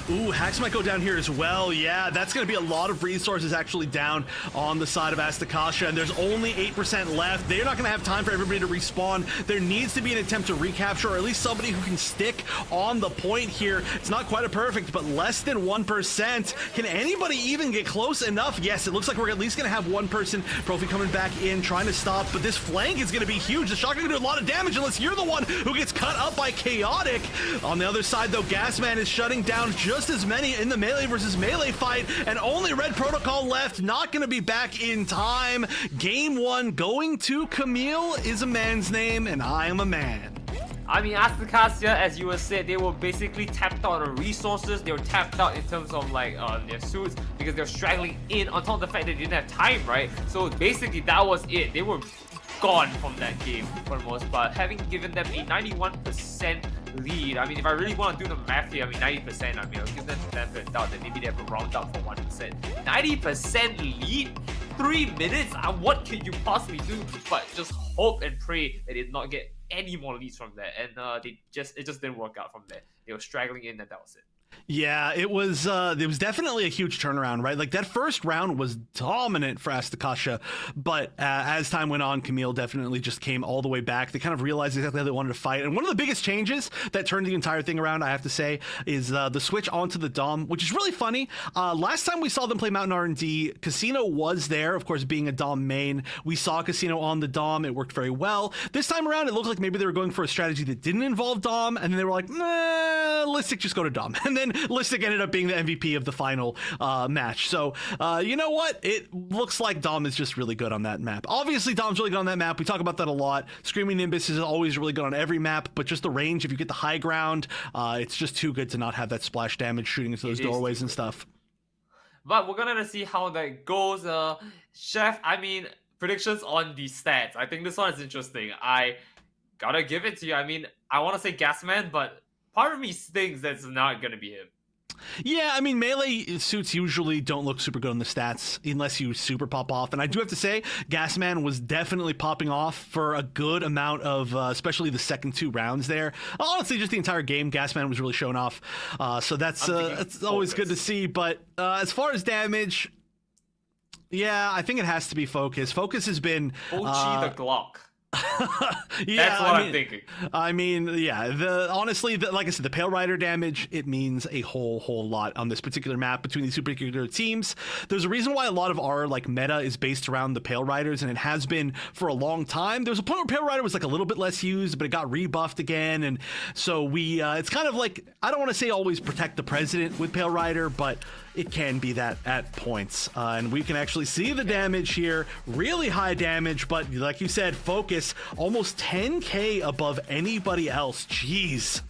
Ooh, Hacks might go down here as well. Yeah, that's going to be a lot of resources actually down on the side of Asticassia, and there's only 8% left. They're not going to have time for everybody to respawn. There needs to be an attempt to recapture, or at least somebody who can stick on the point here. It's not quite a perfect, but less than 1%. Can anybody even get close enough? Yes, it looks like we're at least going to have one person. Profi coming back in, trying to stop, but this flank is going to be huge. The shotgun can do a lot of damage unless you're the one who gets cut up by Chaotic. On the other side, though, Gasman is shutting down just as many in the melee versus melee fight, and only Red Protocol left. Not going to be back in time. Game 1 going to Kamille is a man's name, and I am a man. I mean, Asticassia, as you were said, they were basically tapped out on resources. They were tapped out in terms of like their suits because they're straggling in on top of the fact that they didn't have time, right? So basically that was it. They were gone from that game for the most part, having given them a 91% lead. I mean, if I really want to do the math here, I mean 90%, I mean, I'll give them the benefit of doubt that maybe they have a round up for 1%. 90% lead? 3 minutes? What can you possibly do but just hope and pray that they did not get any more leads from there, and it just didn't work out from there. They were straggling in, and that was it. Yeah, it was definitely a huge turnaround, right? Like that first round was dominant for Asticassia, but as time went on, Kamille definitely just came all the way back. They kind of realized exactly how they wanted to fight, and one of the biggest changes that turned the entire thing around, I have to say, is the switch onto the Dom, which is really funny. Last time we saw them play Mountain R&D, Casino was there, of course, being a Dom main. We saw Casino on the Dom. It worked very well. This time around, it looked like maybe they were going for a strategy that didn't involve Dom, and then they were like, nah, let's just go to Dom. And then Listic ended up being the MVP of the final match. So, you know what? It looks like Dom is just really good on that map. Obviously, Dom's really good on that map. We talk about that a lot. Screaming Nimbus is always really good on every map, but just the range, if you get the high ground, it's just too good to not have that splash damage shooting into those doorways and stuff. But we're gonna see how that goes. Chef, I mean, predictions on the stats. I think this one is interesting. I gotta give it to you. I mean, I want to say Gasman, but part of me thinks that's not gonna be him. Yeah, I mean, melee suits usually don't look super good on the stats unless you super pop off. And I do have to say, Gasman was definitely popping off for a good amount of, especially the second 2 rounds there. Honestly, just the entire game, Gasman was really showing off. So that's always good to see. But as far as damage, yeah, I think it has to be Focus. Focus has been... Ochi the Glock. Yeah, That's what I'm thinking. I mean, yeah. Honestly, like I said, the Pale Rider damage, it means a whole lot on this particular map between these two particular teams. There's a reason why a lot of our like meta is based around the Pale Riders, and it has been for a long time. There was a point where Pale Rider was like a little bit less used, but it got rebuffed again, and so we it's kind of like, I don't want to say always protect the president with Pale Rider, but it can be that at points. And we can actually see the damage here, really high damage, but like you said, focus almost 10k above anybody else. Jeez.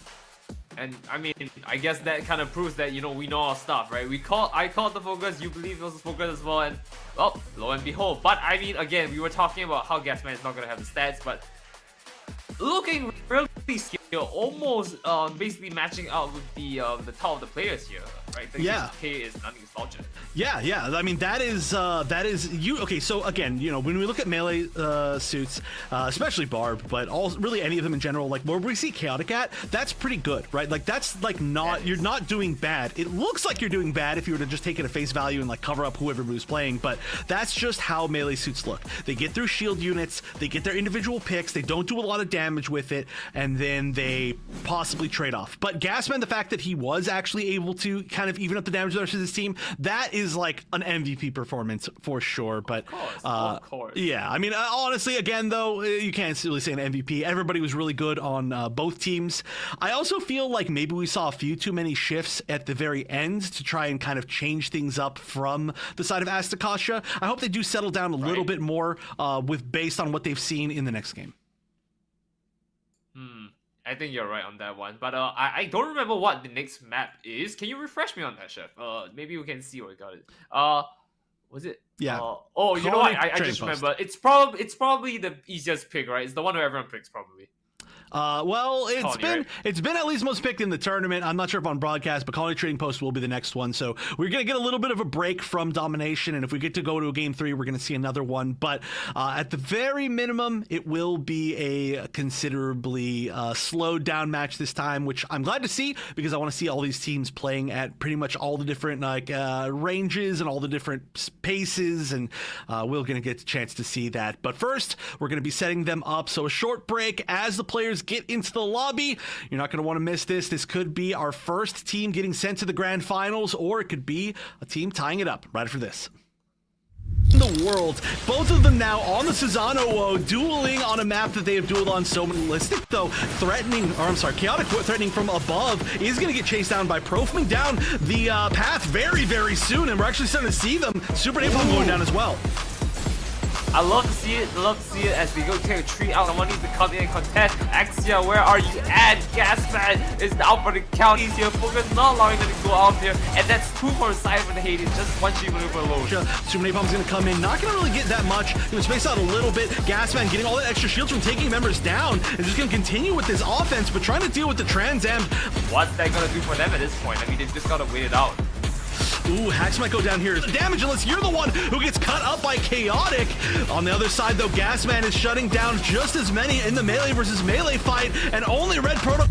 And I mean, I guess that kind of proves that, you know, we know our stuff, right? I called the focus, you believe it was the focus as well, and well, lo and behold. But I mean, again, we were talking about how Gasman is not gonna have the stats, but looking really skilled, almost basically matching out with the top of the players here, right? The K is non-nostalgic. Yeah. I mean, that is you. Okay, so again, you know, when we look at melee suits, especially Barb, but really any of them in general, like where we see Chaotic at, that's pretty good, right? Like that's like you're not doing bad. It looks like you're doing bad if you were to just take it at face value and like cover up whoever who's playing, but that's just how melee suits look. They get through shield units, they get their individual picks, they don't do a lot of damage with it, and then they possibly trade off. But Gasman, the fact that he was actually able to kind of even up the damage versus his team, that is like an MVP performance for sure. But of course. Yeah, I mean, honestly, again though, you can't really say an MVP. Everybody was really good on both teams. I also feel like maybe we saw a few too many shifts at the very end to try and kind of change things up from the side of Asticassia. I hope they do settle down a little bit more based on what they've seen in the next game. I think you're right on that one, but I don't remember what the next map is. Can you refresh me on that, Chef? Maybe we can see where we got it. Was it? Yeah. Oh, you know what? I just remember. It's probably the easiest pick, right? It's the one where everyone picks, probably. Well, it's been at least most picked in the tournament. I'm not sure if on broadcast, but Colony Trading Post will be the next one. So we're going to get a little bit of a break from domination. And if we get to go to a game 3, we're going to see another one. But at the very minimum, it will be a considerably slowed down match this time, which I'm glad to see because I want to see all these teams playing at pretty much all the different ranges and all the different paces. And we're going to get a chance to see that. But first, we're going to be setting them up. So a short break as the players get into the lobby. You're not going to want to miss this. This could be our first team getting sent to the grand finals, or it could be a team tying it up right after this. In the world, both of them now on the Susano dueling on a map that they have dueled on so many. Listic though Chaotic threatening from above is going to get chased down by Profming down the path very soon, and we're actually starting to see them. Super Napalm going down as well. I love to see it as we go take a tree out. I want you to come in and contest. Axia, where are you at? Gasman is out for the count. He's here. Focus not allowing them to go out there. And that's 2 for Cypher and Hades. Just one tree maneuver alone. Super Napalm's going to come in. Not going to really get that much. Going to space out a little bit. Gasman getting all that extra shields from taking members down. And just going to continue with this offense, but trying to deal with the Trans Am. What's that going to do for them at this point? I mean, they've just got to wait it out. Ooh, Hacks might go down here. Damage unless you're the one who gets cut up by Chaotic. On the other side, though, Gasman is shutting down just as many in the melee versus melee fight, and only Red Proto...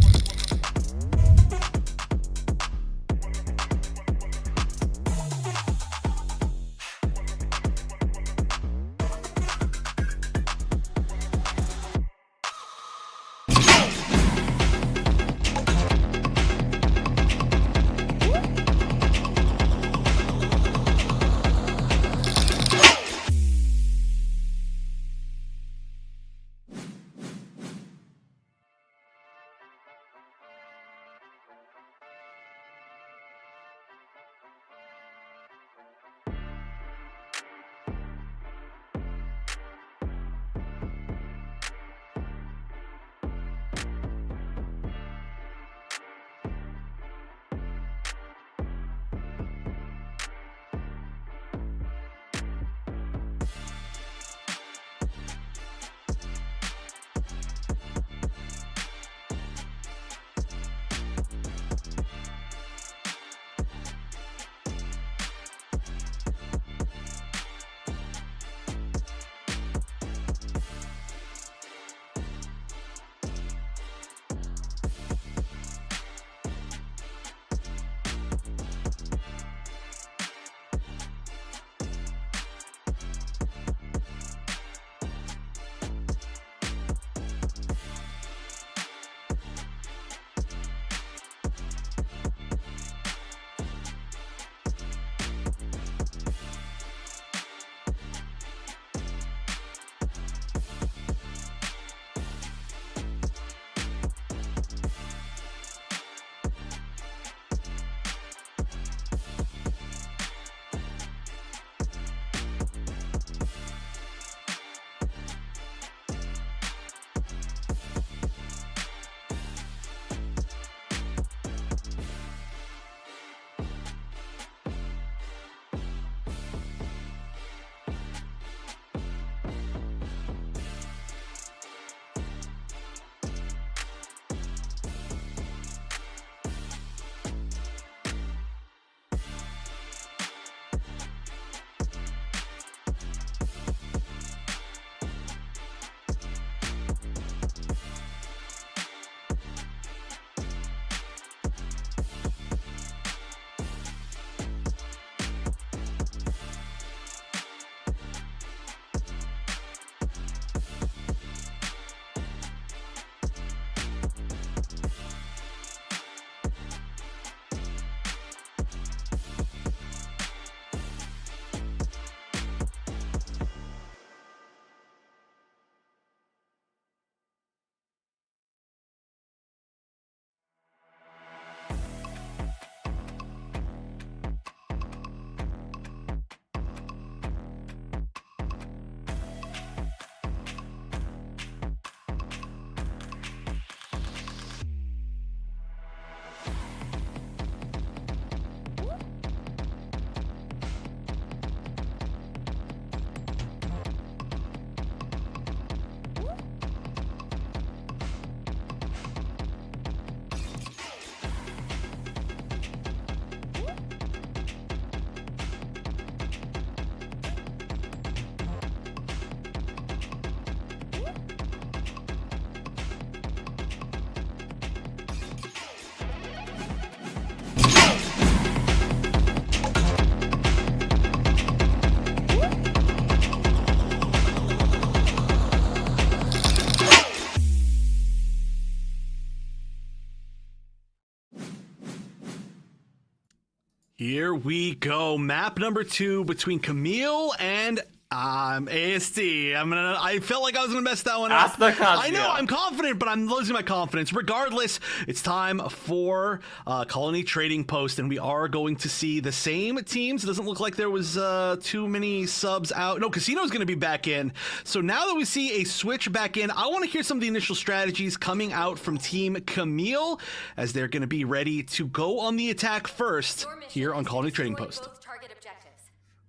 Here we go. Map number 2 between Kamille and AST. I felt like I was gonna mess that one up. Asticassia. I know, I'm confident, but I'm losing my confidence. Regardless, it's time for Colony Trading Post, and we are going to see the same teams. It doesn't look like there was too many subs out. No, Casino's gonna be back in. So now that we see a switch back in, I want to hear some of the initial strategies coming out from Team Kamille, as they're gonna be ready to go on the attack first here on Colony Trading Post.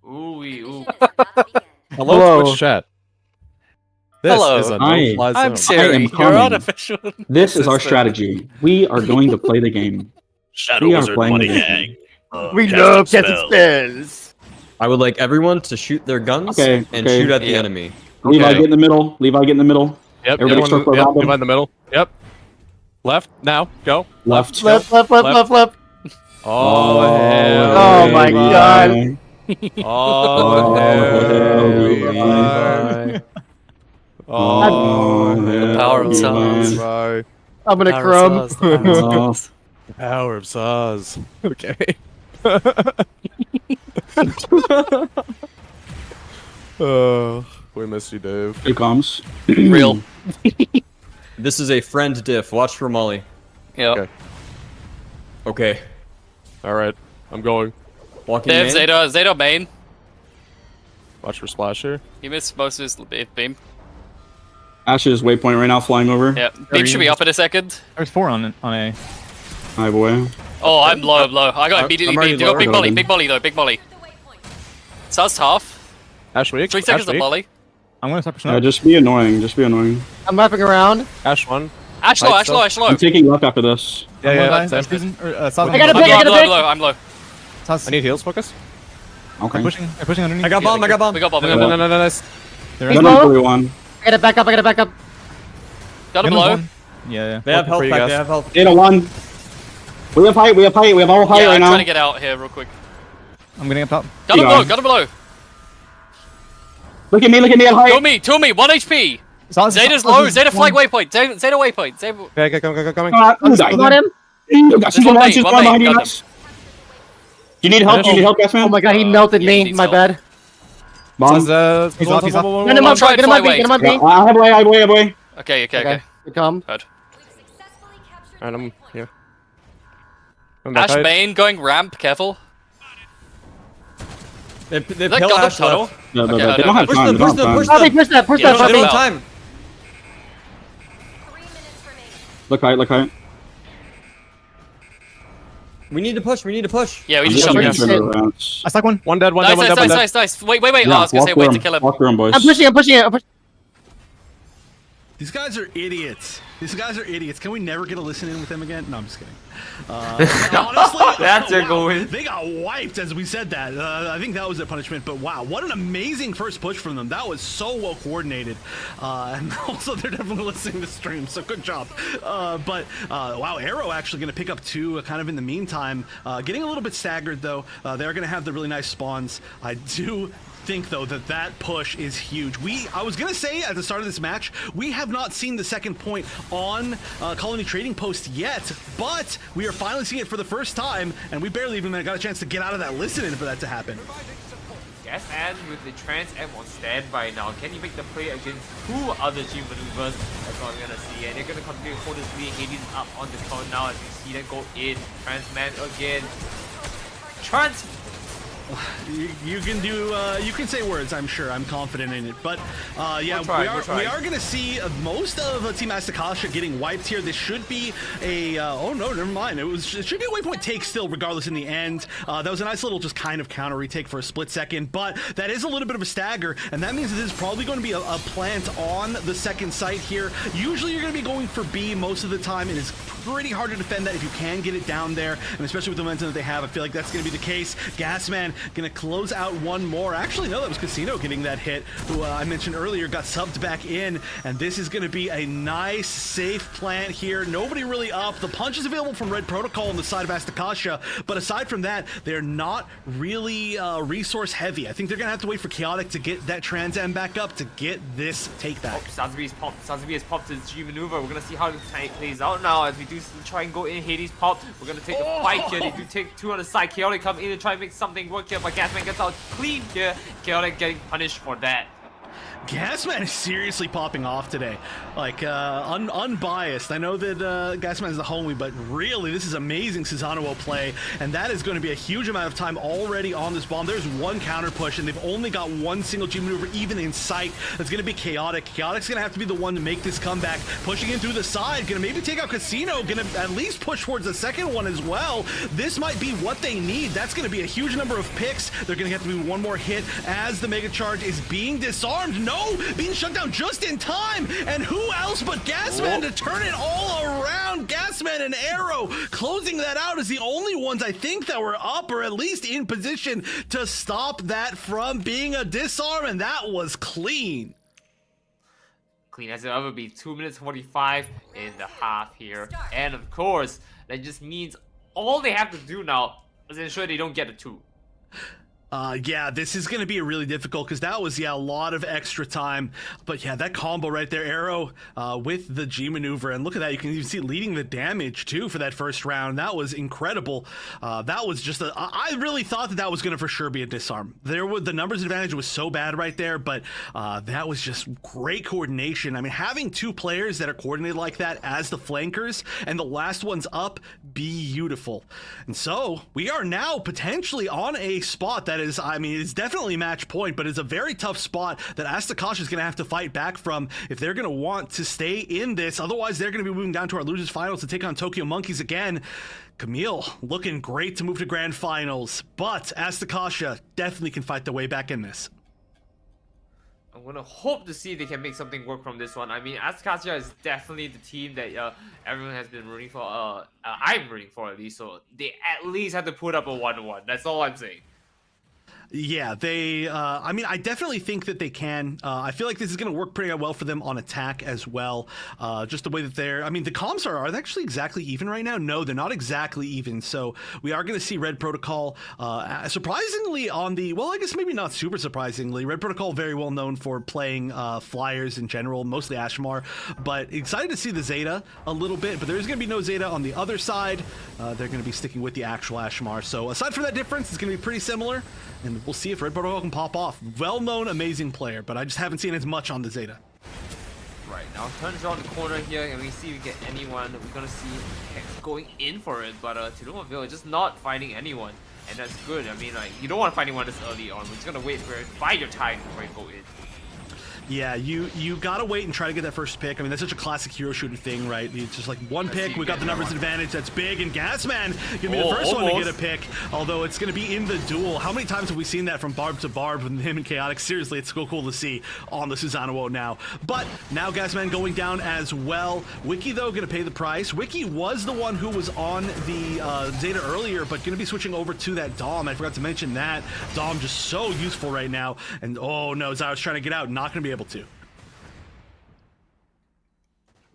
Ooh. Hello, Twitch chat. This Hello. is a no-fly zone. I'm Siri. You're artificial. This is our strategy. We are going to play the game. Shadow We are Wizard playing Money the Gang. game. We love casting spells. I would like everyone to shoot their guns Okay, and okay. shoot at the enemy. Levi, get in the middle. Levi, get in the middle. Yep, Everybody circle around Levi in them. the middle. Yep. Left, now, go. Left. Left. Oh, my God. Oh, Levi. The power of Sans. Levi. I'm gonna crumb. The power of Saz. Okay. We miss you, Dave. Here comes. Real. This is a friend diff. Watch for Molly. Yep. Okay. Okay. Alright, I'm going. Walking Dave, main. Zeta main. Watch for Splasher. He missed most of his beam. Ash's waypoint right now, flying over. Yeah, beam should be up in a second. There's 4 on A. Hi, boy. Oh, I'm low. I got immediately I'm already beamed. You got lower. big molly, big molly though, big molly. Saz half. Ash weak. 3 seconds of molly. I'm gonna stop Yeah, just be annoying. Just be annoying. I'm wrapping around. Ash 1. Ash low. I'm taking left after this. Yeah, I got a pick. I'm low. I need heals, focus. Okay. I'm pushing underneath. I got bomb. We got bomb. No, nice. Gun on 41. I gotta back up. Got him low. Yeah. They have Looking health for you back. guys. They have health. Data 1. We have height. We have all height Yeah, right I'm now. trying to get out here real quick. I'm getting up top. Got him below. Look at me at height. Two me, 1 HP. Zeta's low. Zeta flag waypoint. Zeta waypoint. Okay, coming. Got him. She's one main, behind got you them. guys. You need help? Gasman? Oh my God, he melted me. needs My help. bad. Bomb. He's off. Get him I'll up. try and Get him fly up. away. Get him up. Yeah, I have way. Okay. Good come. Heard. Alright, I'm here. I'm back Ash height. main going ramp. Careful. They That kill got Ash the tunnel. left. No, Okay, they don't have Push time. them, push them. Push that. Yeah, They don't have out. time. Look height. We need to push. Yeah, we I'm just shot just him. gonna turn around. I stuck one. One dead. Nice. Wait. Oh, I was gonna say wait to kill him. Walk through him, boys. I'm pushing it. These guys are idiots. Can we never get a listen in with them again? No, I'm just kidding. Honestly, That's a good win. They got wiped as we said that. I think that was their punishment. But wow, what an amazing first push from them. That was so well coordinated. And also, they're definitely listening to stream, so good job. Wow, Arrow actually going to pick up 2 kind of in the meantime. Getting a little bit staggered, though. They're going to have the really nice spawns. I do think though that push is huge. I was gonna say at the start of this match, we have not seen the second point on Colony Trading Post yet, but we are finally seeing it for the first time, and we barely even got a chance to get out of that listen-in for that to happen. Yes, and with the Trans M on standby now, can you make the play against 2 other team maneuvers? That's what we're gonna see, and they're gonna continue to hold this lead. Hades up on the tower now as we see them go in. Trans Man again. You can do, you can say words, I'm sure. I'm confident in it. But, yeah, we are going to see most of Team Asticassia getting wiped here. This should be a, oh no, never mind. It should be a waypoint take still, regardless in the end. That was a nice little just kind of counter retake for a split second, but that is a little bit of a stagger, and that means that this is probably going to be a plant on the second site here. Usually you're going to be going for B most of the time. It is pretty hard to defend that if you can get it down there, and especially with the momentum that they have, I feel like that's going to be the case. Gasman gonna close out one more. Actually, no, that was Casino getting that hit, who I mentioned earlier got subbed back in, and this is gonna be a nice, safe plant here. Nobody really up. The punch is available from Red Protocol on the side of Asticassia, but aside from that, they're not really resource heavy. I think they're gonna have to wait for Chaotic to get that Trans Am back up to get this take back. Sazabi has popped his G maneuver. We're gonna see how the tank plays out now as we do try and go in. Hades pop. We're gonna take a fight here. They do take 2 on the side. Chaotic come in and try and make something work here, but Gasman gets out clean here. Chaotic getting punished for that. Gasman is seriously popping off today. Like, unbiased. I know that Gasman is the homie, but really, this is amazing Susanoo play, and that is going to be a huge amount of time already on this bomb. There's one counter push, and they've only got one single G maneuver even in sight. That's going to be Chaotic. Chaotic's going to have to be the one to make this comeback. Pushing in through the side, going to maybe take out Casino, going to at least push towards the second one as well. This might be what they need. That's going to be a huge number of picks. They're going to have to do one more hit as the Mega Charge is being disarmed. No! Being shut down just in time, and who else but Gasman to turn it all around. Gasman and Arrow closing that out as the only ones I think that were up or at least in position to stop that from being a disarm, and that was clean. Clean as it ever be. 2 minutes 45 in the half here, and of course that just means all they have to do now is ensure they don't get a 2. Yeah, this is going to be really difficult because that was, a lot of extra time. But yeah, that combo right there, Arrow with the G maneuver. And look at that. You can even see leading the damage too for that first round. That was incredible. That was just I really thought that was going to for sure be a disarm. The numbers advantage was so bad right there, but that was just great coordination. I mean, having 2 players that are coordinated like that as the flankers and the last one's up, beautiful. And so we are now potentially on a spot that is, I mean, it's definitely match point, but it's a very tough spot that Asticassia is going to have to fight back from if they're going to want to stay in this. Otherwise, they're going to be moving down to our losers finals to take on Tokyo Monkeys again. Kamille looking great to move to grand finals, but Asticassia definitely can fight their way back in this. I'm gonna hope to see if they can make something work from this one. I mean, Asticassia is definitely the team that everyone has been rooting for. I'm rooting for at least, so they at least have to put up a 1-1. That's all I'm saying. Yeah, they, I mean, I definitely think that they can. I feel like this is going to work pretty well for them on attack as well. Just the way that they're, I mean, the comms are they actually exactly even right now? No, they're not exactly even. So we are going to see Red Protocol, surprisingly on the, well, I guess maybe not super surprisingly, Red Protocol very well known for playing flyers in general, mostly Ashmar, but excited to see the Zeta a little bit, but there's going to be no Zeta on the other side. They're going to be sticking with the actual Ashmar. So aside from that difference, it's going to be pretty similar. And we'll see if Red Protocol can pop off. Well-known, amazing player, but I just haven't seen as much on the Zeta. Right, now turns around the corner here, and we see if we get anyone. We're gonna see Hex going in for it, but Tulumaville just not finding anyone. And that's good. I mean, like, you don't want to find anyone this early on. We're just gonna wait for it, bide your time before you go in. Yeah, you gotta wait and try to get that first pick. I mean, that's such a classic hero shooter thing, right? It's just like one pick, we got the numbers advantage, that's big, and Gasman gonna be the first one to get a pick, although it's gonna be in the duel. How many times have we seen that from barb to barb with him and Chaotic? Seriously, it's so cool to see on the Susanoo now. But now Gasman going down as well. Wiki, though, gonna pay the price. Wiki was the one who was on the Zeta earlier, but gonna be switching over to that Dom. I forgot to mention that. Dom just so useful right now, and oh no, Zyra's trying to get out, not gonna be able to.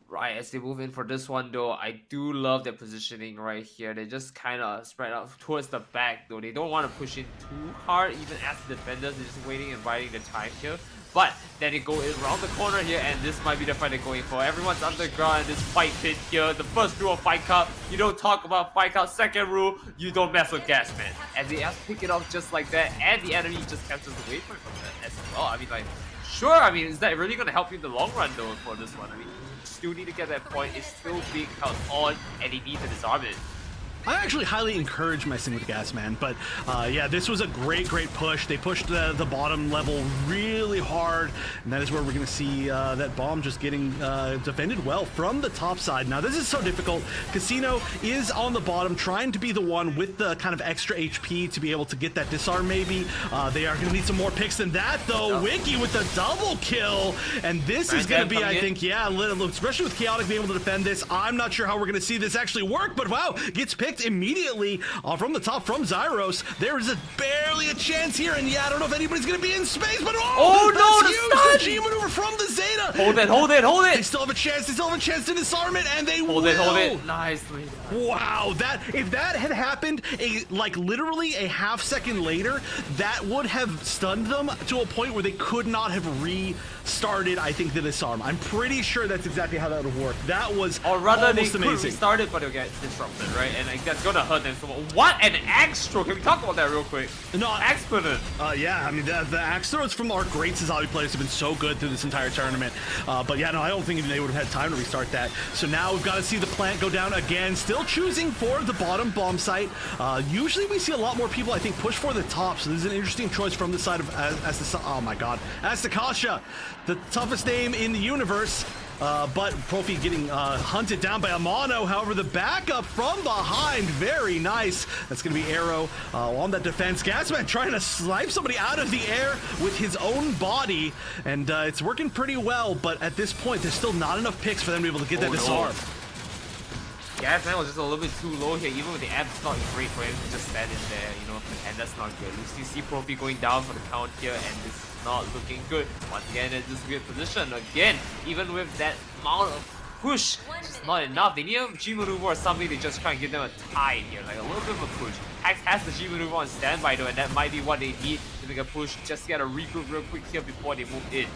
Right, as they move in for this one though, I do love their positioning right here. They just kind of spread out towards the back though. They don't want to push in too hard, even as the defenders. They're just waiting and biding the time here. But then they go in around the corner here, and this might be the fight they're going for. Everyone's underground in this fight pit here. The first rule of Fight Cup, you don't talk about Fight Cup. Second rule, you don't mess with Gasman. As they have to pick it up just like that, and the enemy just cancels away from that as well. I mean, like, sure, I mean, is that really going to help you in the long run though for this one? I mean, you still need to get that point. It's still being held on, and they need to disarm it. I actually highly encourage messing with Gasman, but yeah, this was a great push. They pushed the bottom level really hard, and that is where we're going to see that bomb just getting defended well from the top side. Now, this is so difficult. Casino is on the bottom, trying to be the one with the kind of extra HP to be able to get that disarm maybe. They are going to need some more picks than that, though. Wiki with the double kill, and this is going to be, I think, yeah, especially with Chaotic being able to defend this. I'm not sure how we're going to see this actually work, but wow, gets picked picked immediately from the top from Zyros. There is barely a chance here, and yeah, I don't know if anybody's going to be in space, but no, that's huge! The G maneuver from the Zeta! Hold it! They still have a chance to disarm it, and they Hold it. Nicely. Wow, if that had happened literally a half second later, that would have stunned them to a point where they could not have restarted, I think, the disarm. I'm pretty sure that's exactly how that would work. That was almost amazing. Restarted, but it'll get disrupted, right? And that's gonna hurt them so much. What an axe throw! Can we talk about that real quick? No, Exponent. Yeah, I mean the axe throws from our great Sazabi players have been so good through this entire tournament. But yeah, no, I don't think they would have had time to restart that. So now we've got to see the plant go down again. Still choosing for the bottom bomb site. Usually we see a lot more people, I think, push for the top. So this is an interesting choice from the side of Asticassia, the toughest name in the universe. But Profi getting hunted down by Amano. However, the backup from behind, very nice. That's going to be Arrow on that defense. Gasman trying to snipe somebody out of the air with his own body. And it's working pretty well, but at this point, there's still not enough picks for them to be able to get that disarm. Gasman was just a little bit too low here. Even with the amp, it's not great for him to just stand in there, and that's not good. You still see Profi going down for the count here, and this is not looking good. Once again, it's this weird position. Again, even with that amount of push, it's just not enough. They need a G maneuver or something to just try and give them a tie here, like a little bit of a push. Axe has the G maneuver on standby though, and that might be what they need to make a push. Just get a regroup real quick here before they move in.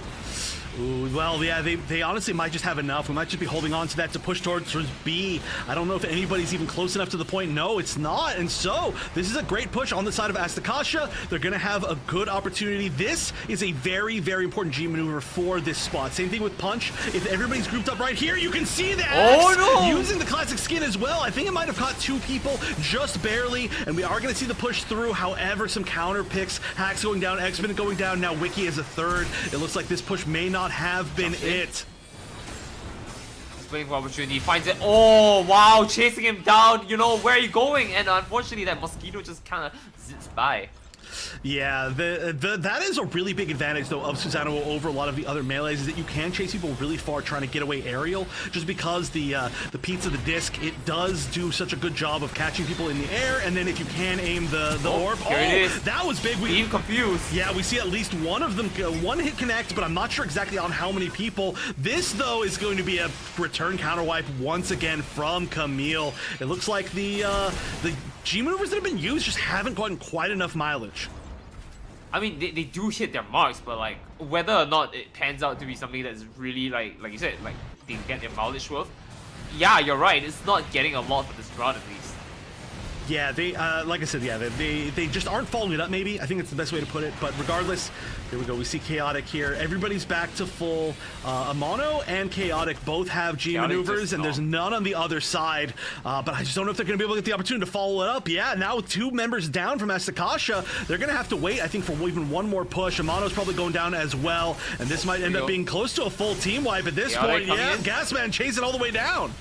Ooh, well, yeah, they honestly might just have enough. We might just be holding on to that to push towards B. I don't know if anybody's even close enough to the point. No, it's not. And so, this is a great push on the side of Asticassia. They're going to have a good opportunity. This is a very, very important G maneuver for this spot. Same thing with Punch. If everybody's grouped up right here, you can see the axe using the classic skin as well. I think it might have caught 2 people, just barely. And we are going to see the push through. However, some counter picks. Hacks going down, Exponent going down. Now Wiki is a third. It looks like this push may not have been it. He's waiting for opportunity, finds it. Oh wow, chasing him down. Where are you going? And unfortunately, that mosquito just kind of zips by. Yeah, that is a really big advantage, though, of Susanoo over a lot of the other melees, is that you can chase people really far trying to get away aerial, just because the pizza, the disc, it does do such a good job of catching people in the air, and then if you can aim the orb. Here it is. That was big. Being confused. Yeah, we see at least one of them, one hit connect, but I'm not sure exactly on how many people. This, though, is going to be a return counter wipe once again from Kamille. It looks like the G maneuvers that have been used just haven't gotten quite enough mileage. I mean, they do hit their marks, but like whether or not it pans out to be something that's really like you said, like they get their mileage worth. Yeah, you're right. It's not getting a lot for this round at least. Yeah, they like I said, yeah, they just aren't following it up. Maybe I think it's the best way to put it. But regardless, here we go. We see Chaotic here. Everybody's back to full. Amano and Chaotic both have G maneuvers, and there's none on the other side. But I just don't know if they're going to be able to get the opportunity to follow it up. Yeah, now with 2 members down from Asticassia, they're going to have to wait, I think, for even one more push. Amano's probably going down as well, and this might end up being close to a full team wipe at this point. Yeah, Gasman chasing all the way down.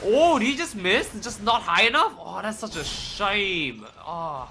Oh, did he just miss? Just not high enough? Oh, that's such a shame. Oh,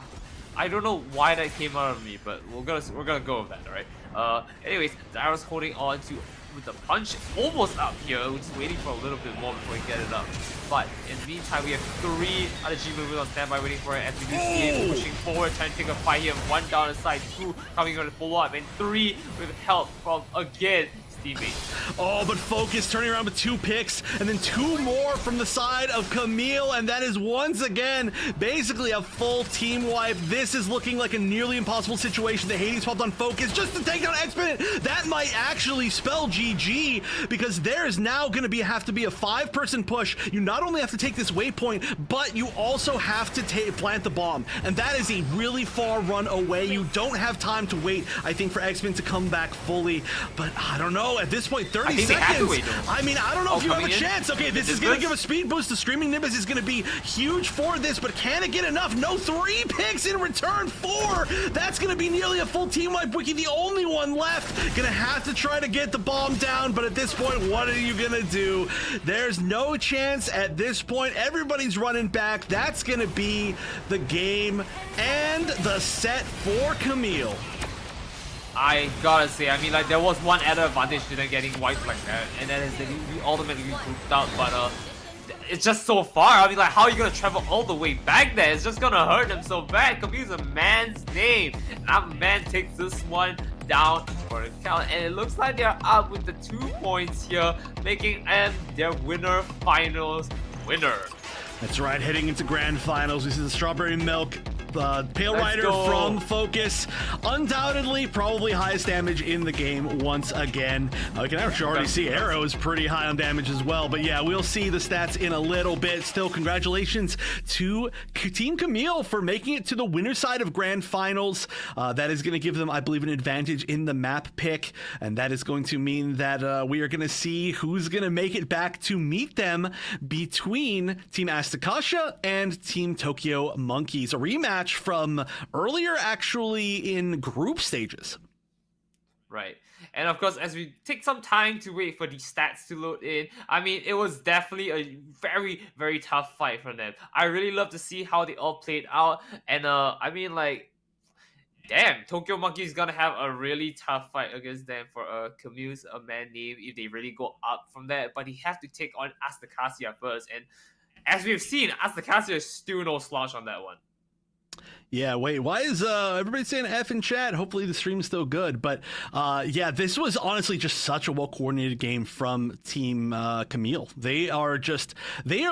I don't know why that came out of me, but we're gonna go with that, alright? Anyways, Zyros holding on to with the punch almost up here. We're just waiting for a little bit more before we get it up. But in the meantime, we have 3 other G movers on standby waiting for it. As we do see it pushing forward, trying to take a fight here. 1 down the side, 2 coming on the follow up, and 3 with help from again teammates. Oh, but Focus turning around with 2 picks, and then 2 more from the side of Kamille, and that is once again basically a full team wipe. This is looking like a nearly impossible situation. The Hades popped on Focus just to take down Exponent. That might actually spell GG, because there is now going to have to be a 5-person push. You not only have to take this waypoint, but you also have to plant the bomb, and that is a really far run away. You don't have time to wait, I think, for Exponent to come back fully, but I don't know. At this point, 30 seconds. I mean, I don't know if you have a chance. Okay, this is going to give a speed boost. The Screaming Nimbus is going to be huge for this, but can it get enough? No, 3 picks in return. 4. That's going to be nearly a full team wipe. Wiki, the only one left. Going to have to try to get the bomb down, but at this point, what are you going to do? There's no chance at this point. Everybody's running back. That's going to be the game and the set for Kamille. I gotta say, I mean, like, there was one added advantage to them getting wiped like that, and that is that we ultimately grouped out, but it's just so far. I mean, like, how are you gonna travel all the way back there? It's just gonna hurt them so bad. Kamille's a man's name. And that man takes this one down for the count. And it looks like they're up with the 2 points here, making them their winner finals winner. That's right, heading into grand finals. We see the Strawberry Milk Pale Rider from Focus. Undoubtedly, probably highest damage in the game once again. We can actually already see Arrow is pretty high on damage as well. But yeah, we'll see the stats in a little bit. Still, congratulations to Team Kamille for making it to the winner's side of grand finals. That is going to give them, I believe, an advantage in the map pick. And that is going to mean that we are going to see who's going to make it back to meet them between Team Asticassia and Team Tokyo Monkeys. A rematch from earlier, actually, in group stages. Right. And of course, as we take some time to wait for the stats to load in, I mean, it was definitely a very, very tough fight for them. I really love to see how they all played out. And I mean, like, damn, Tokyo Monkey is gonna have a really tough fight against them for Kamille's a man name if they really go up from there. But he has to take on Asticassia first. And as we've seen, Asticassia is still no slouch on that one. Yeah, wait, why is everybody saying F in chat? Hopefully the stream's still good. But yeah, this was honestly just such a well-coordinated game from Team Kamille. They are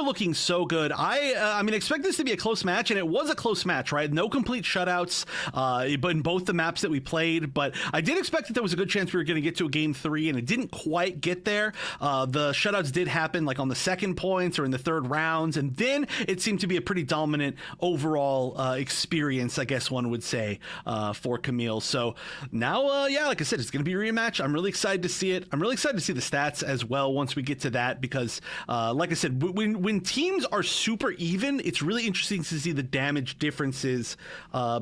looking so good. I mean, expect this to be a close match, and it was a close match, right? No complete shutouts but in both the maps that we played. But I did expect that there was a good chance we were going to get to a game 3, and it didn't quite get there. The shutouts did happen like on the second points or in the third rounds, and then it seemed to be a pretty dominant overall experience, I guess one would say, for Kamille. So now, yeah, like I said, it's going to be a rematch. I'm really excited to see it. I'm really excited to see the stats as well once we get to that, because like I said, when teams are super even, it's really interesting to see the damage differences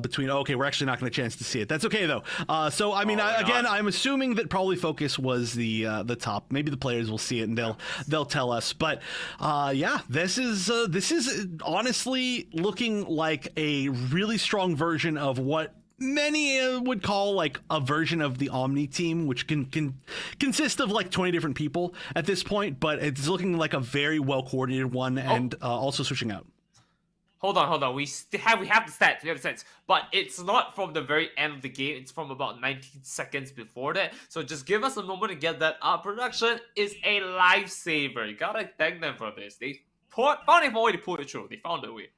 between, okay, we're actually not going to chance to see it. That's okay, though. So, I mean, again, I'm assuming that probably Focus was the top. Maybe the players will see it and they'll tell us. But yeah, this is honestly looking like a really strong version of what many would call like a version of the Omni team, which can consist of like 20 different people at this point, but it's looking like a very well coordinated one, and also switching out. Hold on. We have the stats, but it's not from the very end of the game. It's from about 19 seconds before that. So just give us a moment to get that up. Production is a lifesaver. You gotta thank them for this. They found a way to pull it through. They found a way.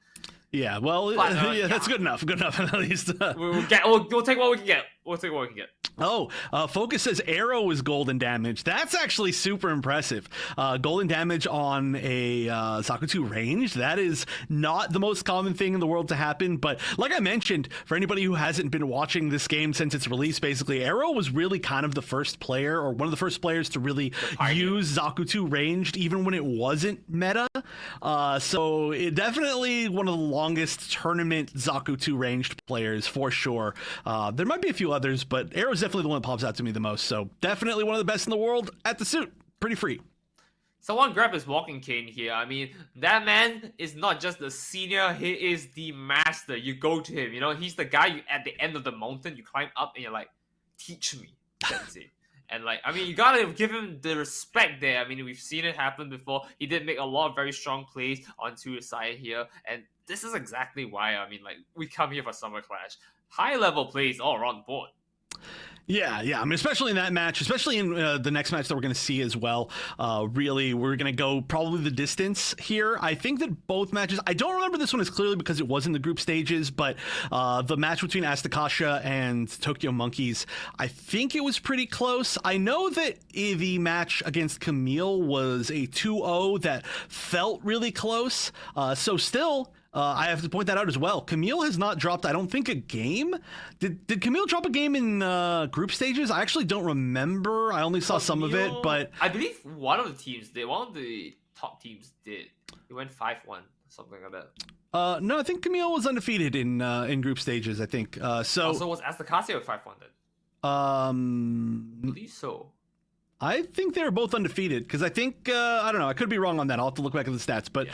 Yeah, well, yeah, that's good enough. Good enough, at least. We'll take what we can get. We'll take what we can get. Oh, Focus says Arrow is golden damage. That's actually super impressive. Golden damage on a Zakutu range. That is not the most common thing in the world to happen. But like I mentioned, for anybody who hasn't been watching this game since its release, basically, Arrow was really kind of the first player, or one of the first players to really use Zakutu ranged, even when it wasn't meta. So it definitely one of the longest tournament Zakutu ranged players for sure. There might be a few others, but Arrow's definitely the one that pops out to me the most. So definitely one of the best in the world at the suit. Pretty free. Someone grab his walking cane here. I mean, that man is not just the senior, he is the master. You go to him, you know, he's the guy you at the end of the mountain, you climb up and you're like, teach me, Sensei. And like, I mean, you gotta give him the respect there. I mean, we've seen it happen before. He did make a lot of very strong plays onto his side here. And this is exactly why, I mean, like, we come here for Summer Clash. High level plays all around the board. Yeah. I mean, especially in that match, especially in the next match that we're going to see as well. Really, we're going to go probably the distance here. I think that both matches, I don't remember this one as clearly because it was in the group stages, but the match between Asticassia and Tokyo Monkeys, I think it was pretty close. I know that the match against Kamille was a 2-0 that felt really close. So still, I have to point that out as well. Kamille has not dropped, I don't think, a game. Did Kamille drop a game in group stages? I actually don't remember. I only saw some of it, but I believe one of the teams did. One of the top teams did. It went 5-1, something like that. No, I think Kamille was undefeated in group stages. I think so. Also, was Asticassia 5-1 then? I believe so. I think they're both undefeated because I think I don't know. I could be wrong on that. I'll have to look back at the stats, but yeah,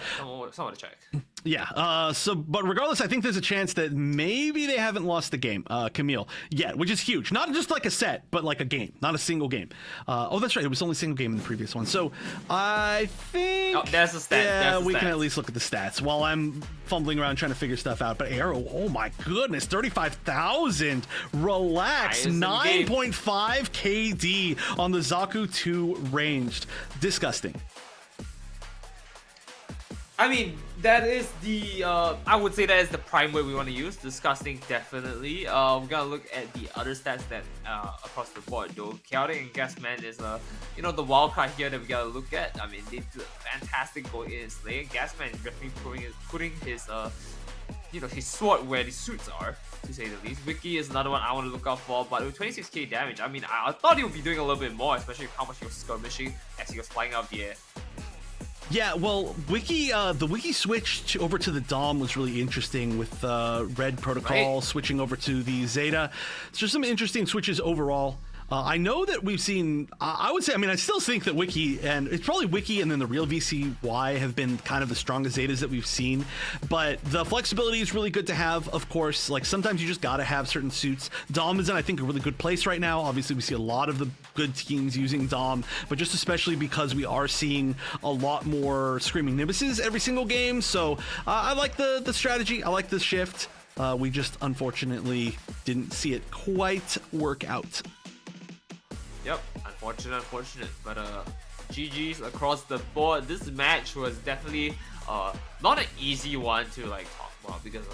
someone to check. Yeah. But regardless, I think there's a chance that maybe they haven't lost the game, Kamille, yet, which is huge. Not just like a set, but like a game, not a single game. Oh, that's right. It was only a single game in the previous one. So I think. Oh, there's the stats. Yeah, we can at least look at the stats while I'm fumbling around trying to figure stuff out. But Arrow, oh my goodness, 35,000. Relax, 9.5 KD on the Zaku 2 ranged. Disgusting. I mean, that is the, I would say that is the prime word we want to use. Disgusting, definitely. We're gonna look at the other stats that, across the board, though. Chaotic and Gasman is, you know, the wild card here that we gotta look at. I mean, they did fantastic going in and slaying. Gasman is definitely putting his, you know, his sword where the suits are, to say the least. Wiki is another one I want to look out for, but with 26k damage, I mean, I thought he would be doing a little bit more, especially with how much he was skirmishing as he was flying out of the air. Yeah, well, the Wiki switch over to the Dom was really interesting with Red Protocol switching over to the Zeta. It's just some interesting switches overall. I know that we've seen, I would say, I mean, I still think that Wiki, and it's probably Wiki and then the real VCY have been kind of the strongest Zetas that we've seen, but the flexibility is really good to have, of course. Like, sometimes you just gotta have certain suits. Dom is in, I think, a really good place right now. Obviously, we see a lot of the good teams using Dom, but just especially because we are seeing a lot more Screaming Nimbus's every single game, so I like the strategy, I like the shift. We just, unfortunately, didn't see it quite work out. Yep, unfortunate, but GG's across the board. This match was definitely not an easy one to like talk about because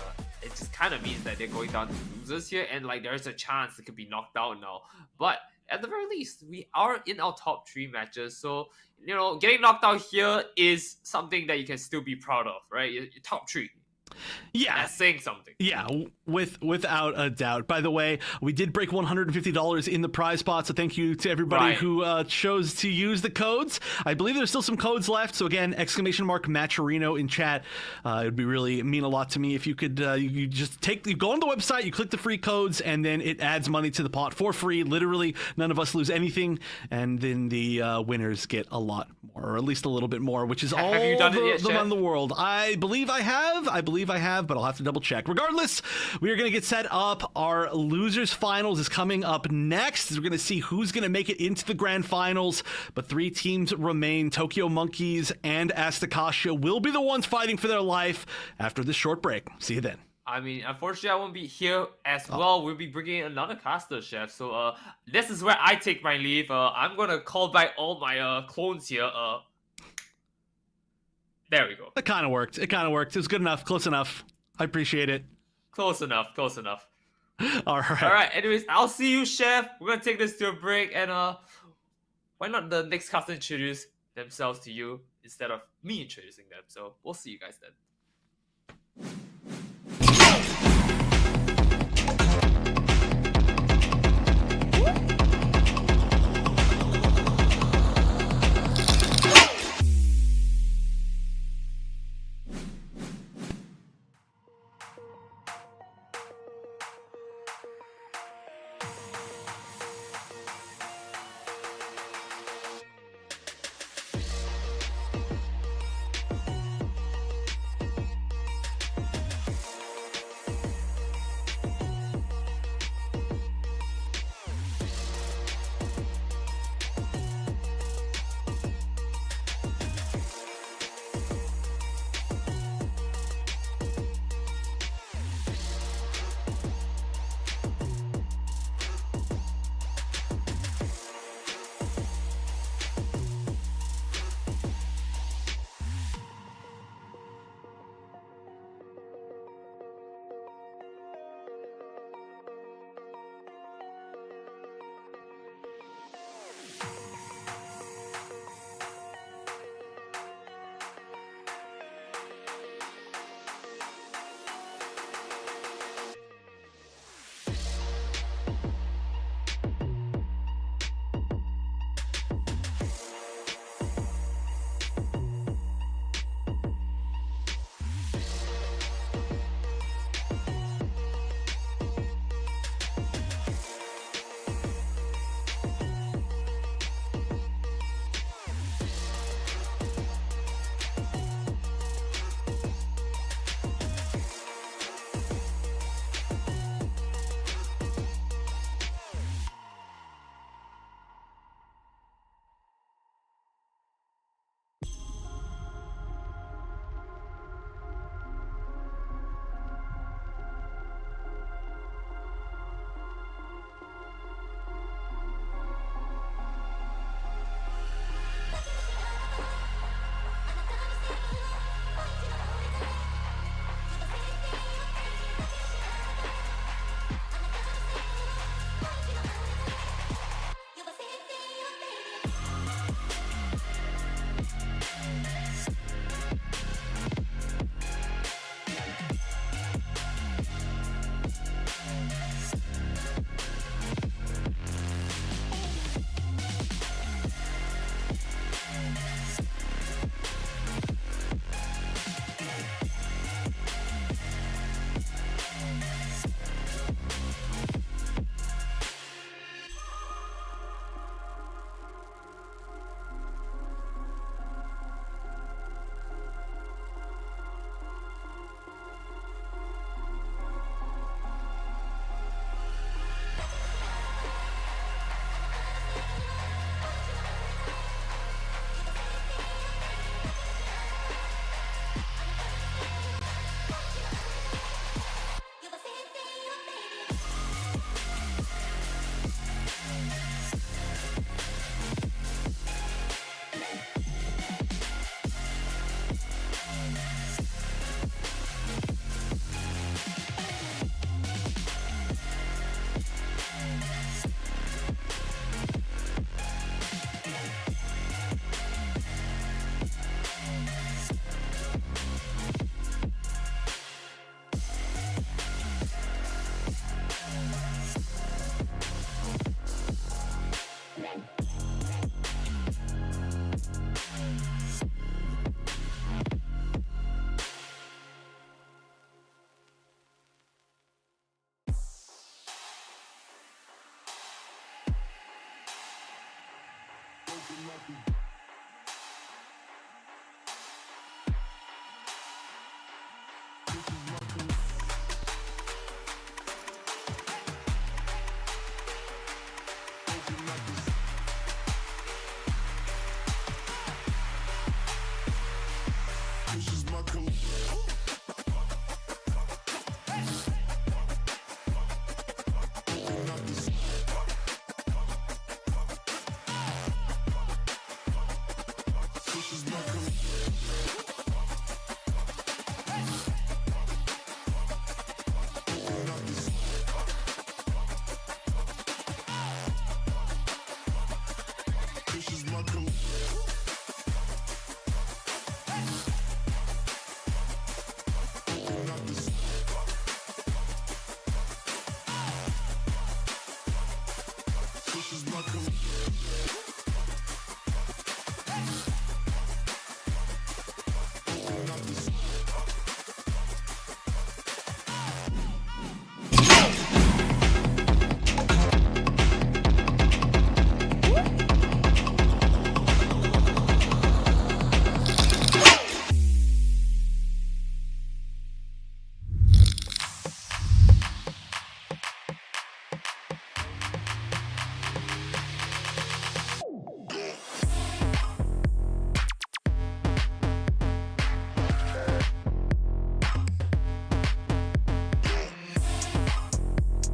it just kind of means that they're going down to losers here, and like there's a chance it could be knocked out now. But at the very least, we are in our top 3 matches, so you know, getting knocked out here is something that you can still be proud of, right? Your top 3. Yeah, that's saying something. Yeah, without a doubt. By the way, we did break $150 in the prize pot, so thank you to everybody who chose to use the codes. I believe there's still some codes left, so again, ! Matcherino in chat. It would be really mean a lot to me if you could, you just you go on the website, you click the free codes, and then it adds money to the pot for free. Literally, none of us lose anything, and then the winners get a lot more, or at least a little bit more, which is all have you done it yet, the fun in the world. I believe I have, but I'll have to double check. Regardless, we are going to get set up. Our losers finals is coming up next. We're going to see who's going to make it into the grand finals, but 3 teams remain. Tokyo Monkeys and Asticassia will be the ones fighting for their life after this short break. See you then. I mean, unfortunately, I won't be here as well. We'll be bringing in another caster, Chef. So, this is where I take my leave. I'm going to call back all my clones here. There we go. It kind of worked. It was good enough. Close enough. I appreciate it. Close enough. All right. All right. Anyways, I'll see you, Chef. We're going to take this to a break. And why not the next caster introduce themselves to you instead of me introducing them? So, we'll see you guys then.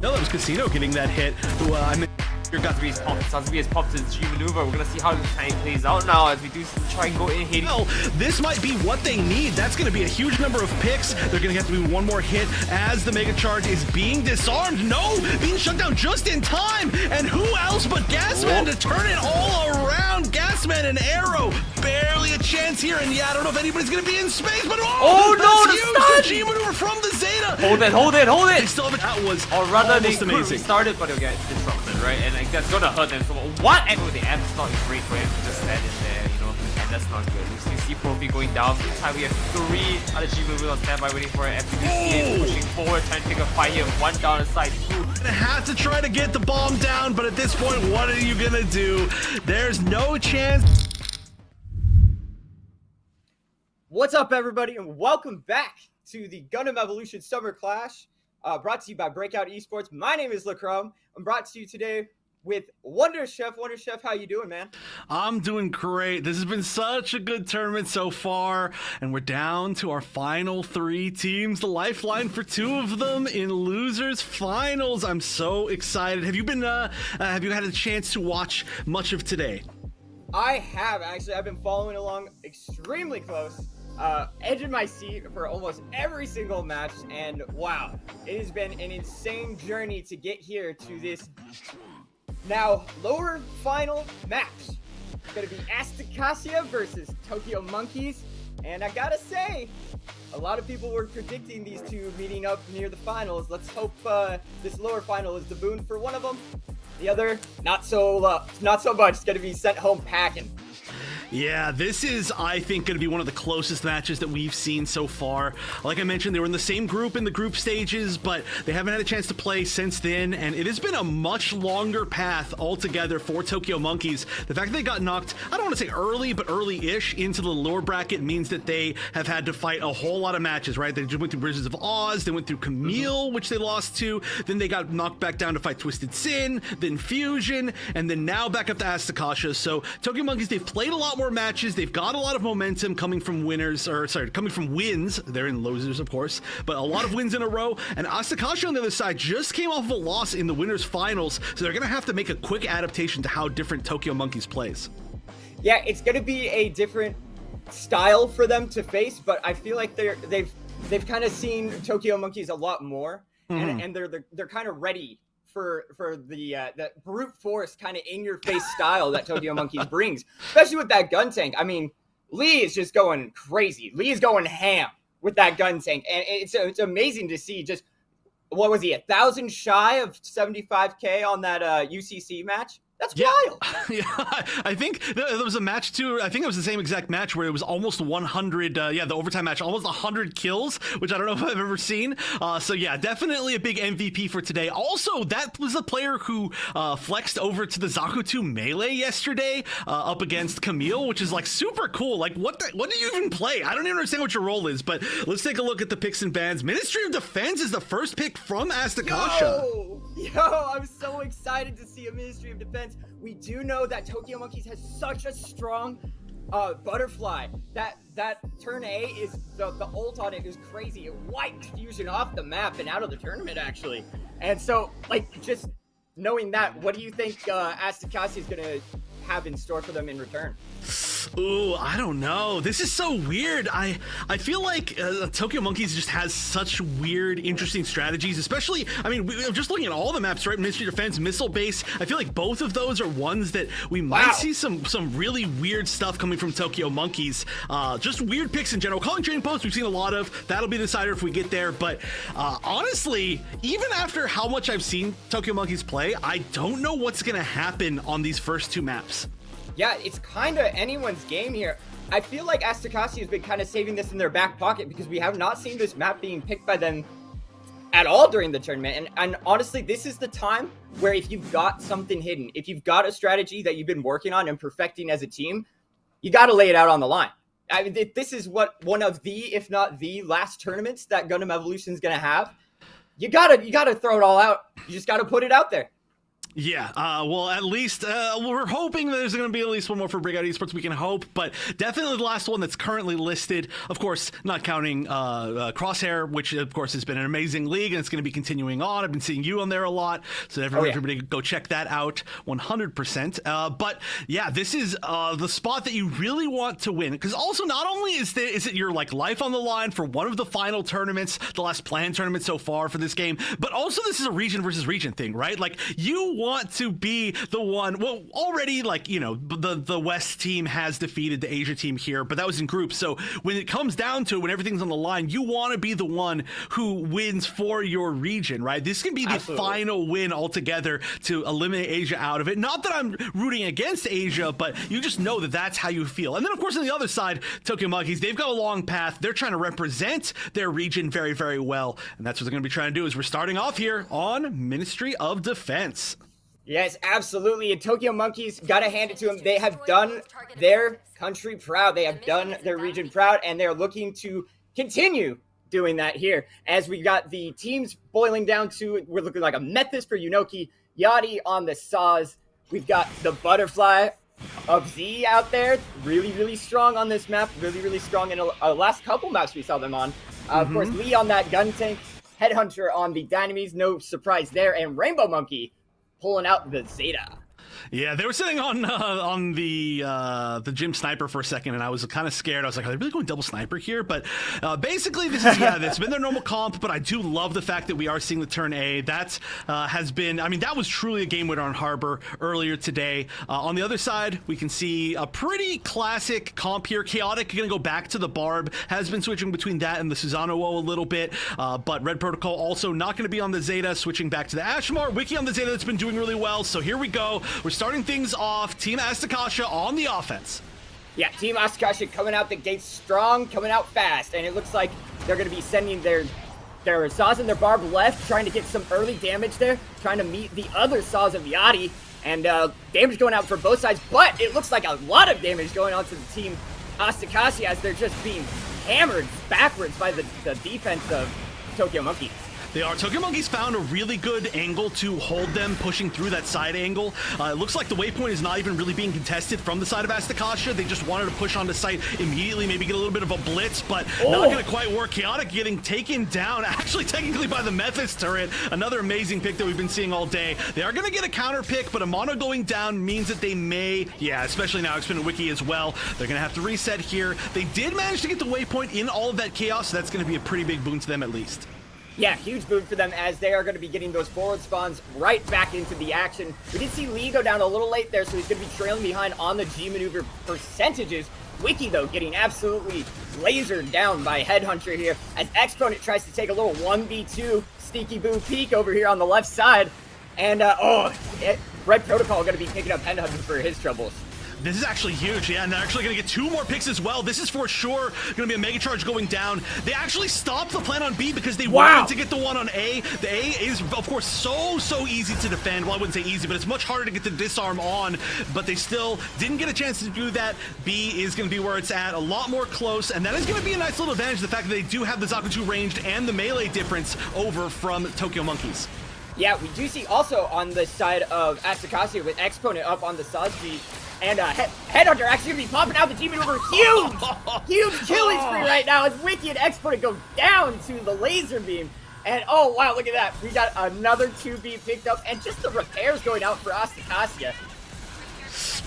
No, that was Casino getting that hit. Who I mean, Sazabi has popped his G maneuver. We're gonna see how this time plays out now as we do try and go in Hades. Well, this might be what they need. That's going to be a huge number of picks. They're going to have to do one more hit as the Mega Charge is being disarmed. No, being shut down just in time. And who else but Gasman to turn it all around? Gasman and Arrow, barely a chance here. And yeah, I don't know if anybody's going to be in space, but no, the stun! The G maneuver from the Zeta. Hold it. They still have it. That was or rather, they almost amazing. Started, but it'll get disrupted, right? And like that's gonna hurt them. So what? And with the M, it's not great for him to just stand in there, you know. And that's not good. You see Profi going down. This time we have 3 other G movers on standby waiting for it. FPVC pushing forward, trying to take a fight here. 1 down aside, 2. Gonna have to try to get the bomb down, but at this point, what are you gonna do? There's no chance. What's up, everybody, and welcome back to the Gundam Evolution Summer Clash, brought to you by Breakout Esports. My name is Lacrom. I'm brought to you today with Wonder Chef. Wonder Chef, how you doing, man? I'm doing great. This has been such a good tournament so far, and we're down to our final 3 teams, the lifeline for 2 of them in losers finals. I'm so excited. Have you been have you had a chance to watch much of today? I have, actually. I've been following along extremely close. Edge of my seat for almost every single match, and wow, it has been an insane journey to get here to this now lower final match. It's gonna be Asticassia versus Tokyo Monkeys, and I gotta say, a lot of people were predicting these two meeting up near the finals. Let's hope this lower final is the boon for one of them. The other, not so much. It's gonna be sent home packing. Yeah, this is, I think, going to be one of the closest matches that we've seen so far. Like I mentioned, they were in the same group in the group stages, but they haven't had a chance to play since then, and it has been a much longer path altogether for Tokyo Monkeys. The fact that they got knocked, I don't want to say early, but early-ish into the lower bracket means that they have had to fight a whole lot of matches, right? They just went through Bridges of Oz, they went through Kamille, which they lost to, then they got knocked back down to fight TwistedSin, then Fusion, and then now back up to Asticassia. So Tokyo Monkeys, they've played a lot more matches. They've got a lot of momentum coming from wins. They're in losers, of course, but a lot of wins in a row. And Asticassia on the other side just came off of a loss in the winners finals, so they're gonna have to make a quick adaptation to how different Tokyo Monkeys plays. Yeah, it's gonna be a different style for them to face, but I feel like they've kind of seen Tokyo Monkeys a lot more, and they're kind of ready for the that brute force kind of in your face style that Tokyo Monkeys brings, especially with that gun tank. I mean, Lee is just going crazy. Lee is going ham with that gun tank, and it's amazing to see. Just what was he, 1,000 shy of 75K on that UCC match? That's wild. Yeah, I think there was a match too. I think it was the same exact match where it was almost 100. The overtime match, almost 100 kills, which I don't know if I've ever seen. So yeah, definitely a big MVP for today. Also, that was a player who flexed over to the Zakutu melee yesterday up against Kamille, which is like super cool. Like what do you even play? I don't even understand what your role is. But let's take a look at the picks and bans. Ministry of Defense is the first pick from Asticassia. Yo, I'm so excited to see a Ministry of Defense. We do know that Tokyo Monkeys has such a strong butterfly. That turn A is the ult on it is crazy. It wiped Fusion off the map and out of the tournament, actually. And so, like, just knowing that, what do you think Asticassia is gonna have in store for them in return? Ooh, I don't know. This is so weird. I feel like Tokyo Monkeys just has such weird, interesting strategies, especially, I mean, we're just looking at all the maps, right? Ministry of Defense, Missile Base. I feel like both of those are ones that we might see some really weird stuff coming from Tokyo Monkeys. Just weird picks in general. Calling Trading Post, we've seen a lot of. That'll be the decider if we get there. But honestly, even after how much I've seen Tokyo Monkeys play, I don't know what's going to happen on these first two maps. Yeah, it's kind of anyone's game here. I feel like Asticassia has been kind of saving this in their back pocket because we have not seen this map being picked by them at all during the tournament. And honestly, this is the time where if you've got something hidden, if you've got a strategy that you've been working on and perfecting as a team, you got to lay it out on the line. I mean, this is what one of the, if not the last tournaments that Gundam Evolution is going to have. You gotta throw it all out. You just got to put it out there. Yeah, well, at least we're hoping there's going to be at least one more for Breakout Esports. We can hope, but definitely the last one that's currently listed. Of course, not counting Crosshair, which of course has been an amazing league, and it's going to be continuing on. I've been seeing you on there a lot, so everybody go check that out 100%. But yeah, this is the spot that you really want to win, because also not only is it your like life on the line for one of the final tournaments, the last planned tournament so far for this game, but also this is a region versus region thing, right? Like you want to be the one, well, already, like, you know, the West team has defeated the Asia team here, but that was in groups. So when it comes down to it, when everything's on the line, you want to be the one who wins for your region, right? This can be the final win altogether to eliminate Asia out of it. Not that I'm rooting against Asia, but you just know that that's how you feel. And then, of course, on the other side, Tokyo Monkeys, they've got a long path. They're trying to represent their region very, very well. And that's what they're going to be trying to do, is we're starting off here on Ministry of Defense. Yes, absolutely. And Tokyo Monkeys, gotta hand it to them. They have done their country proud. They have done their region proud, and they're looking to continue doing that here. As we got the teams boiling down to, we're looking like a Methis for Yunoki, Yachty on the Saws. We've got the Butterfly of Z out there, really, really strong on this map, really, really strong in a last couple maps we saw them on. Of course, Lee on that gun tank, Headhunter on the Dynamis, no surprise there, and Rainbow Monkey pulling out the Zeta. Yeah, they were sitting on the gym sniper for a second, and I was kind of scared. I was like, are they really going double sniper here? But basically, this is, it's been their normal comp, but I do love the fact that we are seeing the turn A. That has been, I mean, that was truly a game winner on Harbor earlier today. On the other side, we can see a pretty classic comp here. Chaotic going to go back to the Barb, has been switching between that and the Susanoo a little bit, but Red Protocol also not going to be on the Zeta, switching back to the Ashmar. Wiki on the Zeta that's been doing really well, so here we go. We're starting things off. Team Asticassia on the offense. Yeah, Team Asticassia coming out the gates strong, coming out fast, and it looks like they're going to be sending their Saws and their Barb left, trying to get some early damage there, trying to meet the other Saws of Yachty, and damage going out for both sides, but it looks like a lot of damage going on to the Team Asticassia as they're just being hammered backwards by the defense of Tokyo Monkeys. They are. Tokyo Monkeys found a really good angle to hold them, pushing through that side angle. It looks like the waypoint is not even really being contested from the side of Asticassia. They just wanted to push onto site immediately, maybe get a little bit of a blitz, but not going to quite work. Chaotic getting taken down, actually technically by the Methis turret. Another amazing pick that we've been seeing all day. They are going to get a counter pick, but a mono going down means that they may, especially now Expanded Wiki as well, they're going to have to reset here. They did manage to get the waypoint in all of that chaos, so that's going to be a pretty big boon to them at least. Yeah, huge boon for them as they are going to be getting those forward spawns right back into the action. We did see Lee go down a little late there, so he's going to be trailing behind on the G maneuver percentages. Wiki, though, getting absolutely lasered down by Headhunter here as Exponent tries to take a little 1v2 sneaky boo peek over here on the left side. And, Red Protocol going to be picking up Headhunter for his troubles. This is actually huge, and they're actually going to get 2 more picks as well. This is for sure going to be a Mega Charge going down. They actually stopped the plan on B because they wanted to get the one on A. The A is, of course, so easy to defend. Well, I wouldn't say easy, but it's much harder to get the disarm on, but they still didn't get a chance to do that. B is going to be where it's at, a lot more close, and that is going to be a nice little advantage, the fact that they do have the Zakutu ranged and the melee difference over from Tokyo Monkeys. Yeah, we do see also on the side of Asticassia with Exponent up on the Sazji. And Headhunter actually going to be popping out the G maneuver. Huge killing spree right now as Wiki and Exponent go down to the laser beam. And oh wow, look at that. We got another 2B picked up, and just the repairs going out for Asticassia.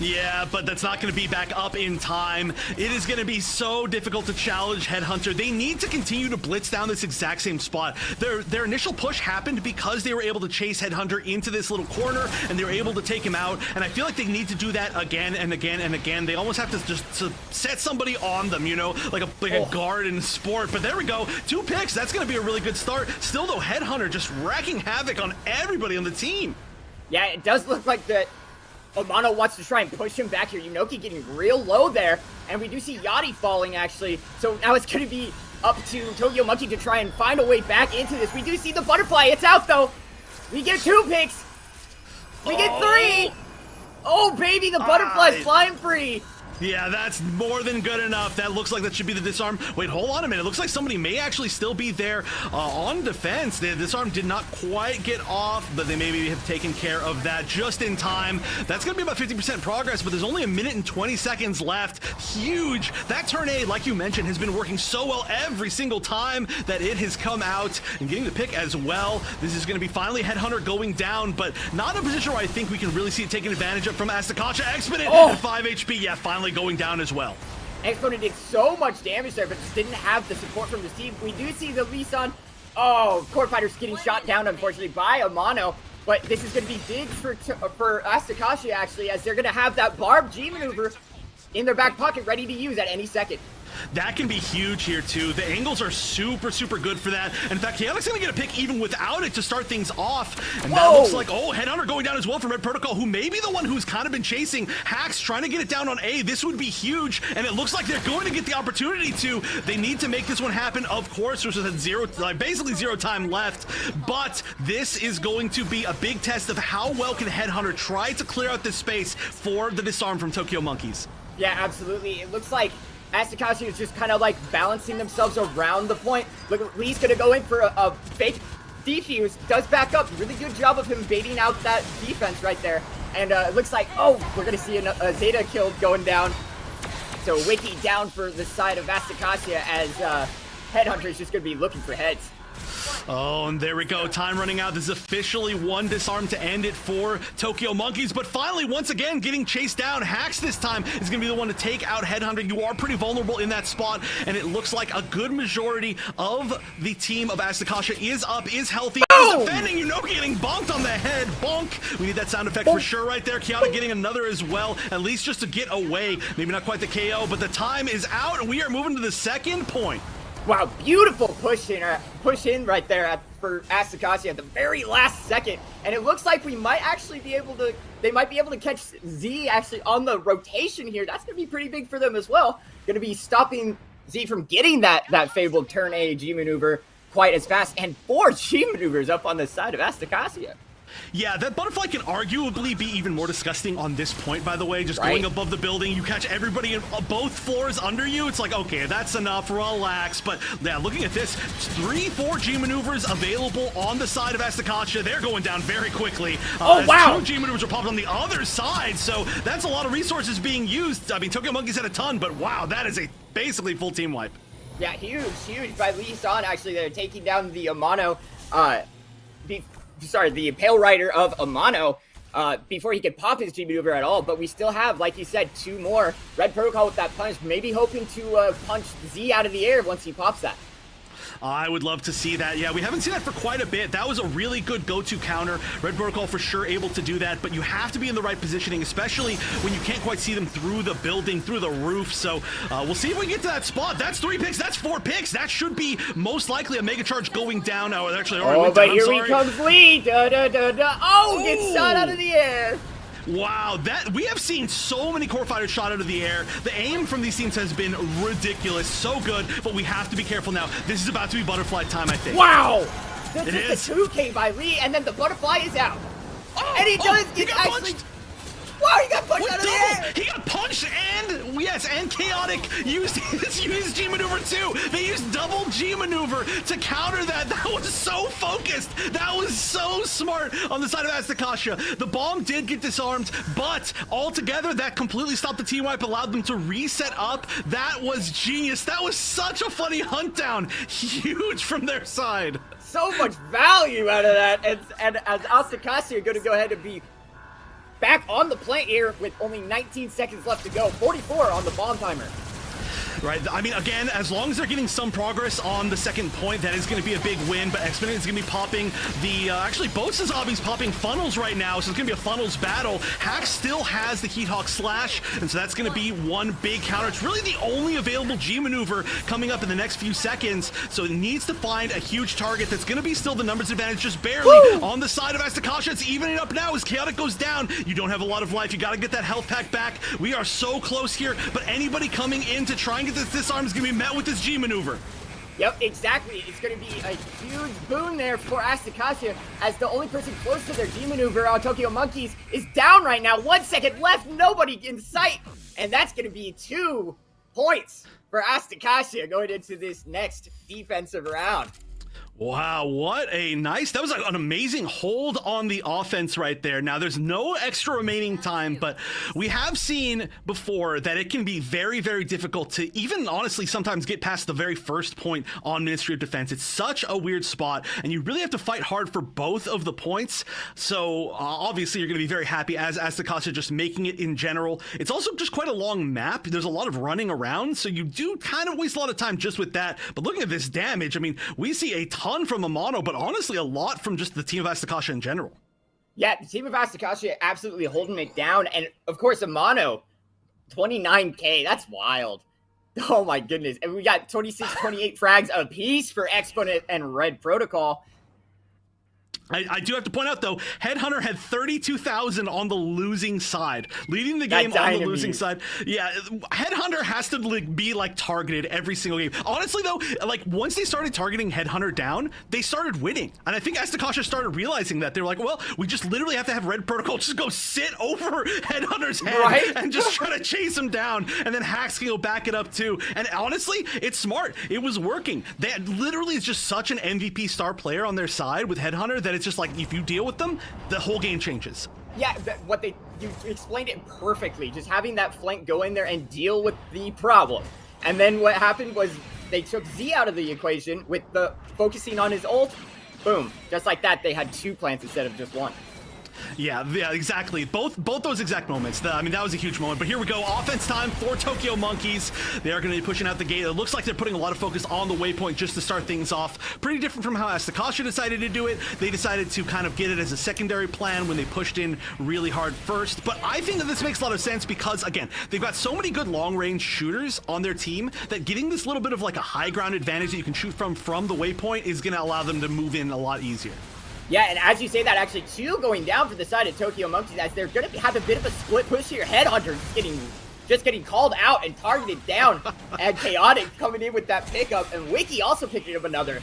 Yeah, but that's not going to be back up in time. It is going to be so difficult to challenge Headhunter. They need to continue to blitz down this exact same spot. Their initial push happened because they were able to chase Headhunter into this little corner, and they were able to take him out. And I feel like they need to do that again and again and again. They almost have to just set somebody on them, you know, like a guard in sport. But there we go. 2 picks. That's going to be a really good start. Still, though, Headhunter just wreaking havoc on everybody on the team. Yeah, it does look like that Amano wants to try and push him back here. Yunoki getting real low there, and we do see Yachty falling, actually. So now it's going to be up to Tokyo Monkey to try and find a way back into this. We do see the butterfly. It's out, though. We get 2 picks. We get 3. Oh, baby, the butterfly's flying free. Yeah, that's more than good enough. That looks like that should be the disarm. Wait, hold on a minute. It looks like somebody may actually still be there on defense. The disarm did not quite get off, but they maybe have taken care of that just in time. That's going to be about 50% progress, but there's only 1 minute and 20 seconds left. Huge. That turn A, like you mentioned, has been working so well every single time that it has come out and getting the pick as well. This is going to be finally Headhunter going down, but not in a position where I think we can really see it taken advantage of from Asticassia. Exponent at 5 HP. Yeah, finally going down as well. Exponent did so much damage there, but just didn't have the support from the team. We do see the Lee Sun. Oh, Core Fighter's getting shot down, unfortunately, by Amano. But this is going to be big for Asticassia, actually, as they're going to have that Barb G maneuver in their back pocket ready to use at any second. That can be huge here, too. The angles are super, super good for that. In fact, Chaotic's going to get a pick even without it to start things off. And that looks like, Headhunter going down as well from Red Protocol, who may be the one who's kind of been chasing Hacks, trying to get it down on A. This would be huge, and it looks like they're going to get the opportunity to. They need to make this one happen, of course. There's basically zero time left, but this is going to be a big test of how well can Headhunter try to clear out this space for the disarm from Tokyo Monkeys. Yeah, absolutely. It looks like Asticassia is just kind of like balancing themselves around the point. Look, Lee's going to go in for a fake defuse. Does back up. Really good job of him baiting out that defense right there. And it looks like, we're going to see a Zeta kill going down. So Wiki down for the side of Asticassia as Headhunter is just going to be looking for heads. Oh, and there we go. Time running out. This is officially 1 disarm to end it for Tokyo Monkeys. But finally, once again, getting chased down. Hacks this time is going to be the one to take out Headhunter. You are pretty vulnerable in that spot, and it looks like a good majority of the team of Asticassia is up, is healthy, is defending. Yunoki getting bonked on the head. Bonk. We need that sound effect for sure right there. Chaotic getting another as well, at least just to get away. Maybe not quite the KO, but the time is out, and we are moving to the second point. Wow, beautiful push in right there for Asticassia at the very last second. And it looks like we might actually be able to, they might be able to catch Z actually on the rotation here. That's going to be pretty big for them as well. Going to be stopping Z from getting that fabled turn A G maneuver quite as fast. And 4 G maneuvers up on the side of Asticassia. Yeah, that butterfly can arguably be even more disgusting on this point, by the way. Just going above the building, you catch everybody in both floors under you. It's like, okay, that's enough, relax. But yeah, looking at this, 3-4 G maneuvers available on the side of Asticassia. They're going down very quickly. Wow. 2 G maneuvers are popped on the other side, so that's a lot of resources being used. I mean, Tokyo Monkeys had a ton, but wow, that is a basically full team wipe. Yeah, huge by Lee San, actually. They're taking down the Amano, the Pale Rider of Amano before he could pop his G maneuver at all. But we still have, like you said, 2 more. Red Protocol with that punch, maybe hoping to punch Z out of the air once he pops that. I would love to see that. Yeah, we haven't seen that for quite a bit. That was a really good go-to counter. Red Protocol for sure able to do that, but you have to be in the right positioning, especially when you can't quite see them through the building, through the roof. So we'll see if we get to that spot. That's 3 picks. That's 4 picks. That should be most likely a Mega Charge going down. Oh, actually already went down. But here comes Lee. Gets shot out of the air. Wow, we have seen so many core fighters shot out of the air. The aim from these teams has been ridiculous, so good, but we have to be careful now. This is about to be butterfly time, I think. Wow! That's just a 2K by Lee, and then the butterfly is out. And he does get actually... Wow, he got punched out of the air! He got punched, and yes, and Chaotic used his G maneuver too. They used double G maneuver to counter that. That was so focused. That was so smart on the side of Asticassia. The bomb did get disarmed, but altogether that completely stopped the T-wipe, allowed them to reset up. That was genius. That was such a funny hunt down. Huge from their side. So much value out of that, and as Asticassia are going to go ahead and be back on the plant here with only 19 seconds left to go. 44 on the bomb timer. Right, I mean, again, as long as they're getting some progress on the second point, that is going to be a big win, but Exponent is going to be popping the, actually, both Sazabi's popping funnels right now, so it's going to be a funnels battle. Hack still has the Heat Hawk Slash, and so that's going to be one big counter. It's really the only available G maneuver coming up in the next few seconds, so it needs to find a huge target that's going to be still the numbers advantage, just barely. On the side of Asticassia, it's evening up now as Chaotic goes down. You don't have a lot of life. You got to get that health pack back. We are so close here, but anybody coming in to try and get this disarm is going to be met with this G maneuver. Yep, exactly. It's going to be a huge boon there for Asticassia, as the only person close to their G maneuver on Tokyo Monkeys is down right now. 1 second left, nobody in sight. And that's going to be 2 points for Asticassia going into this next defensive round. Wow, what a nice, that was an amazing hold on the offense right there. Now, there's no extra remaining time, but we have seen before that it can be very, very difficult to even honestly sometimes get past the very first point on Ministry of Defense. It's such a weird spot, and you really have to fight hard for both of the points. So obviously, you're going to be very happy as Asticassia just making it in general. It's also just quite a long map. There's a lot of running around, so you do kind of waste a lot of time just with that. But looking at this damage, I mean, we see a ton from Amano, but honestly a lot from just the team of Asticassia in general. Yeah, the team of Asticassia absolutely holding it down, and of course Amano, 29k, that's wild. Oh my goodness, and we got 26, 28 frags apiece for Exponent and Red Protocol. I do have to point out, though, Headhunter had 32,000 on the losing side, leading the game on the losing side. Yeah, Headhunter has to be, like, targeted every single game. Honestly, though, like, once they started targeting Headhunter down, they started winning. And I think Asticassia started realizing that. They were like, well, we just literally have to have Red Protocol just go sit over Headhunter's head and just try to chase him down. And then Hacks can go back it up, too. And honestly, it's smart. It was working. They literally is just such an MVP star player on their side with Headhunter that it's just like, if you deal with them, the whole game changes. Yeah, you explained it perfectly. Just having that flank go in there and deal with the problem. And then what happened was they took Z out of the equation with the focusing on his ult. Boom. Just like that, they had 2 plants instead of just 1. Yeah, exactly. Both those exact moments. I mean, that was a huge moment. But here we go. Offense time for Tokyo Monkeys. They are going to be pushing out the gate. It looks like they're putting a lot of focus on the waypoint just to start things off. Pretty different from how Asticassia decided to do it. They decided to kind of get it as a secondary plan when they pushed in really hard first. But I think that this makes a lot of sense because, again, they've got so many good long-range shooters on their team that getting this little bit of like a high ground advantage that you can shoot from the waypoint is going to allow them to move in a lot easier. Yeah, and as you say that, actually, 2 going down for the side of Tokyo Monkeys, as they're going to have a bit of a split push here. Headhunter just getting called out and targeted down, and Chaotic coming in with that pickup, and Wiki also picking up another.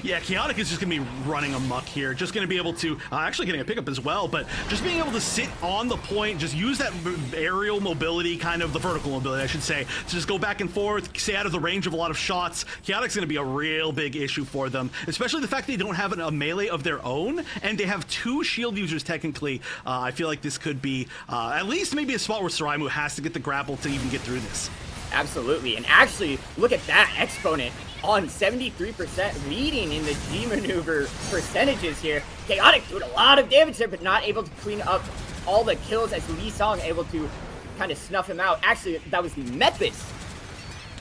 Yeah, Chaotic is just going to be running amok here. Just going to be able to, actually getting a pickup as well, but just being able to sit on the point, just use that aerial mobility, kind of the vertical mobility, I should say, to just go back and forth, stay out of the range of a lot of shots. Chaotic's going to be a real big issue for them, especially the fact they don't have a melee of their own, and they have 2 shield users technically. I feel like this could be at least maybe a spot where Saraimu has to get the grapple to even get through this. Absolutely, and actually, look at that Exponent on 73%, leading in the G maneuver percentages here. Chaotic doing a lot of damage there, but not able to clean up all the kills as Lee Song able to kind of snuff him out. Actually, that was the Mephis.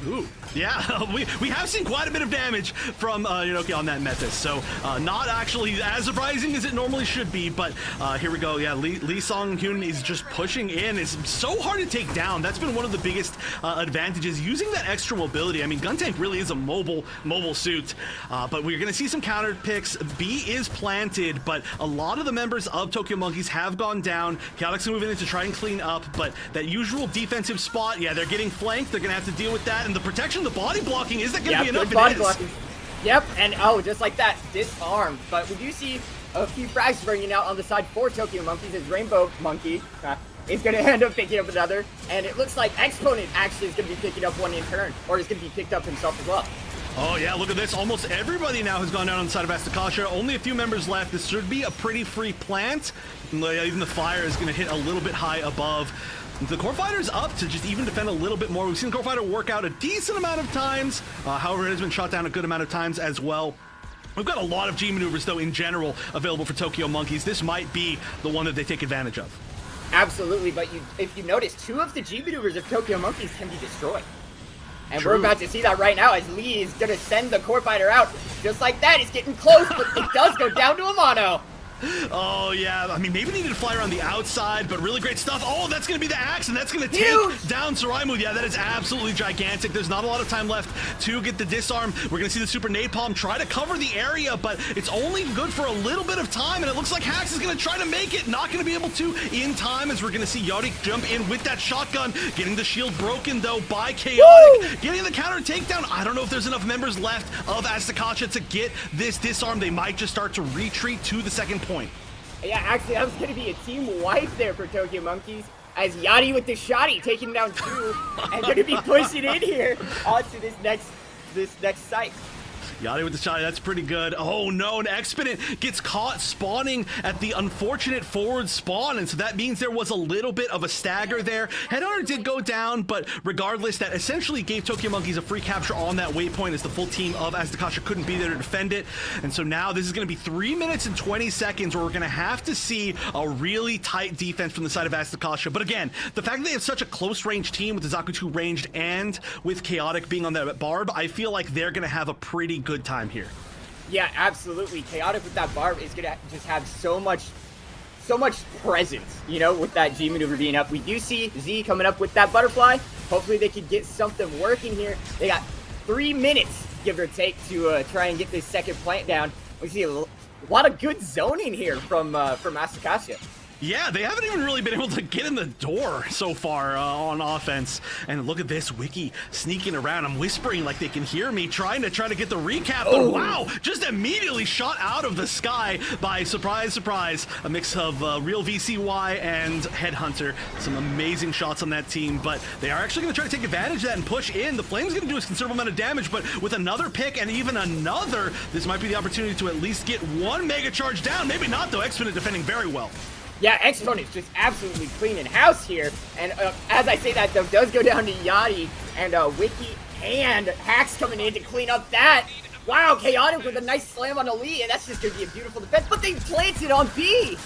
Ooh, yeah, we have seen quite a bit of damage from Yunoki on that Mephis, so not actually as surprising as it normally should be, but here we go. Yeah, Lee Song-hyun is just pushing in. It's so hard to take down. That's been one of the biggest advantages, using that extra mobility. I mean, Guntank really is a mobile suit, but we're going to see some counter picks. B is planted, but a lot of the members of Tokyo Monkeys have gone down. Chaotic's moving in to try and clean up, but that usual defensive spot, yeah, they're getting flanked. They're going to have to deal with that. And the protection, the body blocking, is that going to be enough? Good body blocking. Yep, and just like that, disarmed. But we do see a few frags bringing out on the side for Tokyo Monkeys as Rainbow Monkey is going to end up picking up another. And it looks like Exponent actually is going to be picking up one in turn, or is going to be picked up himself as well. Oh yeah, look at this. Almost everybody now has gone down on the side of Asticassia. Only a few members left. This should be a pretty free plant. Even the fire is going to hit a little bit high above. The Core Fighter's up to just even defend a little bit more. We've seen the Core Fighter work out a decent amount of times. However, it has been shot down a good amount of times as well. We've got a lot of G maneuvers, though, in general, available for Tokyo Monkeys. This might be the one that they take advantage of. Absolutely, but if you notice, 2 of the G maneuvers of Tokyo Monkeys can be destroyed. And True. we're about to see that right now as Lee is going to send the core fighter out. Just like that, it's getting close, but it does go down to a mono. Oh, yeah. I mean, maybe needed to fly around the outside, but really great stuff. Oh, that's going to be the axe, and that's going to take down Saraimu. Yeah, that is absolutely gigantic. There's not a lot of time left to get the disarm. We're going to see the Super Napalm try to cover the area, but it's only good for a little bit of time, and it looks like Hax is going to try to make it. Not going to be able to in time, as we're going to see Yari jump in with that shotgun, getting the shield broken, though, by Chaotic. Getting the counter takedown. I don't know if there's enough members left of Asticassia to get this disarm. They might just start to retreat to the second point. Yeah, actually, that was going to be a team wipe there for Tokyo Monkeys, as Yachty with the shotty taking down 2 and going to be pushing in here onto this next site. Yachty with the shot, that's pretty good. Oh no, an Exponent gets caught spawning at the unfortunate forward spawn, and so that means there was a little bit of a stagger there. Headhunter did go down, but regardless, that essentially gave Tokyo Monkeys a free capture on that waypoint, as the full team of Asticassia couldn't be there to defend it. And so now this is going to be 3 minutes and 20 seconds where we're going to have to see a really tight defense from the side of Asticassia. But again, the fact that they have such a close range team with the Zaku 2 ranged and with Chaotic being on that Barb, I feel like they're going to have a pretty good time here. Yeah, absolutely. Chaotic with that Barb is gonna just have so much presence, you know, with that G maneuver being up. We do see Z coming up with that butterfly. Hopefully they can get something working here. They got 3 minutes, give or take, to try and get this second plant down. We see a lot of good zoning here from Asticassia. Yeah, they haven't even really been able to get in the door so far on offense. And look at this, Wiki sneaking around. I'm whispering like they can hear me, trying to get the recap. But wow, just immediately shot out of the sky by, surprise, surprise, a mix of real VCY and Headhunter. Some amazing shots on that team, but they are actually going to try to take advantage of that and push in. The Flame's going to do a considerable amount of damage, but with another pick and even another, this might be the opportunity to at least get 1 mega charge down. Maybe not, though. Exponent defending very well. Yeah, Exponent's just absolutely cleaning house here. And as I say that, though, does go down to Yachty and Wiki and Hax coming in to clean up that. Wow, Chaotic with a nice slam on Ali, and that's just going to be a beautiful defense, but they planted on B!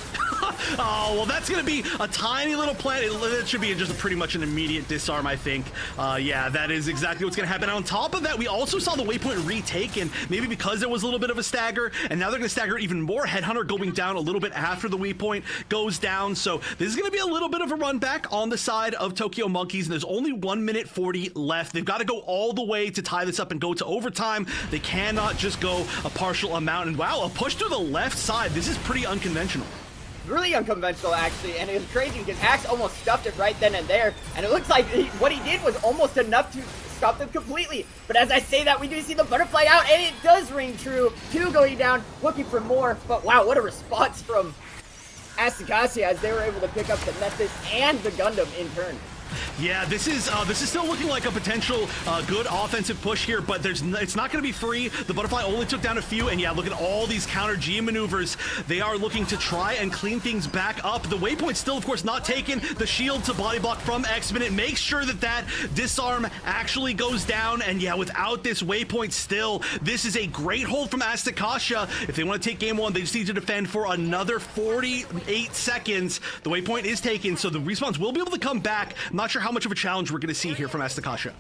Oh, well, that's going to be a tiny little plant. It should be just pretty much an immediate disarm, I think. Yeah, that is exactly what's going to happen. On top of that, we also saw the waypoint retaken, maybe because there was a little bit of a stagger, and now they're going to stagger even more. Headhunter going down a little bit after the waypoint goes down, so this is going to be a little bit of a run back on the side of Tokyo Monkeys, and there's only 1 minute 40 left. They've got to go all the way to tie this up and go to overtime. They cannot just go a partial amount, and wow, a push to the left side. This is pretty unconventional. Really unconventional, actually, and it was crazy because Axe almost stuffed it right then and there, and it looks like what he did was almost enough to stop them completely. But as I say that, we do see the butterfly out, and it does ring true. 2 going down, looking for more, but wow, what a response from Asticassia as they were able to pick up the Mephis and the Gundam in turn. Yeah, this is still looking like a potential good offensive push here, but it's not going to be free. The butterfly only took down a few, and yeah, look at all these counter G maneuvers. They are looking to try and clean things back up. The waypoint still, of course, not taken. The shield to body block from Exponent makes sure that disarm actually goes down, and yeah, without this waypoint still, this is a great hold from Asticassia. If they want to take game 1, they just need to defend for another 48 seconds. The waypoint is taken, so the respawns will be able to come back. I'm not sure how much of a challenge we're going to see here from Asticassia.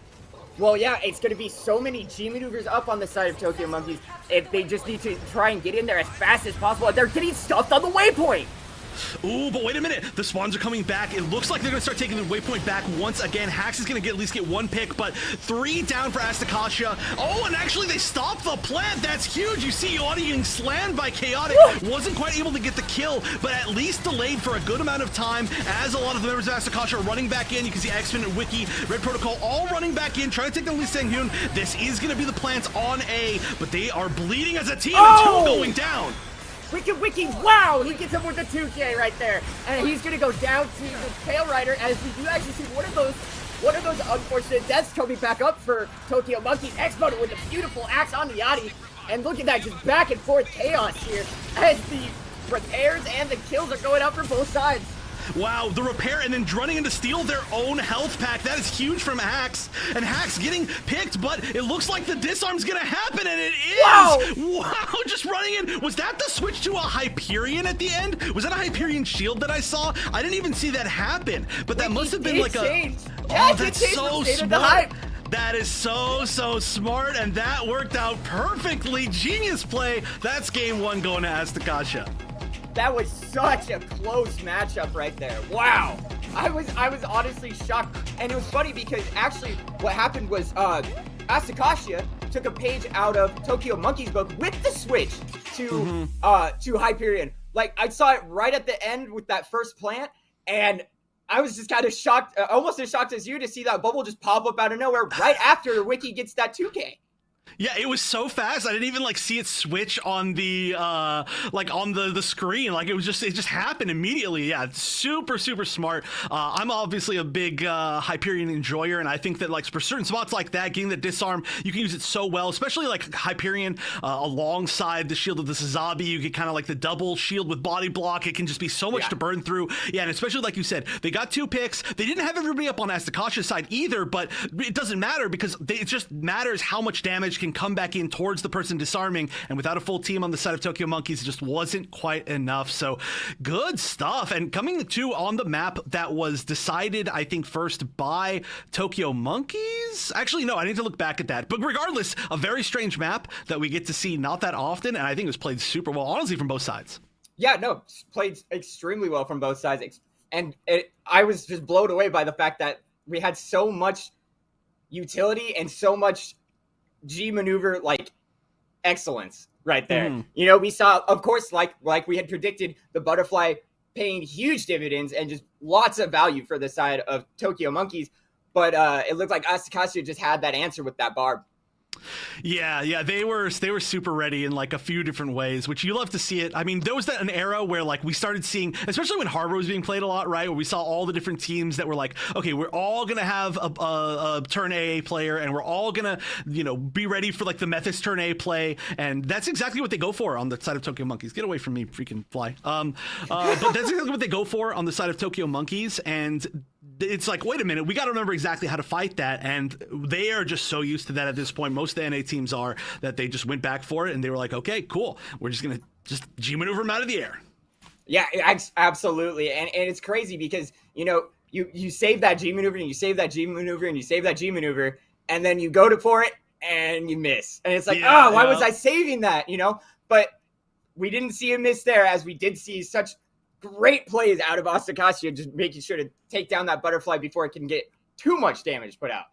Well, yeah, it's going to be so many G maneuvers up on the side of Tokyo Monkeys. If they just need to try and get in there as fast as possible, they're getting stuffed on the waypoint. Ooh, but wait a minute. The spawns are coming back. It looks like they're going to start taking the waypoint back once again. Hax is going to at least get 1 pick, but 3 down for Asticassia. Oh, and actually they stopped the plant. That's huge. You see Yachty getting slammed by Chaotic. Wasn't quite able to get the kill, but at least delayed for a good amount of time as a lot of the members of Asticassia are running back in. You can see Exponent, Wiki, Red Protocol all running back in, trying to take down Lee Sang-hyun. This is going to be the plants on A, but they are bleeding as a team. And 2 going down. Wiki, wow, he gets him with the 2K right there. And he's gonna go down to the Tail Rider as we do actually see one of those unfortunate deaths coming back up for Tokyo Monkeys. Exponent with a beautiful axe on the Yachty. And look at that, just back and forth chaos here as the repairs and the kills are going out for both sides. Wow, the repair and then running in to steal their own health pack. That is huge from Hax. And Hax getting picked, but it looks like the disarm's gonna happen, and it is! Wow, just running in. Was that the switch to a Hyperion at the end? Was that a Hyperion shield that I saw? I didn't even see that happen, but that must have been like a... Oh, that's so smart. That is so smart, and that worked out perfectly. Genius play. That's game 1 going to Asticassia. That was such a close matchup right there. Wow. I was honestly shocked. And it was funny because actually what happened was Asticassia took a page out of Tokyo Monkey's book with the switch to Hyperion. Like, I saw it right at the end with that first plant, and I was just kind of shocked, almost as shocked as you, to see that bubble just pop up out of nowhere right after Wiki gets that 2K. Yeah, it was so fast. I didn't even like see it switch on the on the screen. Like it just happened immediately. Yeah, super smart. I'm obviously a big Hyperion enjoyer, and I think that like for certain spots like that, getting the disarm, you can use it so well, especially like Hyperion alongside the shield of the Sazabi. You get kind of like the double shield with body block. It can just be so much to burn through. Yeah, and especially like you said, they got 2 picks. They didn't have everybody up on Asticassia's side either, but it doesn't matter because it just matters how much damage can come back in towards the person disarming, and without a full team on the side of Tokyo Monkeys, it just wasn't quite enough. So good stuff. And coming to on the map that was decided, I think, first by Tokyo Monkeys. Actually, no, I need to look back at that. But regardless, a very strange map that we get to see not that often, and I think it was played super well, honestly, from both sides. Yeah, no, played extremely well from both sides. And I was just blown away by the fact that we had so much utility and so much G maneuver like excellence right there. You know, we saw, of course, like we had predicted, the butterfly paying huge dividends and just lots of value for the side of Tokyo Monkeys, but it looked like Asticassia just had that answer with that barb. Yeah, they were super ready in like a few different ways, which you love to see it. I mean, there was an era where like we started seeing, especially when Harbor was being played a lot, right? Where we saw all the different teams that were like, okay, we're all gonna have a turn AA player, and we're all gonna, be ready for like the Methis turn A play, and that's exactly what they go for on the side of Tokyo Monkeys. Get away from me, freaking fly. But that's exactly what they go for on the side of Tokyo Monkeys, and it's like, wait a minute, we got to remember exactly how to fight that, and they are just so used to that at this point. Most of the NA teams are, that they just went back for it, and they were like, okay, cool, we're just gonna G maneuver them out of the air. Yeah, absolutely, and it's crazy because you save that G maneuver, and you save that G maneuver, and you save that G maneuver, and then you go for it and you miss, and it's like, why was I saving that? But we didn't see a miss there, as we did see such great plays out of Asticassia, just making sure to take down that butterfly before it can get too much damage put out.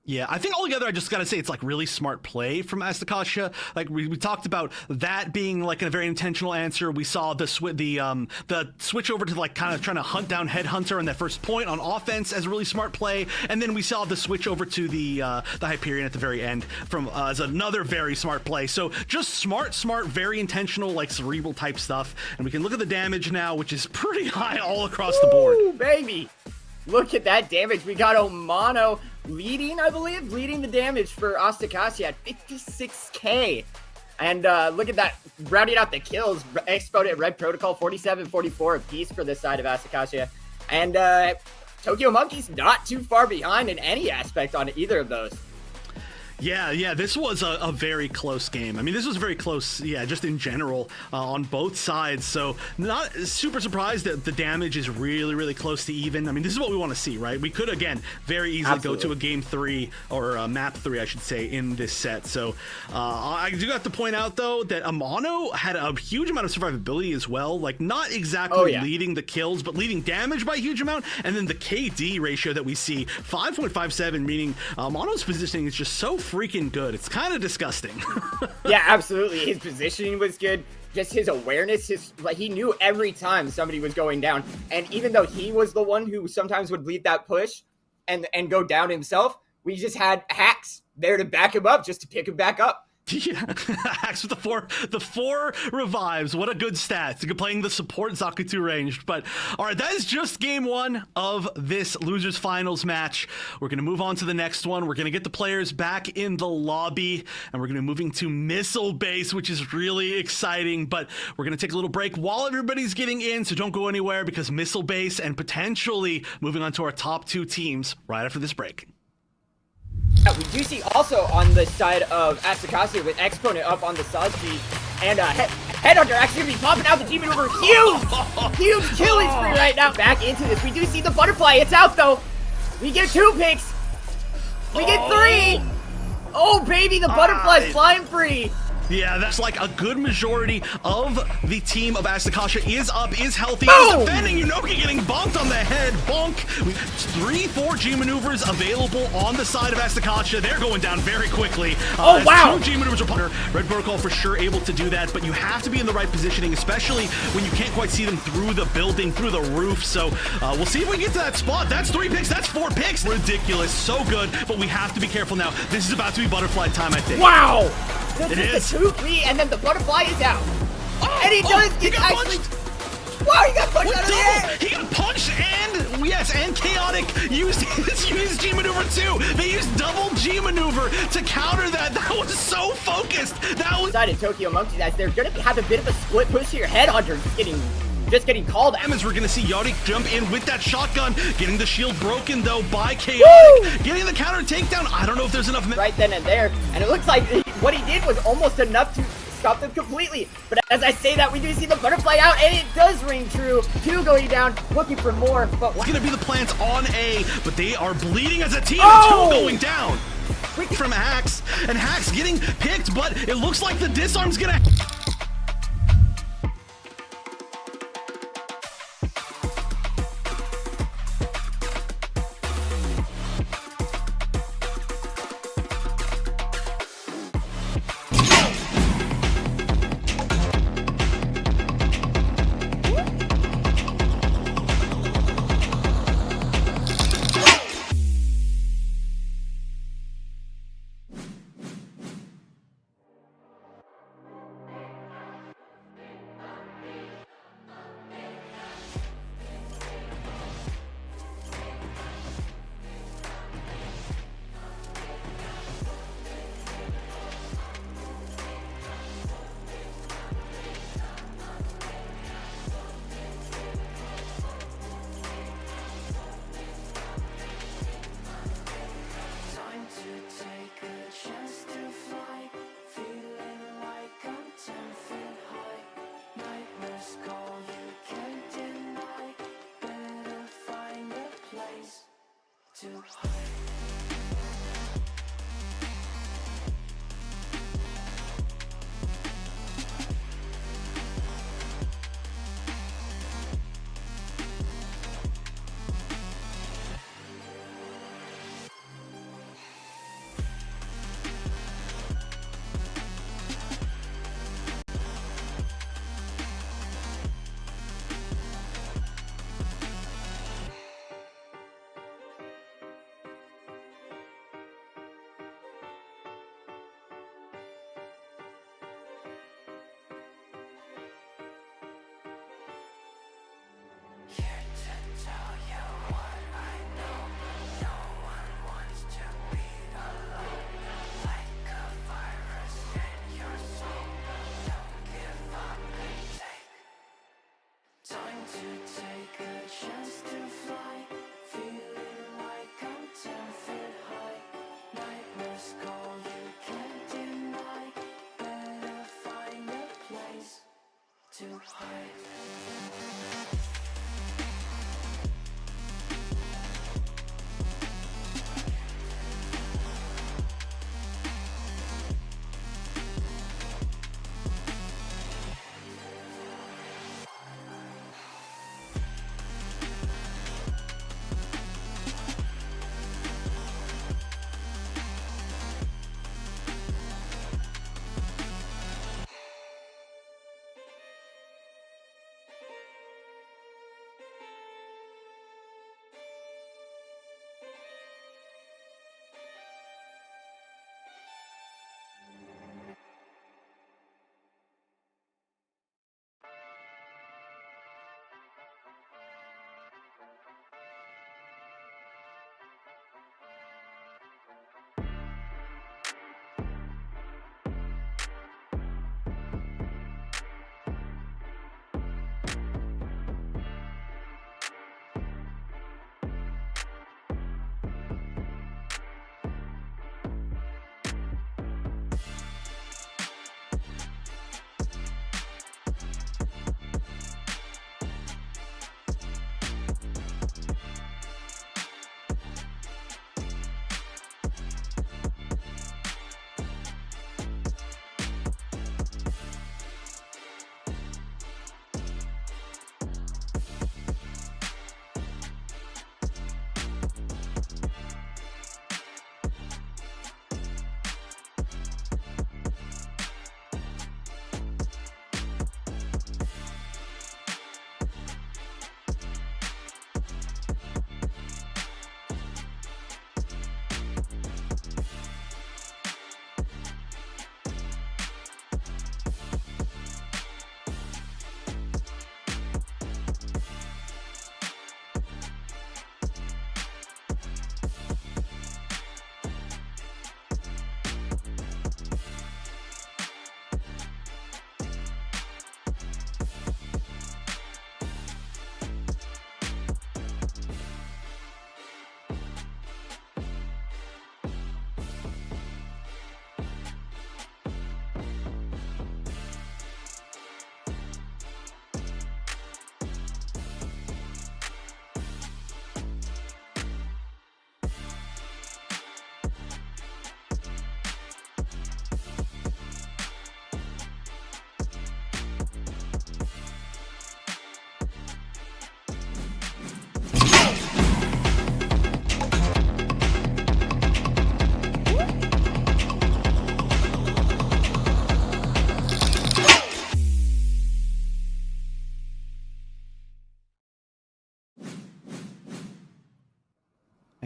Yeah, I think altogether, I just got to say it's like really smart play from Asticassia. Like we talked about that being like a very intentional answer. We saw the switch over to like kind of trying to hunt down Headhunter on that first point on offense as a really smart play, and then we saw the switch over to the Hyperion at the very end from as another very smart play. So just smart, very intentional, like cerebral type stuff. And we can look at the damage now, which is pretty high all across the board. Ooh, baby! Look at that damage. We got Omano leading the damage for Asticassia at 56k. And look at that, rounding out the kills. Expo and Red Protocol, 47-44 apiece for this side of Asticassia. And Tokyo Monkeys not too far behind in any aspect on either of those. Yeah, this was a very close game. I mean, this was very close, just in general on both sides. So not super surprised that the damage is really, really close to even. I mean, this is what we want to see, right? We could, again, very easily go to a game 3 or a map 3, I should say, in this set. So I do have to point out, though, that Amano had a huge amount of survivability as well. Like, not exactly leading the kills, but leading damage by a huge amount. And then the KD ratio that we see, 5.57, meaning Amano's positioning is just so freaking good. It's kind of disgusting. Yeah, absolutely. His positioning was good. Just his awareness, he knew every time somebody was going down. And even though he was the one who sometimes would lead that push and go down himself, we just had hacks there to back him up, just to pick him back up. Yeah, Axe with the four revives. What a good stat. Playing the support Zakutu ranged. But all right, that is just game one of this losers finals match. We're gonna move on to the next one. We're gonna get the players back in the lobby, and we're gonna be moving to Missile Base, which is really exciting. But we're gonna take a little break while everybody's getting in, so don't go anywhere because Missile Base and potentially moving on to our top two teams right after this break. We do see also on the side of Asticassia with Exponent up on the Sazji, and Headhunter actually gonna be popping out the demon over. Huge killing spree right now. Back into this. We do see the butterfly. It's out though. We get 2 picks. We get 3. Oh baby, the butterfly's flying free. Yeah, that's like a good majority of the team of Asticassia is up, is healthy, Boom! is defending. Yunoki getting bonked on the head. Bonk. 3-4 G maneuvers available on the side of Asticassia. They're going down very quickly. Oh, wow. 2 G maneuvers are punter. Red Protocol for sure able to do that, but you have to be in the right positioning, especially when you can't quite see them through the building, through the roof. So we'll see if we get to that spot. That's 3 picks. That's 4 picks. Ridiculous. So good, but we have to be careful now. This is about to be butterfly time, I think. Wow. It is. The 2-3, and then the butterfly is out. And he got actually... punched. Wow, he got punched out of the air. He got punched and Chaotic used his G maneuver too. They used double G maneuver to counter that. That was so focused. That was... Decided Tokyo Monkeys as they're going to have a bit of a split push here. Headhunter just getting called out. We're gonna see Yorick jump in with that shotgun, getting the shield broken though by Chaotic, getting the counter takedown. I don't know if there's enough right then and there, and it looks like what he did was almost enough to stop them completely. But as I say that, we do see the butterfly out, and it does ring true. 2 going down, looking for more. But it's gonna be the plants on A, but they are bleeding as a team. Oh! 2 going down. Quick from Hacks, and Hacks getting picked, but it looks like the disarm's gonna...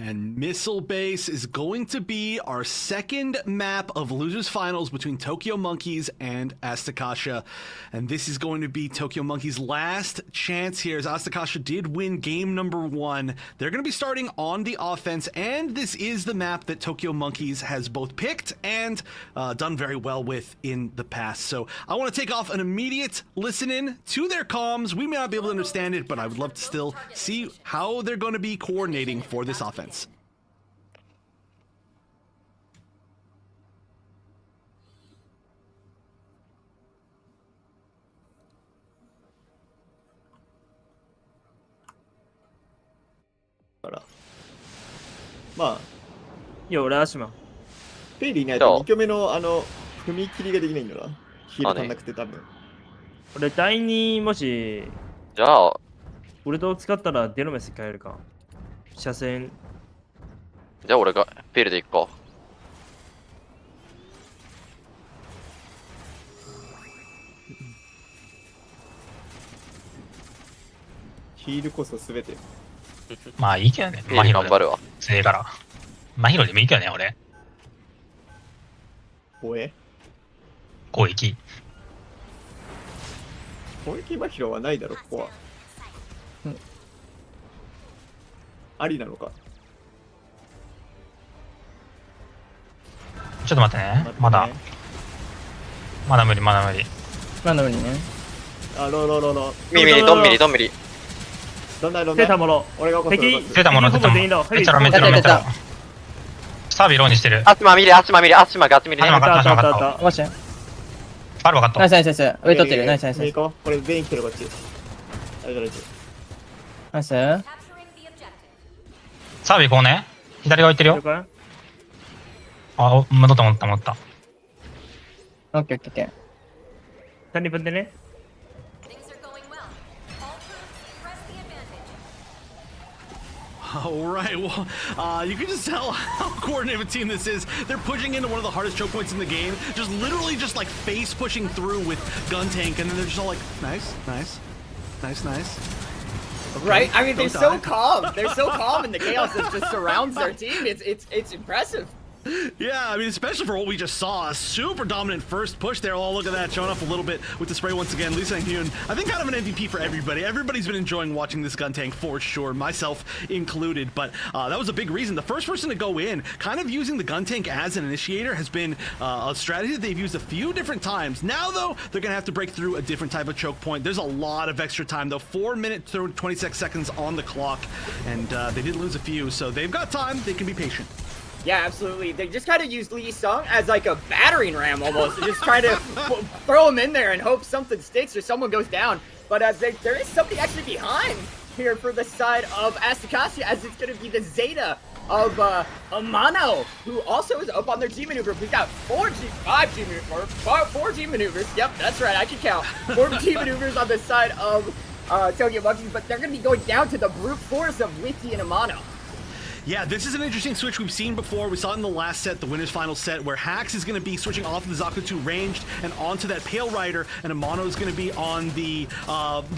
And Missile Base is going to be our second map of Losers Finals between Tokyo Monkeys and Asticassia. And this is going to be Tokyo Monkeys' last chance here, as Asticassia did win game number 1. They're going to be starting on the offense, and this is the map that Tokyo Monkeys has both picked and done very well with in the past. So I want to take off an immediate listen-in to their comms. We may not be able to understand it, but I would love to still see how they're going to be coordinating for this offense. Yo, 俺アシマ。ペイリーいないと2挙目の踏み切りができないんだな。ヒール足んなくて多分。俺第2もし、じゃあ、俺と使ったらデロメス変えるか。車線。じゃあ俺がペイルで行くか。ヒールこそ全て。まあいいけどね。ペイル頑張るわ。強いから。マヒロでもいいけどね、俺。攻撃マヒロはないだろ、ここは。ありなのか。ちょっと待ってね。まだ無理。まだ無理ね。ミリドンミリ。どんなセーターもろ。俺が起こす。セーターもろ。めっちゃ。サービーローにしてる。アスマガチミリね。マジで。パル分かった。ナイス。上取ってる。ナイス。行こう。これ全員来てるこっち。ナイス。サービーこうね。左側行ってるよ。あ、戻った。オッケー。何分でね。All right, well, you can just tell how coordinated a team this is. They're pushing into one of the hardest choke points in the game, just literally just like face pushing through with gun tank, and then they're just all like, nice. Right? I mean, they're so calm. They're so calm in the chaos that just surrounds their team. It's impressive. Yeah, I mean, especially for what we just saw. A super dominant first push there. Oh, look at that. Showing off a little bit with the spray once again. Lee Sang-hyun, I think kind of an MVP for everybody. Everybody's been enjoying watching this gun tank for sure, myself included. But that was a big reason. The first person to go in, kind of using the gun tank as an initiator, has been a strategy that they've used a few different times. Now, though, they're going to have to break through a different type of choke point. There's a lot of extra time, though. 4 minutes, 26 seconds on the clock. And they did lose a few, so they've got time. They can be patient. Yeah, absolutely. They just kind of used Lee Sung as like a battering ram almost. Just try to throw him in there and hope something sticks or someone goes down. But there is somebody actually behind here for the side of Asticassia, as it's going to be the Zeta of Amano, who also is up on their G maneuver. We've got 4 G maneuvers. Yep, that's right. I can count. 4 G maneuvers on the side of Tokyo Monkeys, but they're going to be going down to the brute force of Wiki and Amano. Yeah, this is an interesting switch we've seen before. We saw it in the last set, the winner's final set, where Hax is going to be switching off the Zaku 2 ranged and onto that Pale Rider, and Amano is going to be on the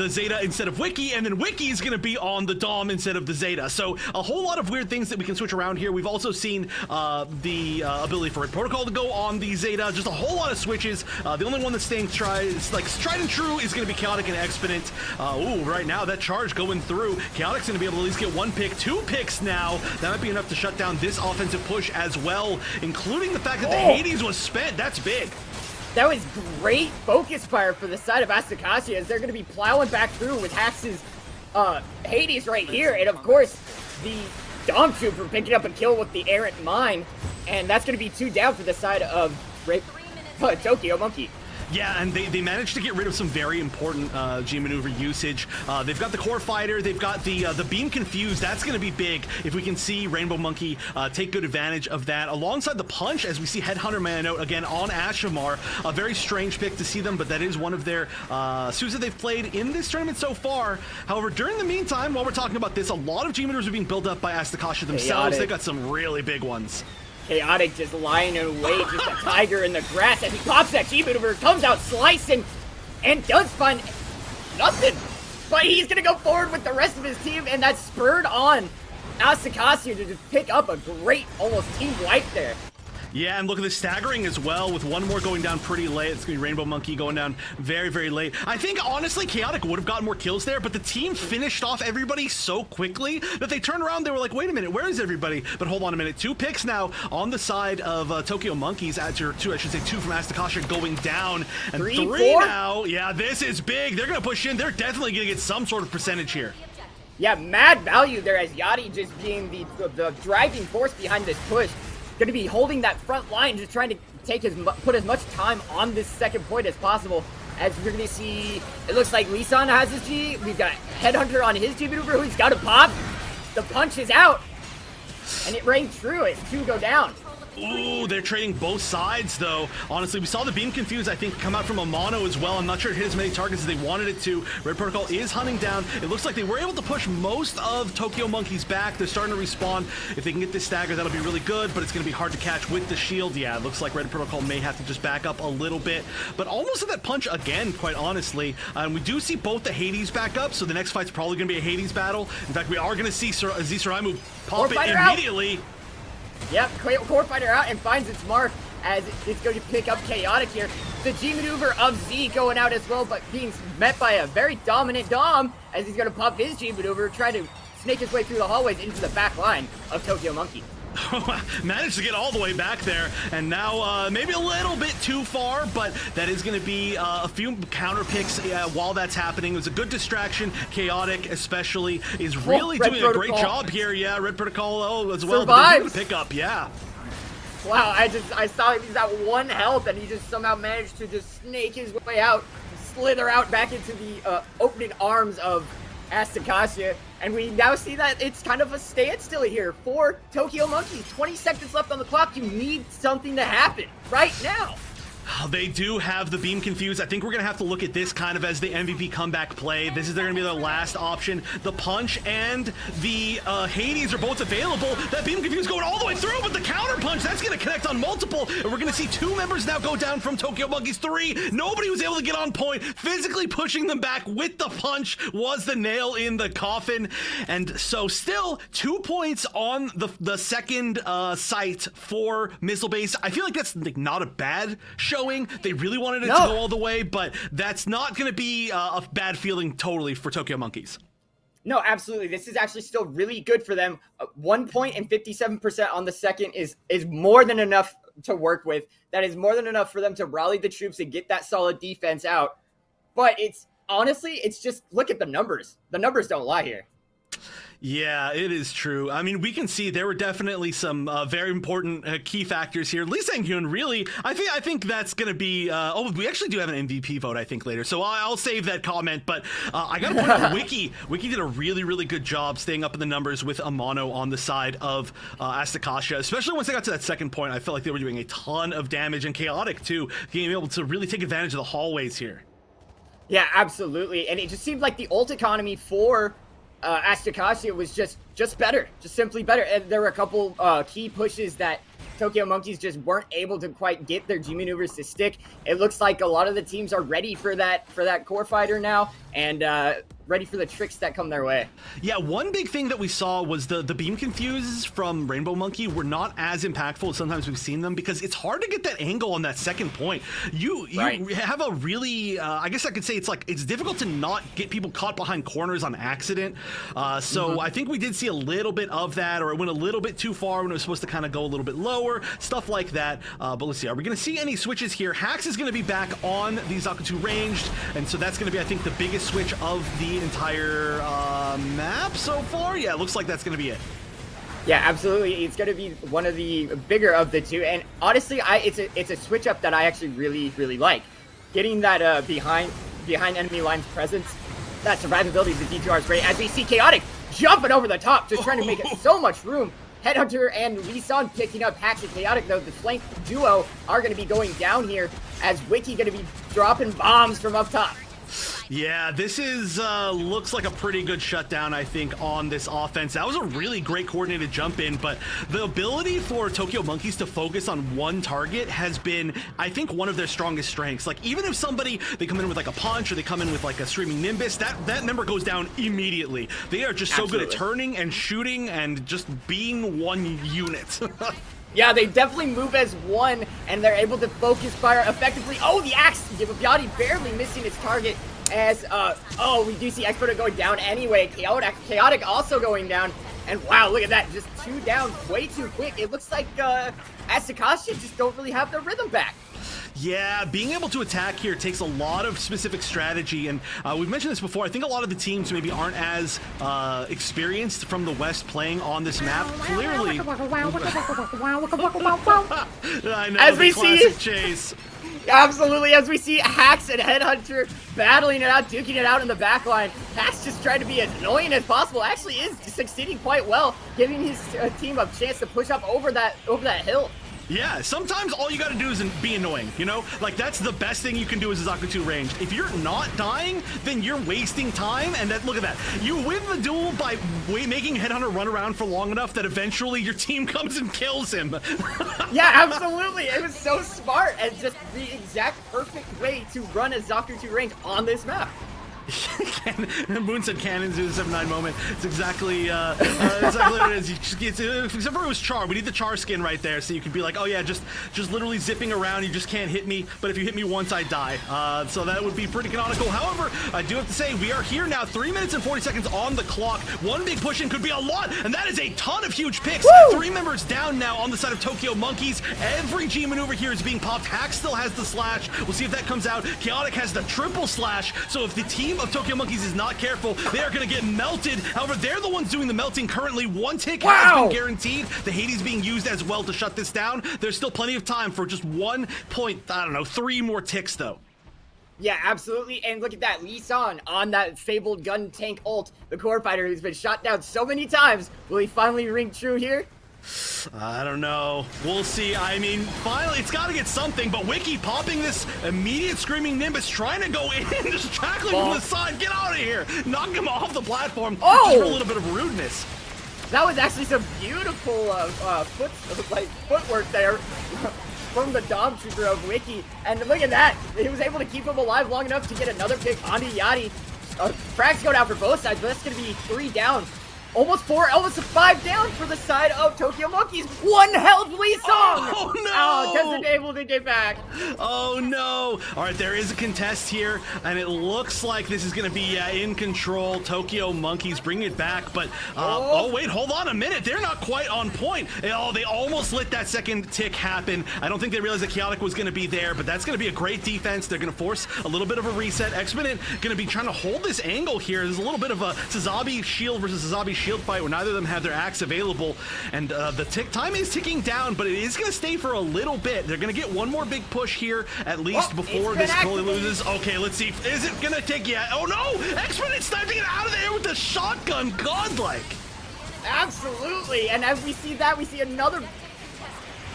Zeta instead of Wiki, and then Wiki is going to be on the Dom instead of the Zeta. So a whole lot of weird things that we can switch around here. We've also seen the ability for Red Protocol to go on the Zeta. Just a whole lot of switches. The only one that's staying tried and true is going to be Chaotic and Exponent. Ooh, right now that charge going through. Chaotic's going to be able to at least get 1 pick, 2 picks now. That might be enough to shut down this offensive push as well, including the fact that the Hades was spent. That's big. That was great focus fire for the side of Asticassia, as they're going to be plowing back through with Hax's Hades right here. And of course, the Dom Trooper picking up a kill with the Errant Mine. And that's going to be 2 down for the side of Tokyo Monkey. Yeah, and they managed to get rid of some very important G maneuver usage. They've got the Core Fighter, they've got the Beam Confused. That's going to be big if we can see Rainbow Monkey take good advantage of that. Alongside the Punch, as we see Headhunter Mananote again on Ashamar. A very strange pick to see them, but that is one of their suits that they've played in this tournament so far. However, during the meantime, while we're talking about this, a lot of G maneuvers are being built up by Asticassia themselves. They've got some really big ones. Chaotic just lying in wait, just a tiger in the grass as he pops that G maneuver, comes out slicing, and does find nothing. But he's going to go forward with the rest of his team, and that's spurred on Asticassia to just pick up a great, almost team wipe there. Yeah, and look at the staggering as well, with one more going down pretty late. It's going to be Rainbow Monkey going down very, very late. I think, honestly, Chaotic would have gotten more kills there, but the team finished off everybody so quickly that they turned around, they were like, wait a minute, where is everybody? But hold on a minute, 2 picks now on the side of Tokyo Monkeys, two from Asticassia going down, and 3 now. Yeah, this is big. They're going to push in. They're definitely going to get some sort of percentage here. Yeah, mad value there as Yachty just being the driving force behind this push. Going to be holding that front line, just trying to put as much time on this second point as possible. As we're going to see, it looks like Lee-san has his G. We've got Headhunter on his G maneuver who's got a pop. The punch is out, and it rang true as 2 go down. Ooh, they're trading both sides, though. Honestly, we saw the beam confuse, I think, come out from Amano as well. I'm not sure it hit as many targets as they wanted it to. Red Protocol is hunting down. It looks like they were able to push most of Tokyo Monkeys back. They're starting to respawn. If they can get this stagger, that'll be really good, but it's going to be hard to catch with the shield. Yeah, it looks like Red Protocol may have to just back up a little bit, but almost at that punch again, quite honestly. And we do see both the Hades back up, so the next fight's probably going to be a Hades battle. In fact, we are going to see Zisaraimu pop it immediately. Out. Yep, Core Fighter out and finds its mark as it's going to pick up Chaotic here. The G maneuver of Z going out as well, but being met by a very dominant Dom as he's going to pop his G maneuver, try to snake his way through the hallways into the back line of Tokyo Monkey. Managed to get all the way back there, and now maybe a little bit too far, but that is going to be a few counter picks while that's happening. It was a good distraction. Chaotic, especially, is really doing a great job here. Yeah, Red Protocol as well. Survives. Pick up, yeah. Wow, I saw he's at 1 health, and he just somehow managed to just snake his way out, slither out back into the opening arms of Asticassia, and we now see that it's kind of a standstill here for Tokyo Monkeys. 20 seconds left on the clock. You need something to happen right now. They do have the beam confused. I think we're going to have to look at this kind of as the MVP comeback play. This is going to be their last option. The punch and the Hades are both available. That beam confused going all the way through, but the counter punch, that's going to connect on multiple. And we're going to see 2 members now go down from Tokyo Monkeys. 3. Nobody was able to get on point. Physically pushing them back with the punch was the nail in the coffin. And so still 2 points on the second site for Missile Base. I feel like that's like not a bad showing. They really wanted it to go all the way, but that's not going to be a bad feeling totally for Tokyo Monkeys. No, absolutely. This is actually still really good for them. 1 point and 57% on the second is more than enough to work with. That is more than enough for them to rally the troops and get that solid defense out. But it's honestly, it's just look at the numbers. The numbers don't lie here. Yeah, it is true. I mean, we can see there were definitely some very important key factors here. Lee Sang-hyun really, I think that's going to be, we actually do have an MVP vote, I think, later. So I'll save that comment, but I got to point out Wiki did a really, really good job staying up in the numbers with Amano on the side of Asticassia, especially once they got to that second point. I felt like they were doing a ton of damage, and Chaotic, too, being able to really take advantage of the hallways here. Yeah, absolutely. And it just seemed like the ult economy for Asticassia was just better, just simply better. And there were a couple key pushes that Tokyo Monkeys just weren't able to quite get their G maneuvers to stick. It looks like a lot of the teams are ready for that core fighter now, and ready for the tricks that come their way. Yeah, one big thing that we saw was the beam confuses from Rainbow Monkey were not as impactful as sometimes we've seen them, because it's hard to get that angle on that second point. You have a really, I guess I could say it's difficult to not get people caught behind corners on accident. So I think we did see a little bit of that, or it went a little bit too far when it was supposed to kind of go a little bit lower, stuff like that. But let's see, are we going to see any switches here? Hax is going to be back on the Zakutu ranged, and so that's going to be, I think, the biggest switch of the entire map so far. Yeah, it looks like that's going to be it. Yeah, absolutely. It's going to be one of the bigger of the two, and honestly, it's a switch up that I actually really like. Getting that behind enemy lines presence, that survivability of the DTR is great. As we see Chaotic jumping over the top, just trying to make it so much room. Headhunter and Lee-san picking up Hax and Chaotic, though. The flank duo are going to be going down here, as Wiki going to be dropping bombs from up top. Yeah, this is looks like a pretty good shutdown, I think, on this offense. That was a really great coordinated jump in, but the ability for Tokyo Monkeys to focus on one target has been, I think, one of their strongest strengths. Like, even if they come in with like a punch or they come in with like a streaming Nimbus, that member goes down immediately. They are just so good at turning and shooting and just being one unit. Yeah, they definitely move as one, and they're able to focus fire effectively. Oh, the axe! Yachty barely missing its target as, we do see Expert going down anyway. Chaotic also going down. And wow, look at that. Just 2 down way too quick. It looks like, Asticassia just don't really have their rhythm back. Yeah, being able to attack here takes a lot of specific strategy, and we've mentioned this before. I think a lot of the teams maybe aren't as experienced from the West playing on this map. Clearly, I know, as we classic see, chase. Absolutely, as we see Hax and Headhunter battling it out, duking it out in the back line. Hax just trying to be as annoying as possible. Actually is succeeding quite well, giving his team a chance to push up over that hill. Yeah, sometimes all you gotta do is be annoying, you know? Like, that's the best thing you can do as a Zakutu ranged. If you're not dying, then you're wasting time, and look at that. You win the duel by making Headhunter run around for long enough that eventually your team comes and kills him. Yeah, absolutely. It was so smart, and just the exact perfect way to run a Zakutu range on this map. Moon said cannons in the 7-9 moment. It's exactly what it is. Except for it was Char. We need the Char skin right there, so you could be like, oh yeah, just literally zipping around. You just can't hit me, but if you hit me once, I die. So that would be pretty canonical. However, I do have to say, we are here now, 3 minutes and 40 seconds on the clock. One big push in could be a lot, and that is a ton of huge picks. Woo! 3 members down now on the side of Tokyo Monkeys. Every G maneuver here is being popped. Hack still has the slash. We'll see if that comes out. Chaotic has the triple slash, so if the team of Tokyo Monkeys is not careful, they are going to get melted. However, they're the ones doing the melting currently. One tick has been guaranteed. The Hades being used as well to shut this down. There's still plenty of time for just 3 more ticks, though. Yeah, absolutely. And look at that. Lee San on that fabled gun tank ult. The core fighter who's been shot down so many times. Will he finally ring true here? I don't know. We'll see. I mean, finally, it's got to get something, but Wiki popping this immediate screaming Nimbus, trying to go in, just tackling from the side. Get out of here. Knock him off the platform. Just for a little bit of rudeness. That was actually some beautiful footwork there from the Dom Trooper of Wiki. And look at that. He was able to keep him alive long enough to get another pick onto Yachty. Frags go down for both sides, but that's going to be 3 down. Almost 4, almost 5 down for the side of Tokyo Monkeys. 1 health Lee Song! Oh no! Oh, doesn't able to get back. Oh no! All right, there is a contest here, and it looks like this is going to be in control. Tokyo Monkeys bring it back, but oh wait, hold on a minute. They're not quite on point. They almost let that second tick happen. I don't think they realized that Chaotic was going to be there, but that's going to be a great defense. They're going to force a little bit of a reset. Exponent going to be trying to hold this angle here. There's a little bit of a Sazabi shield versus Sazabi shield fight where neither of them have their axe available, and the time is ticking down, but it is going to stay for a little bit. They're going to get one more big push here at least before this fully loses. Okay, let's see. Is it going to take yet? Oh no! Exponent sniping it out of there with the shotgun. Godlike. Absolutely, and as we see that, we see another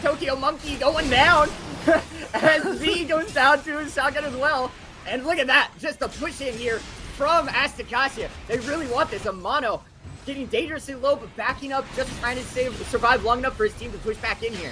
Tokyo Monkey going down as Z goes down to his shotgun as well. And look at that, just a push in here from Asticassia. They really want this. Amano getting dangerously low, but backing up, just trying to survive long enough for his team to push back in here.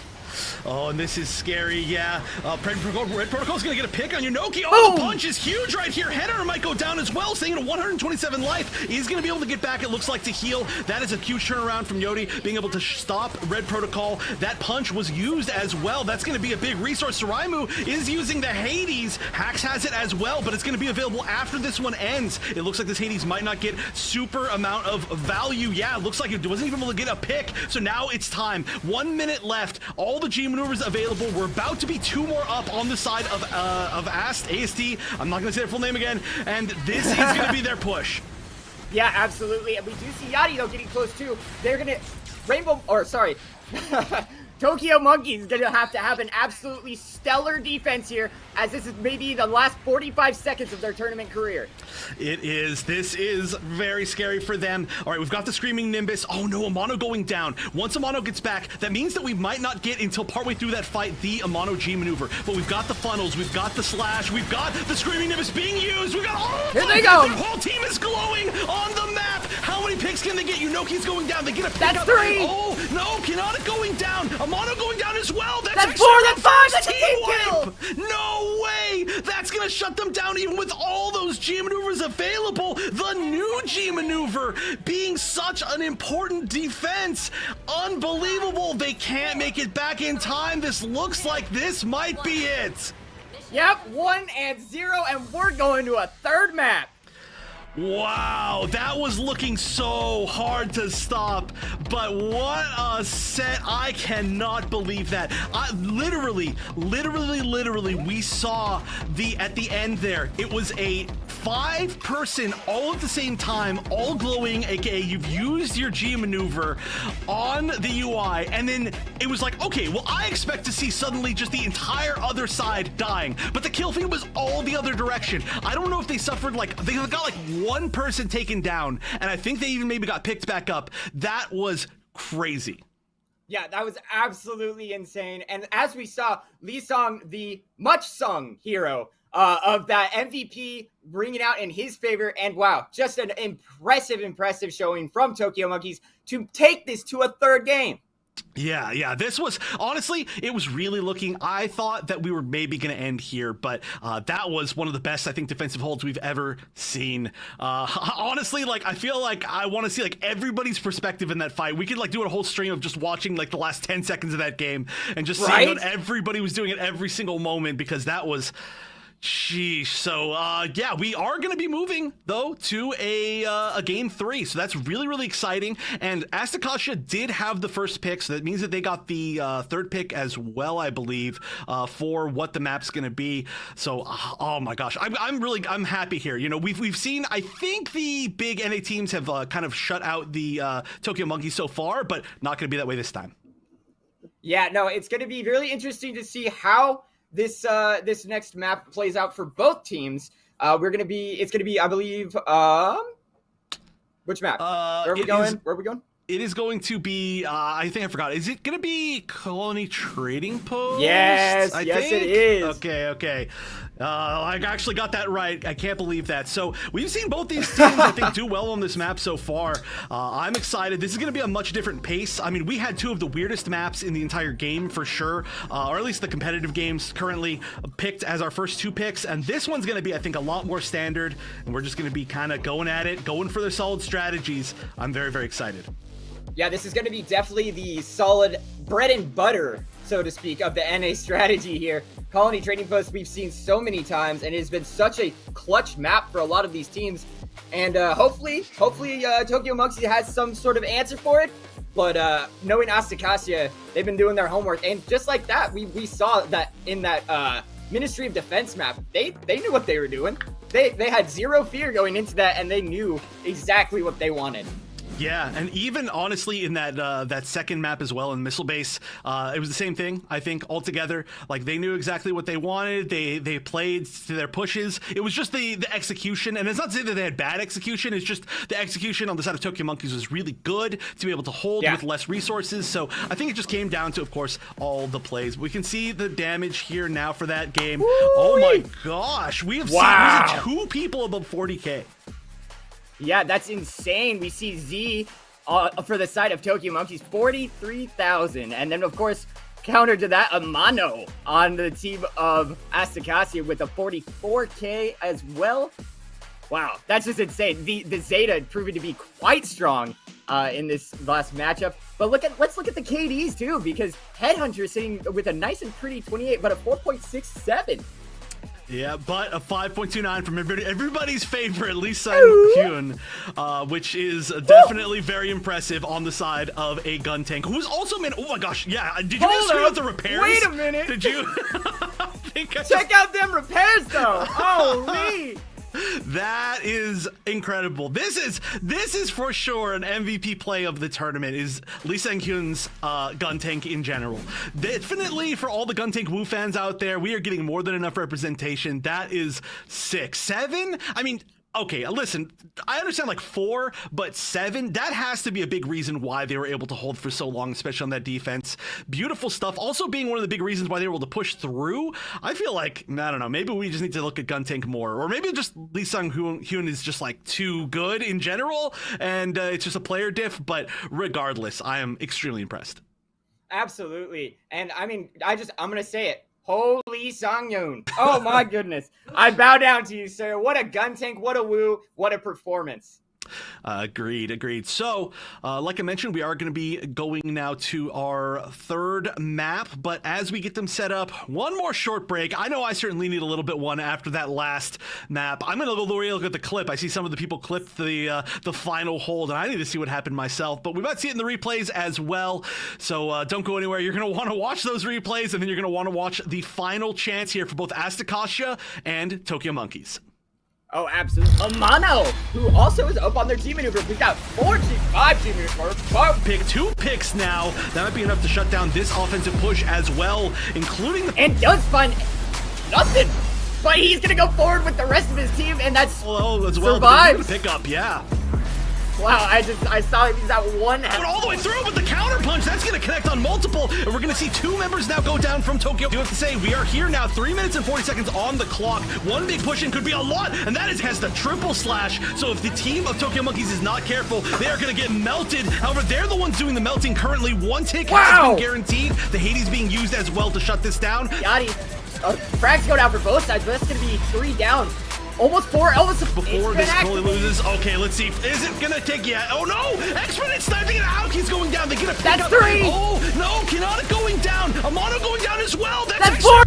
Oh, and this is scary, yeah. Red Protocol's gonna get a pick on Yunoki. Oh, the punch is huge right here. Header might go down as well, staying at 127 life. He's gonna be able to get back, it looks like, to heal. That is a huge turnaround from Yodi, being able to stop Red Protocol. That punch was used as well. That's gonna be a big resource. Saraimu is using the Hades. Hax has it as well, but it's gonna be available after this one ends. It looks like this Hades might not get super amount of value. Yeah, it looks like it wasn't even able to get a pick. So now it's time. 1 minute left. All the G maneuvers available. We're about to be 2 more up on the side of AST. I'm not gonna say their full name again, and this is gonna be their push. Yeah, absolutely. And we do see Yachty though getting close too. They're gonna Tokyo Monkey is gonna have to have an absolutely stellar defense here, as this is maybe the last 45 seconds of their tournament career. It is. This is very scary for them. All right, we've got the Screaming Nimbus. Oh no, Amano going down. Once Amano gets back, that means that we might not get until partway through that fight the Amano G maneuver. But we've got the funnels, we've got the slash, we've got the Screaming Nimbus being used. We've got all of them. Here they go. Their whole team is glowing on the map. How many picks can they get? Yunoki's going down. They get a pick. That's up. 3. Oh no, Kanata going down. Amano going down as well. That's 4. That's 5. That's a team kill. No way! That's gonna shut them down even with all those G maneuvers available. The new G maneuver being such an important defense. Unbelievable. They can't make it back in time. This looks like this might be it. Yep, 1 and 0, and we're going to a third map. Wow, that was looking so hard to stop, but what a set. I cannot believe that. Literally, we saw at the end there, it was a 5-person all at the same time, all glowing, aka you've used your G maneuver on the UI, and then it was like, okay, well, I expect to see suddenly just the entire other side dying, but the kill feed was all the other direction. I don't know if they suffered, like, they got like one person taken down, and I think they even maybe got picked back up. That was crazy. Yeah, that was absolutely insane. And as we saw, Lee Song, the much sung hero of that MVP, bringing out in his favor. And wow, just an impressive showing from Tokyo Monkeys to take this to a third game. Yeah, this was, honestly, it was really looking, I thought that we were maybe going to end here, but that was one of the best, I think, defensive holds we've ever seen. Honestly, like, I feel like I want to see, like, everybody's perspective in that fight. We could, like, do a whole stream of just watching, like, the last 10 seconds of that game and just seeing what everybody was doing at every single moment, because that was... Sheesh. So, yeah, we are going to be moving, though, to a game 3. So that's really exciting. And Asticassia did have the first pick, so that means that they got the third pick as well, I believe, for what the map's going to be. So, oh my gosh, I'm happy here. You know, we've seen, I think the big NA teams have kind of shut out the Tokyo Monkeys so far, but not going to be that way this time. Yeah, no, it's going to be really interesting to see how this next map plays out for both teams. It's gonna be, I believe, which map? Where are we going? It is going to be, I think I forgot. Is it going to be Colony Trading Post? Yes, it is. Okay. I actually got that right. I can't believe that. So we've seen both these teams, I think, do well on this map so far. I'm excited. This is going to be a much different pace. I mean, we had 2 of the weirdest maps in the entire game for sure, or at least the competitive games currently picked as our first 2 picks. And this one's going to be, I think, a lot more standard. And we're just going to be kind of going at it, going for their solid strategies. I'm very excited. Yeah, this is going to be definitely the solid bread and butter, so to speak, of the NA strategy here. Colony Trading Post we've seen so many times, and it has been such a clutch map for a lot of these teams. And hopefully Tokyo Monkeys has some sort of answer for it. But knowing Asticassia, they've been doing their homework. And just like that, we saw that in that Ministry of Defense map, they knew what they were doing. They had zero fear going into that, and they knew exactly what they wanted. Yeah, and even honestly in that second map as well in Missile Base, it was the same thing, I think, altogether. Like, they knew exactly what they wanted. They played to their pushes. It was just the execution, and it's not to say that they had bad execution. It's just the execution on the side of Tokyo Monkeys was really good to be able to hold with less resources. So I think it just came down to, of course, all the plays. We can see the damage here now for that game. Woo-wee! Oh my gosh, we have seen 2 people above 40k. Yeah, that's insane. We see Z for the side of Tokyo Monkeys, 43,000. And then, of course, counter to that, Amano on the team of Asticassia with a 44k as well. Wow, that's just insane. The Zeta proving to be quite strong in this last matchup. But let's look at the KDs too, because Headhunter is sitting with a nice and pretty 28, but a 4.67. Yeah, but a 5.29 from everybody's favorite Lee Sang-hyun, which is definitely very impressive on the side of a gun tank, who's also, man, oh my gosh, yeah, did you just screw out the repairs? Wait a minute. Did you? Check out them repairs, though. Holy. That is incredible. This is for sure an MVP play of the tournament, is Lee Sang-hyun's gun tank in general. Definitely for all the gun tank Woo fans out there, we are getting more than enough representation. That is 6. 7? I mean, okay, listen, I understand like 4, but 7, that has to be a big reason why they were able to hold for so long, especially on that defense. Beautiful stuff. Also being one of the big reasons why they were able to push through. I feel like, I don't know, maybe we just need to look at gun tank more, or maybe just Lee Sang-hyun is just like too good in general, and it's just a player diff, but regardless, I am extremely impressed. Absolutely. And I mean, I'm going to say it. Holy Sang-hyun. Oh my goodness. I bow down to you, sir. What a gun tank, what a Woo, what a performance. Agreed. So, like I mentioned, we are going to be going now to our third map, but as we get them set up, one more short break. I know I certainly need a little bit one after that last map. I'm going to go look at the clip. I see some of the people clipped the final hold, and I need to see what happened myself, but we might see it in the replays as well. So don't go anywhere. You're going to want to watch those replays, and then you're going to want to watch the final chance here for both Asticassia and Tokyo Monkeys. Oh, absolutely. Amano, who also is up on their team maneuver. We got 5 team maneuver. 2 picks now. That might be enough to shut down this offensive push as well, including the... And does find nothing. But he's going to go forward with the rest of his team, and that's survives. Pick up, yeah. Wow, I saw he's at one. Out all the way through with the counter punch. That's going to connect on multiple. And we're going to see 2 members now go down from Tokyo. Do have to say, we are here now. 3 minutes and 40 seconds on the clock. One big push in could be a lot. And that has the triple slash. So if the team of Tokyo Monkeys is not careful, they are going to get melted. However, they're the ones doing the melting currently. 1 tick has been guaranteed. The Hades being used as well to shut this down. Yachty, frags go down for both sides, but that's going to be 3 down. Almost 4 Elvis before this totally loses. Okay, let's see. Is it gonna take yet? Oh no! X-Men sniping it out. He's going down. They get a pick up. 3. Oh no! Kanata going down. Amano going down as well. That's 4.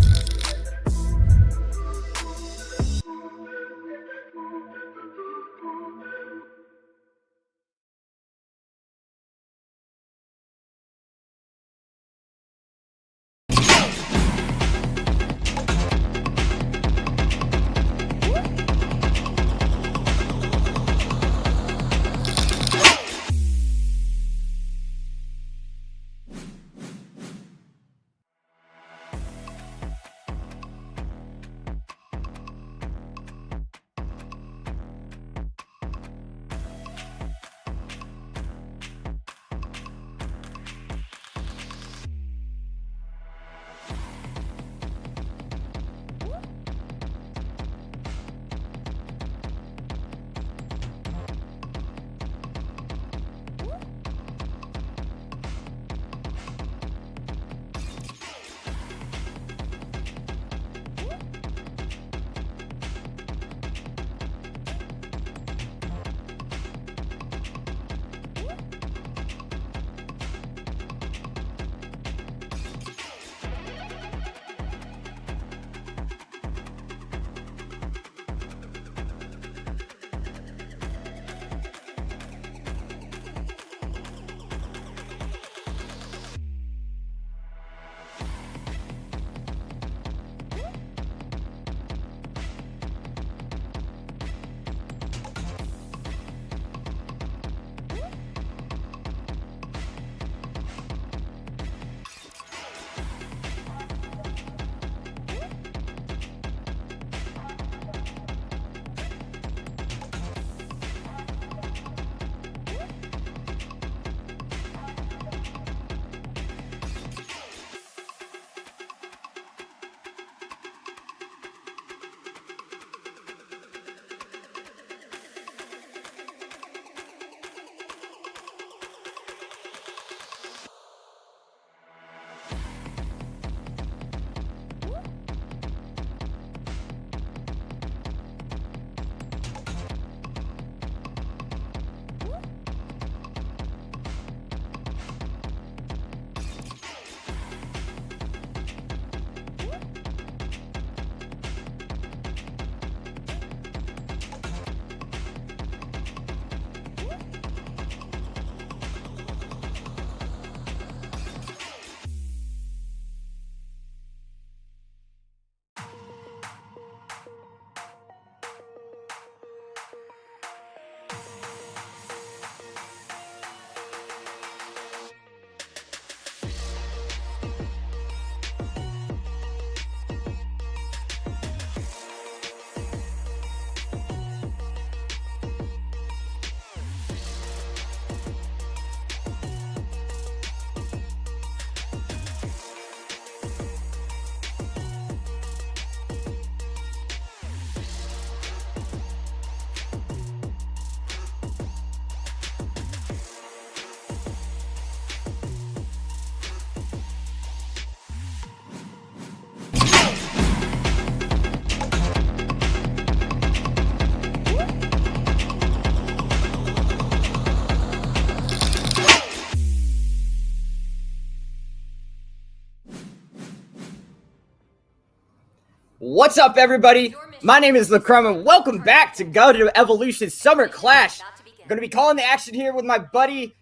What's up, everybody? My name is Lacrum, and welcome back to Gundam Evolution Summer Clash. I'm going to be calling the action here with my buddy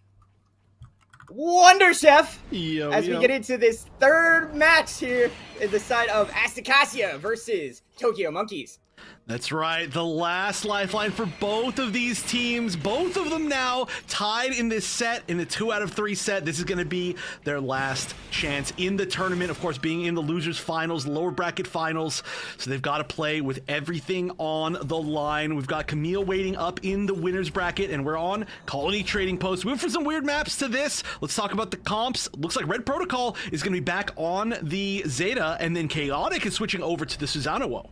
Wonder Chef as we get into this third match here in the side of Asticassia versus Tokyo Monkeys. That's right, the last lifeline for both of these teams. Both of them now tied in this set, in the 2 out of 3 set. This is going to be their last chance in the tournament, of course, being in the losers finals, lower bracket finals. So they've got to play with everything on the line. We've got Kamille waiting up in the winners bracket, and we're on Colony Trading Post. We went for some weird maps to this. Let's talk about the comps. Looks like Red Protocol is going to be back on the Zeta, and then Chaotic is switching over to the Susanoo.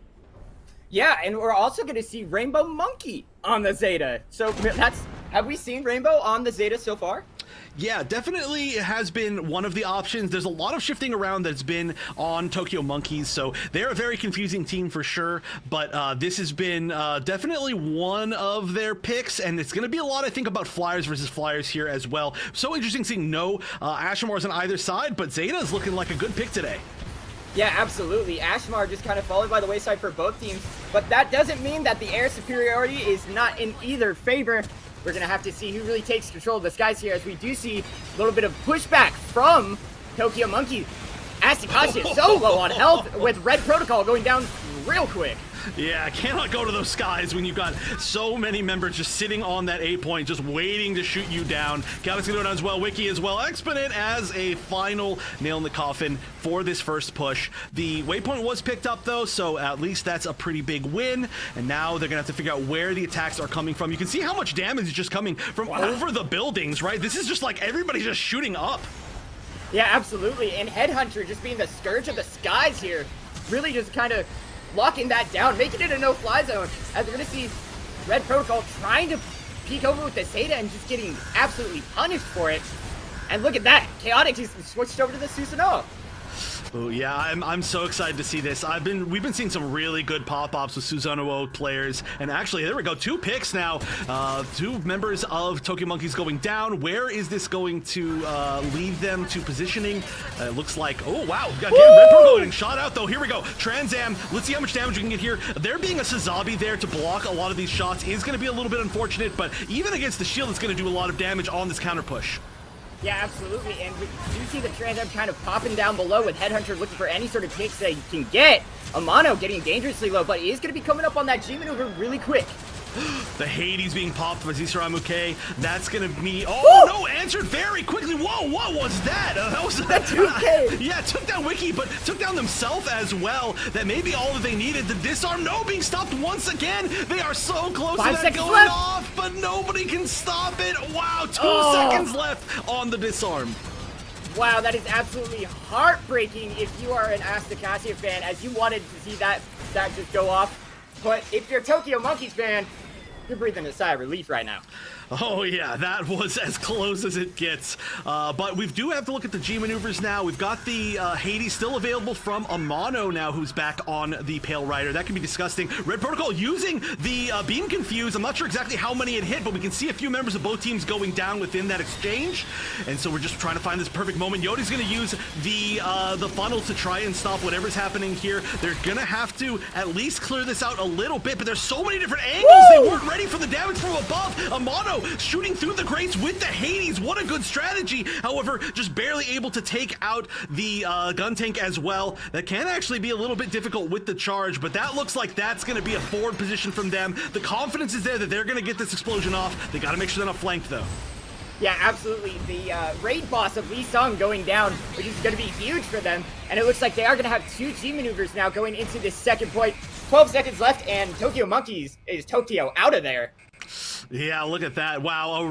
Yeah, and we're also going to see Rainbow Monkey on the Zeta. So have we seen Rainbow on the Zeta so far? Yeah, definitely has been one of the options. There's a lot of shifting around that's been on Tokyo Monkeys, so they're a very confusing team for sure, but this has been definitely one of their picks, and it's going to be a lot, I think, about Flyers versus Flyers here as well. So interesting seeing no Ashmores on either side, but Zeta is looking like a good pick today. Yeah, absolutely. Ashmar just kind of falling by the wayside for both teams, but that doesn't mean that the air superiority is not in either favor. We're going to have to see who really takes control of the skies here, as we do see a little bit of pushback from Tokyo Monkey. Asticassia is so low on health, with Red Protocol going down real quick. Yeah, cannot go to those skies when you've got so many members just sitting on that 8 point, just waiting to shoot you down. Chaotic's gonna go down as well, Wiki as well. Exponent as a final nail in the coffin for this first push. The waypoint was picked up though, so at least that's a pretty big win. And now they're gonna have to figure out where the attacks are coming from. You can see how much damage is just coming from over the buildings, right? This is just like everybody's just shooting up. Yeah, absolutely. And Headhunter just being the scourge of the skies here, really just kind of locking that down, making it a no-fly zone, as we're going to see Red Protocol trying to peek over with the Zeta and just getting absolutely punished for it. And look at that, Chaotic just switched over to the Susanoo. Oh yeah, I'm so excited to see this. We've been seeing some really good pop-ups with Susanoo players, and actually there we go, 2 picks now. 2 members of Tokyo Monkeys going down. Where is this going to lead them to positioning? It looks like, oh wow, again, Red Protocol getting shot out though. Here we go, Trans Am. Let's see how much damage we can get here. There being a Sazabi there to block a lot of these shots is going to be a little bit unfortunate, but even against the shield, it's going to do a lot of damage on this counter push. Yeah, absolutely, and we do see the Trans Am kind of popping down below with Headhunter looking for any sort of kicks that he can get. Amano getting dangerously low, but he is going to be coming up on that G maneuver really quick. The Hades being popped by Zisaramuke. That's going to be... Oh, no! Answered very quickly. Whoa, what was that? That was... yeah, took down Wiki, but took down themselves as well. That may be all that they needed. The disarm, no, being stopped once again. They are so close to that going left. off, but nobody can stop it. Wow, 2 seconds left on the disarm. Wow, that is absolutely heartbreaking if you are an Asticassia fan, as you wanted to see that just go off. But if you're a Tokyo Monkeys fan, you're breathing a sigh of relief right now. Oh yeah, that was as close as it gets. But we do have to look at the G maneuvers now. We've got the Hades still available from Amano now, who's back on the Pale Rider. That can be disgusting. Red Protocol using the Beam Confuse. I'm not sure exactly how many it hit, but we can see a few members of both teams going down within that exchange. And so we're just trying to find this perfect moment. Yodi's going to use the funnel to try and stop whatever's happening here. They're going to have to at least clear this out a little bit, but there's so many different angles. They weren't ready for the damage from above. Amano shooting through the grates with the Hades. What a good strategy. However, just barely able to take out the gun tank as well. That can actually be a little bit difficult with the charge, but that looks like that's going to be a forward position from them. The confidence is there that they're going to get this explosion off. They got to make sure they're not flanked though. Yeah, absolutely. The raid boss of Lee Sung going down, which is going to be huge for them. And it looks like they are going to have 2 G maneuvers now going into this second point. 12 seconds left, and Tokyo Monkeys is Tokyo out of there. Yeah, look at that. Wow,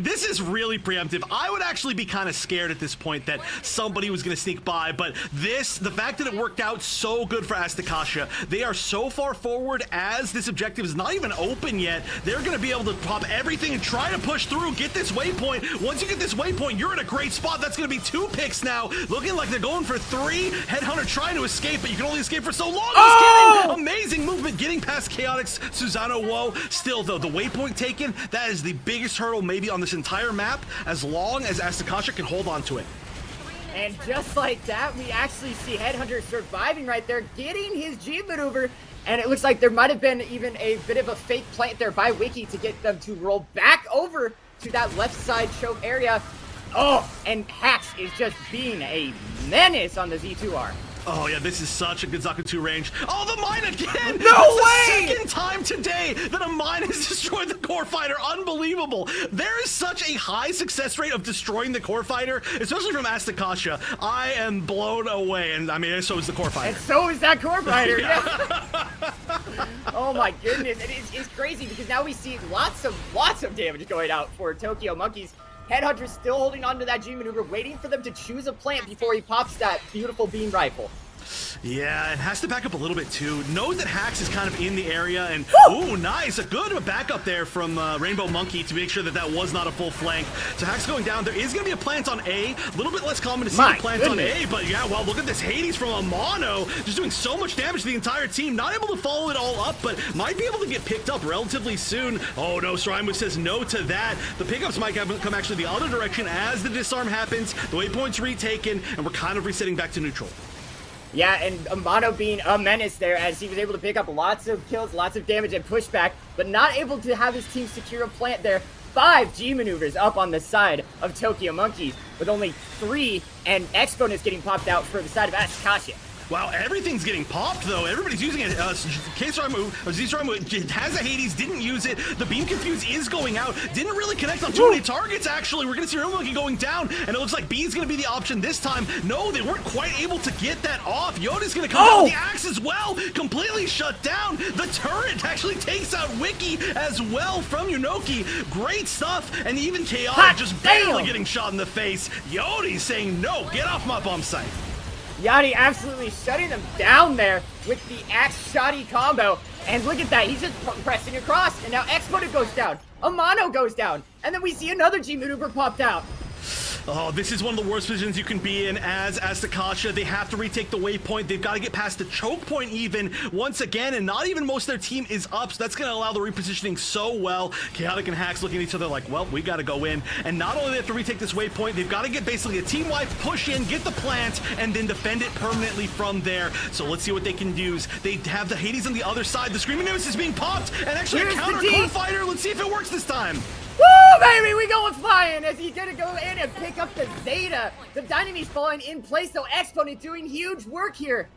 this is really preemptive. I would actually be kind of scared at this point that somebody was going to sneak by, but the fact that it worked out so good for Asticassia, they are so far forward as this objective is not even open yet. They're going to be able to pop everything and try to push through, get this waypoint. Once you get this waypoint, you're in a great spot. That's going to be 2 picks now. Looking like they're going for 3. Headhunter trying to escape, but you can only escape for so long. Just kidding. Amazing movement getting past Chaotic's Susanoo. Still, though, the waypoint taken, that is the biggest hurdle maybe on this entire map, as long as Asticassia can hold on to it. And just like that, we actually see Headhunter surviving right there, getting his G maneuver. And it looks like there might have been even a bit of a fake plant there by Wiki to get them to roll back over to that left side choke area. Oh, and Hax is just being a menace on the Z2R. Oh yeah, this is such a good Zaku 2 range. Oh, the mine again! No way! way! Second time today that a mine has destroyed the core fighter. Unbelievable. There is such a high success rate of destroying the core fighter, especially from Asticassia. I am blown away, and I mean, so is the core fighter. And so is that core fighter. Yeah. Oh my goodness, it's crazy because now we see lots of damage going out for Tokyo Monkeys. Headhunter's still holding on to that G maneuver, waiting for them to choose a plant before he pops that beautiful beam rifle. Yeah, it has to back up a little bit too. Knows that Hax is kind of in the area, and ooh, nice, a good backup there from Rainbow Monkey to make sure that that was not a full flank. So Hax going down. There is going to be a plant on A. A little bit less common to see a plant on A, but yeah, well, look at this Hades from Amano, just doing so much damage to the entire team. Not able to follow it all up, but might be able to get picked up relatively soon. Oh no, Sraimu says no to that. The pickups might come actually the other direction as the disarm happens. The waypoint's retaken, and we're kind of resetting back to neutral. Yeah, and Amano being a menace there as he was able to pick up lots of kills, lots of damage and pushback, but not able to have his team secure a plant there. 5 G maneuvers up on the side of Tokyo Monkeys with only 3, and Exponent's getting popped out for the side of Asticassia. Wow, everything's getting popped though. Everybody's using it. Z-Sraimu has a Hades, didn't use it. The Beam Confuse is going out. Didn't really connect on too many targets, actually. We're gonna see Rainbow Monkey going down, and it looks like B is gonna be the option this time. No, they weren't quite able to get that off. Yoda's gonna come down with the axe as well. Completely shut down. The turret actually takes out Wiki as well from Yunoki. Great stuff, and even Chaotic just barely getting shot in the face. Yodi's saying, no, get off my bomb site. Yachty absolutely shutting them down there with the axe shoddy combo. And look at that, he's just pressing across. And now Exponent goes down, Amano goes down, and then we see another G maneuver popped out. Oh, this is one of the worst positions you can be in as Asticassia. They have to retake the waypoint. They've got to get past the choke point even once again, and not even most of their team is up, so that's going to allow the repositioning so well. Chaotic and Hax looking at each other like, well, we got to go in. And not only do they have to retake this waypoint, they've got to get basically a team-wide push in, get the plant, and then defend it permanently from there. So let's see what they can use. They have the Hades on the other side. The Screaming Nemesis is being popped, and actually a counter core fighter. Let's see if it works this time. Woo, baby, we going flying as he's gonna go in and pick up the Zeta. The Dynamis falling in place, though. Exponent doing huge work here.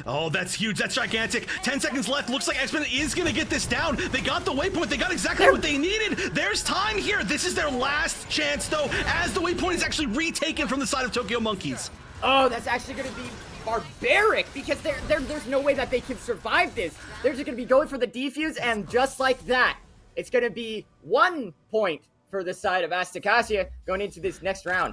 Oh, that's huge. That's gigantic. 10 seconds left. Looks like Exponent is going to get this down. They got the waypoint. They got exactly what they needed. There's time here. This is their last chance, though, as the waypoint is actually retaken from the side of Tokyo Monkeys. Oh, that's actually going to be barbaric because there's no way that they can survive this. They're just going to be going for the defuse, and just like that, it's going to be 1 point for the side of Asticassia going into this next round.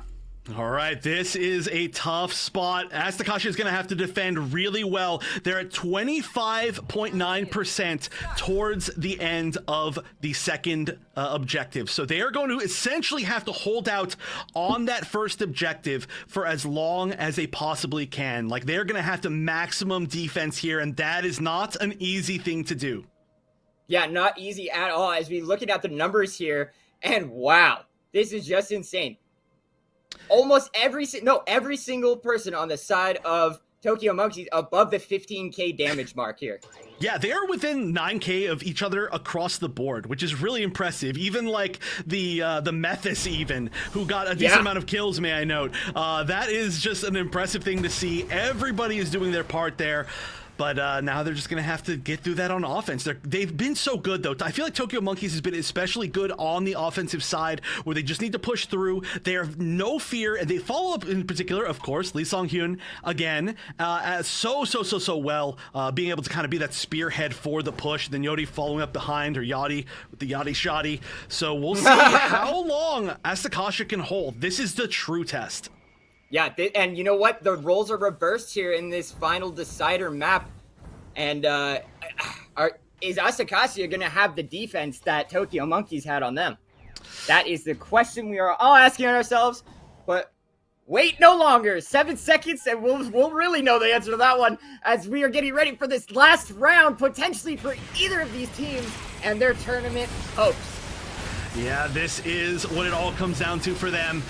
All right, this is a tough spot. Asticassia is going to have to defend really well. They're at 25.9% towards the end of the second objective. So they are going to essentially have to hold out on that first objective for as long as they possibly can. Like, they're going to have to maximum defense here, and that is not an easy thing to do. Yeah, not easy at all as we looking at the numbers here, and wow, this is just insane. Almost every single person on the side of Tokyo Monkeys above the 15k damage mark here. Yeah, they're within 9k of each other across the board, which is really impressive. Even like the Methus even, who got a decent amount of kills, may I note. That is just an impressive thing to see. Everybody is doing their part there. But now they're just going to have to get through that on offense. They've been so good, though. I feel like Tokyo Monkeys has been especially good on the offensive side, where they just need to push through. They have no fear, and they follow up in particular, of course, Lee Song-hyun, again, as so well, being able to kind of be that spearhead for the push. Then Yodi following up behind, or Yachty with the Yachty Shoddy. So we'll see how long Asticassia can hold. This is the true test. Yeah, and you know what? The roles are reversed here in this final decider map. And is Asticassia going to have the defense that Tokyo Monkeys had on them? That is the question we are all asking ourselves. But wait no longer. 7 seconds, and we'll really know the answer to that one as we are getting ready for this last round, potentially for either of these teams and their tournament hopes. Yeah, this is what it all comes down to for them.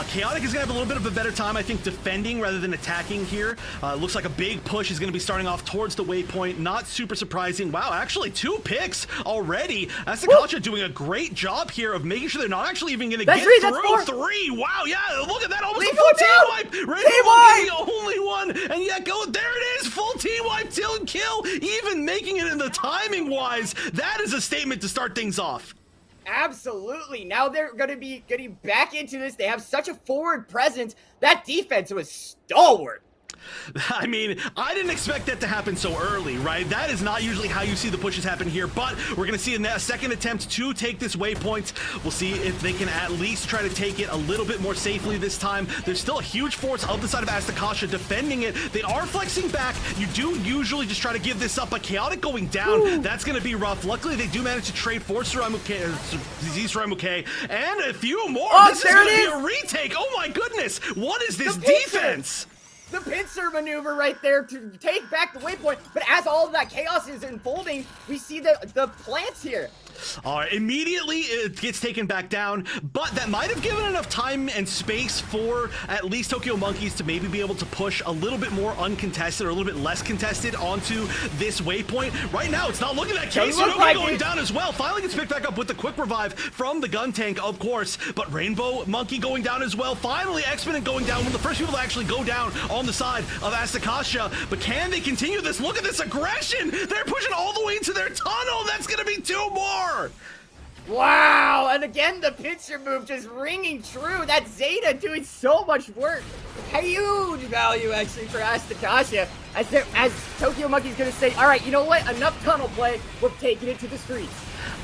Chaotic is going to have a little bit of a better time, I think, defending rather than attacking here. Looks like a big push is going to be starting off towards the waypoint. Not super surprising. Wow, actually 2 picks already. Asticassia doing a great job here of making sure they're not actually even going to get through 3. Wow, yeah, look at that. Almost a full team wipe. Rainbow is the only one. And yet, there it is. Full team wipe till kill. Even making it in the timing-wise. That is a statement to start things off. Absolutely. Now they're going to be getting back into this. They have such a forward presence. That defense was stalwart. I mean, I didn't expect that to happen so early, right? That is not usually how you see the pushes happen here, but we're going to see a second attempt to take this waypoint. We'll see if they can at least try to take it a little bit more safely this time. There's still a huge force of the side of Asticassia defending it. They are flexing back. You do usually just try to give this up, but Chaotic going down, that's going to be rough. Luckily, they do manage to trade for Suramuke, and a few more. This is going to be a retake. Oh my goodness. What is this defense? The pincer maneuver right there to take back the waypoint, but as all of that chaos is unfolding, we see the plants here. All right, immediately it gets taken back down, but that might have given enough time and space for at least Tokyo Monkeys to maybe be able to push a little bit more uncontested or a little bit less contested onto this waypoint. Right now, it's not looking that case. Going down as well. Finally gets picked back up with the quick revive from the gun tank, of course, but Rainbow Monkey going down as well. Finally, Exponent going down, one of the first people to actually go down on the side of Asticassia, but can they continue this? Look at this aggression. They're pushing all the way into their tunnel. That's going to be 2 more. Wow, and again, the pincer move just ringing true. That Zeta doing so much work. Huge value, actually, for Asticassia. As Tokyo Monkey's going to say, all right, you know what? Enough tunnel play. We're taking it to the streets.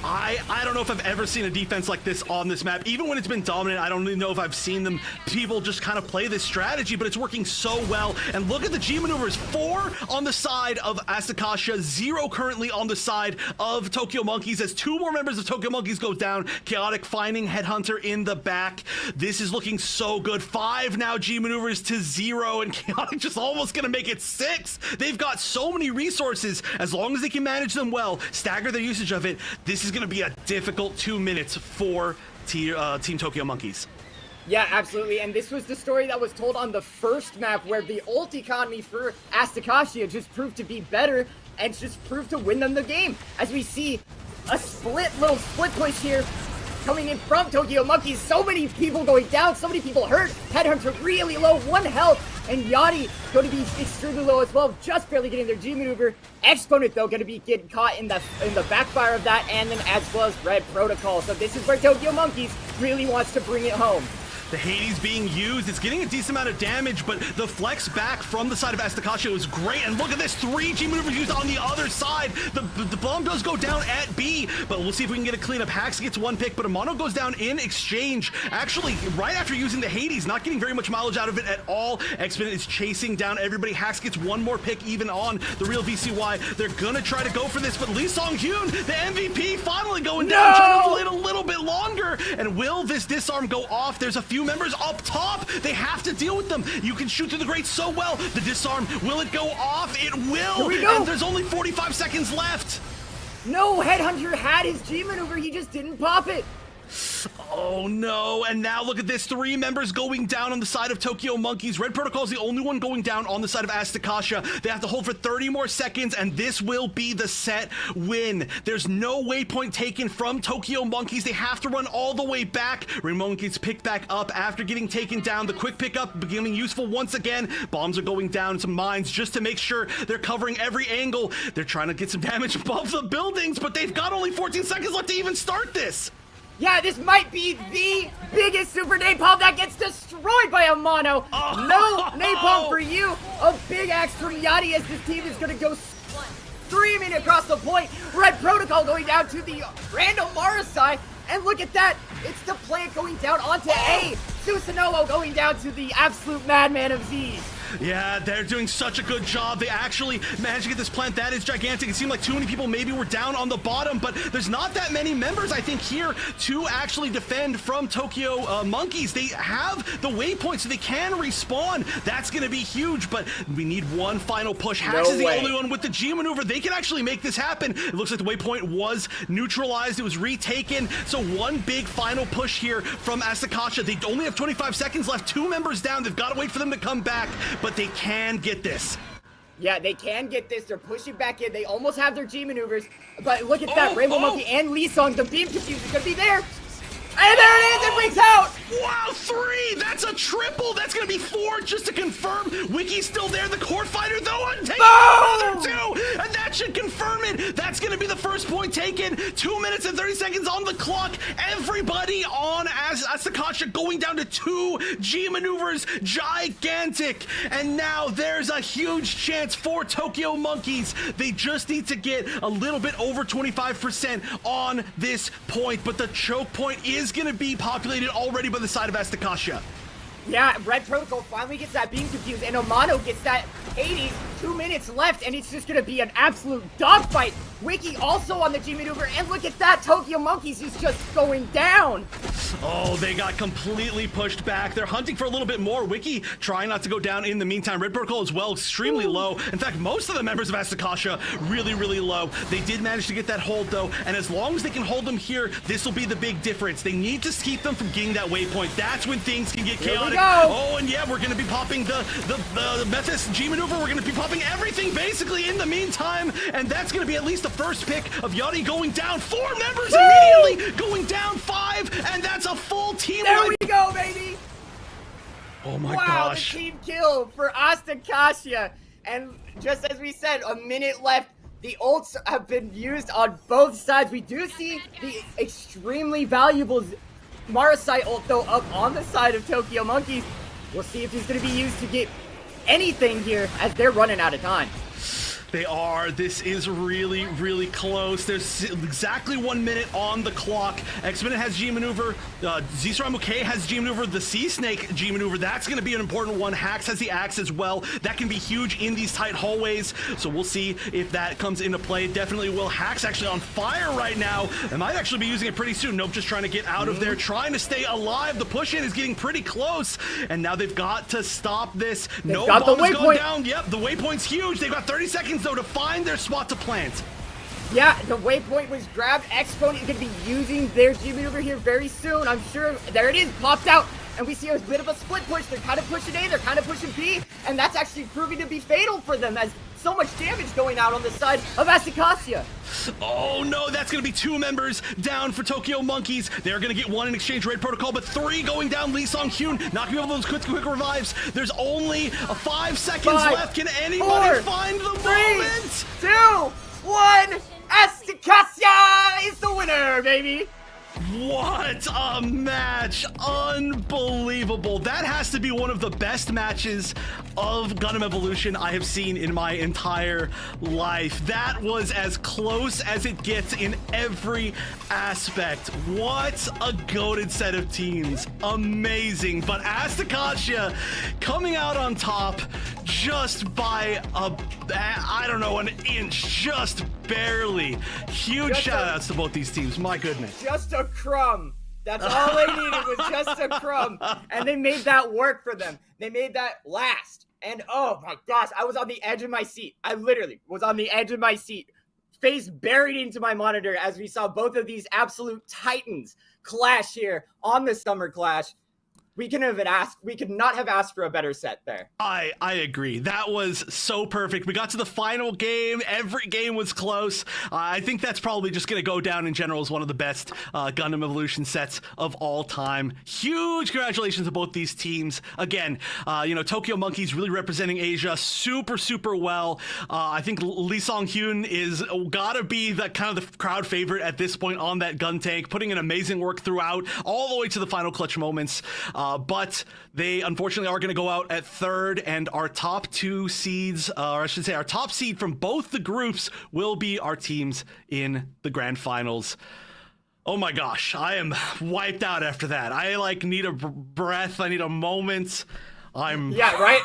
I don't know if I've ever seen a defense like this on this map. Even when it's been dominant, I don't even know if I've seen people just kind of play this strategy, but it's working so well. And look at the G maneuvers. 4 on the side of Asticassia, 0 currently on the side of Tokyo Monkeys as 2 more members of Tokyo Monkeys go down. Chaotic finding Headhunter in the back. This is looking so good. 5 now G maneuvers to 0, and Chaotic just almost gonna make it 6. They've got so many resources. As long as they can manage them well, stagger their usage of it, this is going to be a difficult 2 minutes for Team Tokyo Monkeys. Yeah, absolutely. And this was the story that was told on the first map where the ult economy for Asticassia just proved to be better and just proved to win them the game. As we see a little split push here coming in from Tokyo Monkeys. So many people going down, so many people hurt. Headhunter really low, 1 health. And Yachty going to be extremely low as well, just barely getting their G maneuver. Exponent, though, going to be getting caught in the backfire of that, and then as well as Red Protocol. So this is where Tokyo Monkeys really wants to bring it home. The Hades being used, it's getting a decent amount of damage, but the flex back from the side of Asticassia was great. And look at this, 3 G maneuvers used on the other side. The bomb does go down at B, but we'll see if we can get a cleanup. Hax gets 1 pick, but Amano goes down in exchange. Actually, right after using the Hades, not getting very much mileage out of it at all. Exponent is chasing down everybody. Hax gets 1 more pick even on the real VCY. They're gonna try to go for this, but Lee Song-hyun, the MVP, finally going down, trying to wait a little bit longer. And will this disarm go off? There's a few members up top. They have to deal with them. You can shoot through the grate so well. The disarm, will it go off? It will. Here we go. And there's only 45 seconds left. No, Headhunter had his G maneuver. He just didn't pop it. Oh no, and now look at this, 3 members going down on the side of Tokyo Monkeys. Red Protocol is the only one going down on the side of Asticassia. They have to hold for 30 more seconds, and this will be the set win. There's no waypoint taken from Tokyo Monkeys. They have to run all the way back. Rainbow gets picked back up after getting taken down. The quick pickup becoming useful once again. Bombs are going down, some mines, just to make sure they're covering every angle. They're trying to get some damage above the buildings, but they've got only 14 seconds left to even start this. Yeah, this might be the biggest super napalm that gets destroyed by Amano. No napalm for you. A big axe from Yachty as this team is going to go streaming across the point. Red Protocol going down to the random Mara side. And look at that. It's the plant going down onto A. Susanoo going down to the absolute madman of Z. Yeah, they're doing such a good job. They actually managed to get this plant. That is gigantic. It seemed like too many people maybe were down on the bottom, but there's not that many members, I think, here to actually defend from Tokyo Monkeys. They have the waypoint, so they can respawn. That's going to be huge, but we need one final push. Hax is the only one with the G maneuver. They can actually make this happen. It looks like the waypoint was neutralized. It was retaken. So one big final push here from Asticassia. They only have 25 seconds left. 2 members down. They've got to wait for them to come back, but they can get this. Yeah, they can get this. They're pushing back in. They almost have their G maneuvers, but look at that. Rainbow Monkey and Lee Song, the beam confuse is going to be there. And there it is, it breaks out! Wow, 3! That's a triple! That's gonna be 4 just to confirm. Wiki's still there, the core fighter though, and taking another 2! And that should confirm it! That's gonna be the first point taken. 2 minutes and 30 seconds on the clock. Everybody on Asticassia going down to 2 G maneuvers. Gigantic! And now there's a huge chance for Tokyo Monkeys. They just need to get a little bit over 25% on this point, but the choke point is going to be populated already by the side of Asticassia. Yeah, Red Protocol finally gets that beam confused, and Amano gets that 80s, 2 minutes left, and it's just going to be an absolute dogfight. Wiki also on the G maneuver, and look at that, Tokyo Monkeys is just going down. Oh, they got completely pushed back. They're hunting for a little bit more. Wiki trying not to go down in the meantime. Red Protocol as well, extremely low. In fact, most of the members of Asticassia really, really low. They did manage to get that hold though, and as long as they can hold them here, this will be the big difference. They need to keep them from getting that waypoint. That's when things can get chaotic. Oh, and yeah, we're going to be popping the Mephis G maneuver. We're going to be popping everything basically in the meantime, and that's going to be at least the first pick of Yachty going down. 4 members immediately going down, 5, and that's a full team. There we go, baby. Oh my wow, gosh. The team kill for Asticassia. And just as we said, a minute left. The ults have been used on both sides. We do see the extremely valuable Marasite ult though up on the side of Tokyo Monkeys. We'll see if he's going to be used to get anything here as they're running out of time. They are. This is really, really close. There's exactly 1 minute on the clock. X-Minute has G maneuver. Zisramuke has G maneuver. The Sea Snake G maneuver. That's going to be an important one. Hax has the axe as well. That can be huge in these tight hallways. So we'll see if that comes into play. Definitely will. Hax actually on fire right now. They might actually be using it pretty soon. Nope, just trying to get out of there. Trying to stay alive. The push-in is getting pretty close. And now they've got to stop this. No bomb is going down. Yep, the waypoint's huge. They've got 30 seconds though to find their spot to plant. Yeah, the waypoint was grabbed. Exponent is going to be using their G maneuver here very soon. I'm sure. There it is, popped out. And we see a bit of a split push. They're kind of pushing A, they're kind of pushing B. And that's actually proving to be fatal for them as so much damage going out on the side of Asticassia. Oh no, that's going to be 2 members down for Tokyo Monkeys. They're going to get 1 in exchange, Red Protocol, but 3 going down. Lee Song Hyun knocking over those quick revives. There's only 5 seconds left. Can anybody find the moment? 2, 1. Asticassia is the winner, baby. What a match! Unbelievable. That has to be one of the best matches of Gundam Evolution I have seen in my entire life. That was as close as it gets in every aspect. What a goated set of teams. Amazing. But Asticassia coming out on top just by I don't know, an inch, just barely. Huge shout outs to both these teams. My goodness. Just a crumb. That's all they needed was just a crumb. And they made that work for them. They made that last. And oh my gosh, I was on the edge of my seat. I literally was on the edge of my seat. Face buried into my monitor as we saw both of these absolute titans clash here on the Summer Clash. We could not have asked for a better set there. I agree. That was so perfect. We got to the final game. Every game was close. I think that's probably just going to go down in general as one of the best Gundam Evolution sets of all time. Huge congratulations to both these teams. Again, Tokyo Monkeys really representing Asia super, super well. I think Lee Song Hyun is gotta be the kind of the crowd favorite at this point on that gun tank, putting in amazing work throughout, all the way to the final clutch moments. But they unfortunately are going to go out at 3rd, and our top 2 seeds, or I should say our top seed from both the groups, will be our teams in the grand finals. Oh my gosh, I am wiped out after that. I need a breath. I need a moment. Yeah, right.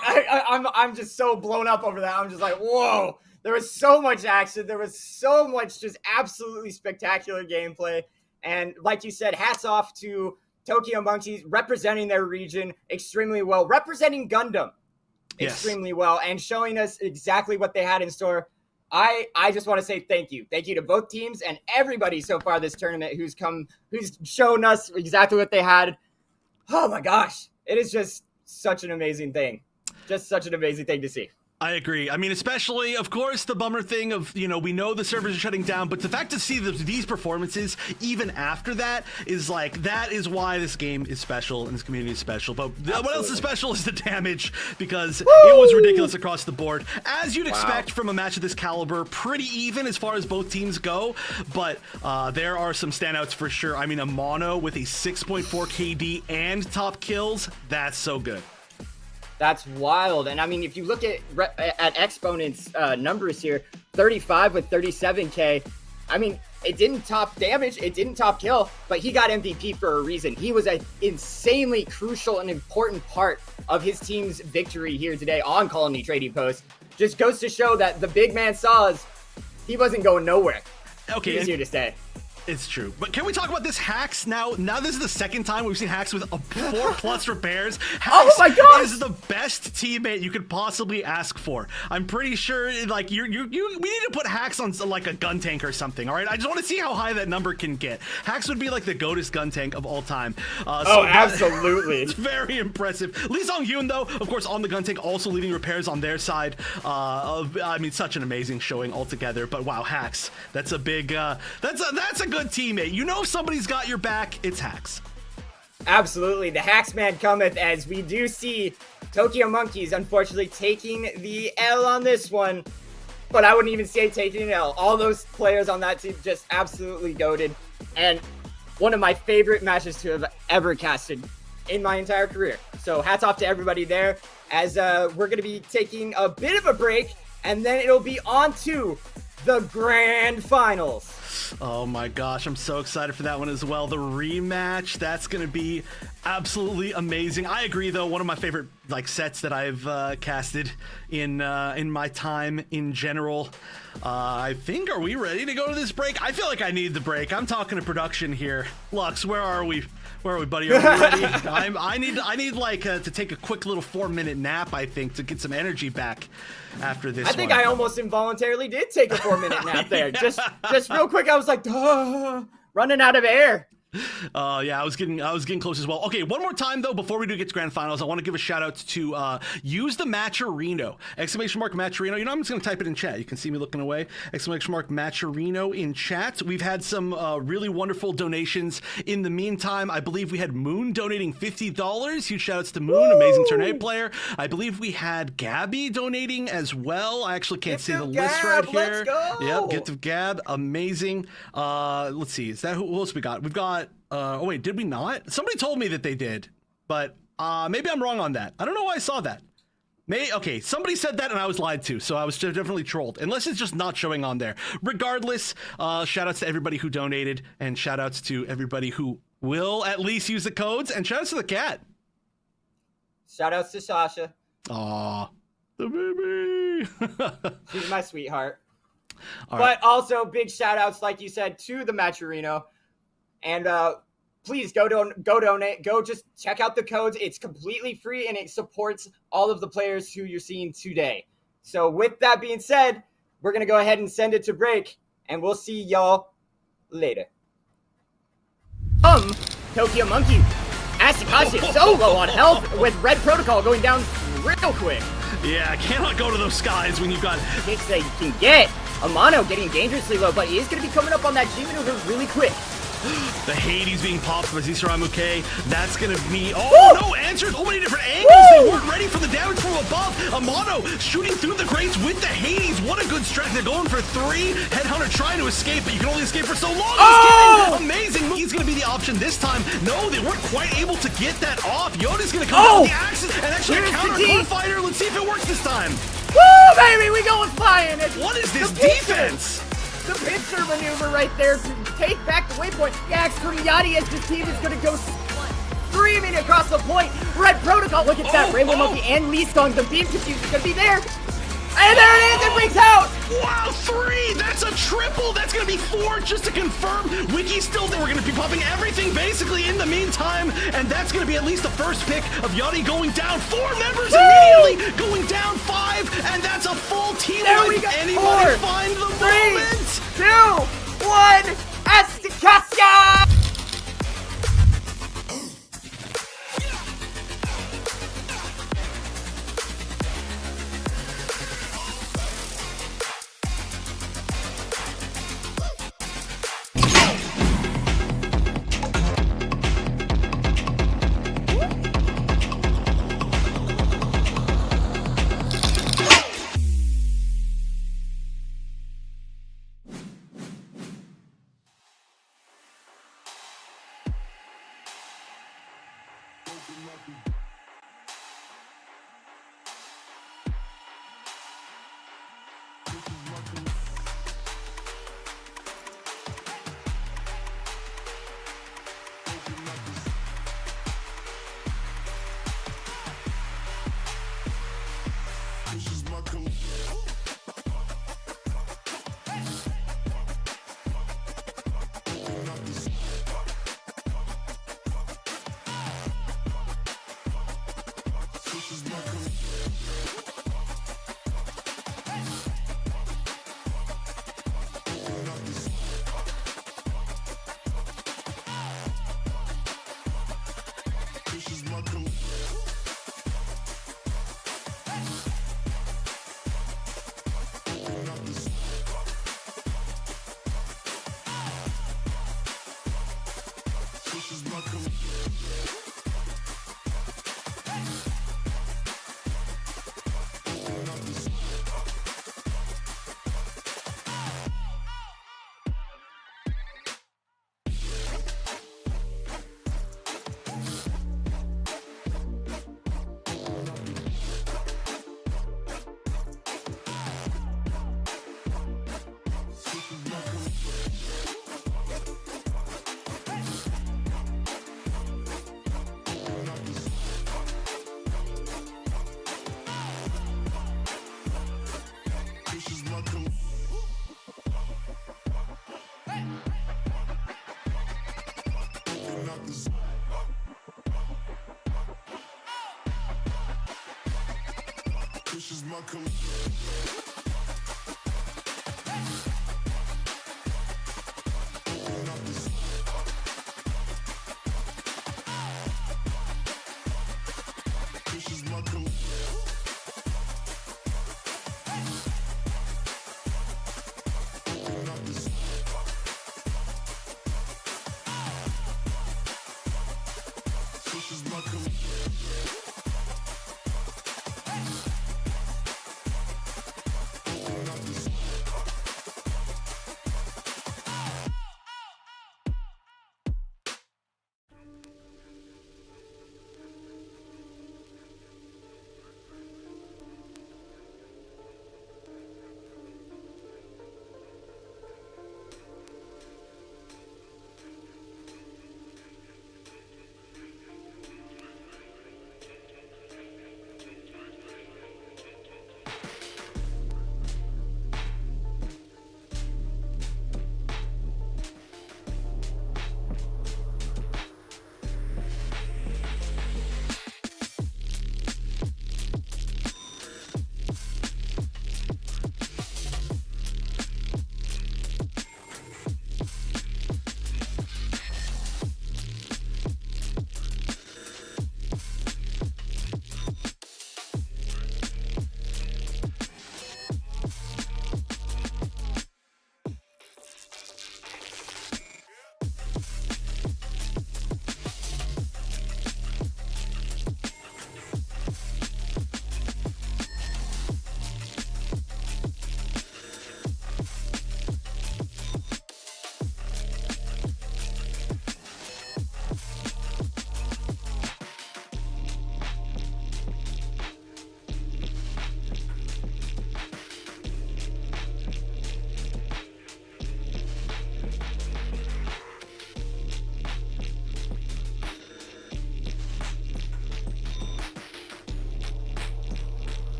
I'm just so blown up over that. I'm just like, whoa. There was so much action. There was so much just absolutely spectacular gameplay. And like you said, hats off to Tokyo Monkeys representing their region extremely well, representing Gundam extremely well, and showing us exactly what they had in store. I just want to say thank you. Thank you to both teams and everybody so far this tournament who's shown us exactly what they had. Oh my gosh. It is just such an amazing thing. Just such an amazing thing to see. I agree. I mean, especially, of course, the bummer thing of, we know the servers are shutting down, but the fact to see these performances even after that is that is why this game is special and this community is special. But what else is special is the damage, because it was ridiculous across the board. As you'd expect from a match of this caliber, pretty even as far as both teams go, but there are some standouts for sure. I mean, a mono with a 6.4 KD and top kills, that's so good. That's wild. And I mean, if you look at Exponent's numbers here, 35 with 37K, I mean, it didn't top damage, it didn't top kill, but he got MVP for a reason. He was an insanely crucial and important part of his team's victory here today on Colony Trading Post. Just goes to show that the big man saw us, he wasn't going nowhere. Okay, He's here to stay. It's true. But can we talk about this Hacks now? Now this is the second time we've seen Hacks with a 4+ repairs. Hacks is the best teammate you could possibly ask for. I'm pretty sure we need to put Hacks on like a gun tank or something, all right? I just want to see how high that number can get. Hacks would be like the GOATest gun tank of all time. Absolutely. It's very impressive. Lee Sung-hyun, though, of course, on the gun tank, also leading repairs on their side. I mean, such an amazing showing altogether. But wow, Hacks, that's a big, that's a good teammate. You know if somebody's got your back, it's Hacks. Absolutely. The Hacks man cometh, as we do see Tokyo Monkeys unfortunately taking the L on this one. But I wouldn't even say taking an L. All those players on that team just absolutely goated. And one of my favorite matches to have ever casted in my entire career. So hats off to everybody there, as we're going to be taking a bit of a break, and then it'll be on to the grand finals. Oh my gosh, I'm so excited for that one as well. The rematch, that's going to be absolutely amazing. I agree, though, one of my favorite sets that I've casted in my time in general. I think, are we ready to go to this break? I feel like I need the break. I'm talking to production here. Lux, where are we? Where are we, buddy? Are we ready? I need to take a quick little 4-minute nap, I think, to get some energy back after this. I think I almost involuntarily did take a 4-minute nap there. Just real quick, I was like, running out of air. Yeah, I was getting close as well. Okay, one more time though, before we do get to grand finals, I want to give a shout out to use the Matcherino, ! Matcherino. You know, I'm just gonna type it in chat. You can see me looking away. ! Matcherino in chat. We've had some really wonderful donations in the meantime. I believe we had Moon donating $50. Huge shout outs to Moon, amazing Tournament player. I believe we had Gabby donating as well. I actually can't see the list right here. Let's go. Yep, Gift of Gab, amazing. Let's see, is that who else we got? We've got oh wait, did we not? Somebody told me that they did, but maybe I'm wrong on that. I don't know why I saw that. Okay, somebody said that and I was lied to, so I was definitely trolled, unless it's just not showing on there. Regardless, shout outs to everybody who donated, and shout outs to everybody who will at least use the codes, and shout outs to the cat. Shout outs to Sasha. Aw, the baby. She's my sweetheart. All but also big shout outs, like you said, to the Matcherino. And please go donate. Go just check out the codes. It's completely free and it supports all of the players who you're seeing today. So with that being said, we're going to go ahead and send it to break, and we'll see y'all later. Tokyo Monkey. Asticassia so low on health, with Red Protocol going down real quick. Yeah, I cannot go to those skies when you've got kicks that you can get. Amano getting dangerously low, but he is going to be coming up on that G maneuver really quick. The Hades being popped by Zisaramuke. That's going to be... Oh, no answers. So many different angles. They weren't ready for the damage from above. Amano shooting through the grates with the Hades. What a good stretch. They're going for 3. Headhunter trying to escape, but you can only escape for so long. Amazing. He's going to be the option this time. No, they weren't quite able to get that off. Yoda's going to come out with the axes and actually counter Core Fighter. Let's see if it works this time. Woo, baby. We going flying. What is this defense? The pincer maneuver right there to take back the waypoint. Yax from Yachty as the team is going to go streaming across the point. Red Protocol, look at that. Rainbow Monkey and Lee Skong, the beam confuse is gonna be there. And there it is, it breaks out! Wow, 3! That's a triple! That's gonna be 4 just to confirm. Wiki's still there. We're gonna be popping everything basically in the meantime, and that's gonna be at least the first pick of Yachty going down. 4 members immediately going down 5, and that's a full team. There we go. Anybody 4, find the 3, moment? 2, 1, Asticassia!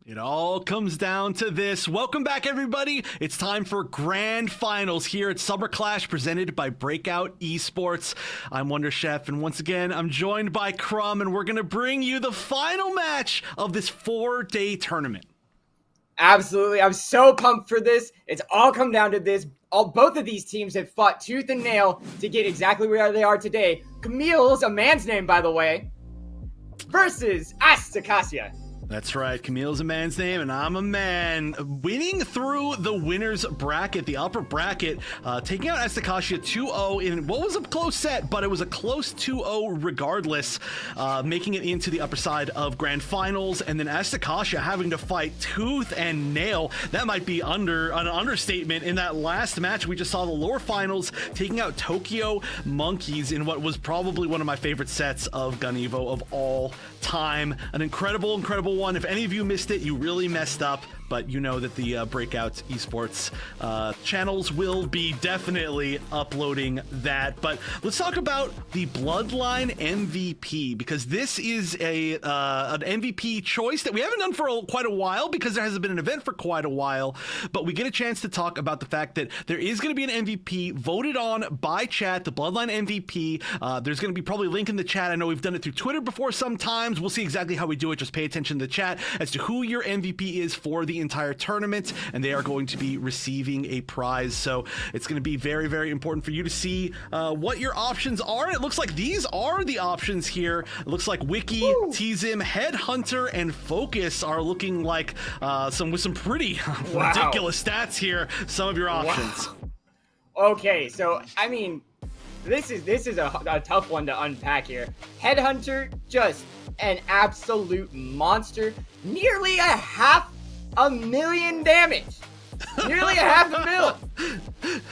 It all comes down to this. Welcome back, everybody. It's time for Grand Finals here at Summer Clash, presented by Breakout Esports. I'm Wonder Chef, and once again, I'm joined by Crumb, and we're going to bring you the final match of this 4-day tournament. Absolutely. I'm so pumped for this. It's all come down to this. Both of these teams have fought tooth and nail to get exactly where they are today. Kamille's a man's name, by the way, versus Asticassia. That's right. Kamille's a man's name, and I'm a man. Winning through the winner's bracket, the upper bracket, taking out Asticassia 2-0 in what was a close set, but it was a close 2-0 regardless, making it into the upper side of Grand Finals, and then Asticassia having to fight tooth and nail. That might be an understatement. In that last match, we just saw the lower finals, taking out Tokyo Monkeys in what was probably one of my favorite sets of Gun Evo of all time. An incredible one. If any of you missed it, you really messed up, but you know that the Breakout Esports channels will be definitely uploading that. But let's talk about the Bloodline MVP, because this is an MVP choice that we haven't done for quite a while, because there hasn't been an event for quite a while, but we get a chance to talk about the fact that there is going to be an MVP voted on by chat, the Bloodline MVP. There's going to be probably a link in the chat. I know we've done it through Twitter before sometimes. We'll see exactly how we do it. Just pay attention to the chat as to who your MVP is for the entire tournament, and they are going to be receiving a prize. So it's going to be very, very important for you to see what your options are. It looks like these are the options here. It looks like Wiki, TZM, Headhunter, and Focus are looking like with some pretty ridiculous stats here. Some of your options. Okay, so I mean, this is a tough one to unpack here. Headhunter, just an absolute monster. Nearly 500,000 damage. Nearly 500,000.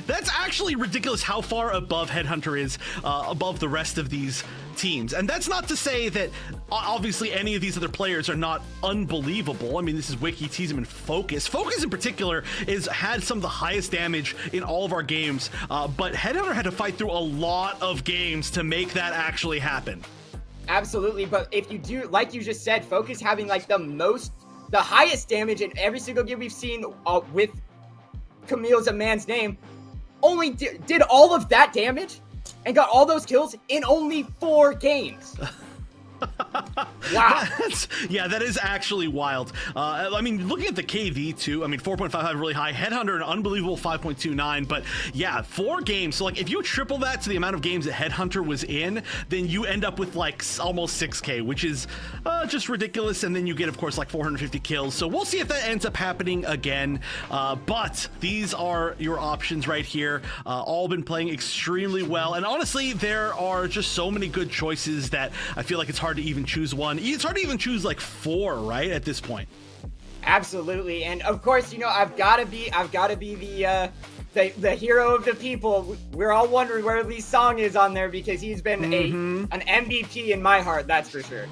That's actually ridiculous how far above Headhunter is above the rest of these teams. And that's not to say that obviously any of these other players are not unbelievable. I mean, this is Wiki, TZM, and Focus. Focus in particular had some of the highest damage in all of our games, but Headhunter had to fight through a lot of games to make that actually happen. Absolutely, but if you do, like you just said, Focus having like the highest damage in every single game we've seen with Kamille's a man's name, only did all of that damage and got all those kills in only 4 games. Wow. That is actually wild. I mean, looking at the KV too, I mean, 4.55 really high. Headhunter, an unbelievable 5.29. But yeah, 4 games. So like, if you triple that to the amount of games that Headhunter was in, then you end up with like almost 6K, which is just ridiculous. And then you get, of course, like 450 kills. So we'll see if that ends up happening again. But these are your options right here. All been playing extremely well. And honestly, there are just so many good choices that I feel like it's hard to even choose one. It's hard to even choose like 4, right, at this point. Absolutely, and of course, you know, I've got to be the hero of the people. We're all wondering where Lee's song is on there, because he's been an MVP in my heart, that's for sure.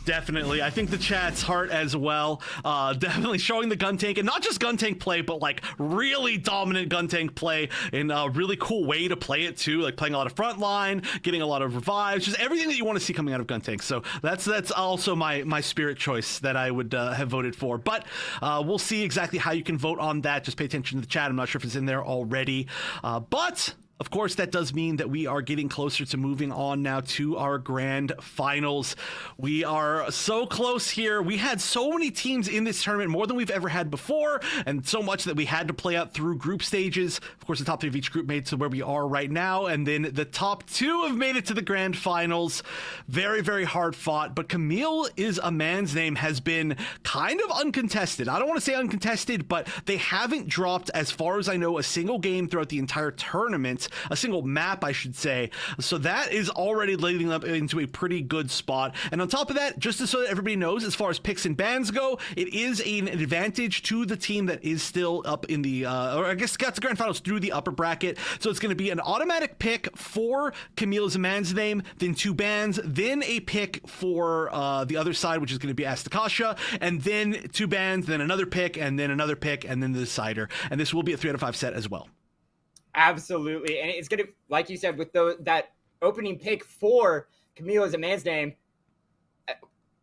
Definitely. I think the chat's heart as well. Definitely showing the gun tank, and not just gun tank play, but like really dominant gun tank play in a really cool way to play it too. Like playing a lot of frontline, getting a lot of revives, just everything that you want to see coming out of gun tank. So that's also my spirit choice that I would have voted for. But we'll see exactly how you can vote on that. Just pay attention to the chat. I'm not sure if it's in there already. But of course, that does mean that we are getting closer to moving on now to our grand finals. We are so close here. We had so many teams in this tournament, more than we've ever had before, and so much that we had to play out through group stages. Of course, the top 3 of each group made it to where we are right now, and then the top 2 have made it to the grand finals. Very, very hard fought, but Kamille is a man's name has been kind of uncontested. I don't want to say uncontested, but they haven't dropped, as far as I know, a single game throughout the entire tournament. finals, a single map, I should say. So that is already leading up into a pretty good spot. And on top of that, just so that everybody knows, as far as picks and bans go, it is an advantage to the team that is still up in the, or I guess got to grand finals through the upper bracket. So it's going to be an automatic pick for Kamille's man's name, then 2 bans, then a pick for the other side, which is going to be Asticassia, and then 2 bans, then another pick, and then another pick, and then the decider. And this will be a 3 out of 5 set as well. Absolutely. And it's going to, like you said, with that opening pick for Kamille as a man's name,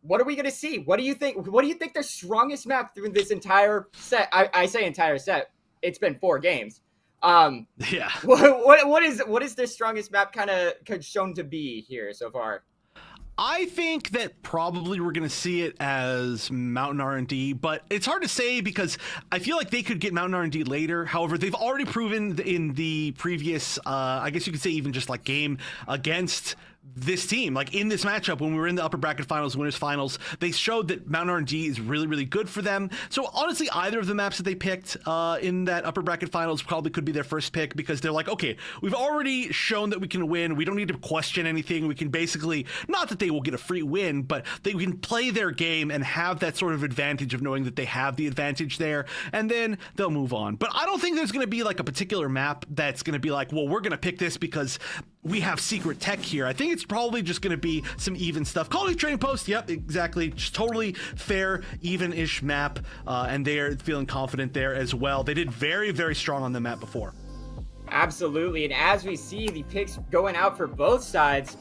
what are we going to see? What do you think? What do you think their strongest map through this entire set? I say entire set. It's been 4 games. Yeah. What is their strongest map kind of shown to be here so far? I think that probably we're going to see it as Mountain R&D, but it's hard to say because I feel like they could get Mountain R&D later. However, they've already proven in the previous, I guess you could say even just like game against this team, like in this matchup when we were in the upper bracket finals, winners finals, they showed that Mountain R&D is really, really good for them. So honestly, either of the maps that they picked in that upper bracket finals probably could be their first pick because they're like, okay, we've already shown that we can win. We don't need to question anything. We can basically, not that they will get a free win, but they can play their game and have that sort of advantage of knowing that they have the advantage there, and then they'll move on. But I don't think there's going to be like a particular map that's going to be like, well, we're going to pick this because we have secret tech here. I think it's probably just going to be some even stuff. Call it Trading Post. Yep, exactly. Just totally fair, even-ish map. And they're feeling confident there as well. They did very, very strong on the map before. Absolutely. And as we see the picks going out for both sides,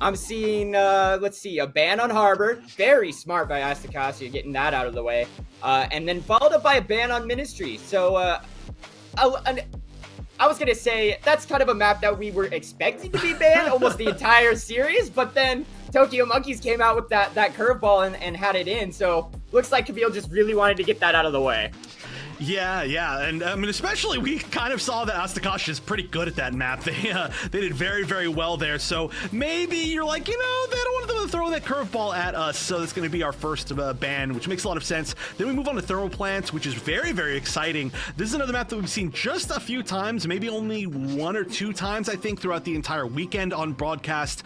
I'm seeing, let's see, a ban on Harbor. Very smart by Asticassia getting that out of the way. And then followed up by a ban on Ministry. So, I was going to say that's kind of a map that we were expecting to be banned almost the entire series, but then Tokyo Monkeys came out with that curveball and had it in. So looks like Kamille just really wanted to get that out of the way. Yeah, and I mean, especially we kind of saw that Asticassia is pretty good at that map. They did very, very well there. So maybe you're like, they don't want them to throw that curveball at us. So that's going to be our first ban, which makes a lot of sense. Then we move on to Thermoplants, which is very, very exciting. This is another map that we've seen just a few times, maybe only 1 or 2 times, I think, throughout the entire weekend on broadcast.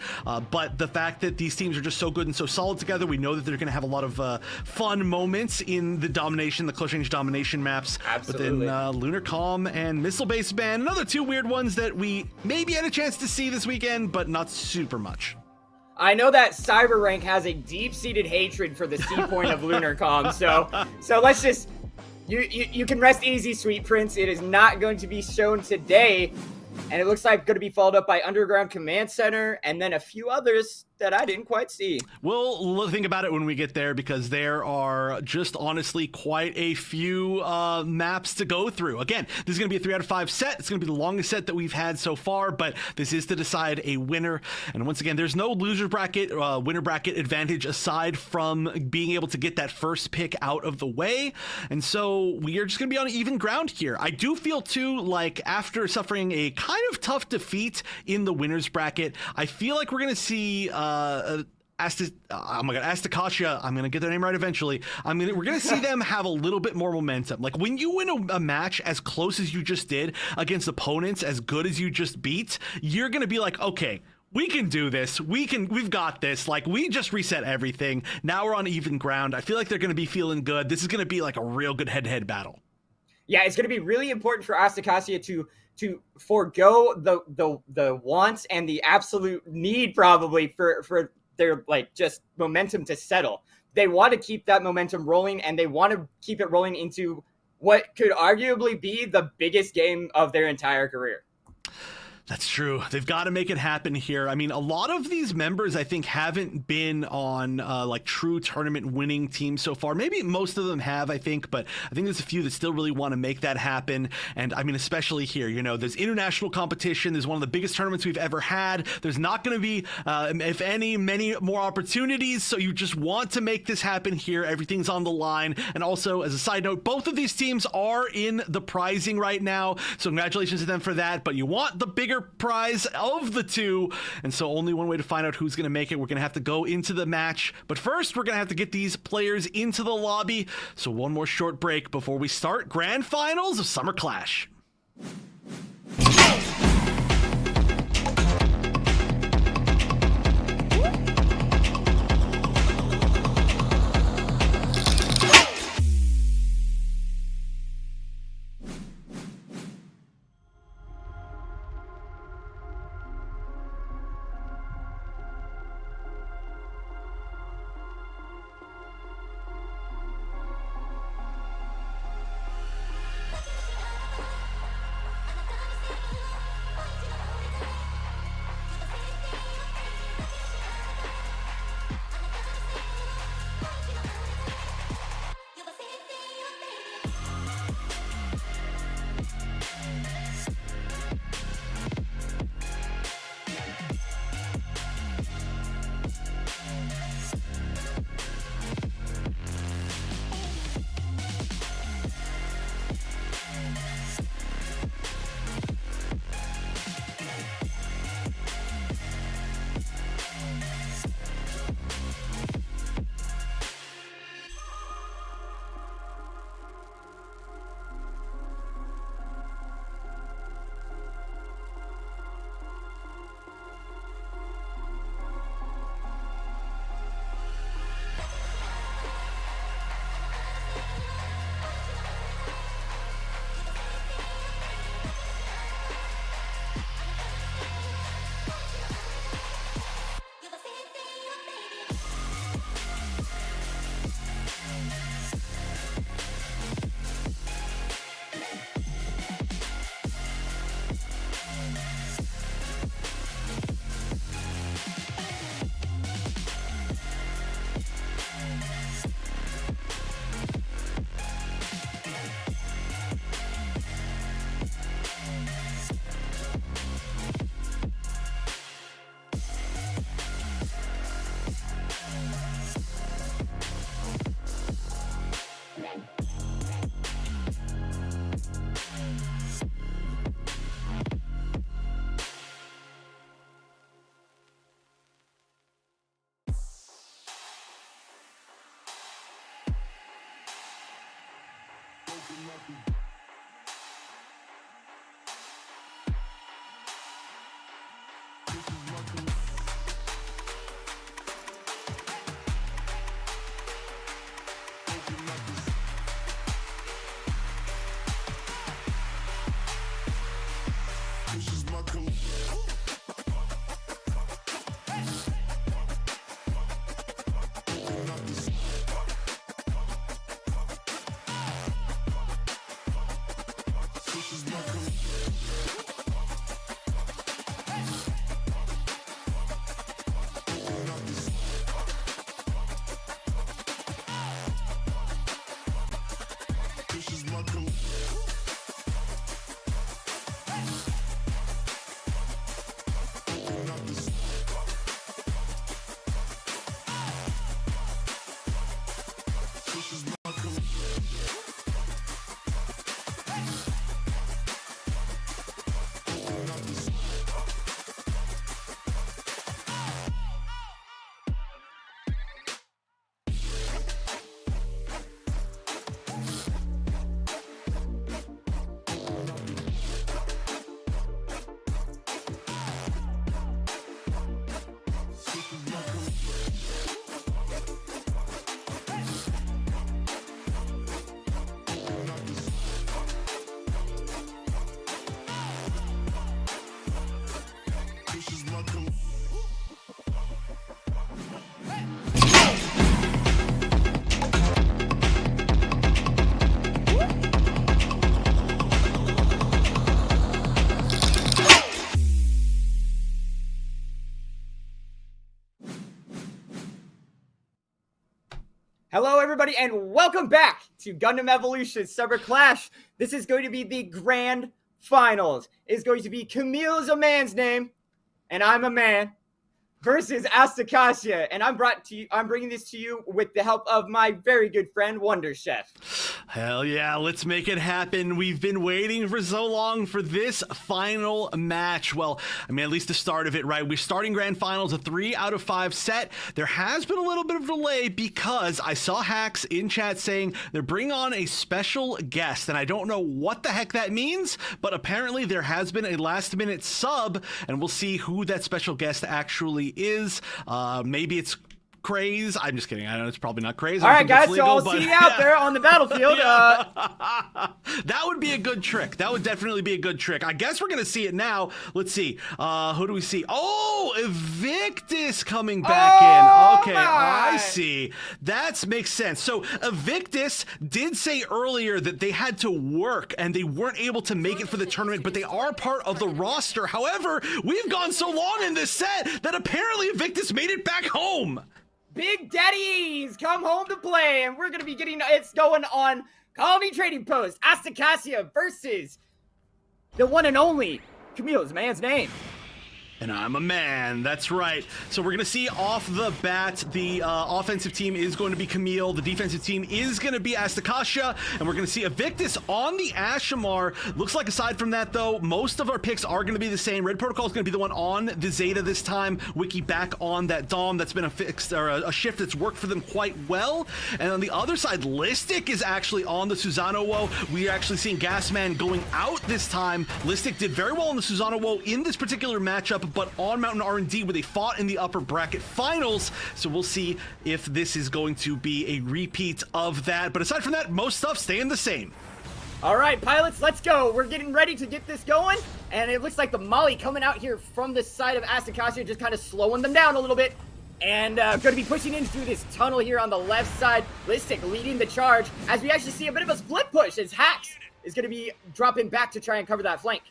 But the fact that these teams are just so good and so solid together, we know that they're going to have a lot of fun moments in the close range domination maps. Absolutely. But then Lunar Calm and Missile Base Ban, another 2 weird ones that we maybe had a chance to see this weekend, but not super much. I know that Cyber Rank has a deep-seated hatred for the C point of Lunar Calm, so let's just you can rest easy, Sweet Prince. It is not going to be shown today, and it looks like going to be followed up by Underground Command Center and then a few others that I didn't quite see. We'll think about it when we get there because there are just honestly quite a few maps to go through. Again, this is going to be a 3 out of 5 set. It's going to be the longest set that we've had so far, but this is to decide a winner. And once again, there's no loser bracket, winner bracket advantage aside from being able to get that first pick out of the way. And so we are just going to be on even ground here. I do feel too like after suffering a kind of tough defeat in the winners bracket, I feel like we're going to see Asticassia, I'm gonna get their name right eventually. We're gonna see them have a little bit more momentum. Like when you win a match as close as you just did against opponents as good as you just beat, you're gonna be like, okay, we can do this. We've got this. Like we just reset everything. Now we're on even ground. I feel like they're gonna be feeling good. This is gonna be like a real good head-to-head battle. Yeah, it's gonna be really important for Asticassia to forego the wants and the absolute need probably for their like just momentum to settle. They want to keep that momentum rolling and they want to keep it rolling into what could arguably be the biggest game of their entire career. That's true. They've got to make it happen here. I mean, a lot of these members, I think, haven't been on like true tournament winning teams so far. Maybe most of them have, I think, but I think there's a few that still really want to make that happen. And I mean, especially here, there's international competition. There's one of the biggest tournaments we've ever had. There's not going to be, if any, many more opportunities. So you just want to make this happen here. Everything's on the line. And also, as a side note, both of these teams are in the prizing right now. So congratulations to them for that. But you want the bigger prize of the two, and so only one way to find out who's going to make it. We're going to have to go into the match, but first we're going to have to get these players into the lobby. So one more short break before we start grand finals of Summer Clash. Hello, everybody, and welcome back to Gundam Evolution Summer Clash. This is going to be the grand finals. It's going to be Kamille's a man's name, and I'm a man, versus Asticassia, and I'm bringing this to you with the help of my very good friend Wonder Chef. Hell yeah, let's make it happen. We've been waiting for so long for this final match. Well, I mean, at least the start of it, right? We're starting grand finals, a 3 out of 5 set. There has been a little bit of delay because I saw Hacks in chat saying they're bringing on a special guest, and I don't know what the heck that means, but apparently there has been a last-minute sub, and we'll see who that special guest actually is. Maybe it's Craze. I'm just kidding. I know it's probably not Craze. All right, guys, so I'll see you out there on the battlefield. That would be a good trick. That would definitely be a good trick. I guess we're going to see it now. Let's see. Who do we see? Oh, Evictus coming back in. Okay, I see. That makes sense. So Evictus did say earlier that they had to work and they weren't able to make it for the tournament, but they are part of the roster. However, we've gone so long in this set that apparently Evictus made it back home. Big Daddies come home to play, and we're going to be getting it's going on Colony Trading Post, Asticassia versus the one and only Kamille's man's name. And I'm a man, that's right. So we're going to see off the bat, the offensive team is going to be Kamille, the defensive team is going to be Asticassia, and we're going to see Evictus on the Ashamar. Looks like aside from that, though, most of our picks are going to be the same. Red Protocol is going to be the one on the Zeta this time. Wiki back on that Dom. That's been a fixed or a shift that's worked for them quite well. And on the other side, Listic is actually on the Susanoo. We are actually seeing Gasman going out this time. Listic did very well on the Susanoo in this particular matchup, but on Mountain R&D where they fought in the upper bracket finals. So we'll see if this is going to be a repeat of that. But aside from that, most stuff staying the same. All right, pilots, let's go. We're getting ready to get this going. And it looks like the Molly coming out here from the side of Asticassia, just kind of slowing them down a little bit. And going to be pushing in through this tunnel here on the left side. Listic leading the charge as we actually see a bit of a split push as Hacks is going to be dropping back to try and cover that flank.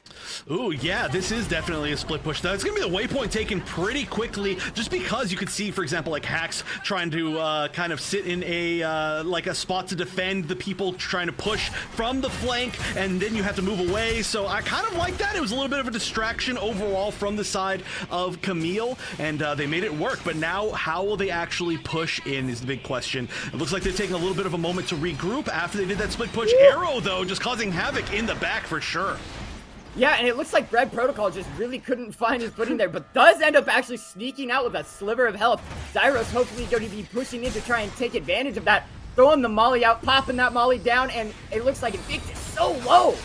Ooh, yeah, this is definitely a split push. Now, it's going to be the waypoint taken pretty quickly, just because you could see, for example, like Hacks trying to kind of sit in a like a spot to defend the people trying to push from the flank, and then you have to move away. So I kind of like that. It was a little bit of a distraction overall from the side of Kamille, and they made it work. But now, how will they actually push in is the big question. It looks like they're taking a little bit of a moment to regroup after they did that split push. Arrow, though, just causing havoc in the back for sure. Yeah, and it looks like Red Protocol just really couldn't find his footing there, but does end up actually sneaking out with a sliver of health. Zyros hopefully going to be pushing in to try and take advantage of that, throwing the Molly out, popping that Molly down, and it looks like Evictus so low.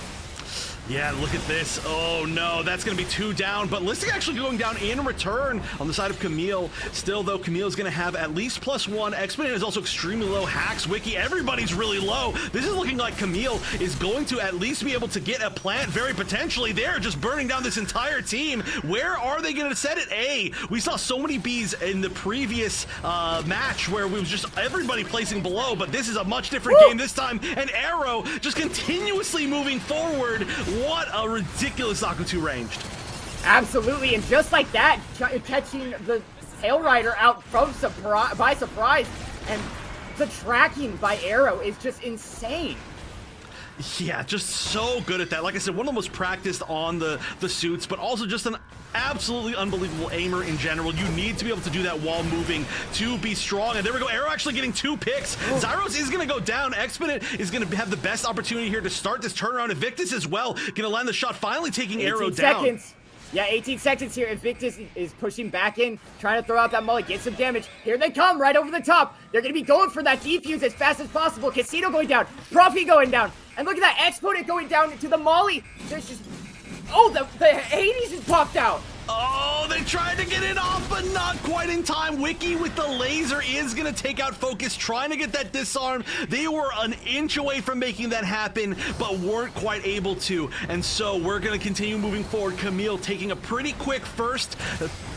Yeah, look at this. Oh no, that's going to be 2 down, but Listic actually going down in return on the side of Kamille. Still, though, Camille is going to have at least +1. Exponent is also extremely low. Hacks, Wiki, everybody's really low. This is looking like Kamille is going to at least be able to get a plant very potentially. They're just burning down this entire team. Where are they going to set it? A. We saw so many Bs in the previous match where we was just everybody placing below, but this is a much different game this time. And Arrow just continuously moving forward. What a ridiculous Akutu ranged. Absolutely, and just like that, catching the Tail Rider out from by surprise, and the tracking by Arrow is just insane. Yeah, just so good at that. Like I said, one of the most practiced on the suits, but also just an absolutely unbelievable aimer in general. You need to be able to do that while moving to be strong. And there we go. Arrow actually getting 2 picks. Zyros is going to go down. Exponent is going to have the best opportunity here to start this turnaround. Evictus as well. Going to land the shot, finally taking Arrow down. 18 seconds. Yeah, 18 seconds here. Evictus is pushing back in, trying to throw out that Molly, get some damage. Here they come, right over the top. They're going to be going for that defuse as fast as possible. Casino going down. Profi going down. And look at that Exponent going down to the Molly. There's just... Oh, the Hades just popped out. Oh, they tried to get it off, but not quite in time. Wiki with the laser is going to take out Focus, trying to get that disarm. They were an inch away from making that happen, but weren't quite able to. And so we're going to continue moving forward. Kamille taking a pretty quick first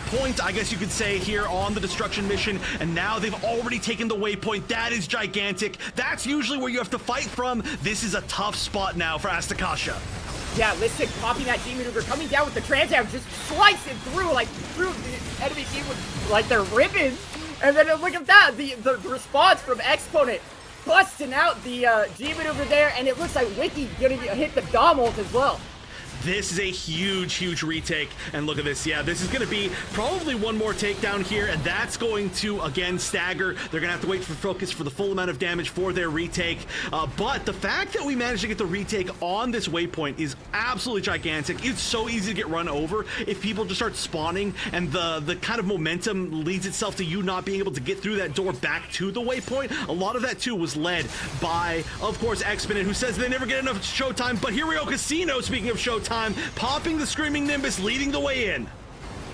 point, I guess you could say, here on the destruction mission. And now they've already taken the waypoint. That is gigantic. That's usually where you have to fight from. This is a tough spot now for Asticassia. Yeah, Listic popping that demon maneuver, coming down with the Transam, just slicing through, like, through the enemy team with, like, their ribbons. And then look at that, the response from Exponent, busting out the G maneuver there, and it looks like Wiki gonna hit the Dom ult as well. This is a huge retake, and look at this. Yeah, this is going to be probably one more takedown here, and that's going to, again, stagger. They're going to have to wait for focus for the full amount of damage for their retake, but the fact that we managed to get the retake on this waypoint is absolutely gigantic. It's so easy to get run over if people just start spawning, and the kind of momentum leads itself to you not being able to get through that door back to the waypoint. A lot of that, too, was led by, of course, Exponent, who says they never get enough showtime, but here we go, Casino, speaking of showtime, popping the Screaming Nimbus, leading the way in.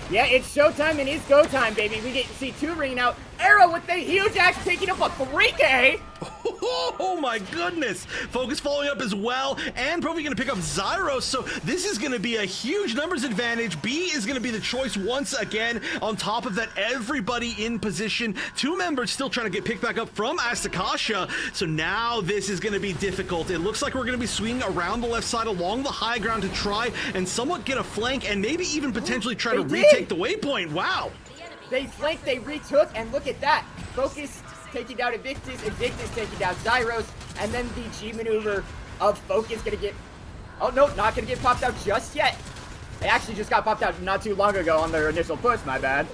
Yeah, it's showtime and it's go time, baby. We get to see 2 ringing out. Arrow with the huge axe taking up a 3K. Oh my goodness. Focus following up as well, and probably going to pick up Zyros, so this is going to be a huge numbers advantage. B is going to be the choice once again. On top of that, everybody in position. 2 members still trying to get picked back up from Asticassia, so now this is going to be difficult. It looks like we're going to be swinging around the left side along the high ground to try and somewhat get a flank and maybe even potentially try to retake the waypoint. Wow. They flanked, they retook, and look at that. Focus taking down Invictus, Invictus taking down Zyros, and then the G maneuver of Focus gonna get... Oh, no, not gonna get popped out just yet. They actually just got popped out not too long ago on their initial push, my bad.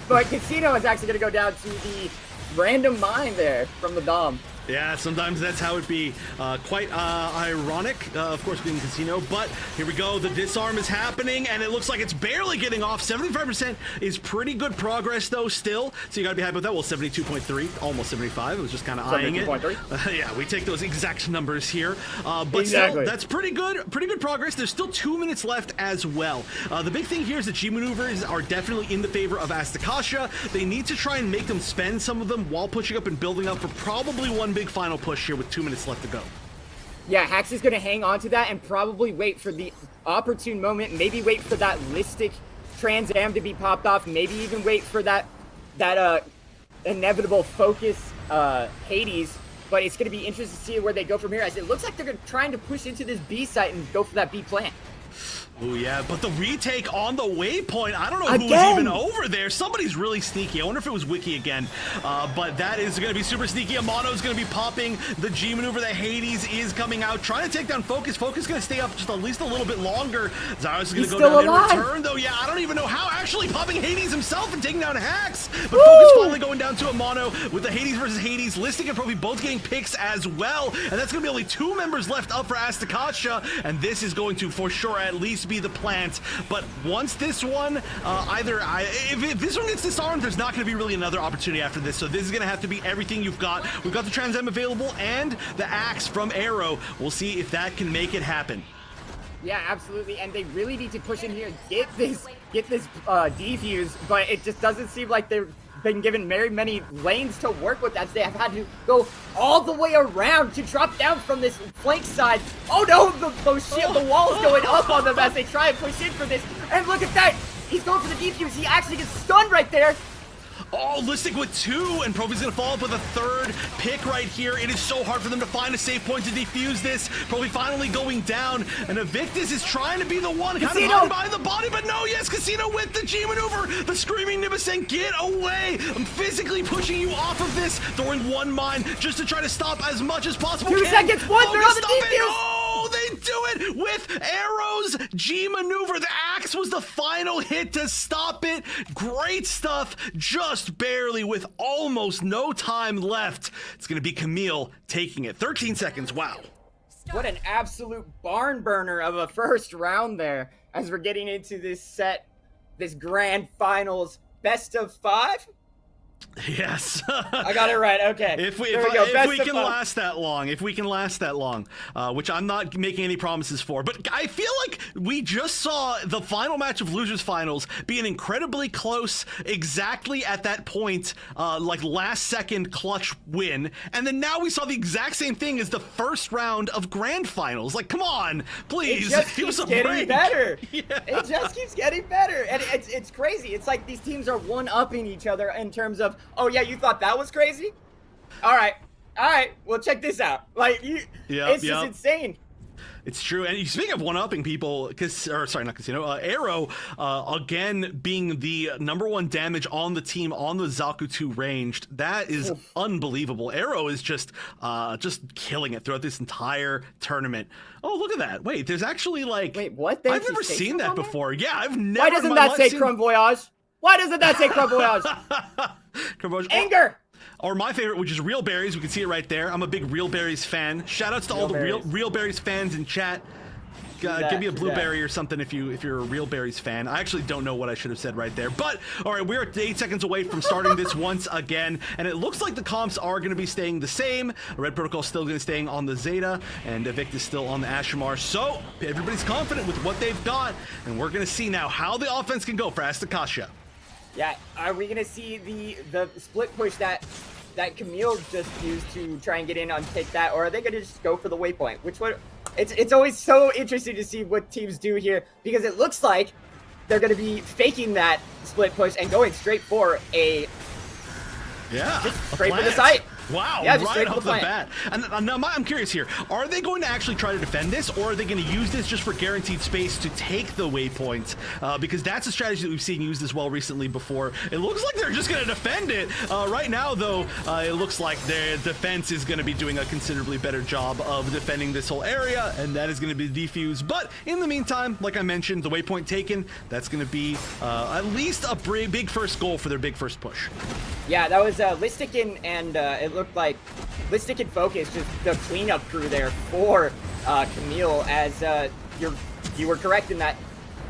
But Casino is actually gonna go down to the random mine there from the Dom. Yeah, sometimes that's how it be. Quite ironic, of course, being Casino, but here we go. The disarm is happening, and it looks like it's barely getting off. 75% is pretty good progress, though, still. So you gotta be happy with that. Well, 72.3, almost 75. It was just kind of eyeing it. Yeah, we take those exact numbers here. But still, that's pretty good progress. There's still 2 minutes left as well. The big thing here is that G maneuvers are definitely in the favor of Asticassia. They need to try and make them spend some of them while pushing up and building up for probably one big final push here with 2 minutes left to go. Yeah, Hax is going to hang on to that and probably wait for the opportune moment, maybe wait for that Listic Trans Am to be popped off, maybe even wait for that inevitable Focus Hades, but it's going to be interesting to see where they go from here, as it looks like they're trying to push into this B site and go for that B plant. Oh yeah, but the retake on the waypoint, I don't know who was even over there. Somebody's really sneaky. I wonder if it was Wiki again. But that is going to be super sneaky. Amano's going to be popping the G maneuver. The Hades is coming out, trying to take down Focus. Focus is going to stay up just at least a little bit longer. Zyros is going to go down in return, though. Yeah, I don't even know how. Actually popping Hades himself and taking down Hax. But Focus finally going down to Amano with the Hades versus Hades. Listic and Profi both getting picks as well. And that's going to be only 2 members left up for Asticassia. And this is going to, for sure, at least be the plant. But once this one, if this one gets disarmed, there's not going to be really another opportunity after this. So this is going to have to be everything you've got. We've got the Trans Am available and the axe from Arrow. We'll see if that can make it happen. Yeah, absolutely, and they really need to push in here and get this defuse, but it just doesn't seem like they've been given very many lanes to work with, as they have had to go all the way around to drop down from this flank side. Oh no, the wall is going up on them as they try and push in for this, and look at that! He's going for the defuse, he actually gets stunned right there! Oh, Listic with 2, and Profi's gonna follow up with a 3rd pick right here. It is so hard for them to find a safe point to defuse this. Profi finally going down, and Invictus is trying to be the one kind of hiding behind the body, but no, yes, Casino with the G maneuver. The Screaming Nimbus saying, get away. I'm physically pushing you off of this, throwing 1 mine just to try to stop as much as possible. 2 seconds, one, they're on the defuse. Oh, they do it with Arrow's G maneuver. The axe was the final hit to stop it. Great stuff, just barely with almost no time left. It's going to be Kamille taking it. 13 seconds, wow. What an absolute barn burner of a first round there, as we're getting into this set, this grand finals best of 5? Yes. I got it right. Okay. If we can last that long, which I'm not making any promises for, but I feel like we just saw the final match of Losers Finals be an incredibly close, exactly at that point, like last second clutch win, and then now we saw the exact same thing as the first round of Grand Finals. Like, come on, please. It just keeps getting better. Yeah. It just keeps getting better, and it's crazy. It's like these teams are one-upping each other in terms of, oh yeah, you thought that was crazy? All right, well check this out. Like, it's just insane. It's true. And speaking of one-upping people, Arrow, again, being the #1 damage on the team on the Zaku 2 ranged, that is unbelievable. Arrow is just killing it throughout this entire tournament. Oh, look at that. Wait, there's actually like... Wait, what? I've never seen that before. Yeah, I've never... Why doesn't that say Crumb Voyage? Why doesn't that say Crumb Voyage? Anger! Or my favorite, which is Real Berries. We can see it right there. I'm a big Real Berries fan. Shoutouts to all the Real Berries fans in chat. Give me a blueberry or something if you're a Real Berries fan. I actually don't know what I should have said right there. But, all right, we're 8 seconds away from starting this once again. And it looks like the comps are going to be staying the same. Red Protocol still going to staying on the Zeta. And Evictus still on the Ashamar. So, everybody's confident with what they've got. And we're going to see now how the offense can go for Asticassia. Yeah, are we going to see the split push that Kamille just used to try and get in on take that, or are they going to just go for the waypoint? Which one? It's always so interesting to see what teams do here, because it looks like they're going to be faking that split push and going straight for a straight for the site. Wow, yeah, right off the bat. And now I'm curious here. Are they going to actually try to defend this, or are they going to use this just for guaranteed space to take the waypoint? Because that's a strategy that we've seen used as well recently before. It looks like they're just going to defend it. Right now, though, it looks like their defense is going to be doing a considerably better job of defending this whole area, and that is going to be defused. But in the meantime, like I mentioned, the waypoint taken, that's going to be at least a big first goal for their big first push. Yeah, that was Listikin, and it looked like Listic and Focus, just the cleanup crew there for Kamille, as you were correct in that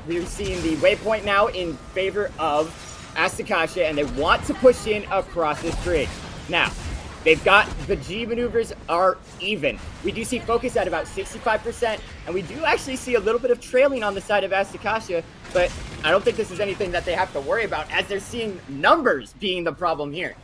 we've seen the waypoint now in favor of Asticassia, and they want to push in across this bridge. Now, they've got the G maneuvers are even. We do see Focus at about 65%, and we do actually see a little bit of trailing on the side of Asticassia, but I don't think this is anything that they have to worry about, as they're seeing numbers being the problem here.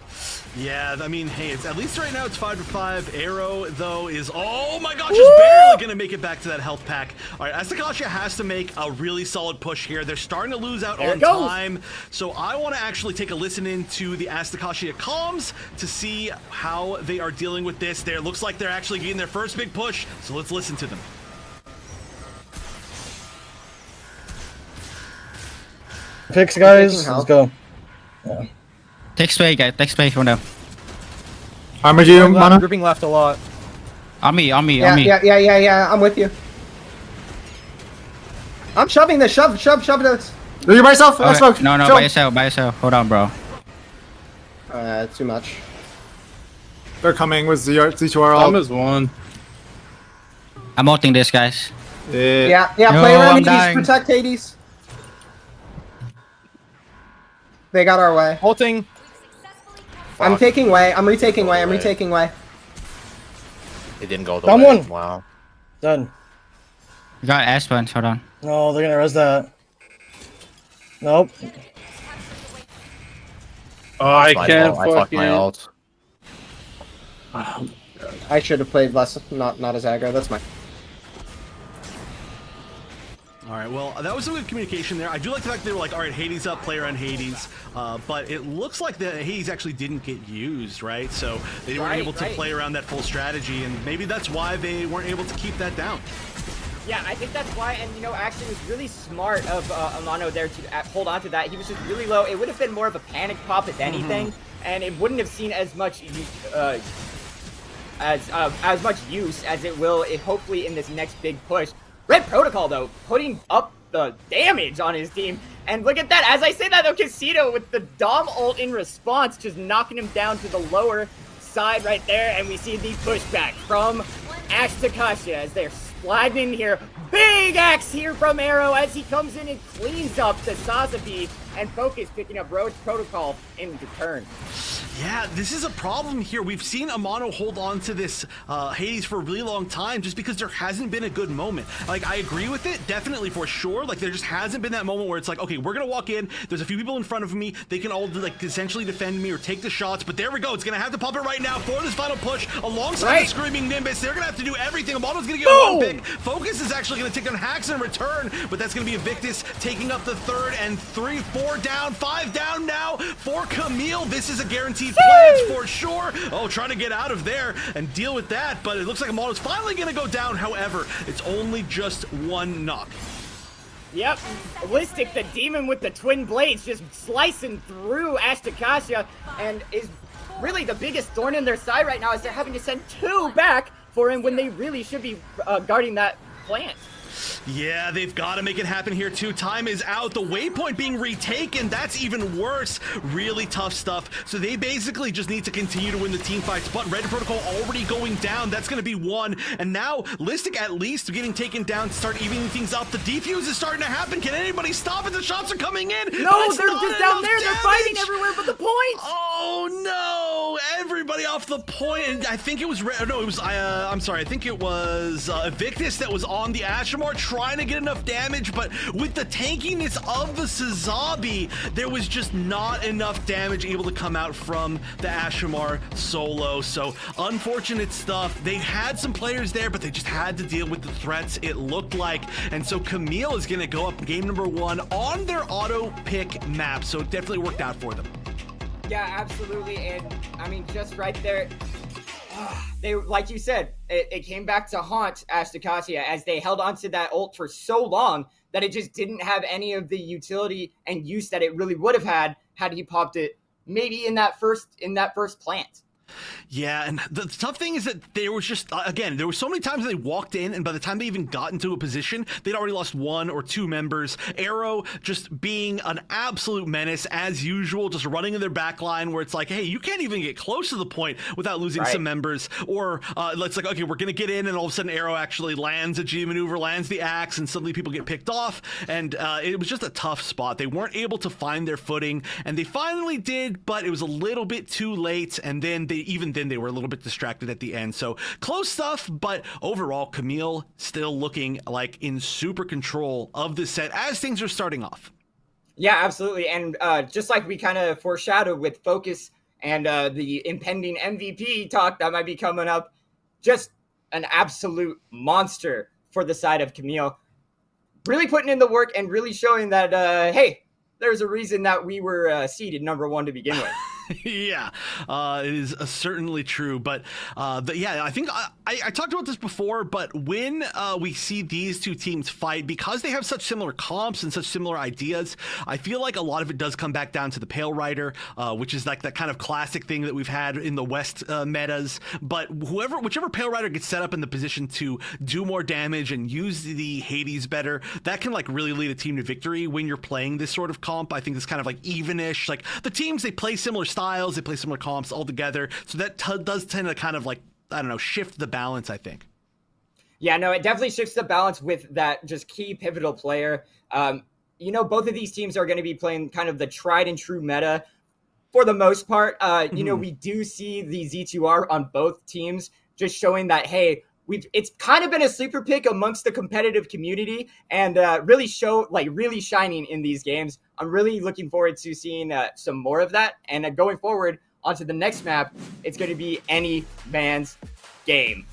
Yeah, I mean, hey, it's at least right now it's 5-5. Arrow, though, is, oh my gosh, just barely going to make it back to that health pack. All right, Asticassia has to make a really solid push here. They're starting to lose out on time. So I want to actually take a listen into the Asticassia comms to see how they are dealing with this. There looks like they're actually getting their first big push, so let's listen to them. Fix, guys. Let's go. Yeah. Take space, guys. Take space for now. Armor you, mana. Grouping left a lot. On me. Yeah. I'm with you. I'm shoving this. Shove this. Do you by yourself? Okay. Smoke. No, Chill. by yourself. Hold on, bro. Too much. They're coming with Z2R ult. Is one. I'm ulting this, guys. Yeah. No, Play around I'm Hades. dying. Protect Hades. They got our way. Ulting. I'm taking way. I'm retaking way. It didn't go the Down way. one. Wow. Done. You got S punch. Hold on. No, they're gonna res that. Nope. Oh, I can't I fucked my ult. I should have played less, not as aggro. That's my. All right, well, that was some good communication there. I do like the fact they were like, all right, Hades up, play around Hades. But it looks like the Hades actually didn't get used, right? So they weren't able to play around that full strategy, and maybe that's why they weren't able to keep that down. Yeah, I think that's why, and actually it was really smart of Amano there to hold on to that. He was just really low. It would have been more of a panic pop if anything, and it wouldn't have seen as much as much use as it will hopefully in this next big push. Red Protocol, though, putting up the damage on his team. And look at that. As I say that, though, Casino with the Dom ult in response, just knocking him down to the lower side right there. And we see the pushback from Asticassia as they're sliding in here. Big axe here from Arrow as he comes in and cleans up the Sazabi. And Focus picking up Red Protocol in return. Yeah, this is a problem here. We've seen Amano hold on to this Hades for a really long time just because there hasn't been a good moment. Like, I agree with it, definitely, for sure. Like, there just hasn't been that moment where it's like, okay, we're going to walk in. There's a few people in front of me. They can all, like, essentially defend me or take the shots. But there we go. It's going to have to pop it right now for this final push alongside the Screaming Nimbus. They're going to have to do everything. Amano's going to get one pick. Focus is actually going to take on Hacks in return, but that's going to be Evictus taking up the third, and 3, 4 down, 5 down now for Kamille. This is a guaranteed pledge for sure. Oh, Susanoo trying to get out of there and deal with that, but it looks like Amano's finally going to go down. However, it's only just one knock. Yep, Listic, the demon with the twin blades, just slicing through Asticassia, and is really the biggest thorn in their side right now, as they're having to send 2 back for him when they really should be guarding that plant. Yeah, they've got to make it happen here too. Time is out. The waypoint being retaken. That's even worse. Really tough stuff. So they basically just need to continue to win the team fights. But Red Protocol already going down. That's going to be 1. And now Listic at least getting taken down to start evening things up. The defuse is starting to happen. Can anybody stop it? The shots are coming in. No, they're just down there. They're fighting everywhere but the point. Oh no! Everybody off the point. And I think it was I'm sorry. I think it was Evictus that was on the Ashamar trying to get enough damage, but with the tankiness of the Sazabi, there was just not enough damage able to come out from the Ashamar solo. So unfortunate stuff. They had some players there, but they just had to deal with the threats, it looked like. And so Kamille is going to go up game number 1 on their auto pick map. So it definitely worked out for them. Yeah, absolutely. And I mean, just right there, they, like you said, it came back to haunt Asticassia as they held onto that ult for so long that it just didn't have any of the utility and use that it really would have had he popped it maybe in that first plant. Yeah, and the tough thing is that there was just, again, there were so many times they walked in, and by the time they even got into a position, they'd already lost 1 or 2 members. Arrow just being an absolute menace, as usual, just running in their back line where it's like, hey, you can't even get close to the point without losing some members. Or it's like, okay, we're going to get in, and all of a sudden Arrow actually lands a G maneuver, lands the axe, and suddenly people get picked off. And it was just a tough spot. They weren't able to find their footing, and they finally did, but it was a little bit too late, and then they were a little bit distracted at the end. So close stuff, but overall, Kamille still looking like in super control of this set as things are starting off. Yeah, absolutely. And just like we kind of foreshadowed with Focus and the impending MVP talk that might be coming up, just an absolute monster for the side of Kamille. Really putting in the work and really showing that, hey, there's a reason that we were seeded number 1 to begin with. Yeah, it is certainly true. But yeah, I think I talked about this before, but when we see these two teams fight, because they have such similar comps and such similar ideas, I feel like a lot of it does come back down to the Pale Rider, which is like that kind of classic thing that we've had in the West metas. But whichever Pale Rider gets set up in the position to do more damage and use the Hades better, that can like really lead a team to victory when you're playing this sort of comp. I think it's kind of like evenish. Like the teams, they play similar styles, they play similar comps all together, so that does tend to kind of like, I don't know, shift the balance, I think. Yeah, no, it definitely shifts the balance with that just key pivotal player. You know, both of these teams are going to be playing kind of the tried and true meta for the most part. You know, we do see the Z2R on both teams just showing that, hey, it's kind of been a sleeper pick amongst the competitive community, and really shining in these games. I'm really looking forward to seeing some more of that. And going forward onto the next map, it's going to be any man's game.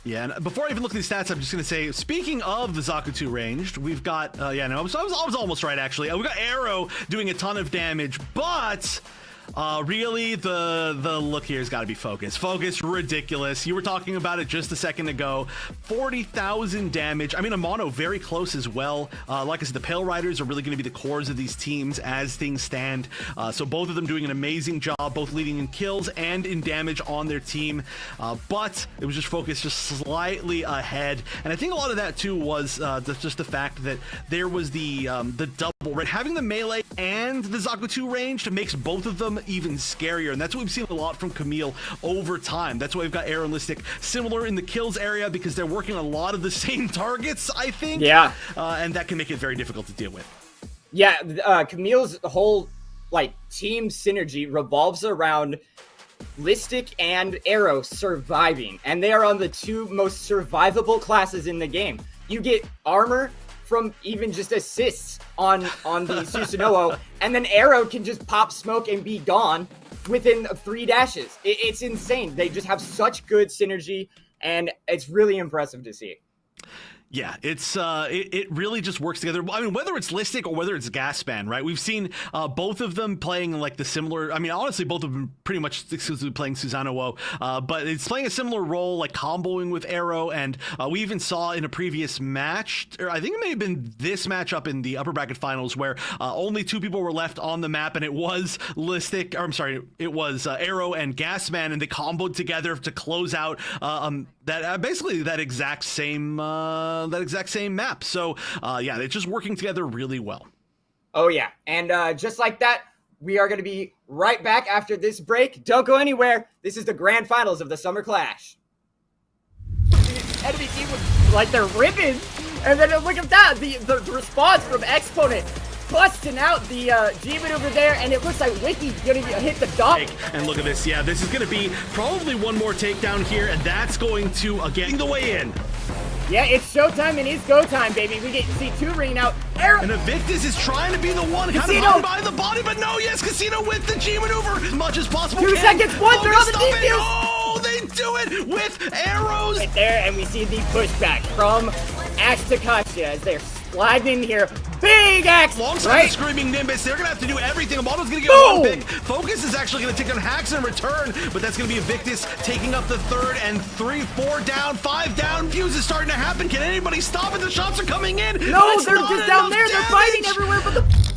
Yeah, and before I even look at these stats, I'm just going to say, speaking of the Zakutu ranged, we've got, I was almost right, actually. We got Arrow doing a ton of damage, but really, the look here has got to be Focus. Focus, ridiculous. You were talking about it just a second ago. 40,000 damage. I mean, Amano very close as well. Like I said, the Pale Riders are really going to be the cores of these teams as things stand. So both of them doing an amazing job, both leading in kills and in damage on their team. But it was just Focus just slightly ahead. And I think a lot of that, too, was just the fact that there was the double, right? Having the melee and the Zakutu ranged makes both of them even scarier, and that's what we've seen a lot from Kamille over time. That's why we've got Arrow and Listic similar in the kills area, because they're working on a lot of the same targets, I think. Yeah. And that can make it very difficult to deal with. Yeah, Camille's whole team synergy revolves around Listic and Arrow surviving, and they are on the 2 most survivable classes in the game. You get armor from even just assists on the Susanoo, and then Arrow can just pop smoke and be gone within 3 dashes. It's insane. They just have such good synergy, and it's really impressive to see. Yeah, it's it really just works together. I mean, whether it's Listic or whether it's Gaspan, right? We've seen both of them playing like the similar. I mean, honestly, both of them pretty much exclusively playing Susanoo, but it's playing a similar role, like comboing with Arrow. And we even saw in a previous match, or I think it may have been this matchup in the upper bracket finals, where only 2 people were left on the map, and it was Listic. Or I'm sorry, it was Arrow and Gasman, and they comboed together to close out that basically that exact same map. So yeah, they're just working together really well. Oh yeah, and just like that, we are going to be right back after this break. Don't go anywhere. This is the grand finals of the Summer Clash. The enemy team was like they're ripping, and then look at that, the response from Exponent. Busting out the G-Man over there, and it looks like Wiki's gonna hit the dot. And look at this, yeah, this is gonna be probably one more takedown here, and that's going to, again, the way in. Yeah, it's showtime and it's go time, baby. We get to see 2 ringing out. And Invictus is trying to be the one kind of hiding behind the body, but no, yes, Casino with the G maneuver as much as possible. 2 seconds, one, they're on the defuse. Oh, they do it with arrows. Right there, and we see the pushback from Asticassia as they're sliding in here. Big axe! Alongside the Screaming Nimbus, they're going to have to do everything. Amaldo's going to get one pick. Focus is actually going to take on Hacks in return, but that's going to be Invictus taking up the 3rd, and 3, 4 down, 5 down. Fuse is starting to happen. Can anybody stop it? The shots are coming in. No, they're just down there. They're fighting everywhere, but the...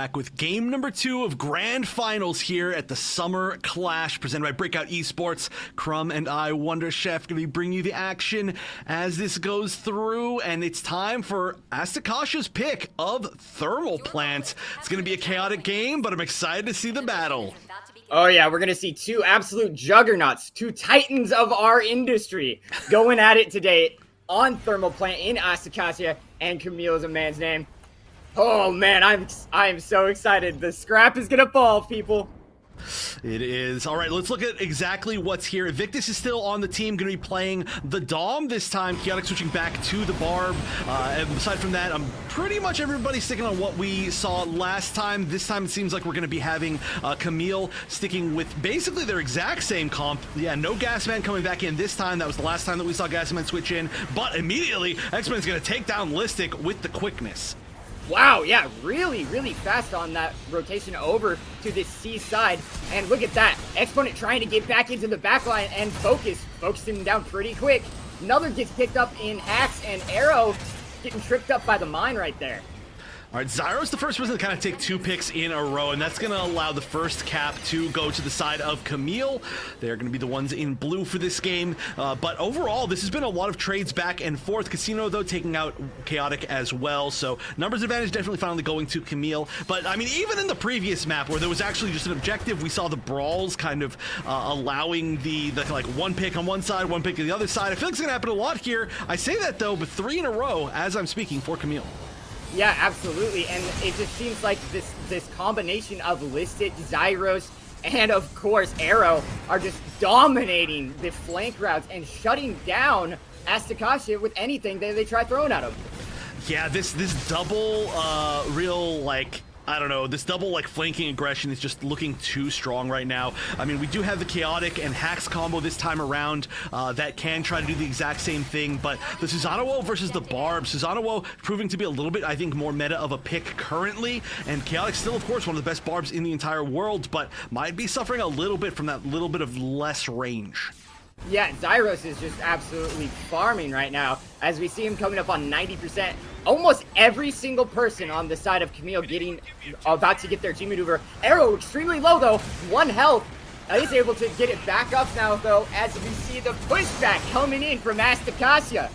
back with game number 2 of Grand Finals here at the Summer Clash, presented by Breakout Esports. Crumb and I, Wonder Chef, going to be bringing you the action as this goes through, and it's time for Asticassia's pick of Thermal Plant. It's going to be a chaotic game, but I'm excited to see the battle. Oh yeah, we're going to see 2 absolute juggernauts, 2 titans of our industry going at it today on Thermal Plant in Asticassia, and Kamille is a man's name. Oh man, I'm so excited. The scrap is gonna fall, people. It is. All right, let's look at exactly what's here. Victus is still on the team, going to be playing the Dom this time. Chaotic switching back to the Barb. And aside from that, pretty much everybody sticking on what we saw last time. This time it seems like we're going to be having Kamille sticking with basically their exact same comp. Yeah, no Gasman coming back in this time. That was the last time that we saw Gasman switch in. But immediately, X-Men's going to take down Listic with the quickness. Wow, yeah, really, really fast on that rotation over to the C side. And look at that. Exponent trying to get back into the backline and focusing him down pretty quick. Another gets picked up in Axe, and Arrow getting tripped up by the mine right there. All right, Zyro's the first person to kind of take 2 picks in a row, and that's going to allow the first cap to go to the side of Kamille. They're going to be the ones in blue for this game. But overall, this has been a lot of trades back and forth. Casino, though, taking out Chaotic as well. So numbers advantage definitely finally going to Kamille. But, I mean, even in the previous map where there was actually just an objective, we saw the brawls kind of allowing the like 1 pick on one side, 1 pick on the other side. I feel like it's going to happen a lot here. I say that, though, but 3 in a row as I'm speaking for Kamille. Yeah, absolutely, and it just seems like this combination of Listic, Zyros, and of course Arrow are just dominating the flank routes and shutting down Asticassia with anything that they try throwing at them. Yeah, this double real like I don't know, this double like flanking aggression is just looking too strong right now. I mean, we do have the Chaotic and Hacks combo this time around that can try to do the exact same thing, but the Susanoo versus the Barb, Susanoo proving to be a little bit, I think, more meta of a pick currently, and Chaotic still, of course, one of the best Barbs in the entire world, but might be suffering a little bit from that little bit of less range. Yeah, Zyros is just absolutely farming right now, as we see him coming up on 90%. Almost every single person on the side of Kamille about to get their G maneuver. Arrow extremely low though, 1 health. He's able to get it back up now though, as we see the pushback coming in from Asticassia.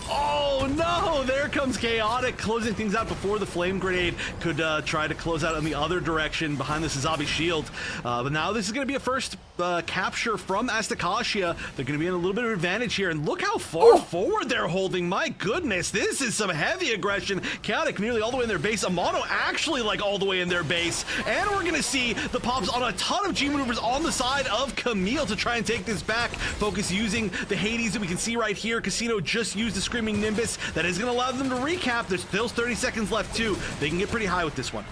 Oh no, there comes Chaotic closing things out before the Flame Grenade could try to close out in the other direction behind the Sazabi shield. But now this is going to be a first capture from Asticassia. They're going to be in a little bit of advantage here, and look how far forward they're holding. My goodness, this is some heavy aggression. Chaotic nearly all the way in their base. Amano actually like all the way in their base, and we're going to see the pops on a ton of G maneuvers on the side of Kamille to try and take this back. Focus using the Hades that we can see right here. Casino just used the Screaming Nimbus. That is going to allow them to recap. There's still 30 seconds left too. They can get pretty high with this one.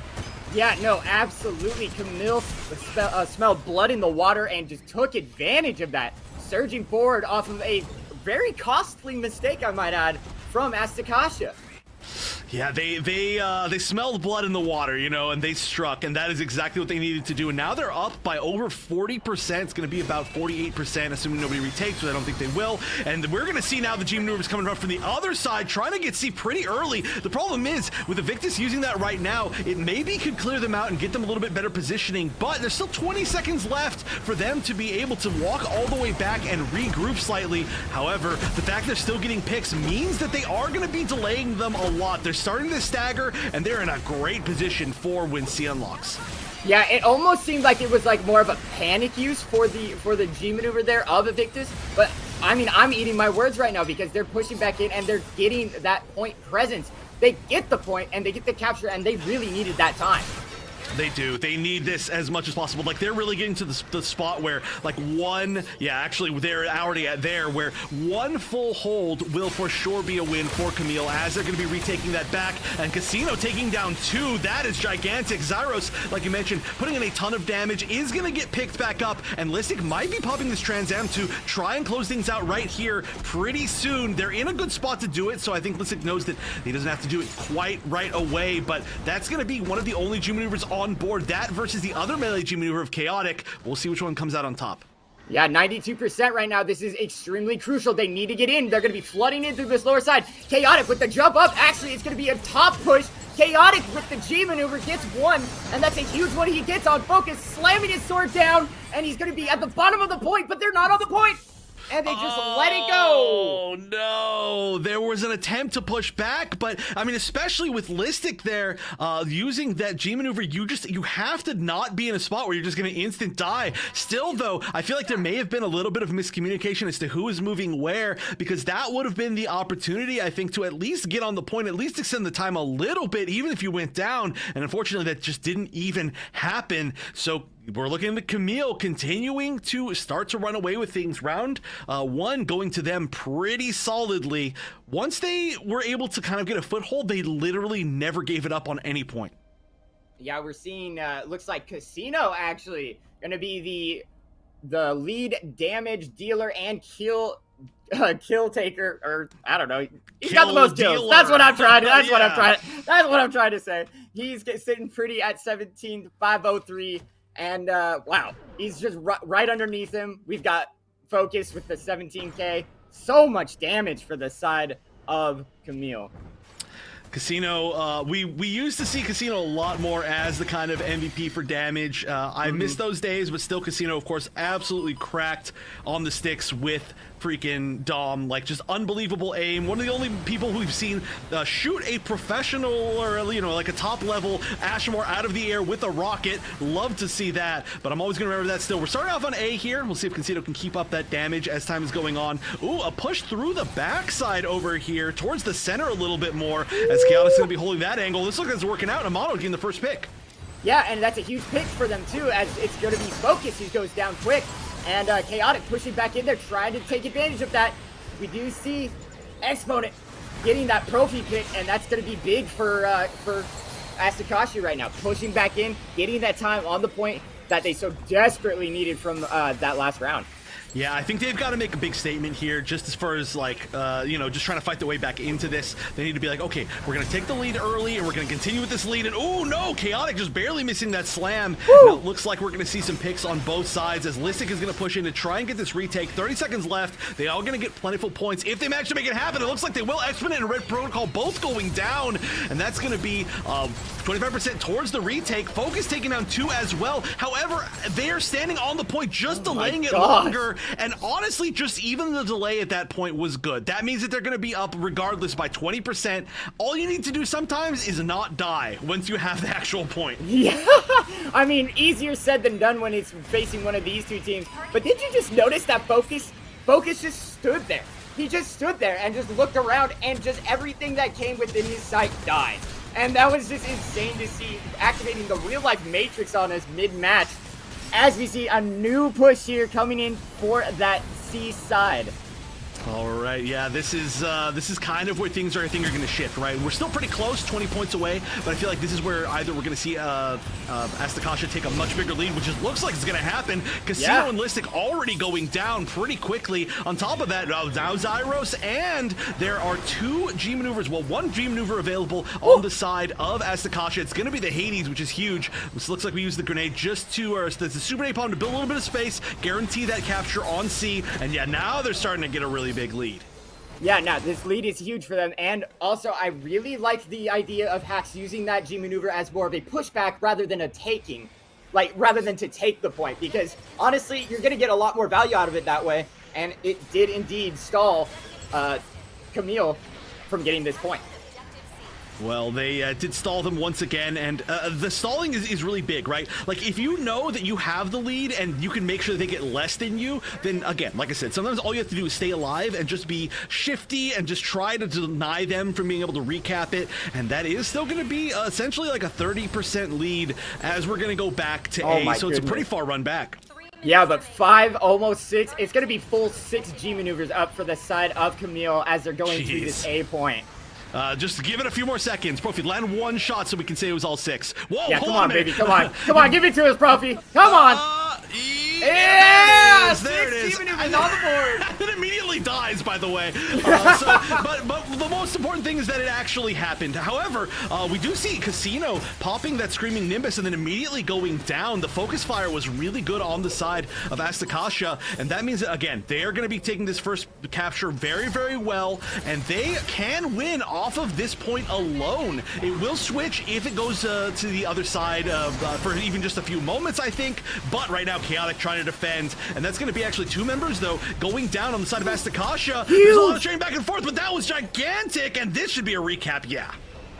Yeah, no, absolutely. Kamille smelled blood in the water and just took advantage of that, surging forward off of a very costly mistake, I might add, from Asticassia. Yeah, they smelled blood in the water, you know, and they struck, and that is exactly what they needed to do. And now they're up by over 40%. It's going to be about 48%, assuming nobody retakes, which I don't think they will. And we're going to see now the G maneuvers coming up from the other side, trying to get C pretty early. The problem is, with the Victus using that right now, it maybe could clear them out and get them a little bit better positioning, but there's still 20 seconds left for them to be able to walk all the way back and regroup slightly. However, the fact they're still getting picks means that they are going to be delaying them a lot. They're starting to stagger, and they're in a great position for when C unlocks. Yeah, it almost seemed like it was like more of a panic use for the G maneuver there of Invictus, but I mean, I'm eating my words right now because they're pushing back in and they're getting that point presence. They get the point and they get the capture, and they really needed that time. They do. They need this as much as possible. Like, they're really getting to the spot where, like, actually, they're already at there, where 1 full hold will for sure be a win for Kamille, as they're going to be retaking that back. And Casino taking down 2. That is gigantic. Zyros, like you mentioned, putting in a ton of damage, is going to get picked back up, and Listic might be popping this Trans Am to try and close things out right here pretty soon. They're in a good spot to do it, so I think Listic knows that he doesn't have to do it quite right away, but that's going to be one of the only G maneuvers on board. That versus the other melee G maneuver of Chaotic. We'll see which one comes out on top. Yeah, 92% right now. This is extremely crucial. They need to get in. They're going to be flooding in through this lower side. Chaotic with the jump up. Actually, it's going to be a top push Chaotic with the G maneuver gets one, and that's a huge one he gets on focus, slamming his sword down, and he's gonna be at the bottom of the point, but they're not on the point! And they just let it go! Oh no! There was an attempt to push back, but I mean, especially with Listic there, using that G maneuver, you have to not be in a spot where you're just gonna instant die. Still though, I feel like there may have been a little bit of miscommunication as to who is moving where, because that would have been the opportunity, I think, to at least get on the point, at least extend the time a little bit, even if you went down, and unfortunately that just didn't even happen. So we're looking at Kamille continuing to start to run away with things. Round one going to them pretty solidly. Once they were able to kind of get a foothold, they literally never gave it up on any point. Yeah, we're seeing, looks like Casino actually gonna be the lead damage dealer and kill taker, or I don't know. He's got the most kills. That's what I'm trying to. That's what I'm trying to say. He's sitting pretty at 17,503. And wow, he's just right underneath him. We've got Focus with the 17k. So much damage for the side of Kamille. Casino, we used to see Casino a lot more as the kind of MVP for damage. I miss those days, but still Casino, of course, absolutely cracked on the sticks with freaking Dom. Like, just unbelievable aim. One of the only people who we've seen shoot a professional or, you know, like a top level Ashmore out of the air with a rocket. Love to see that, but I'm always gonna remember that still. We're starting off on A here. We'll see if Casino can keep up that damage as time is going on. Ooh, a push through the backside over here towards the center a little bit more, as Chaotic's gonna be holding that angle. This looks like it's working out. Amano getting the first pick. Yeah, and that's a huge pick for them too, as it's gonna be Focus who goes down quick. And Chaotic pushing back in there, trying to take advantage of that. We do see Exponent getting that Profi pick, and that's going to be big for Asticassia right now. Pushing back in, getting that time on the point that they so desperately needed from that last round. Yeah, I think they've got to make a big statement here, just as far as, like, you know, just trying to fight their way back into this. They need to be like, okay, we're going to take the lead early, and we're going to continue with this lead. And, oh, no, Chaotic just barely missing that slam. Now, it looks like we're going to see some picks on both sides, as Listic is going to push in to try and get this retake. 30 seconds left. They are going to get plentiful points. If they manage to make it happen, it looks like they will. Exponent and Red Protocol both going down, and that's going to be 25% towards the retake. Focus taking down 2 as well. However, they are standing on the point, just delaying it longer. And honestly, just even the delay at that point was good. That means that they're going to be up regardless by 20%. All you need to do sometimes is not die once you have the actual point. Yeah, I mean, easier said than done when it's facing one of these two teams. But did you just notice that Focus just stood there? He just stood there and just looked around, and just everything that came within his sight died. And that was just insane to see, activating the real-life Matrix on us mid-match. As we see a new push here coming in for that C side. All right, yeah, this is kind of where things are, I think, are going to shift, right? We're still pretty close, 20 points away, but I feel like this is where either we're going to see Asticassia take a much bigger lead, which looks like it's going to happen. Casino and Listic already going down pretty quickly. On top of that, now Zyros, and there are 2 G maneuvers, well, 1 G maneuver available on the side of Asticassia. It's going to be the Hades, which is huge. This looks like we used the grenade just to, or the super napalm to build a little bit of space, guarantee that capture on C, and yeah, now they're starting to get a really big lead. Yeah, no, this lead is huge for them, and also I really like the idea of Hax using that G maneuver as more of a pushback rather than a taking, like rather than to take the point, because honestly, you're gonna get a lot more value out of it that way, and it did indeed stall Kamille from getting this point. Well, they did stall them once again, and the stalling is really big, right? Like, if you know that you have the lead and you can make sure they get less than you, then again, like I said, sometimes all you have to do is stay alive and just be shifty and just try to deny them from being able to recap it, and that is still going to be essentially like a 30% lead as we're going to go back to A, so it's a pretty far run back. Yeah, but 5, almost 6, it's going to be full 6 G maneuvers up for the side of Kamille as they're going through this A point. Just give it a few more seconds. Profi, land 1 shot so we can say it was all 6. Whoa, yeah, hold come on, baby, come on. Come on, give it to us, Profi. Come on. Yeah! There it is. Steven is on the board. It immediately dies, by the way. But the most important thing is that it actually happened. However, we do see Casino popping that Screaming Nimbus and then immediately going down. The focus fire was really good on the side of Asticassia, and that means that, again, they are going to be taking this first capture very, very well, and they can win off of this point alone. It will switch if it goes to the other side for even just a few moments, I think, but right now Chaotic trying to defend, and that's going to be actually 2 members, though, going down on the side of Asticassia. There's a lot of trading back and forth, but that was gigantic, and this should be a recap, yeah.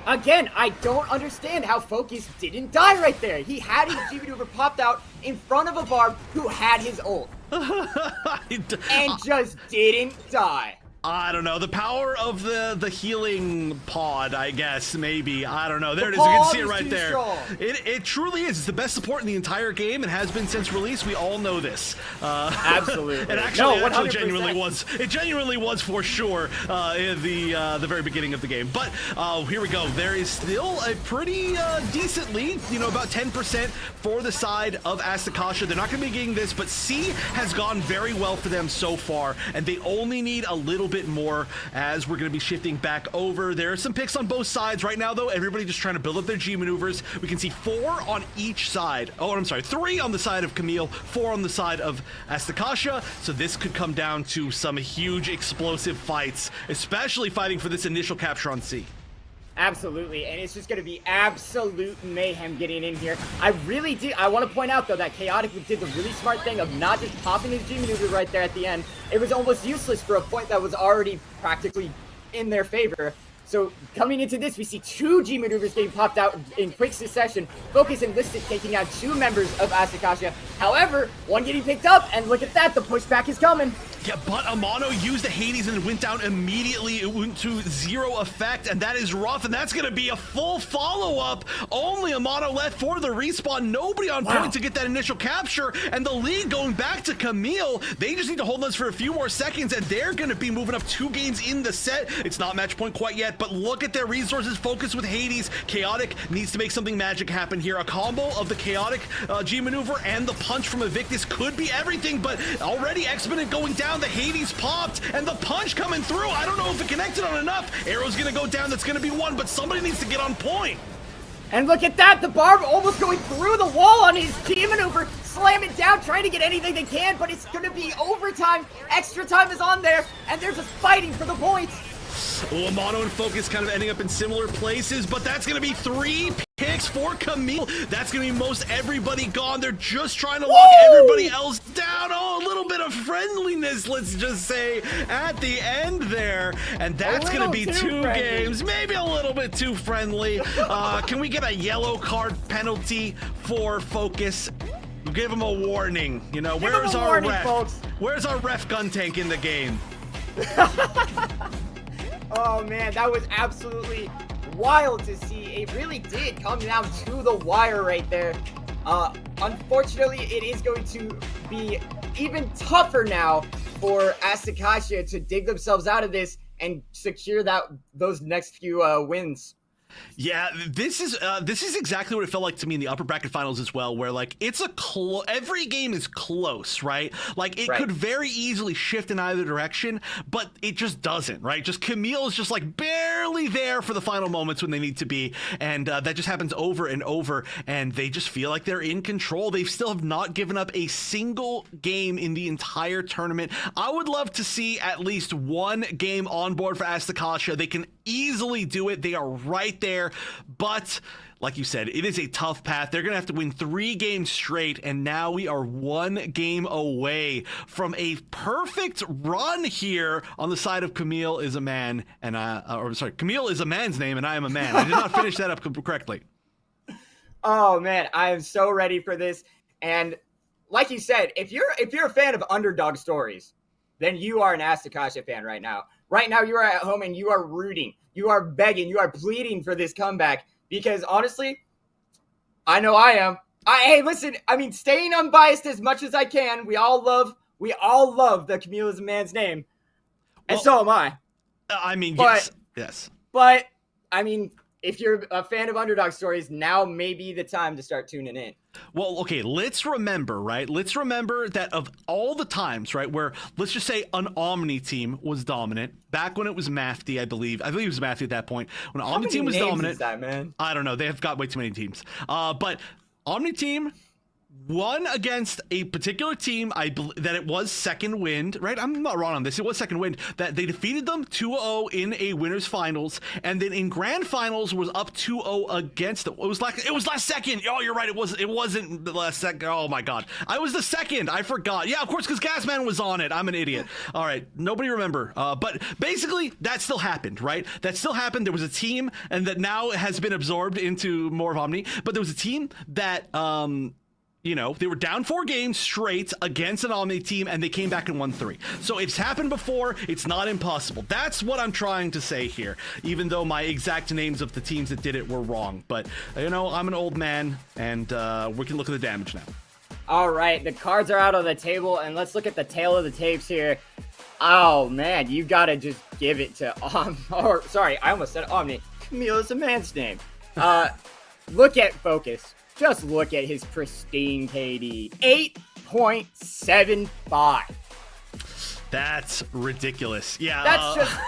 Again, I don't understand how Focus didn't die right there. He had his G maneuver popped out in front of a Barb who had his ult. And just didn't die. I don't know. The power of the healing pod, I guess, maybe. I don't know. There it is. You can see it right there. It truly is. It's the best support in the entire game and has been since release. We all know this. Absolutely. It actually genuinely was. It genuinely was for sure in the very beginning of the game. But here we go. There is still a pretty decent lead. You know, about 10% for the side of Asticassia. They're not going to be getting this, but C has gone very well for them so far, and they only need a little bit more as we're going to be shifting back over. There are some picks on both sides right now, though. Everybody just trying to build up their G maneuvers. We can see 4 on each side. Oh, I'm sorry, 3 on the side of Kamille, 4 on the side of Asticassia. So this could come down to some huge explosive fights, especially fighting for this initial capture on C. Absolutely, and it's just going to be absolute mayhem getting in here. I want to point out, though, that Chaotic did the really smart thing of not just popping his G maneuver right there at the end. It was almost useless for a point that was already practically in their favor. So coming into this, we see 2 G maneuvers getting popped out in quick succession. Focus and Listed taking out 2 members of Asticassia. However, 1 getting picked up, and look at that, the pushback is coming. Yeah, but Amano used the Hades and it went down immediately. It went to 0 effect, and that is rough, and that's going to be a full follow-up. Only Amano left for the respawn. Nobody on point to get that initial capture, and the lead going back to Kamille. They just need to hold this for a few more seconds, and they're going to be moving up 2 games in the set. It's not match point quite yet, but look at their resources focused with Hades. Chaotic needs to make something magic happen here. A combo of the Chaotic G maneuver and the punch from Evictus could be everything, but already Exponent going down. The Hades popped, and the punch coming through. I don't know if it connected on enough. Arrow's gonna go down. That's gonna be 1, but somebody needs to get on point. And look at that, the Barb almost going through the wall on his G maneuver, slam it down, trying to get anything they can, but it's gonna be overtime. Extra time is on there, and they're just fighting for the points. Amano and Focus kind of ending up in similar places, but that's going to be 3 picks for Kamille. That's going to be most everybody gone. They're just trying to lock everybody else down. Oh, a little bit of friendliness, let's just say, at the end there. And that's going to be 2 games, maybe a little bit too friendly. Can we get a yellow card penalty for Focus? Give him a warning. You know, where's our ref? Folks. Where's our ref gun tank in the game? Oh man, that was absolutely wild to see. It really did come down to the wire right there. Unfortunately, it is going to be even tougher now for Asticassia to dig themselves out of this and secure those next few wins. Yeah, this is exactly what it felt like to me in the upper bracket finals as well, where like it's every game is close, right? Like it could very easily shift in either direction, but it just doesn't, right? Just Kamille is just like barely there for the final moments when they need to be, and that just happens over and over, and they just feel like they're in control. They still have not given up a single game in the entire tournament. I would love to see at least 1 game on board for Asticassia. They can easily do it. They are right there, but like you said, it is a tough path. They're gonna have to win 3 games straight, and now we are 1 game away from a perfect run here on the side of Kamille is a man, and Kamille is a man's name, and I am a man. I did not finish that up correctly. Oh man, I am so ready for this. And like you said, if you're a fan of underdog stories, then you are an Asticassia fan right now. Right now, you are at home and you are rooting. You are begging. You are pleading for this comeback. Because honestly, I know I am. Hey, listen, I mean, staying unbiased as much as I can. We all love the Kamille is a man's name. And so am I. I mean, yes. But, I mean, if you're a fan of underdog stories, now may be the time to start tuning in. Well, okay, let's remember, right? Let's remember that of all the times, right, where let's just say an Omni team was dominant, back when it was Mafty, I believe it was Mafty at that point. When Omni team was dominant, is that, man? I don't know. They have got way too many teams. But Omni team won against a particular team, I believe that it was Second Wind, right? I'm not wrong on this. It was Second Wind that they defeated them 2-0 in a winners finals, and then in grand finals was up 2-0 against them. It was last second. Oh, you're right. It wasn't the last second. Oh my God, I was the second. I forgot. Yeah, of course, because Gasman was on it. I'm an idiot. All right, nobody remember. But basically, that still happened, right? That still happened. There was a team, and that now has been absorbed into more of Omni. But there was a team that you know, they were down 4 games straight against an Omni team, and they came back and won 3. So it's happened before. It's not impossible. That's what I'm trying to say here, even though my exact names of the teams that did it were wrong. But, you know, I'm an old man, and we can look at the damage now. All right, the cards are out on the table, and let's look at the tail of the tapes here. Oh, man, you got to just give it to sorry, I almost said Omni. Kamille is a man's name. Look at Focus. Just look at his pristine KD. 8.75. That's ridiculous. Yeah.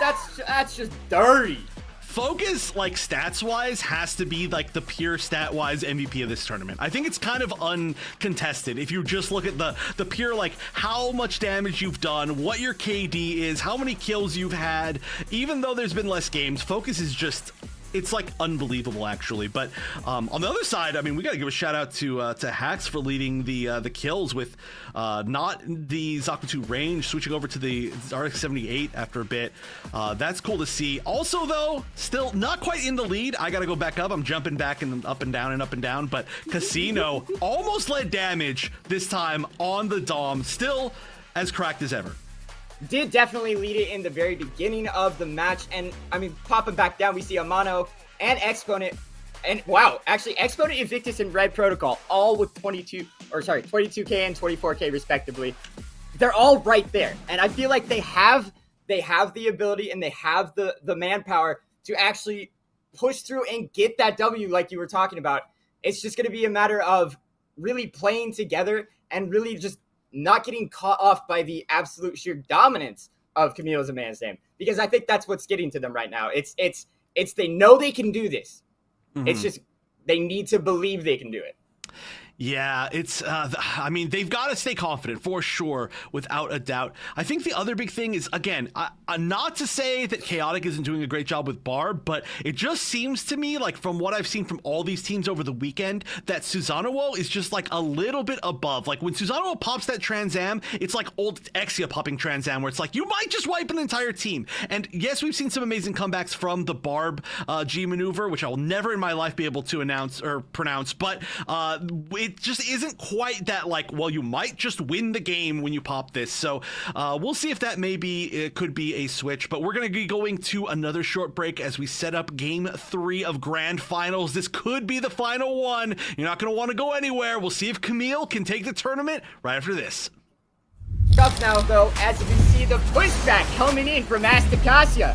That's just dirty. Focus, like, stats-wise, has to be, like, the pure stat-wise MVP of this tournament. I think it's kind of uncontested. If you just look at the pure, like, how much damage you've done, what your KD is, how many kills you've had, even though there's been less games, Focus is just... It's like unbelievable, actually. But on the other side, I mean, we got to give a shout out to Hax for leading the kills with not the Zakutu range, switching over to the RX-78 after a bit. That's cool to see. Also, though, still not quite in the lead. I got to go back up. I'm jumping back and up and down and up and down. But Casino almost led damage this time on the Dom. Still as cracked as ever. Did definitely lead it in the very beginning of the match, and I mean, popping back down, we see Amano and Exponent, and wow, actually Exponent, Invictus, and Red Protocol, all with 22k and 24k respectively. They're all right there, and I feel like they have the ability and they have the manpower to actually push through and get that W like you were talking about. It's just going to be a matter of really playing together and really just not getting caught off by the absolute sheer dominance of Kamille as a man's name, because I think that's what's getting to them right now. It's they know they can do this. Mm-hmm. It's just they need to believe they can do it. Yeah, it's, I mean, they've got to stay confident for sure, without a doubt. I think the other big thing is, again, not to say that Chaotic isn't doing a great job with Barb, but it just seems to me, like, from what I've seen from all these teams over the weekend, that Susanoo is just, like, a little bit above. Like, when Susanoo pops that Trans Am, it's like old Exia popping Trans Am, where it's like, you might just wipe an entire team. And yes, we've seen some amazing comebacks from the Barb G maneuver, which I will never in my life be able to announce or pronounce, but it just isn't quite that, like, well, you might just win the game when you pop this. So we'll see if that it could be a switch, but we're going to be going to another short break as we set up game 3 of grand finals. This could be the final one. You're not going to want to go anywhere. We'll see if Kamille can take the tournament right after this. Up now, though, as you can see the pushback coming in from Asticassia.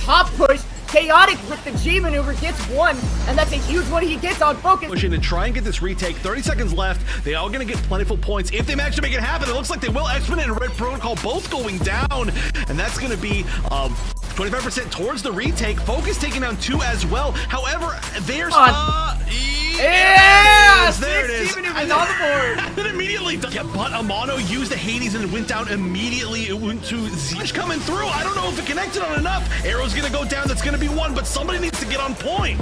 Top push. Chaotic with the G maneuver gets 1, and that's a huge one he gets on Focus. Push in and try and get this retake. 30 seconds left. They all going to get plentiful points if they manage to make it happen. It looks like they will. Exponent and Red Protocol both going down, and that's going to be 25% towards the retake. Focus taking down 2 as well. However, there's yeah, there it is. And on the board. And then immediately, yeah, but Amano used the Hades and went down immediately. It went to Zeech coming through. I don't know if it connected on enough. Arrow's gonna go down. That's gonna be 1, but somebody needs to get on point.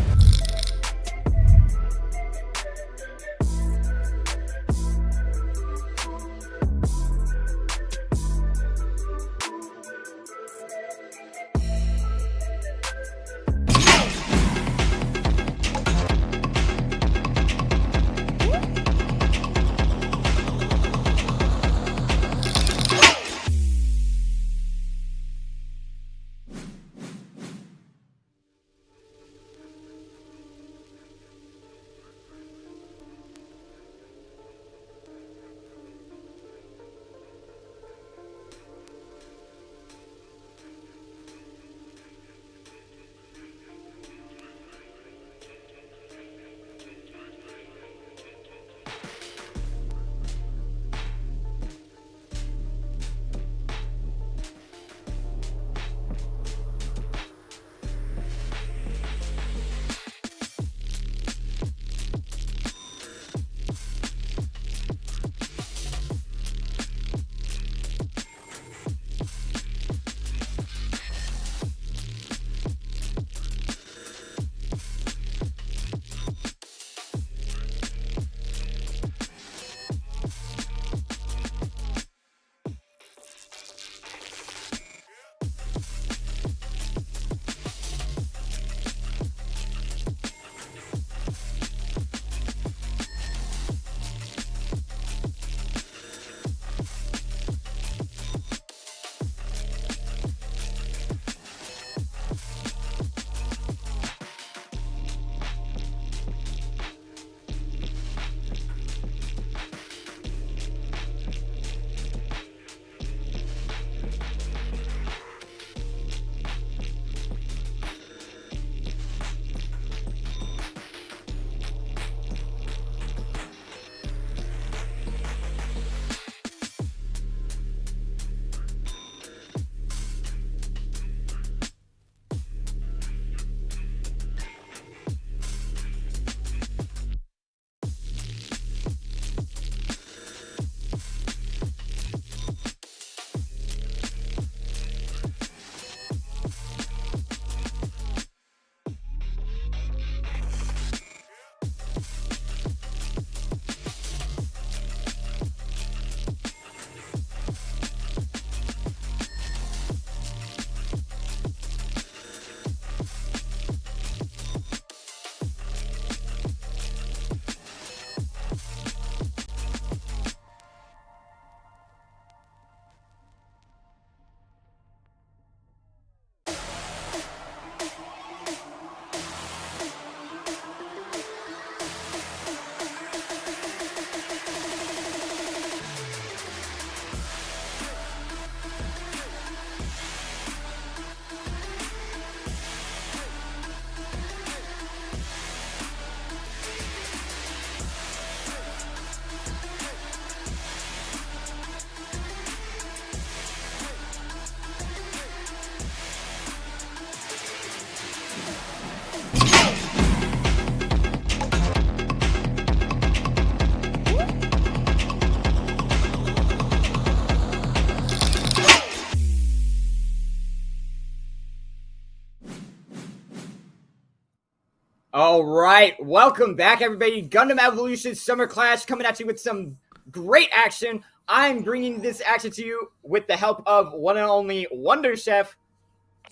All right, welcome back, everybody. Gundam Evolution Summer Clash coming at you with some great action. I'm bringing this action to you with the help of one and only Wonder Chef.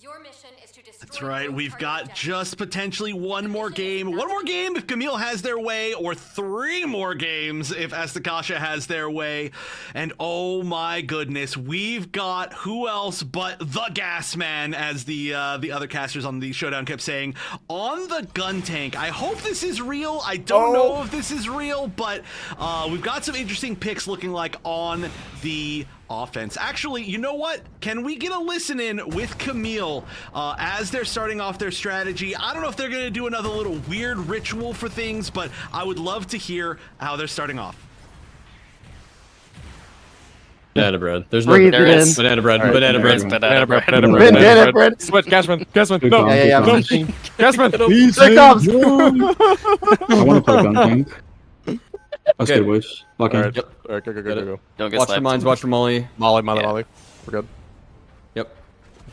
Your mission is to destroy. That's right. We've got just potentially one more game. One more game if Kamille has their way, or 3 more games if Asticassia has their way. And oh my goodness, we've got who else but the Gas Man, as the other casters on the showdown kept saying, on the gun tank. I hope this is real. I don't know if this is real, but we've got some interesting picks looking like on the offense. Actually, you know what? Can we get a listen in with Kamille as they're starting off their strategy? I don't know if they're going to do another little weird ritual for things, but I would love to hear how they're starting off. Banana bread. There's no Breathe banana in. bread. Banana bread. Banana bread. Banana bread. Banana bread. Switch, Gasman. Gasman. No. Yeah. No. Gasman. Here comes. I want to play gun tank. That's Okay. good, boys. Lock in. Alright, yep. Alright, go. Don't get Watch for sniped. mines, watch for Molly. Molly. We're good. Yep.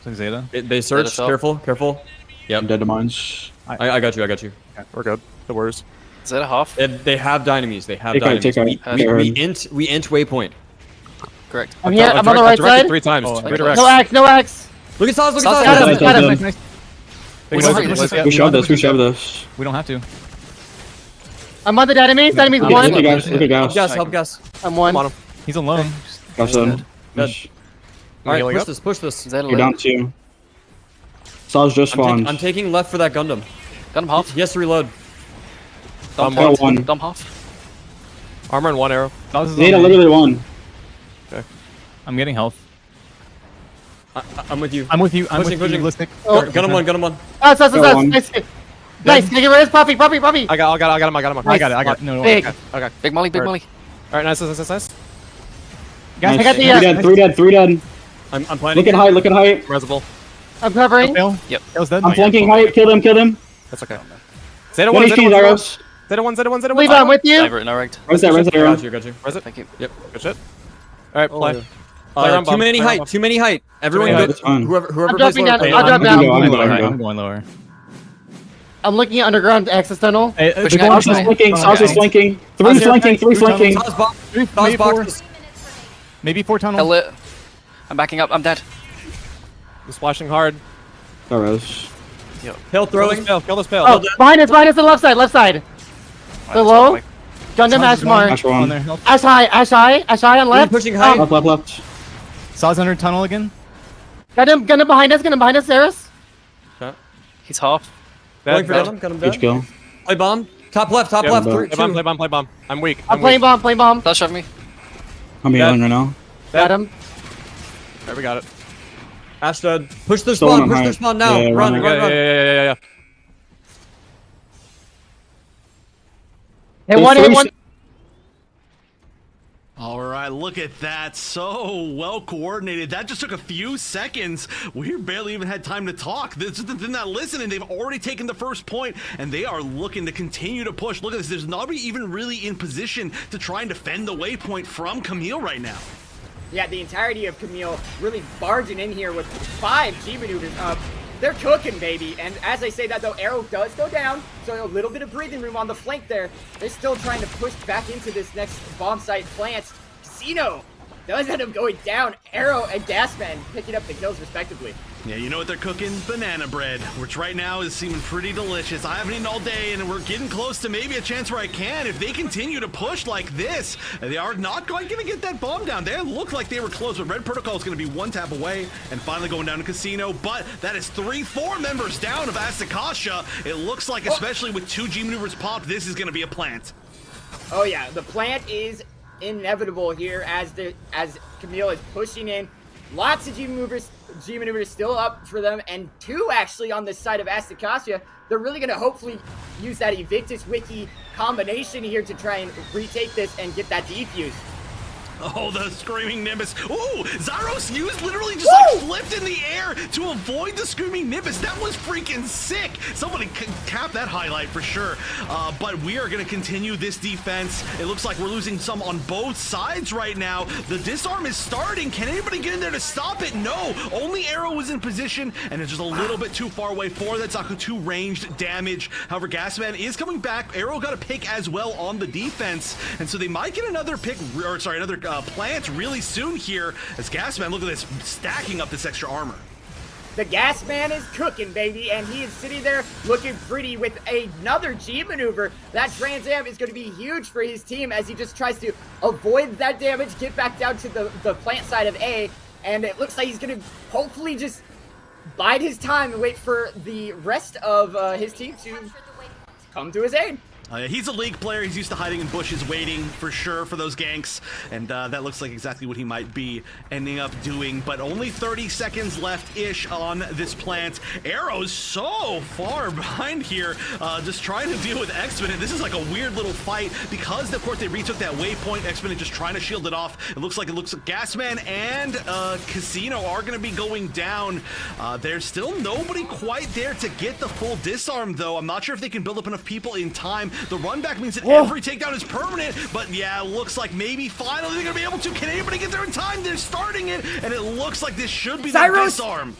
Playing Zeta. They search. Zeta Careful. Yep. I'm dead to mines. I got you. Okay, we're good. The worst. Is that a half? They have dynamies. They have Take out, take dynamies. out. We int waypoint. Correct. I'm here. I'm on the right directed side. 3 times. Oh, Redirect. No axe. No axe. Look at Saz. Look Saz, at Saz. Got him. We shoved this. We shoved this. We don't have to. I'm on the enemies. Enemies Look one. at gas. Look at gas. Help gas. I'm one. Come on him. He's alone. Gas dead. Dead. Alright, healing push this. Is that a You're down 2. Saz just spawned. I'm taking left for that Gundam. Gundam half? He has to reload. Dump Got half. one. Dump half. Armor and 1 arrow. Zeta literally won. I'm getting health. I'm with you. I'm with you. I'm Pushing, with you. pushing. Listening. Gun him one. That's Got one. nice. Nice. Can you get rid of Poppy? I got him. I got it. No. Big. Okay. Big Molly. Alright, nice. Nice. I got the. 3 dead. I'm planning. Look at height. Reservoir. I'm covering. Fail. Yep. Fail's dead. I'm flanking height. Kill them. That's okay. Zeta 1 1. HP arrows. Zeta 1. Leave on with you. Diver, no rigged. Res that. Got you. Res it. Thank you. Yep. Good shit. Alright, play. Too many height. Everyone Yeah, go. that's fine. Whoever I'm plays dropping lower, down. play I'll lower. drop down. I'm going lower. I'm looking at underground access tunnel. Hey, Pushing Saz out. is flanking. Saz is flanking. 3 flanking. Saz box. Saz Maybe box. Maybe 4 tunnel. Hell it. I'm backing up. I'm dead. I'm splashing hard. Arrows. Hill throwing. Kill this fail. Oh, behind us, the left side. Below. Gundam Ashmar. Ash On 1. there. Help. Ash high on left. Pushing high. Left. Saw's under tunnel again. Gundam behind us, Saris. He's half. Going for Gundam. Gun him Huge down. kill. Play bomb. Top left. Yeah, Three, two. play bomb. I'm weak. I'm playing bomb. Flash of me. I'm healing right now. Got him. Alright, we got it. Ash dead. Push their Still spawn. on Push height. their spawn now. Yeah, Run. Yeah. Hit one. All right, look at that. So well coordinated. That just took a few seconds. We barely even had time to talk. They're not listening. They've already taken the first point, and they are looking to continue to push. Look at this. There's nobody even really in position to try and defend the waypoint from Kamille right now. Yeah, the entirety of Kamille really barging in here with 5 G maneuvers. They're cooking, baby. And as I say that, though, arrow does go down, so a little bit of breathing room on the flank there. They're still trying to push back into this next bomb site plant. Casino does end up going down. Arrow and Gasman picking up the kills respectively. Yeah, you know what they're cooking? Banana bread, which right now is seeming pretty delicious. I haven't eaten all day, and we're getting close to maybe a chance where I can. If they continue to push like this, they are not quite going to get that bomb down. They look like they were close, but Red Protocol is going to be 1 tap away and finally going down to Casino. But that is 4 members down of Asticassia. It looks like, especially with 2 G maneuvers popped, this is going to be a plant. Oh yeah, the plant is inevitable here as Kamille is pushing in. Lots of G maneuvers still up for them, and 2 actually on the side of Asticassia. They're really going to hopefully use that Evictus Wiki combination here to try and retake this and get that defuse. Oh, the screaming Nimbus. Ooh, Zyros used literally just like flipped in the air to avoid the Screaming Nimbus. That was freaking sick. Somebody cap that highlight for sure. But we are going to continue this defense. It looks like we're losing some on both sides right now. The disarm is starting. Can anybody get in there to stop it? No. Only Arrow was in position, and it's just a little bit too far away for that Zaku 2 ranged damage. However, Gasman is coming back. Arrow got a pick as well on the defense, and so they might get another pick, or sorry, another plant really soon here. As Gasman, look at this, stacking up this extra armor. The Gas Man is cooking, baby, and he is sitting there looking pretty with another G maneuver. That Trans Am is going to be huge for his team as he just tries to avoid that damage, get back down to the plant side of A, and it looks like he's going to hopefully just bide his time and wait for the rest of his team to come to his aid. He's a League player. He's used to hiding in bushes, waiting for sure for those ganks, and that looks like exactly what he might be ending up doing. But only 30 seconds left-ish on this plant. Arrow's so far behind here, just trying to deal with Exponent. This is like a weird little fight because, of course, they retook that waypoint. Exponent just trying to shield it off. It looks like Gasman and Casino are going to be going down. There's still nobody quite there to get the full disarm, though. I'm not sure if they can build up enough people in time. The run back means that every takedown is permanent, but yeah, it looks like maybe finally they're gonna be able to. Can anybody get there in time? They're starting it, and it looks like this should be the disarm.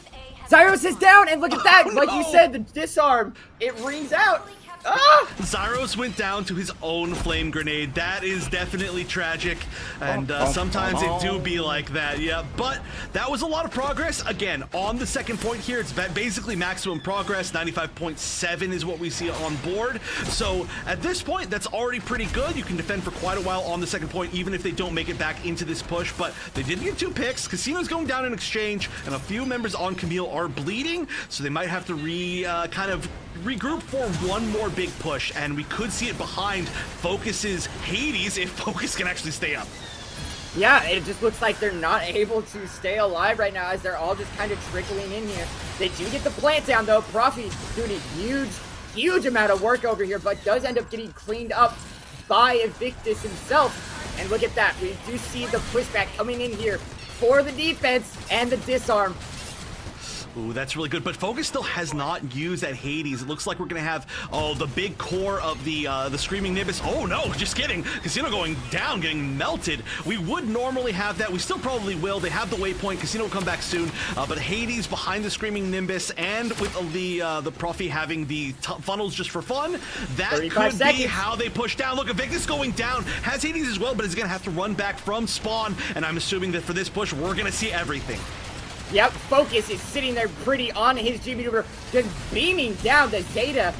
Zyros is down, and look at that. Like you said, the disarm, it rings out. Ah! Zyros went down to his own flame grenade. That is definitely tragic, and sometimes it do be like that, yeah. But that was a lot of progress. Again, on the second point here, it's basically maximum progress. 95.7 is what we see on board. So at this point, that's already pretty good. You can defend for quite a while on the second point, even if they don't make it back into this push. But they did get 2 picks. Casino's going down in exchange, and a few members on Kamille are bleeding, so they might have to kind of regroup for one more big push, and we could see it behind Focus's Hades if Focus can actually stay up. Yeah, it just looks like they're not able to stay alive right now as they're all just kind of trickling in here. They do get the plant down, though. Profi doing a huge amount of work over here, but does end up getting cleaned up by Invictus himself. And look at that. We do see the pushback coming in here for the defense and the disarm. Ooh, that's really good, but Focus still has not used that Hades. It looks like we're gonna have, the big core of the Screaming Nimbus. Oh no, just kidding. Casino going down, getting melted. We would normally have that. We still probably will. They have the waypoint. Casino will come back soon, but Hades behind the Screaming Nimbus, and with the Profi having the funnels just for fun, that could be how they push down. Look, Invictus going down, has Hades as well, but is gonna have to run back from spawn, and I'm assuming that for this push, we're gonna see everything. Yep, Focus is sitting there pretty on his G maneuver, just beaming down the Zeta.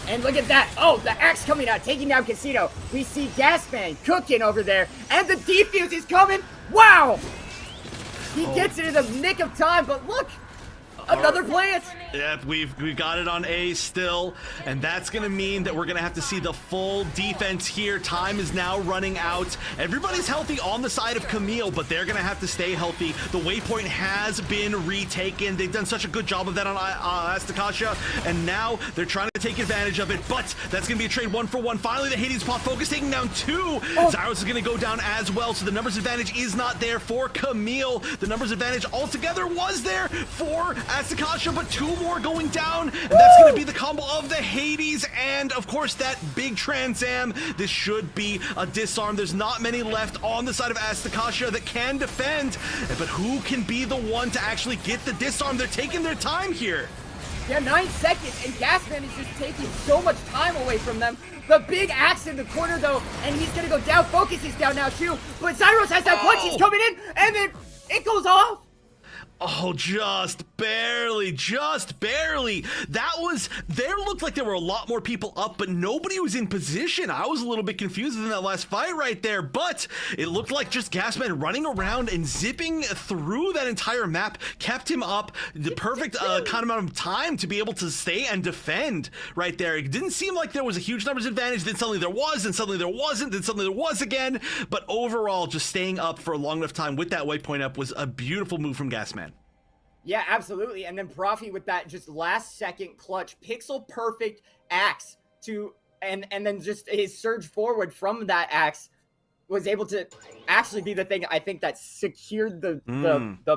And look at that. Oh, the axe coming out, taking down Casino. We see Gasman cooking over there, and the defuse is coming. Wow! He gets it in the nick of time, but look! Another plant! Yep, we've got it on A still, and that's gonna mean that we're gonna have to see the full defense here. Time is now running out. Everybody's healthy on the side of Kamille, but they're gonna have to stay healthy. The waypoint has been retaken. They've done such a good job of that on Asticassia, and now they're trying to take advantage of it, but that's gonna be a trade 1-for-1. Finally, the Hades pop. Focus taking down 2. Zyros is gonna go down as well, so the numbers advantage is not there for Kamille. The numbers advantage altogether was there for Asticassia, but 2 more going down, and that's going to be the combo of the Hades and, of course, that big Trans Am. This should be a disarm. There's not many left on the side of Asticassia that can defend, but who can be the one to actually get the disarm? They're taking their time here. Yeah, 9 seconds, and Gasman is just taking so much time away from them. The big axe in the corner, though, and he's going to go down. Focus is down now, too, but Zyros has that punch. He's coming in, and then it goes off. Oh, just barely. There looked like there were a lot more people up, but nobody was in position. I was a little bit confused in that last fight right there, but it looked like just Gasman running around and zipping through that entire map kept him up the perfect kind of amount of time to be able to stay and defend right there. It didn't seem like there was a huge numbers advantage, then suddenly there was, and suddenly there wasn't, then suddenly there was again, but overall, just staying up for a long enough time with that waypoint up was a beautiful move from Gasman. Yeah, absolutely. And then Profi with that just last second clutch pixel perfect axe to and then just his surge forward from that axe was able to actually be the thing I think that secured the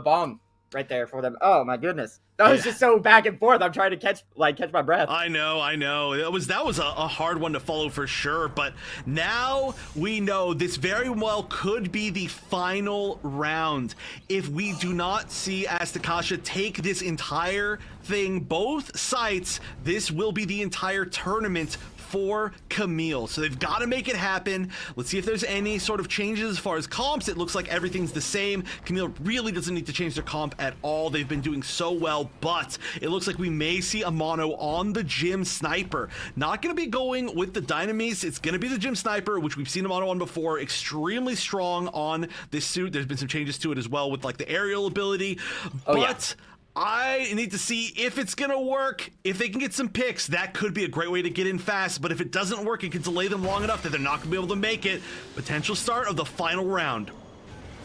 bomb. right there for them. Oh my goodness, that was just so back and forth. I'm trying to catch my breath. I know. That was a hard one to follow for sure. But now we know this very well could be the final round. If we do not see Asticassia take this entire thing, both sites, this will be the entire tournament for Kamille. So they've got to make it happen. Let's see if there's any sort of changes as far as comps. It looks like everything's the same. Kamille really doesn't need to change their comp at all. They've been doing so well, but it looks like we may see a mono on the Gym Sniper. Not going to be going with the Dynamis. It's going to be the Gym Sniper, which we've seen a mono on before. Extremely strong on this suit. There's been some changes to it as well with like the aerial ability, but I need to see if it's going to work. If they can get some picks, that could be a great way to get in fast. But if it doesn't work, it can delay them long enough that they're not going to be able to make it. Potential start of the final round.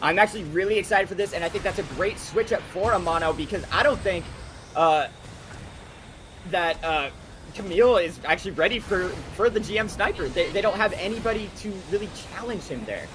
I'm actually really excited for this, and I think that's a great switch up for a mono because I don't think that Kamille is actually ready for the GM Sniper. They don't have anybody to really challenge him there.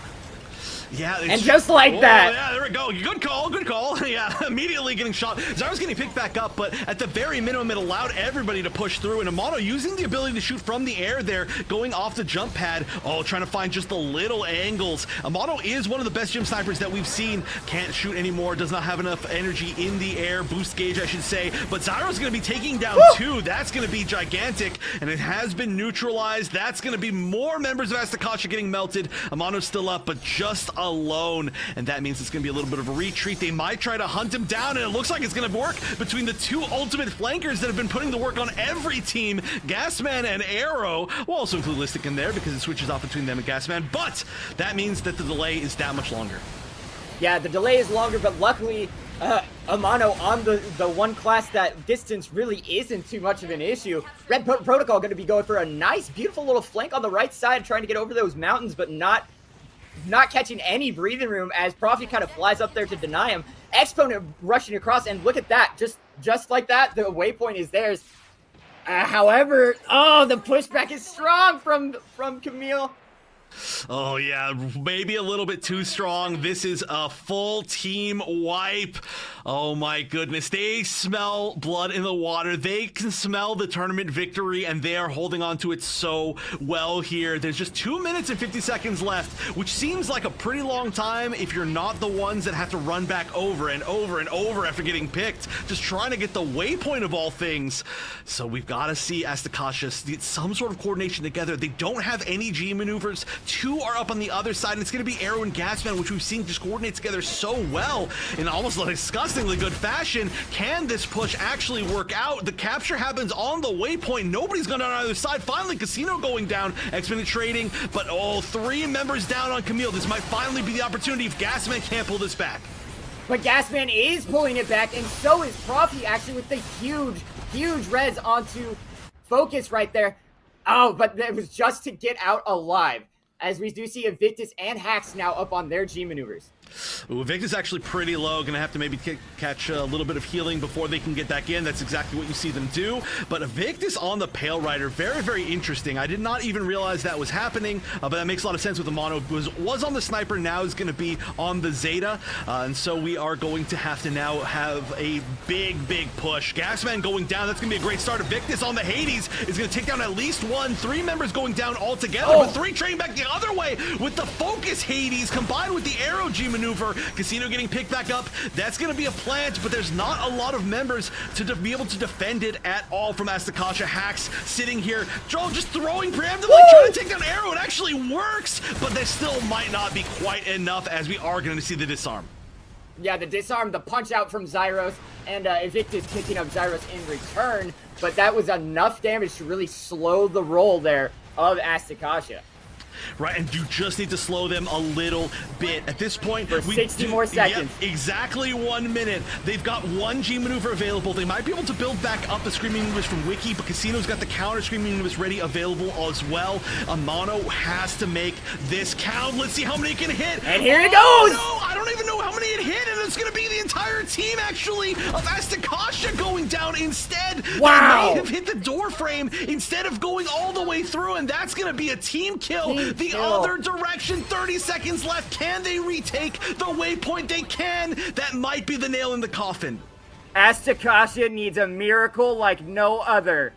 Yeah, and just like that. Yeah, there we go. Good call. Yeah, immediately getting shot. Zyro's getting picked back up, but at the very minimum, it allowed everybody to push through. And Amano using the ability to shoot from the air there, going off the jump pad. Oh, trying to find just the little angles. Amano is one of the best gym snipers that we've seen. Can't shoot anymore. Does not have enough energy in the air. Boost gauge, I should say. But Zyro's going to be taking down two. That's going to be gigantic. And it has been neutralized. That's going to be more members of Asticassia getting melted. Amano's still up, but just alone, and that means it's going to be a little bit of a retreat. They might try to hunt him down, and it looks like it's going to work between the two ultimate flankers that have been putting the work on every team, Gasman and Arrow. We'll also include Listic in there because it switches off between them and Gasman, but that means that the delay is that much longer. Yeah, the delay is longer, but luckily Amano on the one class that distance really isn't too much of an issue. Red Protocol going to be going for a nice, beautiful little flank on the right side, trying to get over those mountains, but not catching any breathing room as Profi kind of flies up there to deny him. Exponent rushing across, and look at that. Just like that, the waypoint is theirs. However, the pushback is strong from Kamille. Oh yeah, maybe a little bit too strong. This is a full team wipe. Oh my goodness, they smell blood in the water. They can smell the tournament victory, and they are holding on to it so well here. There's just 2 minutes and 50 seconds left, which seems like a pretty long time if you're not the ones that have to run back over and over and over after getting picked, just trying to get the waypoint of all things. So we've got to see Asticassia get some sort of coordination together. They don't have any G maneuvers. Two are up on the other side, and it's going to be Arrow and Gasman, which we've seen just coordinate together so well in almost like disgustingly good fashion. Can this push actually work out? The capture happens on the waypoint. Nobody's gone on either side. Finally, Casino going down, Exponent trading, but 3 members down on Kamille. This might finally be the opportunity if Gasman can't pull this back. But Gasman is pulling it back, and so is Profi actually with the huge res onto Focus right there. Oh, but it was just to get out alive, as we do see Invictus and Hax now up on their G maneuvers. Ooh, Invictus actually pretty low. Gonna have to maybe catch a little bit of healing before they can get back in. That's exactly what you see them do. But Invictus on the Pale Rider, very, very interesting. I did not even realize that was happening, but that makes a lot of sense with the mono. Was on the Sniper, now is gonna be on the Zeta. And so we are going to have to now have a big push. Gasman going down, that's gonna be a great start. Invictus on the Hades is gonna take down at least 1. 3 members going down altogether, but 3 trading back the other way with the Focus Hades combined with the Arrow G maneuver. Casino getting picked back up. That's going to be a plant, but there's not a lot of members to be able to defend it at all from Asticassia. Hax sitting here, Joel just throwing preemptively, trying to take down Arrow. It actually works, but there still might not be quite enough, as we are going to see the disarm. Yeah, the disarm, the punch out from Zyros, and Invictus picking up Zyros in return, but that was enough damage to really slow the roll there of Asticassia. Right, and you just need to slow them a little bit. At this point, for 60 more seconds. Yep, exactly 1 minute. They've got 1 G maneuver available. They might be able to build back up the Screaming Maneuvers from Wiki, but Casino's got the counter Screaming Maneuvers ready, available as well. Amano has to make this count. Let's see how many he can hit. And here it goes! No, I don't don't even know how many it hit, and it's going to be the entire team, actually, of Asticassia going down instead. Wow. They may have hit the door frame instead of going all the way through, and that's going to be a team kill. The other direction, 30 seconds left. Can they retake the waypoint? They can. That might be the nail in the coffin. Asticassia needs a miracle like no other.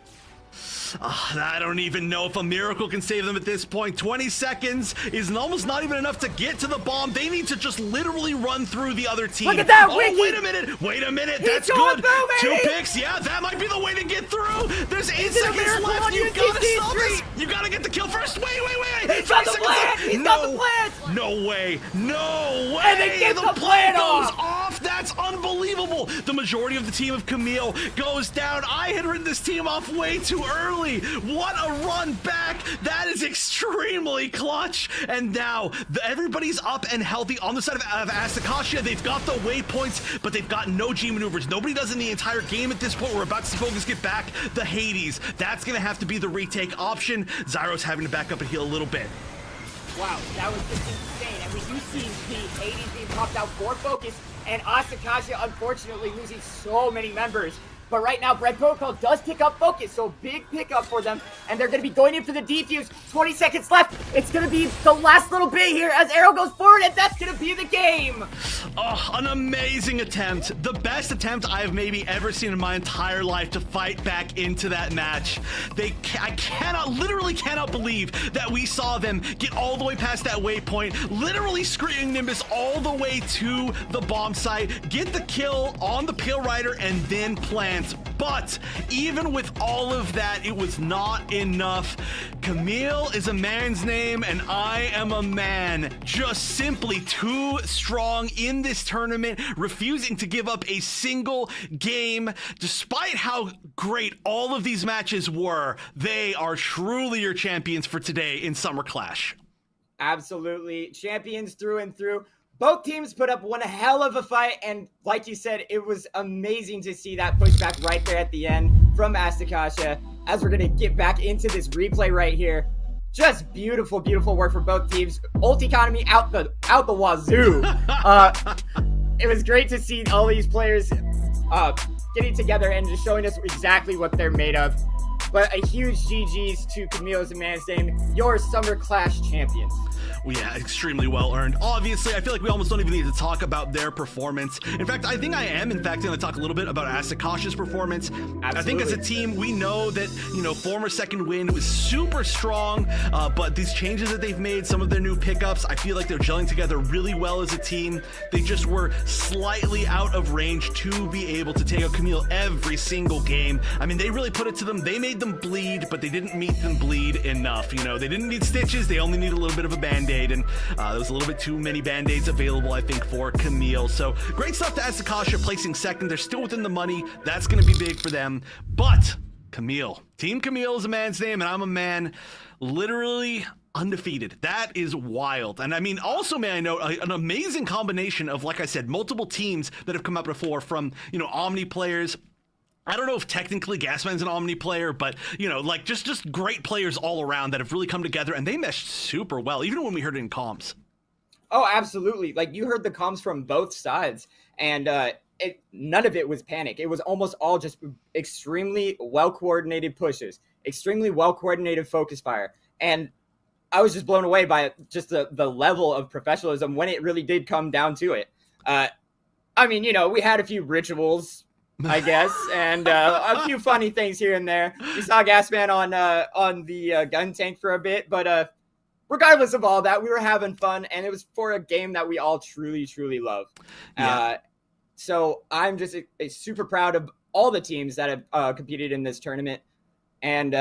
I don't even know if a miracle can save them at this point. 20 seconds is almost not even enough to get to the bomb. They need to just literally run through the other team. Look at that, oh, Wiki. wait a minute. He's That's going good. through, 2 picks. Yeah, that might be the way to get through. There's 8 Is it a seconds miracle left. on You UTC gotta stop Street? this. You gotta get the kill first. Wait. He's got the plant. He's got the plant. No way. And they get the plant goes off. That's unbelievable. The majority of the team of Kamille goes down. I had written this team off way too early. What a run back. That is extremely clutch. And now everybody's up and healthy on the side of Asticassia. They've got the waypoints, but they've got no G maneuvers. Nobody does in the entire game at this point. We're about to see Focus get back the Hades. That's going to have to be the retake option. Zyro's having to back up and heal a little bit. Wow, that was just insane. And we do see the Hades being popped out for Focus, and Asticassia unfortunately losing so many members. But right now, Bread Protocol does pick up Focus, so big pickup for them. And they're going to be going in for the defuse. 20 seconds left. It's going to be the last little bit here as Arrow goes forward, and that's going to be the game. Oh, an amazing attempt. The best attempt I have maybe ever seen in my entire life to fight back into that match. I literally cannot believe that we saw them get all the way past that waypoint, literally screaming Nimbus all the way to the bomb site, get the kill on the Pale Rider, and then plant. But even with all of that, it was not enough. Kamille is a man's name, and I am a man. Just simply too strong in this tournament, refusing to give up a single game. Despite how great all of these matches were, they are truly your champions for today in Summer Clash. Absolutely. Champions through and through. Both teams put up one hell of a fight, and like you said, it was amazing to see that pushback right there at the end from Asticassia. As we're going to get back into this replay right here, just beautiful, beautiful work for both teams. Ult economy out the wazoo. It was great to see all these players getting together and just showing us exactly what they're made of. But a huge GG's to Camille's man's name, your Summer Clash champions. Well, yeah, extremely well earned. Obviously, I feel like we almost don't even need to talk about their performance. In fact, I think I am, going to talk a little bit about Asticassia's performance. Absolutely. I think as a team, we know that, former second wind was super strong, but these changes that they've made, some of their new pickups, I feel like they're gelling together really well as a team. They just were slightly out of range to be able to take out Kamille every single game. I mean, they really put it to them. They made them bleed, but they didn't make them bleed enough. They didn't need stitches. They only need a little bit of a Band-Aid, and there was a little bit too many Band-Aids available, I think, for Kamille. So great stuff to Asticassia placing second. They're still within the money. That's going to be big for them. But Kamille, Team Kamille is a man's name, and I'm a man, literally undefeated. That is wild. And I mean, also, may I note, an amazing combination of, like I said, multiple teams that have come up before from, Omni players. I don't know if technically Gasman's an Omni player, but, just great players all around that have really come together, and they meshed super well, even when we heard it in comms. Oh, absolutely. Like, you heard the comms from both sides, and none of it was panic. It was almost all just extremely well-coordinated pushes, extremely well-coordinated focus fire, and I was just blown away by just the level of professionalism when it really did come down to it. I mean, we had a few rituals, I guess, and a few funny things here and there. We saw Gasman on the gun tank for a bit, but regardless of all that, we were having fun, and it was for a game that we all truly, truly love. Yeah. So I'm just super proud of all the teams that have competed in this tournament, and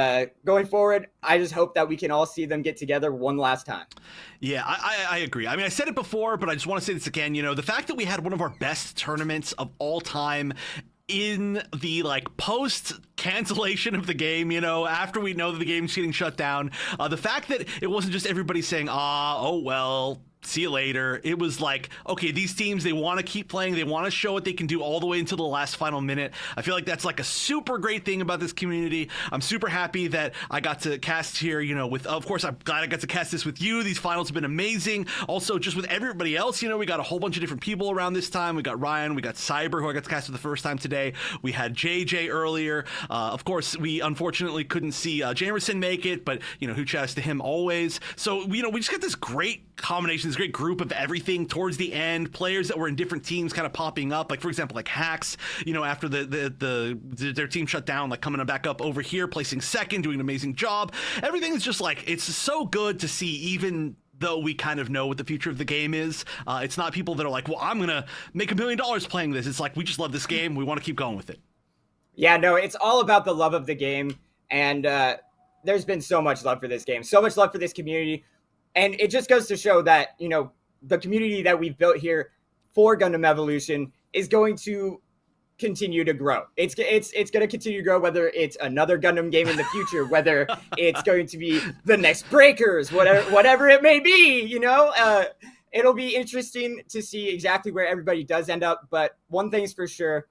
going forward, I just hope that we can all see them get together one last time. Yeah, I agree. I mean, I said it before, but I just want to say this again. The fact that we had one of our best tournaments of all time in the post cancellation of the game, after we know that the game's getting shut down, the fact that it wasn't just everybody saying, oh well, see you later. It was like, okay, these teams, they want to keep playing. They want to show what they can do all the way until the last final minute. I feel like that's like a super great thing about this community. I'm super happy that I got to cast here, you know, with, of course, I'm glad I got to cast this with you. These finals have been amazing. Also, just with everybody else, you know, we got a whole bunch of different people around this time. We got Ryan, we got Cyber, who I got to cast for the first time today. We had JJ earlier. Of course, we unfortunately couldn't see Jamerson make it, but, you know, huge shouts to him always. So, you know, we just got this great combination, this great group of everything towards the end, players that were in different teams kind of popping up, like for example like Hacks, you know, after their team shut down, like coming back up over here, placing second, doing an amazing job. Everything is just like, it's so good to see, even though we kind of know what the future of the game is. It's not people that are like, well, I'm gonna make $1 million playing this. It's like, we just love this game, we want to keep going with it. Yeah, no, it's all about the love of the game, and there's been so much love for this game, so much love for this community. And it just goes to show that, you know, the community that we've built here for Gundam Evolution is going to continue to grow. It's going to continue to grow, whether it's another Gundam game in the future, whether it's going to be the next Breakers, whatever it may be, you know. It'll be interesting to see exactly where everybody does end up. But one thing's for sure,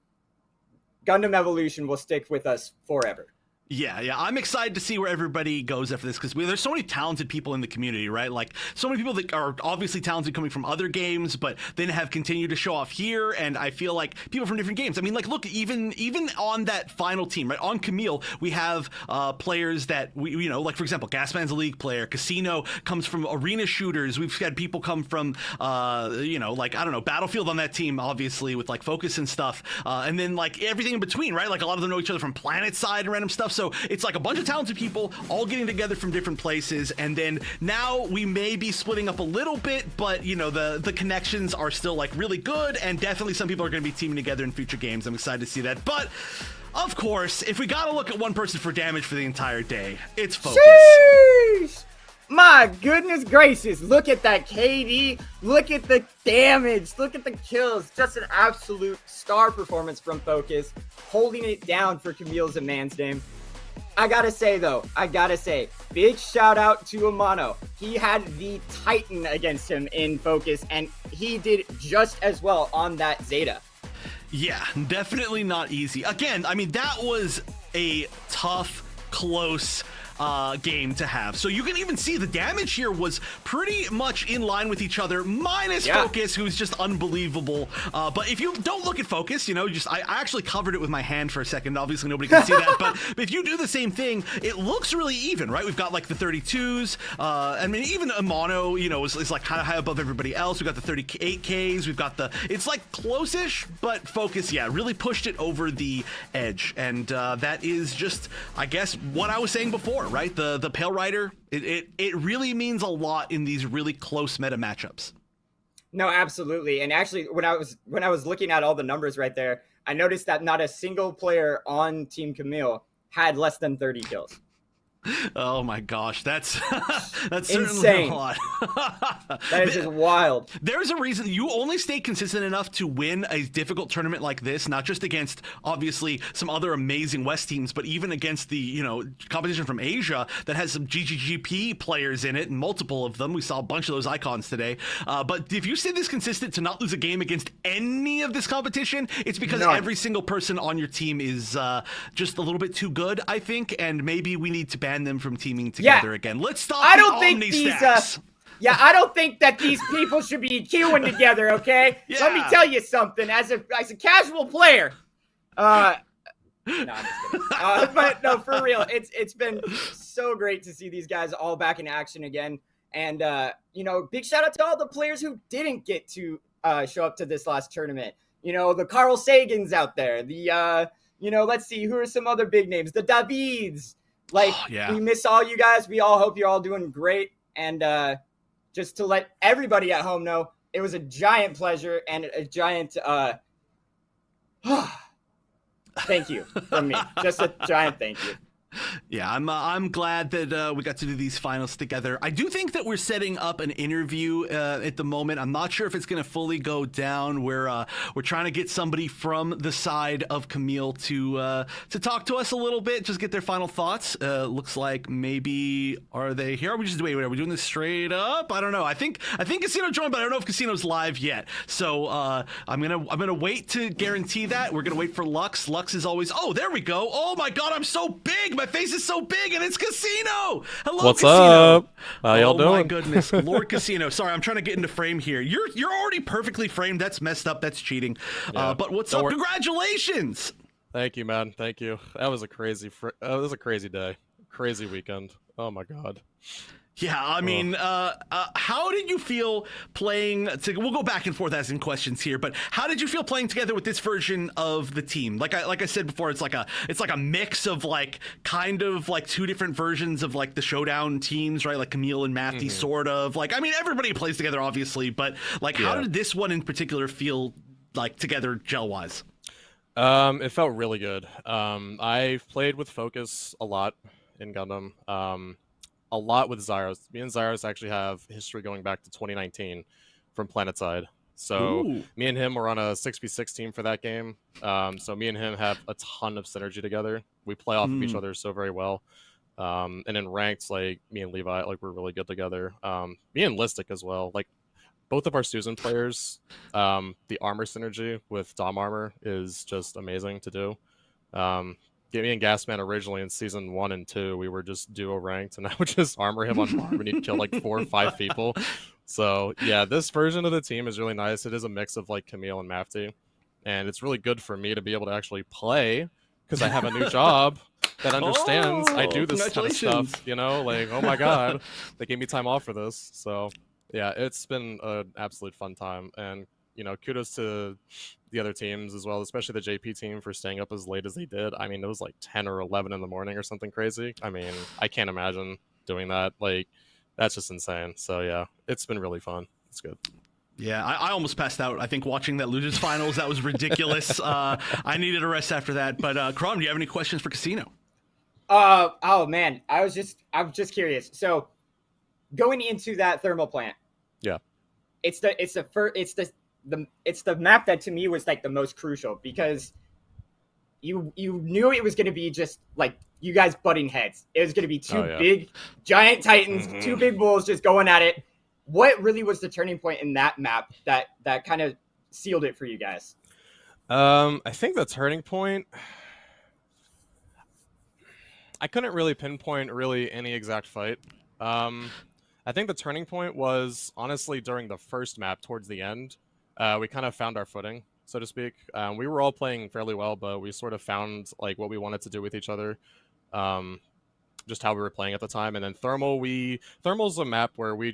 Gundam Evolution will stick with us forever. Yeah, I'm excited to see where everybody goes after this, because there's so many talented people in the community, right? Like, so many people that are obviously talented coming from other games, but then have continued to show off here, and I feel like people from different games. I mean, like, look, even on that final team, right, on Kamille, we have players that, you know, like, for example, Gasman's a League player, Casino comes from arena shooters, we've had people come from, you know, like, I don't know, Battlefield on that team, obviously, with, like, Focus and stuff, and then, like, everything in between, right? Like, a lot of them know each other from Planet Side and random stuff. So it's like a bunch of talented people all getting together from different places, and then now we may be splitting up a little bit, but you know, the connections are still like really good, and definitely some people are going to be teaming together in future games. I'm excited to see that. But of course, if we gotta look at one person for damage for the entire day, it's Focus. Sheesh! My goodness gracious, look at that KD, look at the damage, look at the kills. Just an absolute star performance from Focus, holding it down for Camille's and Man's Name. I gotta say, big shout out to Amano. He had the Titan against him in Focus, and he did just as well on that Zeta. Yeah, definitely not easy. Again, I mean, that was a tough, close game to have. So you can even see the damage here was pretty much in line with each other, minus Focus, who's just unbelievable. But if you don't look at Focus, you know, I actually covered it with my hand for a second. Obviously, nobody can see that. But if you do the same thing, it looks really even, right? We've got like the 32s. I mean, even Amano, you know, is like kind of high above everybody else. We've got the 38Ks. We've got it's like close-ish, but Focus, yeah, really pushed it over the edge. And that is just, I guess, what I was saying before, right? The Pale Rider, it really means a lot in these really close meta matchups. No, absolutely. And actually, when I was looking at all the numbers right there, I noticed that not a single player on Team Kamille had less than 30 kills. Oh my gosh, that's insane. Certainly a lot. That is just wild. There's a reason you only stay consistent enough to win a difficult tournament like this, not just against obviously some other amazing West teams, but even against the, you know, competition from Asia that has some GGGP players in it, and multiple of them. We saw a bunch of those icons today. But if you stay this consistent to not lose a game against any of this competition, it's because every single person on your team is just a little bit too good, I think, and maybe we need to ban them from teaming together again. Let's stop. I don't think these. I don't think that these people should be queuing together. Okay, let me tell you something. As a casual player, no, I'm just kidding. But no, for real, it's been so great to see these guys all back in action again. And you know, big shout out to all the players who didn't get to show up to this last tournament. You know, the Carl Sagans out there. The you know, let's see, who are some other big names? The Davids. Like, we miss all you guys. We all hope you're all doing great. And just to let everybody at home know, it was a giant pleasure and a giant thank you from me. Just a giant thank you. Yeah, I'm glad that we got to do these finals together. I do think that we're setting up an interview at the moment. I'm not sure if it's going to fully go down. We're trying to get somebody from the side of Kamille to talk to us a little bit, just get their final thoughts. Looks like maybe are they here? Are we just wait? Are we doing this straight up? I don't know. I think Casino joined, but I don't know if Casino's live yet. So I'm gonna wait to guarantee that. We're gonna wait for Lux. Lux is always. Oh, there we go. Oh my God, I'm so big. My face is so big, and it's Casino. Hello, What's Casino. up? How y'all doing? Oh my goodness, Lord Casino. Sorry, I'm trying to get into frame here. You're already perfectly framed. That's messed up. That's cheating. Yeah. But what's up? Congratulations. Thank you, man. Thank you. That was a crazy day. Crazy weekend. Oh my God. Yeah, I mean, how did you feel playing? We'll go back and forth asking questions here, but how did you feel playing together with this version of the team? Like I said before, it's like a mix of kind of two different versions of the Showdown teams, right? Like Kamille and Matthew, sort of. I mean, everybody plays together, obviously, but how did this one in particular feel together gel-wise? It felt really good. I've played with Focus a lot in Gundam. A lot with Zyros. Me and Zyros actually have history going back to 2019 from Planetside. So me and him were on a 6v6 team for that game. So me and him have a ton of synergy together. We play off of each other so very well. And in ranked, me and Levi, we're really good together. Me and Listic as well. Both of our Susan players, the armor synergy with Dom armor is just amazing to do. Me and Gasman originally in season 1 and 2, we were just duo ranked, and I would just armor him on farm and he'd kill 4 or 5 people. So yeah, this version of the team is really nice. It is a mix of Kamille and Mafty, and it's really good for me to be able to actually play because I have a new job that understands I do this kind of stuff. Oh my God, they gave me time off for this. So yeah, it's been an absolute fun time, and kudos to the other teams as well, especially the JP team for staying up as late as they did. I mean, it was 10 or 11 in the morning or something crazy. I mean, I can't imagine doing that. That's just insane. So yeah, it's been really fun. It's good. Yeah, I almost passed out. I think watching that Losers Finals, that was ridiculous. I needed a rest after that. But Crom, do you have any questions for Casino? Oh man, I'm just curious. So going into that thermal plant, yeah, it's the map that to me was the most crucial, because you knew it was going to be just you guys butting heads. It was going to be two big giant titans, two big bulls just going at it. What really was the turning point in that map that kind of sealed it for you guys? I think the turning point, I couldn't really pinpoint any exact fight. I think the turning point was honestly during the first map towards the end. We kind of found our footing, so to speak. We were all playing fairly well, but we sort of found what we wanted to do with each other, just how we were playing at the time. And then Thermal's a map where we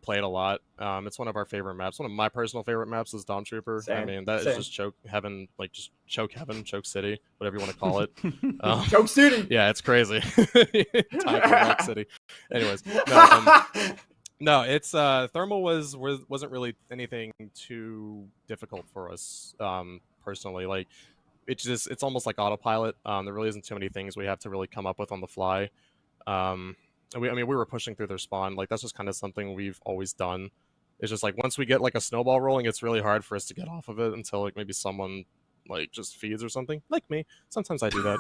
played a lot. It's one of our favorite maps. One of my personal favorite maps is Dawn Trooper. Same. I mean, that is just choke heaven, just choke heaven, choke city, whatever you want to call it. Choke city. Yeah, it's crazy. Rock City. Anyways, no, it's Thermal wasn't really anything too difficult for us personally. It's almost like autopilot. There really isn't too many things we have to really come up with on the fly. We were pushing through their spawn. That's just kind of something we've always done. It's just once we get a snowball rolling, it's really hard for us to get off of it until maybe someone just feeds or something. Like me, sometimes I do that.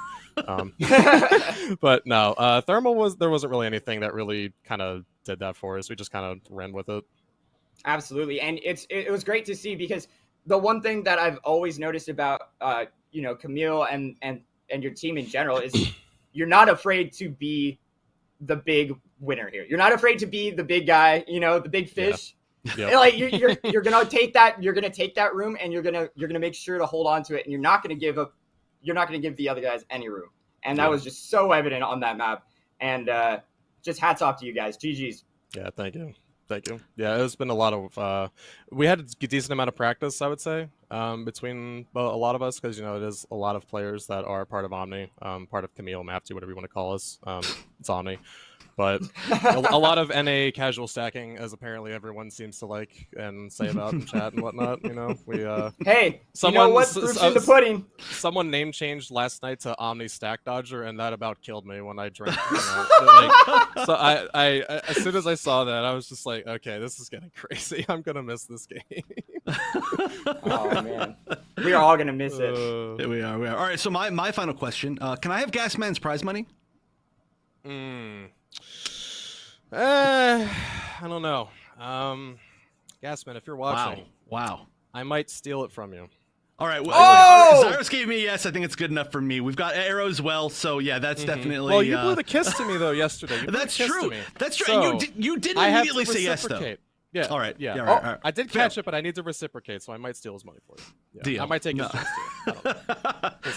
But no, Thermal there wasn't really anything that really kind of did that for us. We just kind of ran with it. Absolutely, and it was great to see, because the one thing that I've always noticed about Kamille and your team in general is you're not afraid to be the big winner here. You're not afraid to be the big guy, the big fish. Yeah. Yep. You're gonna take that room, and you're gonna make sure to hold on to it, and you're not gonna give the other guys any room. And that was just so evident on that map. And just hats off to you guys. GG's. Yeah, thank you. Yeah, it's been a lot of we had a decent amount of practice, I would say. between a lot of us, because it is a lot of players that are part of Omni, part of Kamille, Mapty, whatever you want to call us. It's Omni. But a lot of NA casual stacking, as apparently everyone seems to like and say about in chat and whatnot. We hey, someone, what? Proof's in the pudding. Someone name changed last night to Omni Stack Dodger, and that about killed me when I drank. So I as soon as I saw that, I was just like, okay, this is getting crazy. I'm gonna miss this game. Oh man, we are all gonna miss it. Yeah, we are. All right. So my final question: can I have Gasman's prize money? I don't know. Gasman, if you're watching, wow, I might steal it from you. All right. Well, Cyrus gave me a yes. I think it's good enough for me. We've got Arrow as well, so yeah, that's definitely. Well, you blew the kiss to me though yesterday. That's true. That's true. So, and you didn't immediately say yes though. Yeah. All right. Yeah. All right. I did catch it, but I need to reciprocate, so I might steal his money for you. Yeah. Deal. I might take his chance to.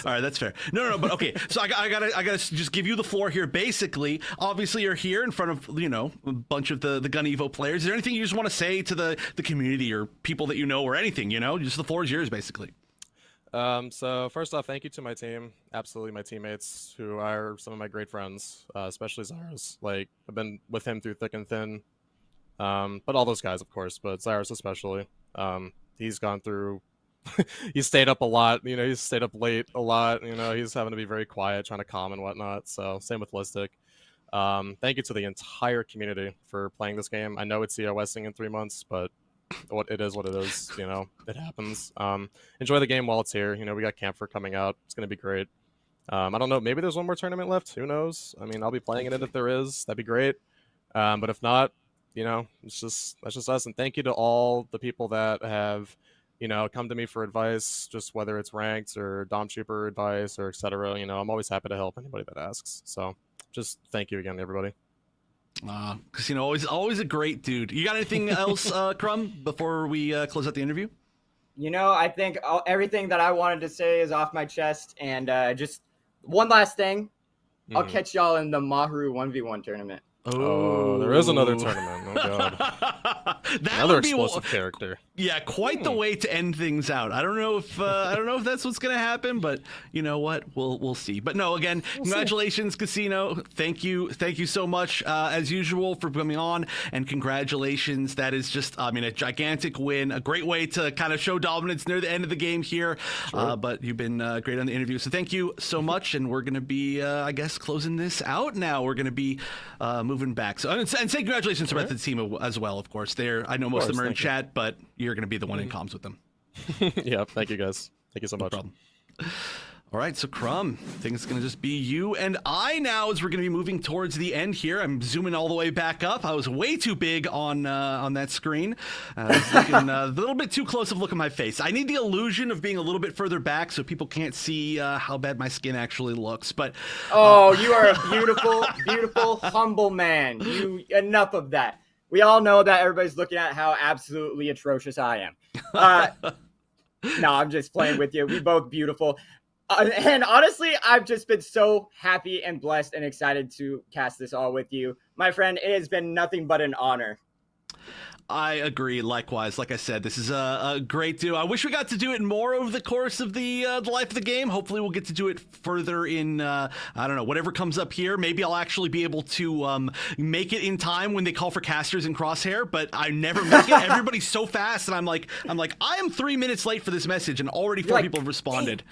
All right, that's fair. No, but okay. So I gotta just give you the floor here. Basically, obviously, you're here in front of a bunch of the Gun Evo players. Is there anything you just want to say to the community or people that you know or anything? Just the floor is yours, basically. So first off, thank you to my team, absolutely my teammates, who are some of my great friends, especially Zyrus. Like, I've been with him through thick and thin. But all those guys, of course, but Cyrus especially. He's gone through, he stayed up a lot, he's stayed up late a lot, he's having to be very quiet, trying to calm and whatnot, so same with Listic. Thank you to the entire community for playing this game. I know it's COSing in 3 months, but it is what it is, it happens. Enjoy the game while it's here. We got Camphor coming out, it's going to be great. I don't know, maybe there's one more tournament left, who knows? I mean, I'll be playing in it if there is, that'd be great. But if not, that's just us. And thank you to all the people that have, come to me for advice, just whether it's ranked or Dom Trooper advice or etc. I'm always happy to help anybody that asks. So just thank you again, everybody. Casino, always a great dude. You got anything else, Crumb, before we close out the interview? I think everything that I wanted to say is off my chest. And just one last thing. I'll catch y'all in the Mahru 1v1 tournament. Oh, there is another tournament. Oh god, another explosive character. Yeah, quite the way to end things out. I don't know if that's what's gonna happen, but you know what? We'll see. But no, again, congratulations, Casino. Thank you so much as usual for coming on, and congratulations. That is just, a gigantic win, a great way to kind of show dominance near the end of the game here. Sure. But you've been great on the interview, so thank you so much. And we're gonna be, I guess, closing this out now. We're gonna be moving back. So and say congratulations to the team as well. Of course, I know most of them are in chat, but you're going to be the one in comms with them. Yeah, thank you guys. Thank you so much. No problem. All right, so Crumb, I think it's going to just be you and I now as we're going to be moving towards the end here. I'm zooming all the way back up. I was way too big on that screen. I was looking a little bit too close of look at my face. I need the illusion of being a little bit further back so people can't see how bad my skin actually looks. But you are a beautiful, beautiful, humble man. Enough of that. We all know that everybody's looking at how absolutely atrocious I am. No, I'm just playing with you. We both beautiful. And honestly, I've just been so happy and blessed and excited to cast this all with you. My friend, it has been nothing but an honor. I agree. Likewise, like I said, this is a great duo. I wish we got to do it more over the course of the life of the game. Hopefully, we'll get to do it further in I don't know, whatever comes up here. Maybe I'll actually be able to make it in time when they call for casters in Crosshair. But I never make it. Everybody's so fast, and I'm like, I am 3 minutes late for this message, and already 4 people have responded.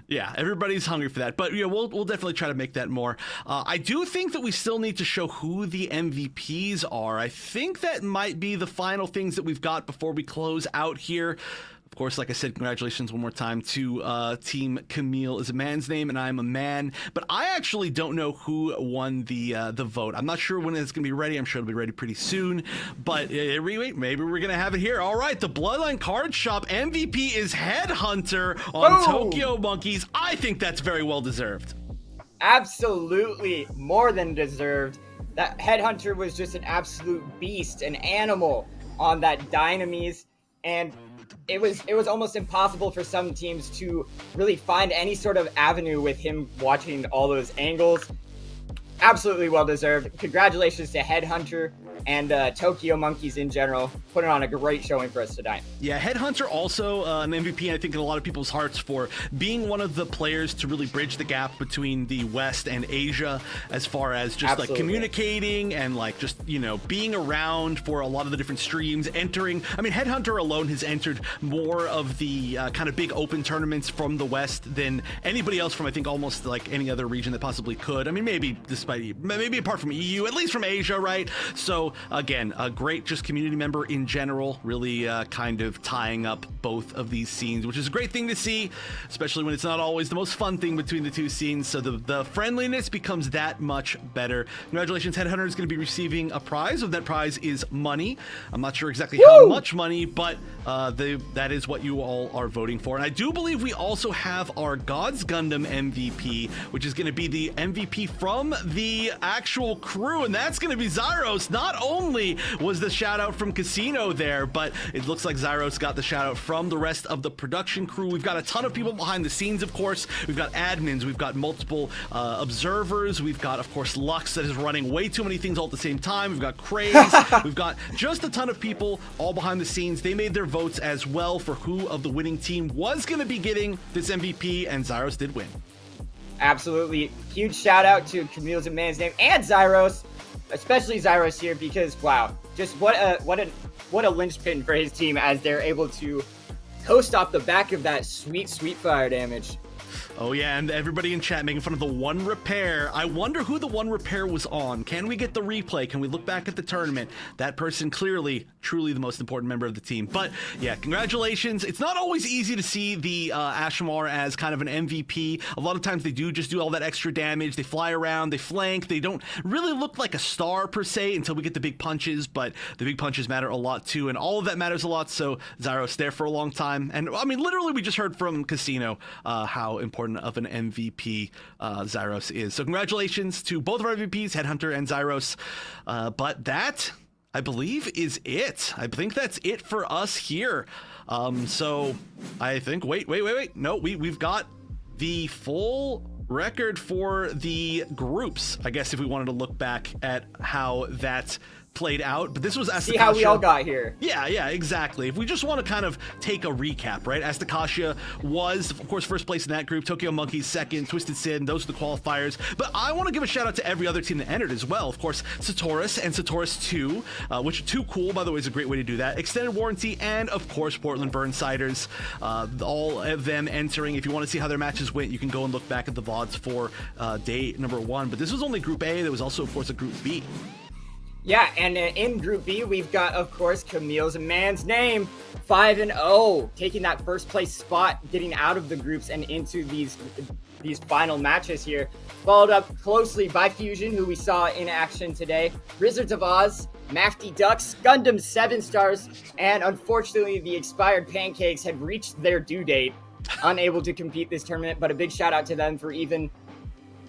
Yeah, everybody's hungry for that. But we'll definitely try to make that more. I do think that we still need to show who the MVPs are. I think that might be the final things that we've got before we close out here. Of course, like I said, congratulations one more time to Team Kamille is a man's name, and I'm a man. But I actually don't know who won the vote. I'm not sure when it's going to be ready. I'm sure it'll be ready pretty soon. But maybe we're going to have it here. All right, the Bloodline Card Shop MVP is Headhunter on Tokyo Monkeys. I think that's very well deserved. Absolutely, more than deserved. That Headhunter was just an absolute beast, an animal on that Dynamis, and it was almost impossible for some teams to really find any sort of avenue with him watching all those angles. absolutely well deserved. Congratulations to Headhunter and Tokyo Monkeys in general, putting on a great showing for us tonight. Yeah, Headhunter also an MVP, I think, in a lot of people's hearts for being one of the players to really bridge the gap between the West and Asia as far as just like communicating and like just, you know, being around for a lot of the different streams, entering. I mean, Headhunter alone has entered more of the kind of big open tournaments from the West than anybody else from, I think, almost like any other region that possibly could. I mean, maybe apart from EU, at least from Asia, right? So again, a great just community member in general, really kind of tying up both of these scenes, which is a great thing to see, especially when it's not always the most fun thing between the two scenes. So the friendliness becomes that much better. Congratulations, Headhunter is going to be receiving a prize. That prize is money. I'm not sure exactly how much money, but that is what you all are voting for. And I do believe we also have our God's Gundam MVP, which is going to be the MVP from the actual crew, and that's going to be Zyros. Not only was the shout out from Casino there, but it looks like Zyros got the shout out from the rest of the production crew. We've got a ton of people behind the scenes, of course. We've got admins, we've got multiple observers, we've got, of course, Lux that is running way too many things all at the same time. We've got Craze, we've got just a ton of people all behind the scenes. They made their votes as well for who of the winning team was going to be getting this MVP, and Zyros did win. Absolutely. Huge shout out to Kamille's a man's name and Zyros, especially Zyros here, because wow, just what a linchpin for his team as they're able to coast off the back of that sweet fire damage. Oh yeah, and everybody in chat making fun of the one repair. I wonder who the one repair was on. Can we get the replay? Can we look back at the tournament? That person clearly, truly the most important member of the team. But yeah, congratulations. It's not always easy to see the Ashmar as kind of an MVP. A lot of times they do just do all that extra damage. They fly around, they flank. They don't really look like a star per se until we get the big punches, but the big punches matter a lot too, and all of that matters a lot. So Zyros there for a long time. And I mean, literally we just heard from Casino how important of an MVP Zyros is. So congratulations to both of our MVPs, Headhunter and Zyros. But that, I believe, is it. I think that's it for us here. So I think, wait. No, we've got the full record for the groups, I guess, if we wanted to look back at how that played out, but this was Asticassia. See how we all got here. Yeah, exactly. If we just want to kind of take a recap, right? Asticassia was, of course, first place in that group. Tokyo Monkeys second. TwistedSin, those are the qualifiers. But I want to give a shout out to every other team that entered as well. Of course, Satoris and Satoris 2, which Too Cool, by the way, is a great way to do that. Extended Warranty, and of course, Portland Burnsiders. All of them entering. If you want to see how their matches went, you can go and look back at the VODs for day number 1. But this was only Group A. There was also, of course, a Group B. Yeah, and in Group B, we've got, of course, Kamille's a man's name, 5-0, taking that first place spot, getting out of the groups and into these final matches here. Followed up closely by Fusion, who we saw in action today, Wizards of Oz, Mafty Ducks, Gundam 7 Stars, and unfortunately, the expired Pancakes had reached their due date, unable to compete this tournament, but a big shout out to them for even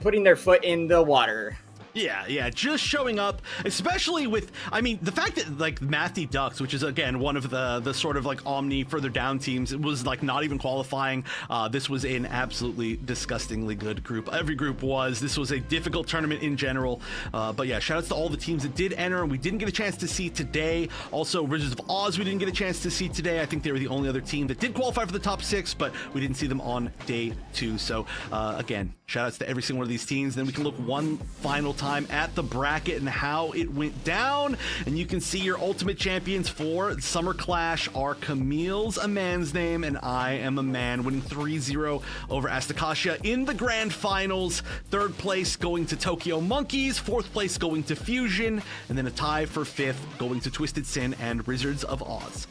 putting their foot in the water. Yeah, just showing up, especially with, I mean, the fact that, like, Matthew Ducks, which is, again, one of the sort of, like, Omni further down teams, it was, like, not even qualifying. This was an absolutely disgustingly good group. Every group was. This was a difficult tournament in general. But, yeah, shout outs to all the teams that did enter and we didn't get a chance to see today. Also, Wizards of Oz we didn't get a chance to see today. I think they were the only other team that did qualify for the top 6, but we didn't see them on day 2. So, again, shout outs to every single one of these teams. Then we can look one final time at the bracket and how it went down, and you can see your ultimate champions for Summer Clash are Kamille's a man's name and I am a man, winning 3-0 over Asticassia in the grand finals. Third place going to Tokyo Monkeys, fourth place going to Fusion, and then a tie for fifth going to TwistedSin and Wizards of Oz.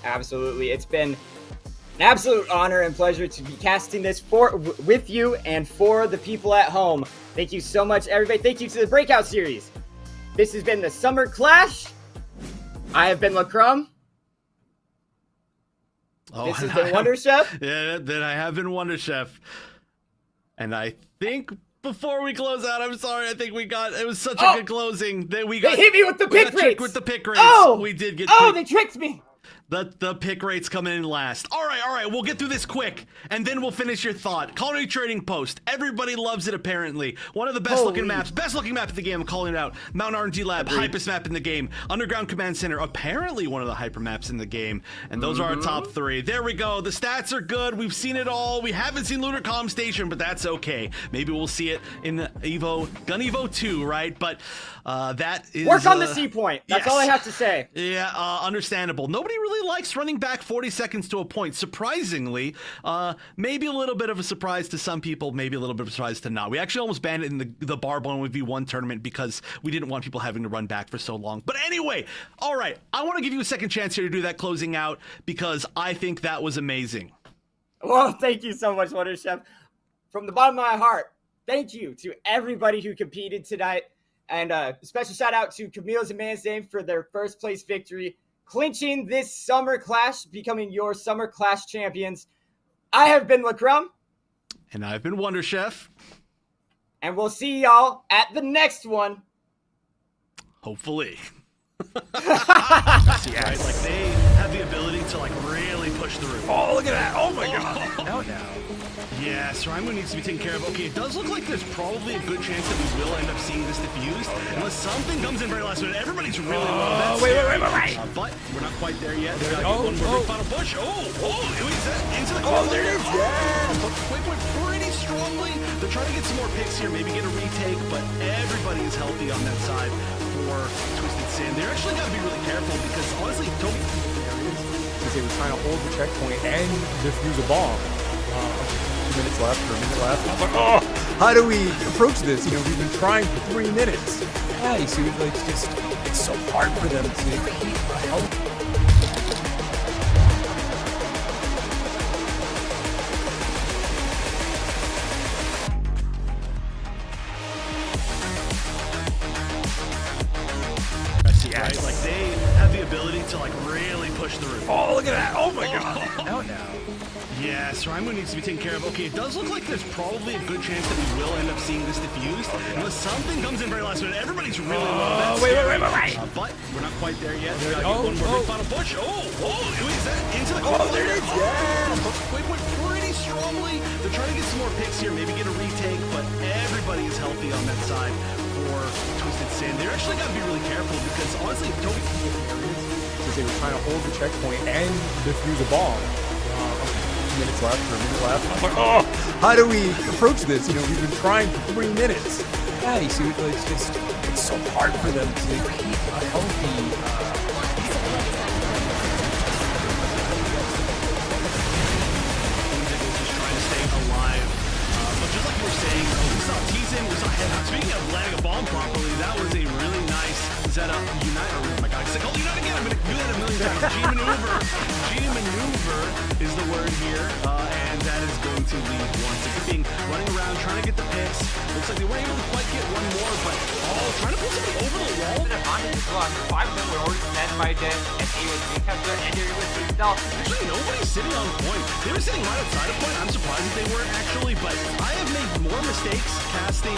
Absolutely, it's been an absolute honor and pleasure to be casting this with you and for the people at home. Thank you so much, everybody. Thank you to the Breakout Series. This has been the Summer Clash. I have been Lacrum. This has been Wonder Chef. Yeah, then I have been Wonder Chef. And I think before we close out, I'm sorry, I think it was such a good closing that they hit me with the pick race. With the pick race. Oh, we did get. They tricked me. The pick rate's coming in last. All right, we'll get through this quick, and then we'll finish your thought. Culinary Trading Post. Everybody loves it, apparently. One of the best-looking maps. Best-looking map in the game, I'm calling it out. Mountain RNG Lab, hypest map in the game. Underground Command Center, apparently one of the hyper maps in the game. And those are our top 3. There we go. The stats are good. We've seen it all. We haven't seen Lunar Comm Station, but that's okay. Maybe we'll see it in Gun Evo 2, right? But that is... Work on the C point. That's all I have to say. Yeah, understandable. Nobody really likes running back 40 seconds to a point. Surprisingly, maybe a little bit of a surprise to some people, maybe a little bit of a surprise to not. We actually almost banned it in the Barbone V1 tournament because we didn't want people having to run back for so long. But anyway, all right, I want to give you a second chance here to do that closing out because I think that was amazing. Well, thank you so much, Wonder Chef. From the bottom of my heart, thank you to everybody who competed tonight. And a special shout out to Kamille's and Man's Name for their first place victory, clinching this Summer Clash, becoming your Summer Clash champions. I have been Lacrum. And I've been Wonder Chef. And we'll see y'all at the next one. Hopefully. Yes. Right? Like they have the ability to like really push through. Oh, look at that. Oh my god. No. Yeah, Sraimu needs to be taken care of. Okay, it does look like there's probably a good chance that we will end up seeing this diffused. Unless something comes in very last minute. Everybody's really low. That's wait. But we're not quite there yet. We gotta get one more big final push. Who is that? Into the corner. Oh, there it is. Yeah. Wait, pretty strongly. They're trying to get some more picks here, maybe get a retake, but everybody is healthy on that side for TwistedSin. They're actually gotta be really careful because honestly, Toby because they were trying to hold the checkpoint and defuse a bomb. 2 minutes left or a minute left. I was like, oh, how do we approach this? You know, we've been trying for 3 minutes. Yeah, you see, like, it's so hard for them to keep health. Right? Like they have the ability to like really push through. Oh, look at that. Oh my god. No. Yeah, Sraimu needs to be taken care of. Okay, it does look like there's probably a good chance that we will end up seeing this diffused. Unless something comes in very last minute. Everybody's really low. That's wait. But we're not quite there yet. We gotta get one more big final push. Who is that? Into the corner. Oh, there it is. Yeah. Wait, pretty strongly. They're trying to get some more picks here, maybe get a retake, but everybody is healthy on that side for TwistedSin. They're actually gotta be really careful because honestly, Toby because they were trying to hold the checkpoint and defuse a bomb. 2 minutes left or a minute left. I was like, oh, how do we approach this? You know, we've been trying for 3 minutes. Yeah, you see, like, it's so hard for them to keep a healthy. Saying, we saw TwistedSin, we saw Head. Speaking of landing a bomb properly, that was a really nice setup. Unite, oh my god, I called Unite again. I'm gonna do that a million times. G-maneuver is the word here, and that is going to lead one to being running around, trying to get the picks. Looks like they weren't able to quite get one more, but trying to pull somebody over the wall. Five of them were already stand by dead, and A was being captured, and they were being stealth. Actually, nobody's sitting on point. They were sitting right outside of point. I'm surprised that they weren't actually, but I have made more mistakes casting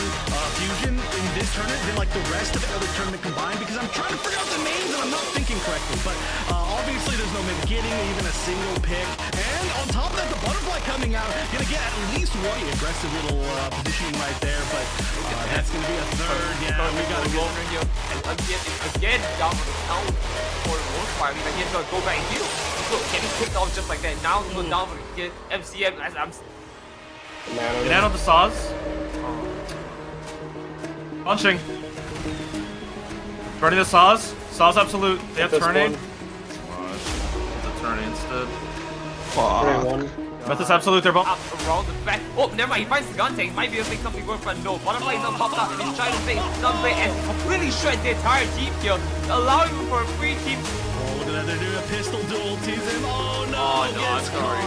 Fusion in this tournament than like the rest of the other tournament combined because I'm trying to figure out the names and I'm not thinking correctly. But obviously there's no getting even a single pick. And on top of that, the butterfly coming out, gonna get at least one aggressive little positioning right there. But that's gonna be a third. Yeah, we gotta go. And again, down on the town for the most part. I mean, he's gonna go back and heal. Look, getting picked off just like that. Now he's going down for the MCM. Get out of the saws. Punching. Burning the saws. Saws absolute. They have turning. The turning instead. That's absolute. They're both around the back. Oh, never mind. He finds the gun tank. Might be able to make something work, but no. Butterfly is not popped up. He's trying to make something and completely shred the entire team here, allowing him for a free team. Oh, look at that. They're doing a pistol duel. TwistedSin. Oh no. Gets caught.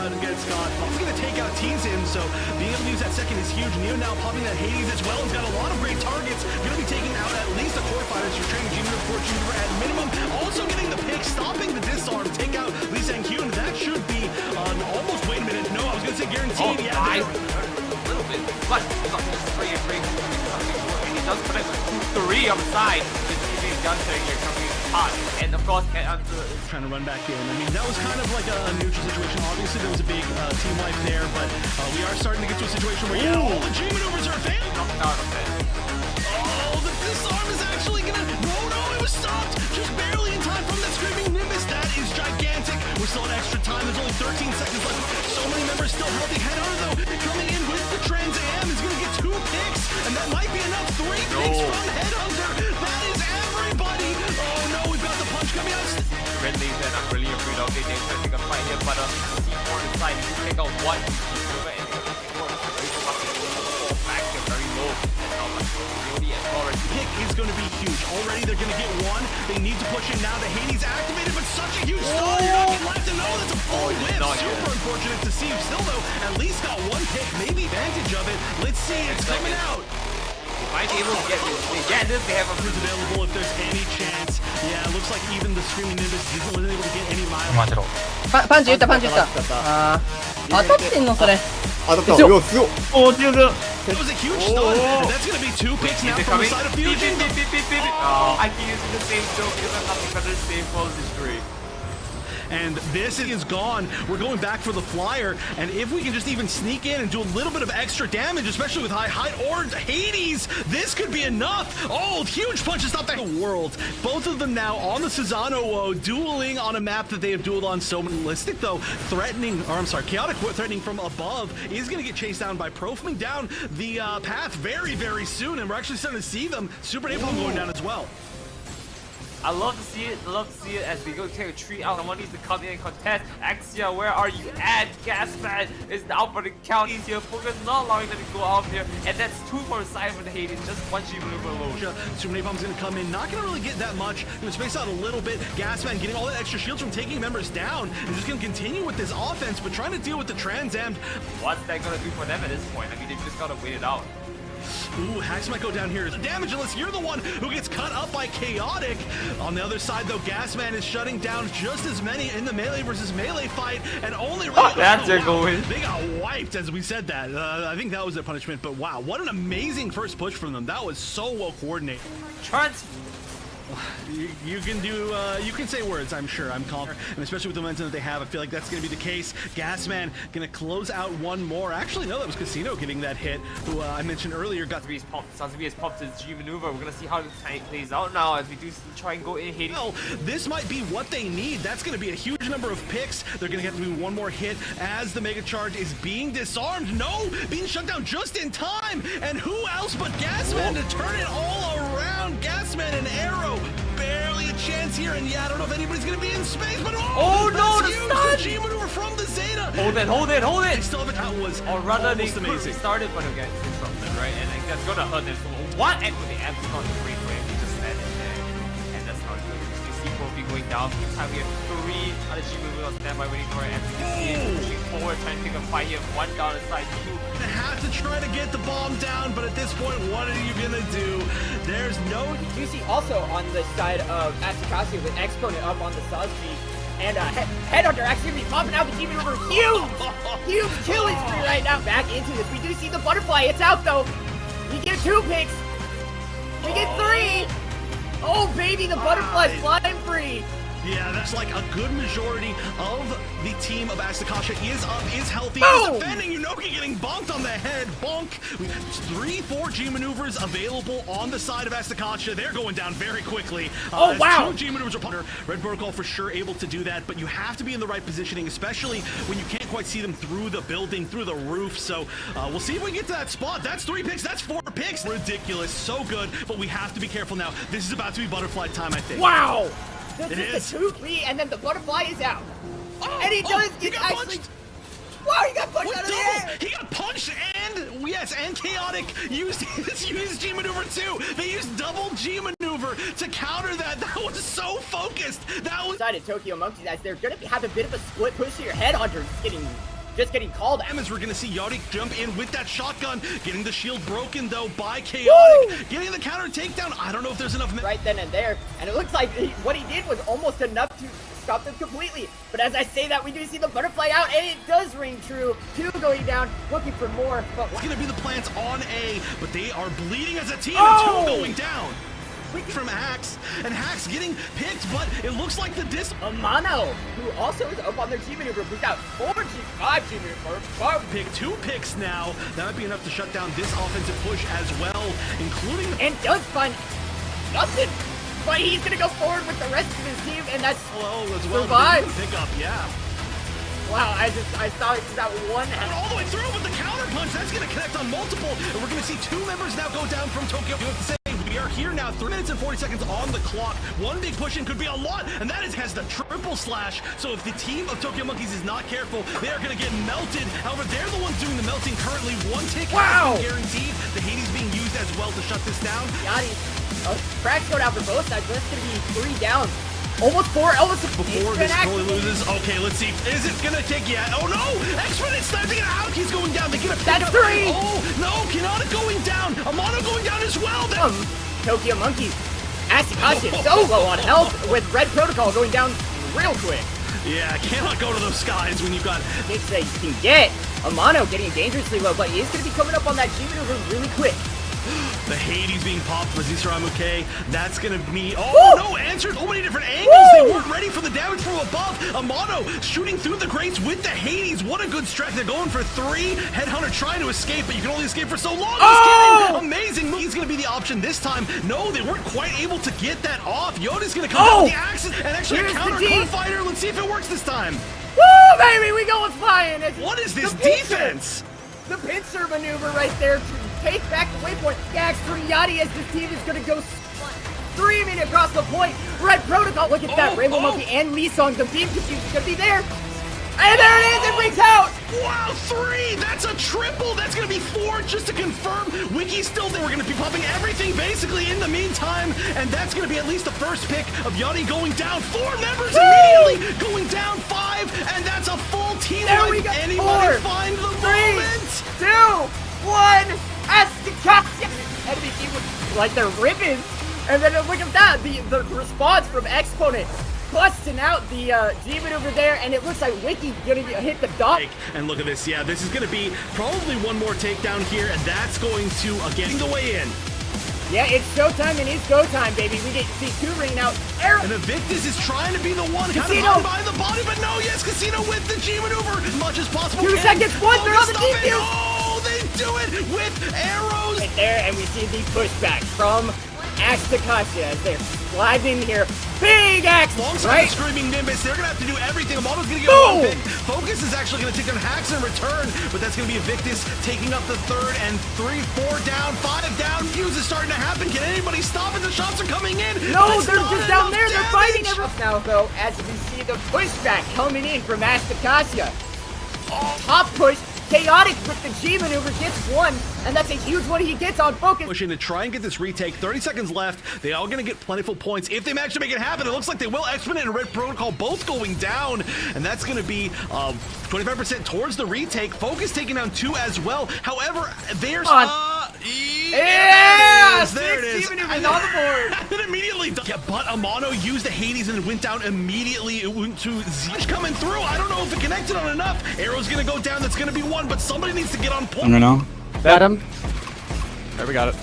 He's going to take out TwistedSin, so being able to use that second is huge. Neo now popping that Hades as well. He's got a lot of great targets. Going to be taking out at least the core fighters. You're training Junior for Junior at minimum. Also getting the pick, stopping the disarm, take out Lee Sang-kyun. That should be almost, wait a minute. No, I was going to say guaranteed. A little bit. But he's not just free. And he does connect with 2-3 on the side. His teammate gun tank here coming in. hard. And of course, Headhunter is trying to run back in. I mean, that was kind of like a neutral situation. Obviously, there was a big team wipe there, but we are starting to get to a situation where, yeah, all the G maneuvers are failing. knocked out of it. Oh, the disarm is actually gonna. No, it was stopped. Just barely in time from that screaming Nimbus. That is gigantic. We're still in extra time. There's only 13 seconds left. So many members still healthy. Headhunter, though, coming in with the Trans Am is gonna get 2 picks, and that might be enough. 3 picks from Headhunter. That is everybody. Oh no, we've got the punch coming out. Friendly, then I'm really afraid of it. They're trying to take a fight here, but C4 on the side, you take out one. Back here very low. Pick is going to be huge. Already they're going to get 1. They need to push in now. The Hades activated, but such a huge stall. You're not getting left to know. That's a full whip. Super unfortunate to see. Still though, at least got 1 pick. Maybe advantage of it. Let's see. It's coming out. Might be able to get this. They get this. They have a fruit available if there's any chance. Yeah, it looks like even the Screaming Nimbus wasn't able to get any miles. パンチ打ったパンチ打ったあー当たってんのそれ当たったよすごいおー強く That was a huge stun. That's gonna be 2 picks now from the side of Fusion. Oh, I keep using the same joke because I'm nothing better than same pose history. And this is gone. We're going back for the flyer, and if we can just even sneak in and do a little bit of extra damage, especially with high height or Hades, this could be enough. Oh, huge punch to stop that world. Both of them now on the Susano dueling on a map that they have dueled on so Mystic, though, threatening, or I'm sorry, Chaotic threatening from above is going to get chased down by Pro, coming down the path very, very soon, and we're actually starting to see them. Super Napalm going down as well. I love to see it. I love to see it as we go take a tree out. Someone needs to come in and contest. Axia, where are you at? Gasman is now for the count. He's here. Focus not allowing them to go out here. And that's 2 for the side for the Hades. Just 1 G maneuver alone. Super Napalm's going to come in. Not going to really get that much. Going to space out a little bit. Gasman getting all that extra shields from taking members down. And just going to continue with this offense, but trying to deal with the Trans Am. What's that going to do for them at this point? I mean, they've just got to wait it out. Ooh, Hacks might go down here. Damage unless you're the one who gets cut up by Chaotic. On the other side, though, Gasman is shutting down just as many in the melee versus melee fight, and only really that's their goal. They got wiped as we said that. I think that was their punishment, but wow, what an amazing first push from them. That was so well coordinated. You can do, you can say words, I'm sure. I'm confident, and especially with the momentum that they have, I feel like that's going to be the case. Gasman going to close out 1 more. Actually, no, that was Casino getting that hit, who I mentioned earlier got to be pumped. Sansabi has pumped his G maneuver. We're going to see how this plays out now as we do try and go in Hades. Well, this might be what they need. That's going to be a huge number of picks. They're going to have to do 1 more hit as the Mega Charge is being disarmed. No, being shut down just in time. And who else but Gasman to turn it all around? Gasman and Arrow. Barely a chance here, and yeah, I don't know if anybody's gonna be in space, but oh no, the stun! The G maneuver from the Zeta. Hold it! They still have it. That was or rather, they amazing. Started, but again, disrupted, right? And like, that's gonna hurt this. What? And with the amp, not great for him. He just landed there, and that's not good. You see Profi going down. Meantime, we have 3 other G maneuvers on standby waiting for it, and we can see it pushing forward, trying to take a fight here. 1 down the side, 2. Gonna have to try to get the bomb down, but at this point, what are you gonna do? There's no. You see also on the side of Asticassia with Exponent up on the Saz G, and Headhunter actually be popping out the G maneuver. Huge killing spree right now. Back into this. We do see the butterfly. It's out though. We get 2 picks. We get 3. Oh baby, the butterfly's flying free. Yeah, that's like a good majority of the team of Asticassia is up, is healthy, Boom! is defending. Yunoki getting bonked on the head. Bonk. 3-4 G maneuvers available on the side of Asticassia. They're going down very quickly. Oh, wow. 2 G maneuvers are punter. Red Protocol for sure able to do that, but you have to be in the right positioning, especially when you can't quite see them through the building, through the roof. So we'll see if we can get to that spot. That's 3 picks. That's 4 picks. Ridiculous. So good, but we have to be careful now. This is about to be butterfly time, I think. Wow. It is. The 2-3, and then the butterfly is out. And he does get actually. Punched. Wow, he got punched out of the air. He got punched, and yes, and Chaotic used his G maneuver too. They used double G maneuver to counter that. That was so focused. That was decided Tokyo Monkeys as they're gonna have a bit of a split push to your Headhunter, just getting called out. We're gonna see Yachty jump in with that shotgun, getting the shield broken though by Chaotic, Woo! Getting the counter takedown. I don't know if there's enough right then and there, and it looks like what he did was almost enough to stop them completely. But as I say that, we do see the butterfly out, and it does ring true. 2 going down, looking for more. But it's gonna be the plants on A, but they are bleeding as a team. And 2 going down. from Hacks, and Hacks getting picked, but it looks like the Amano, who also is up on their team maneuver, moved out 5 team maneuver. Pick 2 picks now. That might be enough to shut down this offensive push as well, including and does find nothing. But he's gonna go forward with the rest of his team, and that's survive. Pick up, yeah. Wow, I saw that one all the way through with the counter punch. That's gonna connect on multiple, and we're gonna see 2 members now go down from Tokyo. You have to say we are here now. 3 minutes and 40 seconds on the clock. One big push in could be a lot, and that has the triple slash. So if the team of Tokyo Monkeys is not careful, they are gonna get melted. However, they're the ones doing the melting currently. 1 tick has been guaranteed. The Hades being used as well to shut this down. Yachty. Cracks go down for both sides, but it's gonna be 3 down. Almost 4, almost before this totally loses. Okay, let's see. Is it gonna take yet? Oh no! X-Men, it's time to get out. He's going down. They get a pick. That's 3. Oh no! Kanata going down. Amano going down as well. Tokyo Monkeys. Asticassia so low on health with Red Protocol going down real quick. Yeah, cannot go to those skies when you've got hits that you can get. Amano getting dangerously low, but he is going to be coming up on that G maneuver really quick. The Hades being popped for Zisaramuke. That's gonna be no answered. So many different angles. They weren't ready for the damage from above. Amano shooting through the grates with the Hades. What a good stretch. They're going for 3. Headhunter trying to escape, but you can only escape for so long. Just kidding. Amazing. He's gonna be the option this time. No, they weren't quite able to get that off. Yoda's gonna come down with the axes and actually counter core fighter. Let's see if it works this time. Woo, baby, we going flying. What is this defense? The pincer maneuver right there to take back the waypoint. Gax for Yachty as this team is going to go streaming across the point. Red Protocol, look at that. Rainbow Monkey and Lisong, the beam confuse is going to be there. And there it is, it breaks out! Wow, 3! That's a triple! That's gonna be 4 just to confirm. Wiki's still there. We're gonna be popping everything basically in the meantime. And that's gonna be at least the first pick of Yachty going down. 4 members immediately going down. 5, and that's a full team. There we go. Anybody find the 3, moment? 2, 1, Asticassia! Enemy team was like they're ribbons. And then look at that, the response from Exponent. Busting out the demon over there, and it looks like Wiki's gonna hit the dot. And look at this, yeah, this is gonna be probably one more takedown here, and that's going to, again, the way in. Yeah, it's showtime and it's go time, baby. We get to see 2 ring out. And Invictus is trying to be the one Casino by the body, but no, yes, Casino with the G maneuver as much as possible. 2 seconds, 1, they're on the DQ. Oh, they do it with arrows. Right there, and we see the pushback from Asticassia as they're sliding in here. Big axe! Alongside the Screaming Nimbus, they're gonna have to do everything. Amano's gonna get one pick. Focus is actually gonna take down Hacks in return, but that's gonna be Invictus taking up the 3rd, and 3, 4 down, 5 down. Fuse is starting to happen. Can anybody stop it? The shots are coming in. No, they're just down there. They're fighting everyone. Now, though, as we see the pushback coming in from Asticassia. Top push. Chaotic with the G maneuver gets 1, and that's a huge one he gets on Focus. Pushing to try and get this retake. 30 seconds left. They are going to get plentiful points if they manage to make it happen. It looks like they will. Exponent and Red Protocol both going down, and that's going to be 25% towards the retake. Focus taking down 2 as well. However, there's yeah, there it is. On the board. And then immediately, yeah, but Amano used the Hades and went down immediately. It went to Zish coming through. I don't know if it connected on enough. Arrow's gonna go down. That's gonna be 1, but somebody needs to get on point. I don't know. Got him. There, we got it.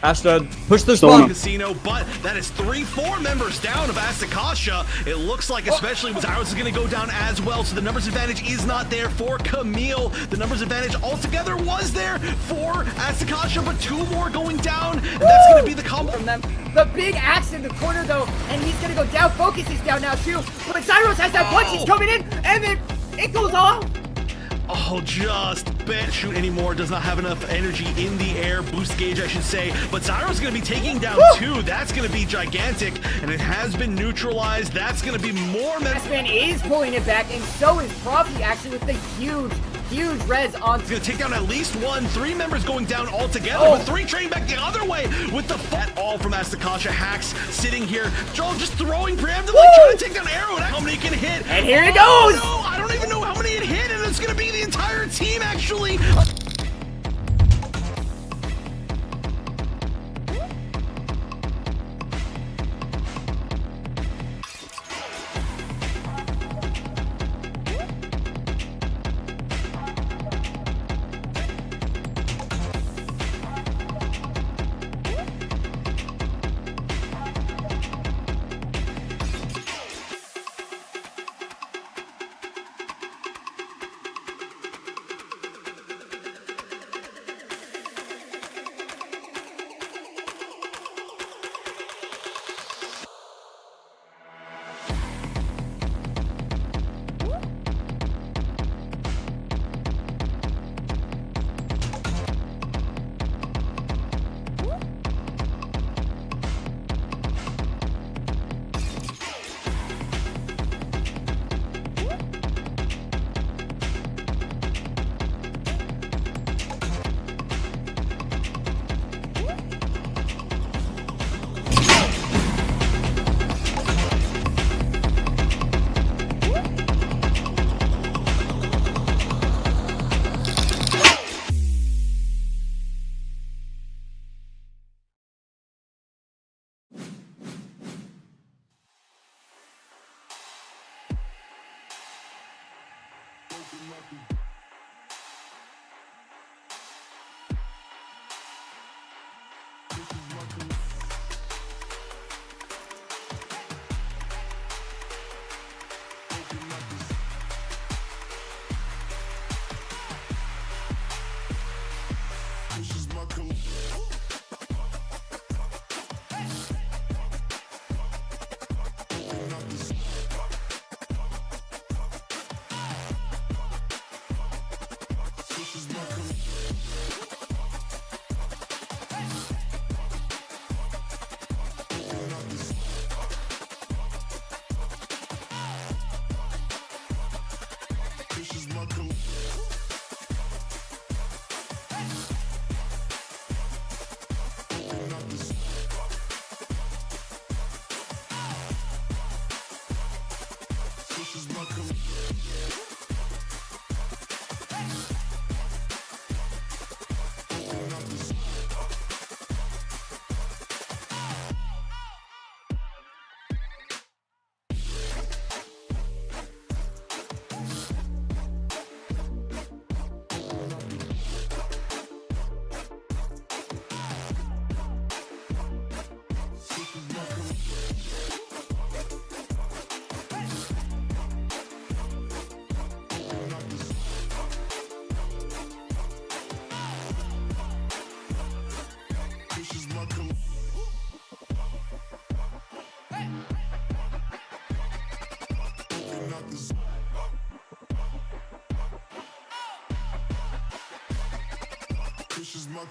Asta, push this Stolen. one. Casino, but that is 3-4 members down of Asticassia. It looks like, especially with Zyros is going to go down as well, so the numbers advantage is not there for Kamille. The numbers advantage altogether was there for Asticassia, but 2 more going down, and that's going to be the combo from them. The big axe in the corner, though, and he's going to go down. Focus is down now, too. But Zyros has that punch. He's coming in, and then it goes off. Oh, just bet shoot anymore. Does not have enough energy in the air. Boost gauge, I should say. But Zyro's going to be taking down 2. That's going to be gigantic. And it has been neutralized. That's going to be more. X-Man is pulling it back, and so is Profi, actually, with the huge res on. He's going to take down at least 1. 3 members going down altogether. But 3 train back the other way with the at all from Asticassia. Hacks sitting here. Joel just throwing preemptively, trying to take down Arrow. And how many can hit? And here it goes! No, I don't even know how many it hit. And it's going to be the entire team, actually. This is my